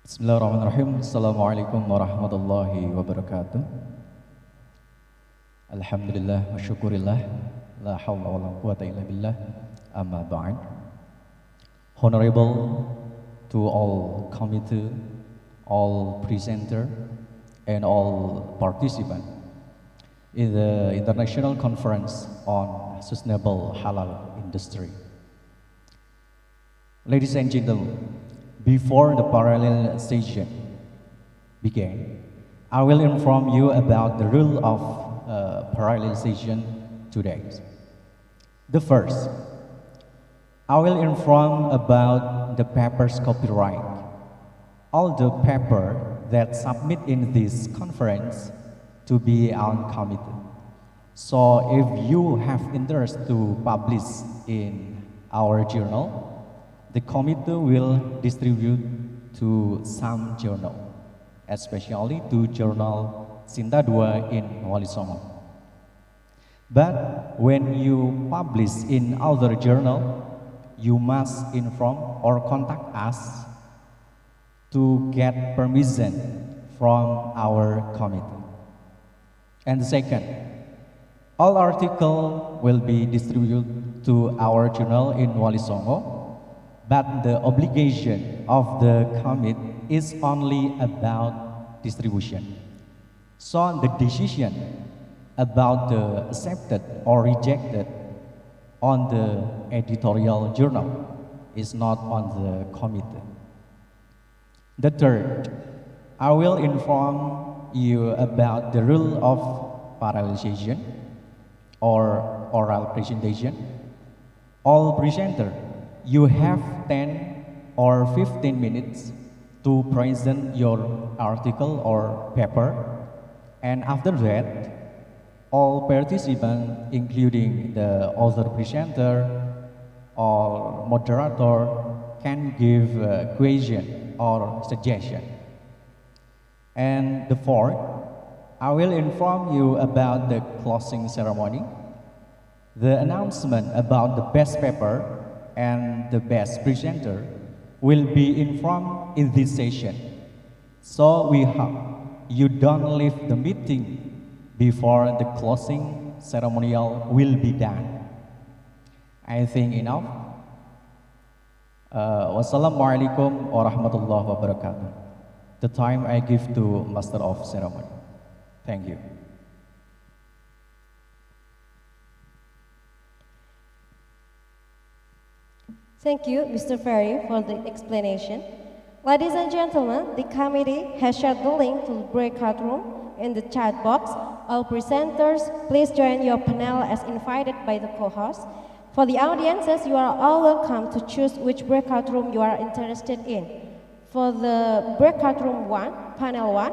Bismillahirrahmanirrahim. Assalamualaikum warahmatullahi wabarakatuh. Alhamdulillah wa syukurillah. La hawla wa la quwata illa billah. Amma ba'd. Honorable to all committee, all presenter, and all participants in the International Conference on Sustainable Halal Industry. Ladies and gentlemen, before the parallel session began, I will inform you about the rule of parallel session today. The first, I will inform about the paper's copyright. All the paper that submit in this conference to be uncommitted. So if you have interest to publish in our journal, the committee will distribute to some journal, especially to journal SINTA 2 in Walisongo. But when you publish in other journal, you must inform or contact us to get permission from our committee. And second, all articles will be distributed to our journal in Walisongo. But the obligation of the committee is only about distribution. So the decision about the accepted or rejected on the editorial journal is not on the committee. The third, I will inform you about the rule of parallelization or oral presentation. All presenters, you have 10 or 15 minutes to present your article or paper, and after that, all participants, including the author presenter or moderator, can give a question or suggestion. And the fourth, I will inform you about the closing ceremony, the announcement about the best paper, and the best presenter will be informed in this session. So we hope you don't leave the meeting before the closing ceremonial will be done. I think enough. Wassalamualaikum warahmatullahi wabarakatuh. The time I give to Master of Ceremony. Thank you. Thank you, Mr. Ferry, for the explanation. Ladies and gentlemen, the committee has shared the link to the breakout room in the chat box. All presenters, please join your panel as invited by the co-host. For the audiences, you are all welcome to choose which breakout room you are interested in. For the breakout room 1, panel 1,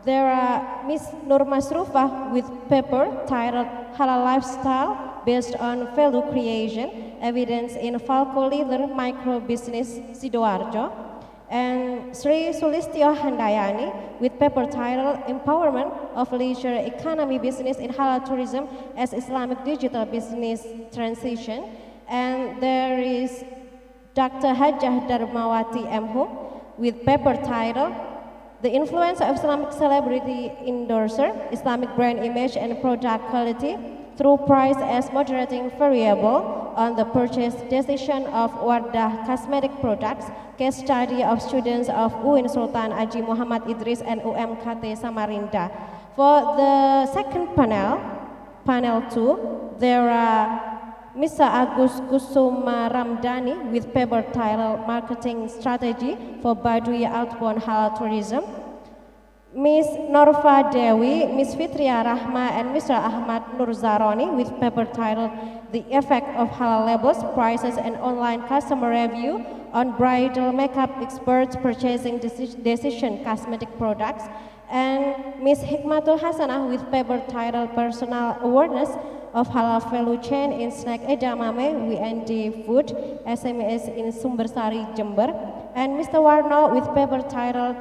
there are Ms. Nur Masrufa with paper titled Halal Lifestyle based on value creation, evidence in Falco Leather Micro Business Sidoarjo, and Sri Sulistyo Handayani with paper titled Empowerment of Leisure Economy Business in Halal Tourism as Islamic Digital Business Transition. And there is Dr. Hajjah Darmawati Mhu with paper titled The Influence of Islamic Celebrity Endorser, Islamic Brand Image and Product Quality, through price as moderating variable on the purchase decision of Wardah cosmetic products, case study of students of UIN Sultan Haji Muhammad Idris and UMKT Samarinda. For the second panel, panel 2, there are Mr. Agus Kusuma Ramdhani with paper titled Marketing Strategy for Baduy Outbound Halal Tourism, Ms. Norfa Dewi, Ms. Fitria Rahma, and Mr. Ahmad Nurzaroni with paper titled The Effect of Halal Labels, Prices, and Online Customer Review on Bridal Makeup Experts Purchasing Decision Cosmetic Products, and Ms. Hikmatul Hasanah with paper titled Personal Awareness of Halal Value Chain in Snack Edamame, WND Food, SMS in Sumbersari, Jember, and Mr. Warno with paper titled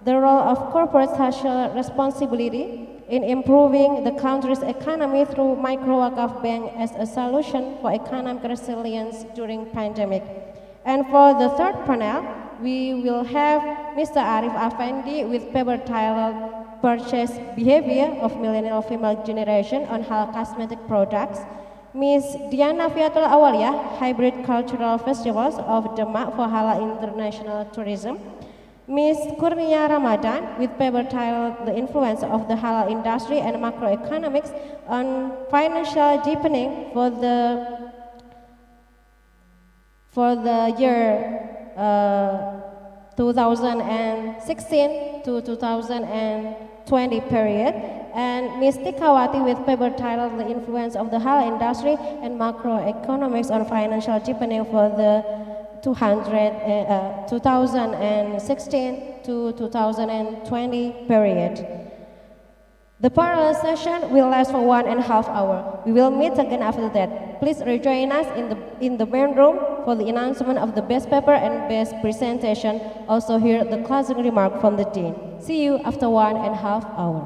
The Role of Corporate Social Responsibility in Improving the Country's Economy Through Micro-Wakaf Bank as a Solution for Economic Resilience During Pandemic. And for the third panel, we will have Mr. Arif Afendi with paper titled Purchase Behavior of Millennial Female Generation on Halal Cosmetic Products, Ms. Diana Fiatul Awalia, Hybrid Cultural Festivals of Demak for Halal International Tourism, Ms. Kurnia Ramadan with paper titled The Influence of the Halal Industry and Macroeconomics on Financial Deepening for the year 2016 to 2020 period, and Ms. Tikawati with paper titled The Influence of the Halal Industry and Macroeconomics on Financial Deepening for the 2016 to 2020 period. The parallel session will last for 1.5 hours. We will meet again after that. Please rejoin us in the main room for the announcement of the best paper and best presentation. Also hear the closing remark from the Dean. See you after 1.5 hours.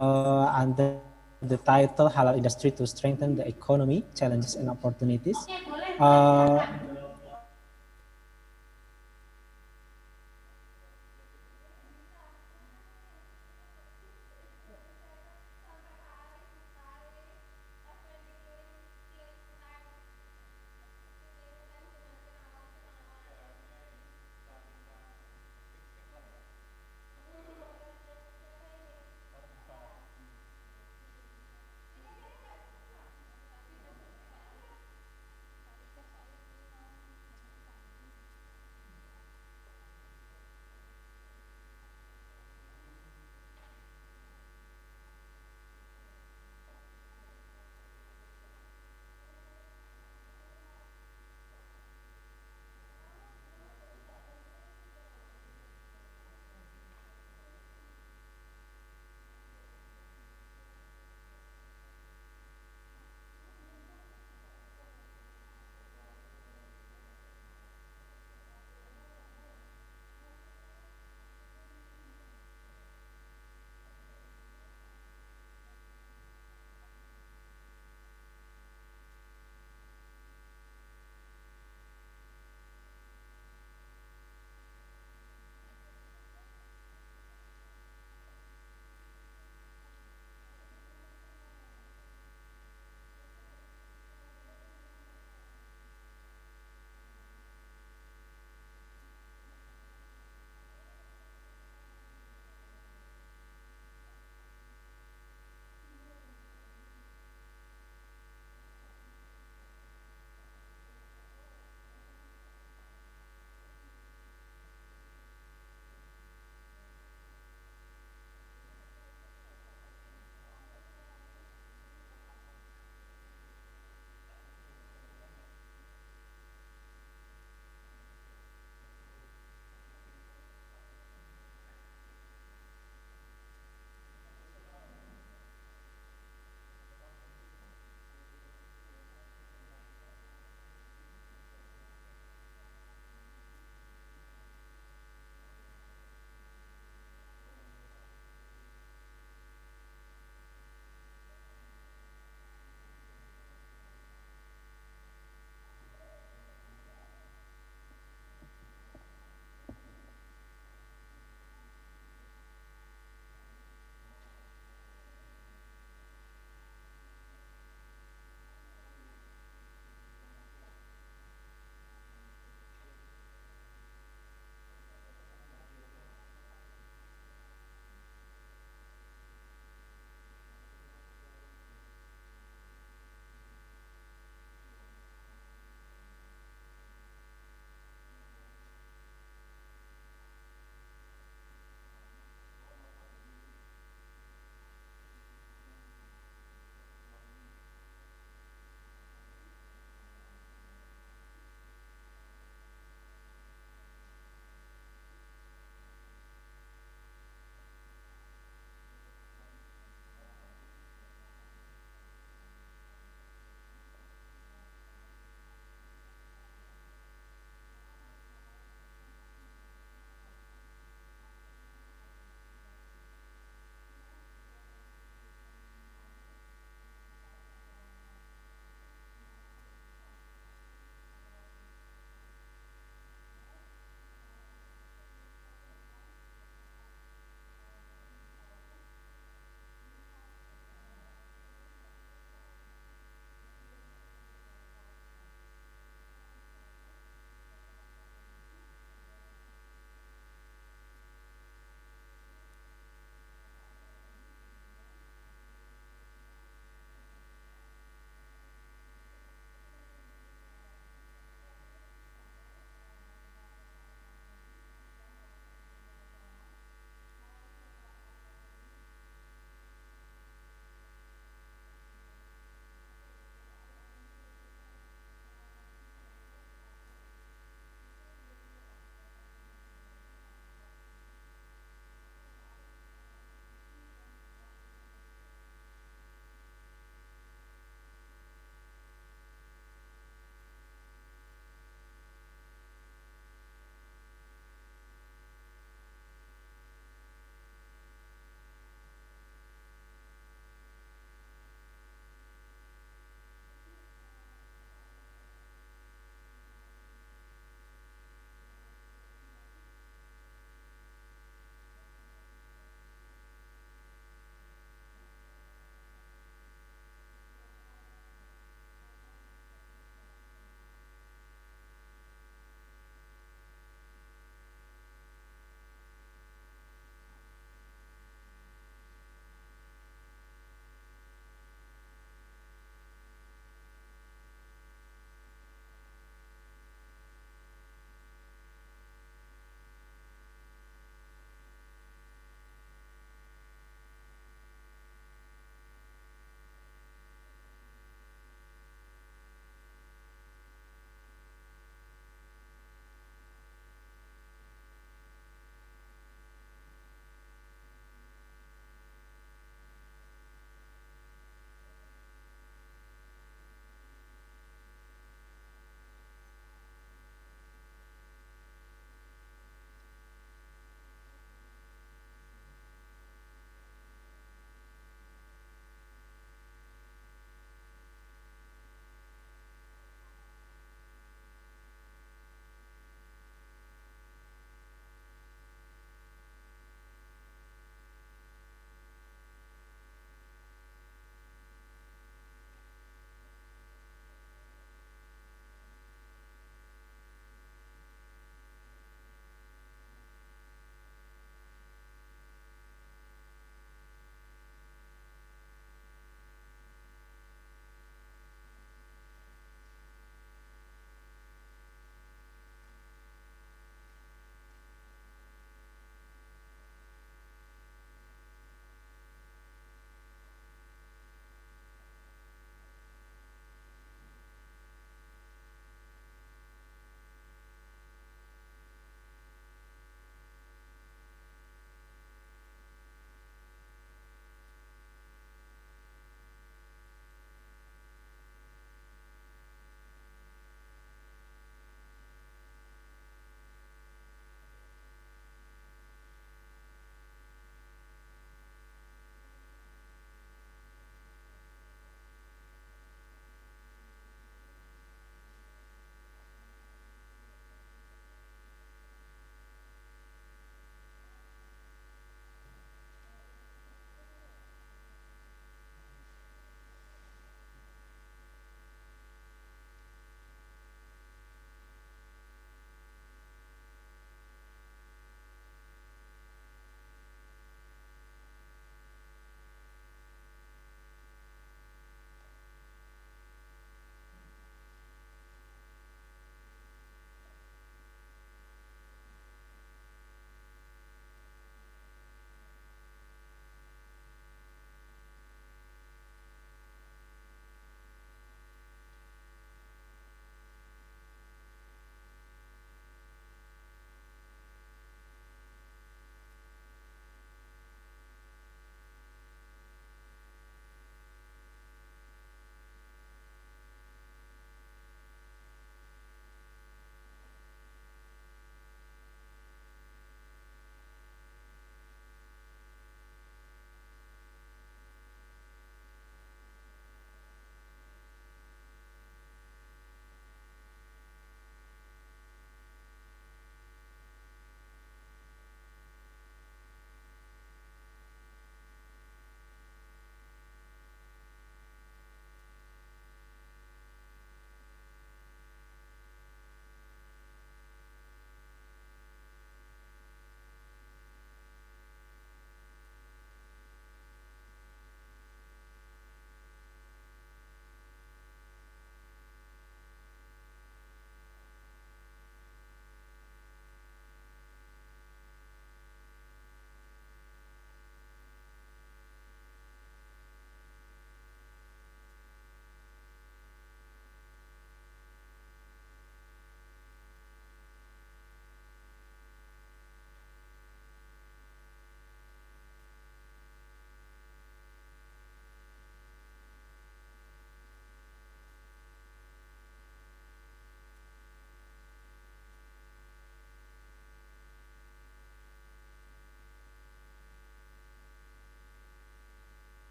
under the title Halal Industry to Strengthen the Economy, Challenges and Opportunities.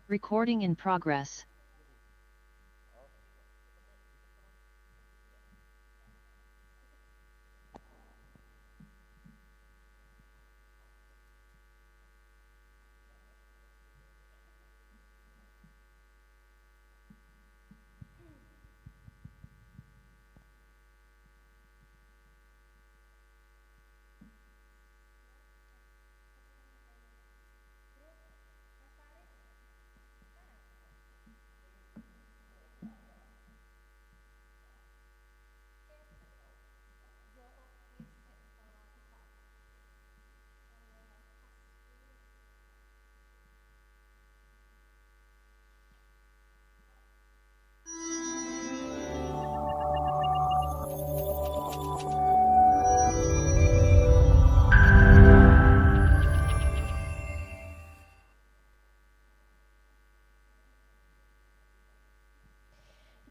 Recording in progress.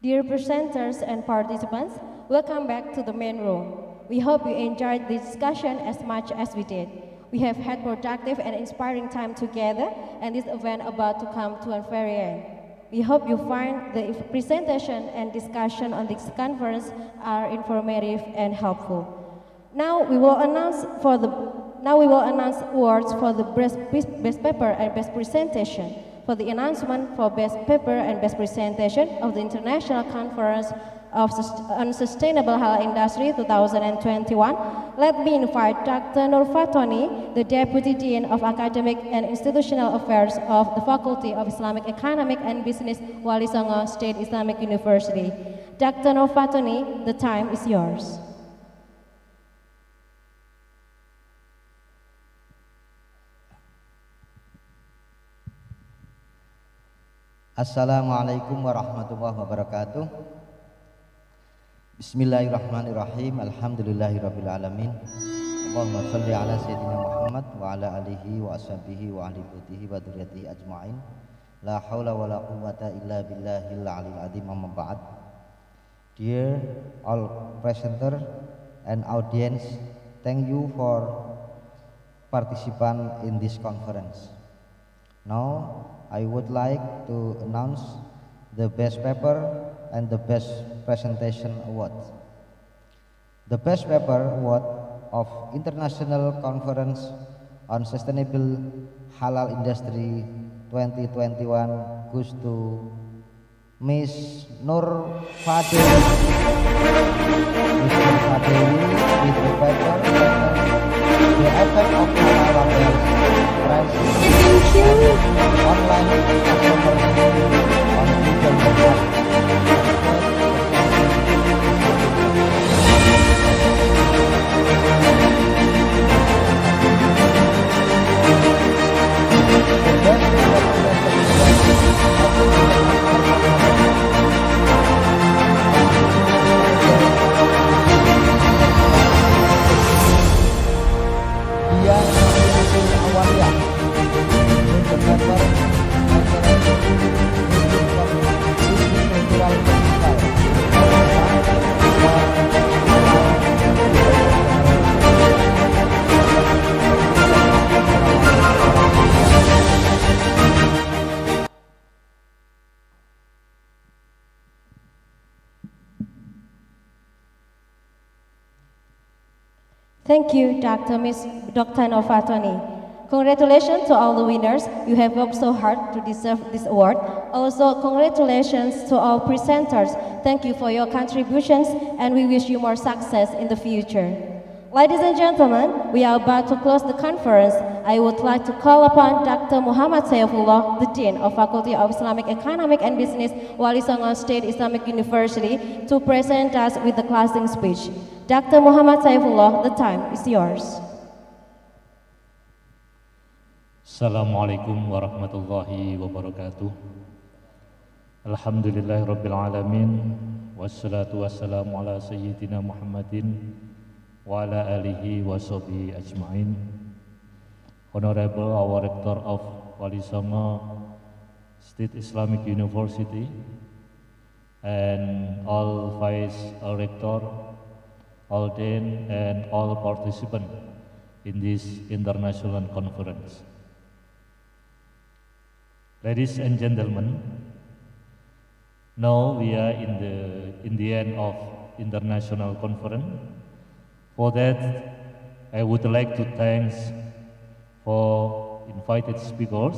Dear presenters and participants, welcome back to the main room. We hope you enjoyed this discussion as much as we did. We have had productive and inspiring time together, and this event about to come to a very end. We hope you find the presentation and discussion on this conference are informative and helpful. Now we will announce awards for the best paper and best presentation. For the announcement for Best Paper and Best Presentation of the International Conference on Sustainable Halal Industry 2021, let me invite Dr. Nur Fatoni, the Deputy Dean of Academic and Institutional Affairs of the Faculty of Islamic Economic and Business, Walisongo State Islamic University. Dr. Nur Fatoni, the time is yours. Assalamualaikum warahmatullahi wabarakatuh. Bismillahirrahmanirrahim. Alhamdulillahirabbil alamin. Allahumma shalli ala sayyidina Muhammad wa ala alihi wa ashabihi wa ahli baitihi wa dzurriyyatihi ajmain. La haula wala quwwata illa billahil aliyil azim. Amma ba'd. Dear all presenter and audience, thank you for participant in this conference. Now I would like to announce the Best Paper and the Best Presentation Award. The Best Paper Award of International Conference on Sustainable Halal Industry 2021 goes to Miss Nur Fadewi. Mr. Fadewi with the paper The Effect of Halal Crisis Online Customer on Digital Market. Thank you, Dr. Nur Fatoni. Congratulations to all the winners. You have worked so hard to deserve this award. Also, congratulations to all presenters. Thank you for your contributions, and we wish you more success in the future. Ladies and gentlemen, we are about to close the conference. I would like to call upon Dr. Muhammad Saifullah, the Dean of Faculty of Islamic Economic and Business, Walisongo State Islamic University, to present us with the closing speech. Dr. Muhammad Saifullah, the time is yours. Assalamualaikum warahmatullahi wabarakatuh. Alhamdulillahirabbil alamin. Wassalatu wassalamu ala sayyidina Muhammadin wa ala alihi wa sahbihi ajmain. Honorable our Rector of Walisongo State Islamic University and all Vice Rector, all Dean and all participants in this international conference. ladies and gentlemen, now we are in the end of international conference. For that, I would like to thank for invited speakers,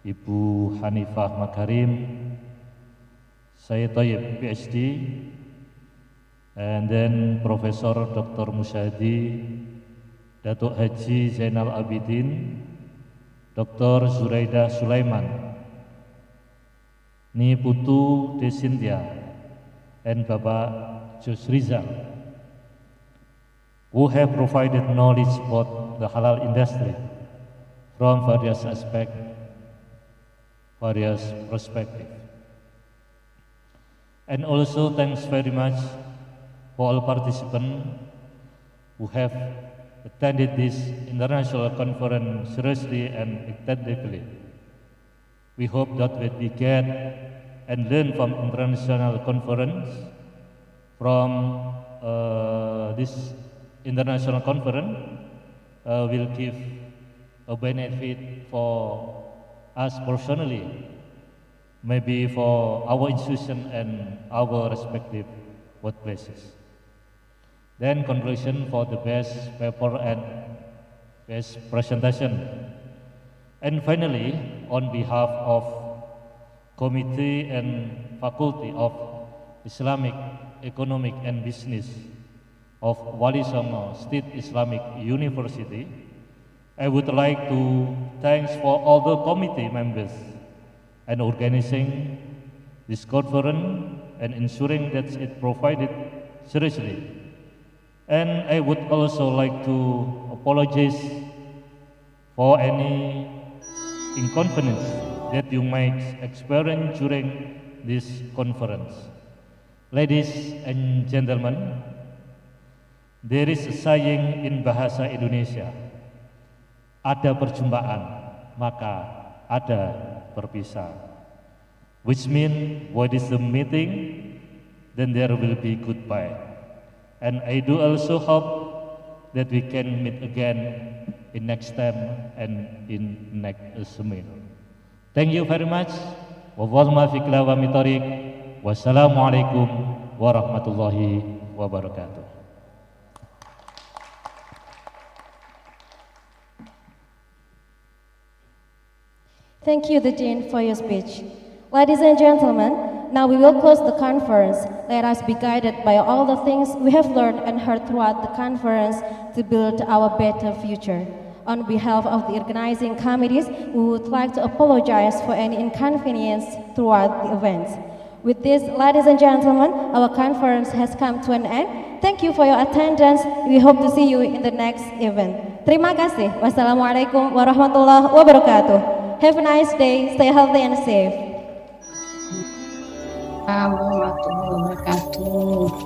Ibu Hanifah Makarim, saya Toyib PhD, and then Professor Dr. Musyadi, Datuk Haji Zainal Abidin, Dr. Zuraida Sulaiman, Ni Putu Desintia, and Bapak Jos Rizal, who have provided knowledge about the halal industry from various aspects, various perspectives. And also thanks very much for all participants who have attended this international conference seriously and attentively. We hope that what we get and learn from international conference, from this international conference, will give a benefit for us personally, maybe for our institution and our respective workplaces. Then conclusion for the best paper and best presentation. And finally, on behalf of Committee and Faculty of Islamic, Economic and Business of Walisongo State Islamic University, I would like to thank for all the committee members and organizing this conference and ensuring that it provided seriously. And I would also like to apologize for any inconvenience that you might experience during this conference. Ladies and gentlemen, there is a saying in bahasa Indonesia, ada perjumpaan, maka ada perpisahan. Which means, what is the meeting, then there will be goodbye. And I do also hope that we can meet again in next time and in next seminar. Thank you very much. Wassalamualaikum warahmatullahi wabarakatuh. Thank you, the Dean, for your speech. Ladies and gentlemen, now we will close the conference. Let us be guided by all the things we have learned and heard throughout the conference to build our better future. On behalf of the organizing committees, we would like to apologize for any inconvenience throughout the event. With this, ladies and gentlemen, our conference has come to an end. Thank you for your attendance. We hope to see you in the next event. Terima kasih. Wassalamualaikum warahmatullahi wabarakatuh. Have a nice day. Stay healthy and safe. Warahmatullahi wabarakatuh.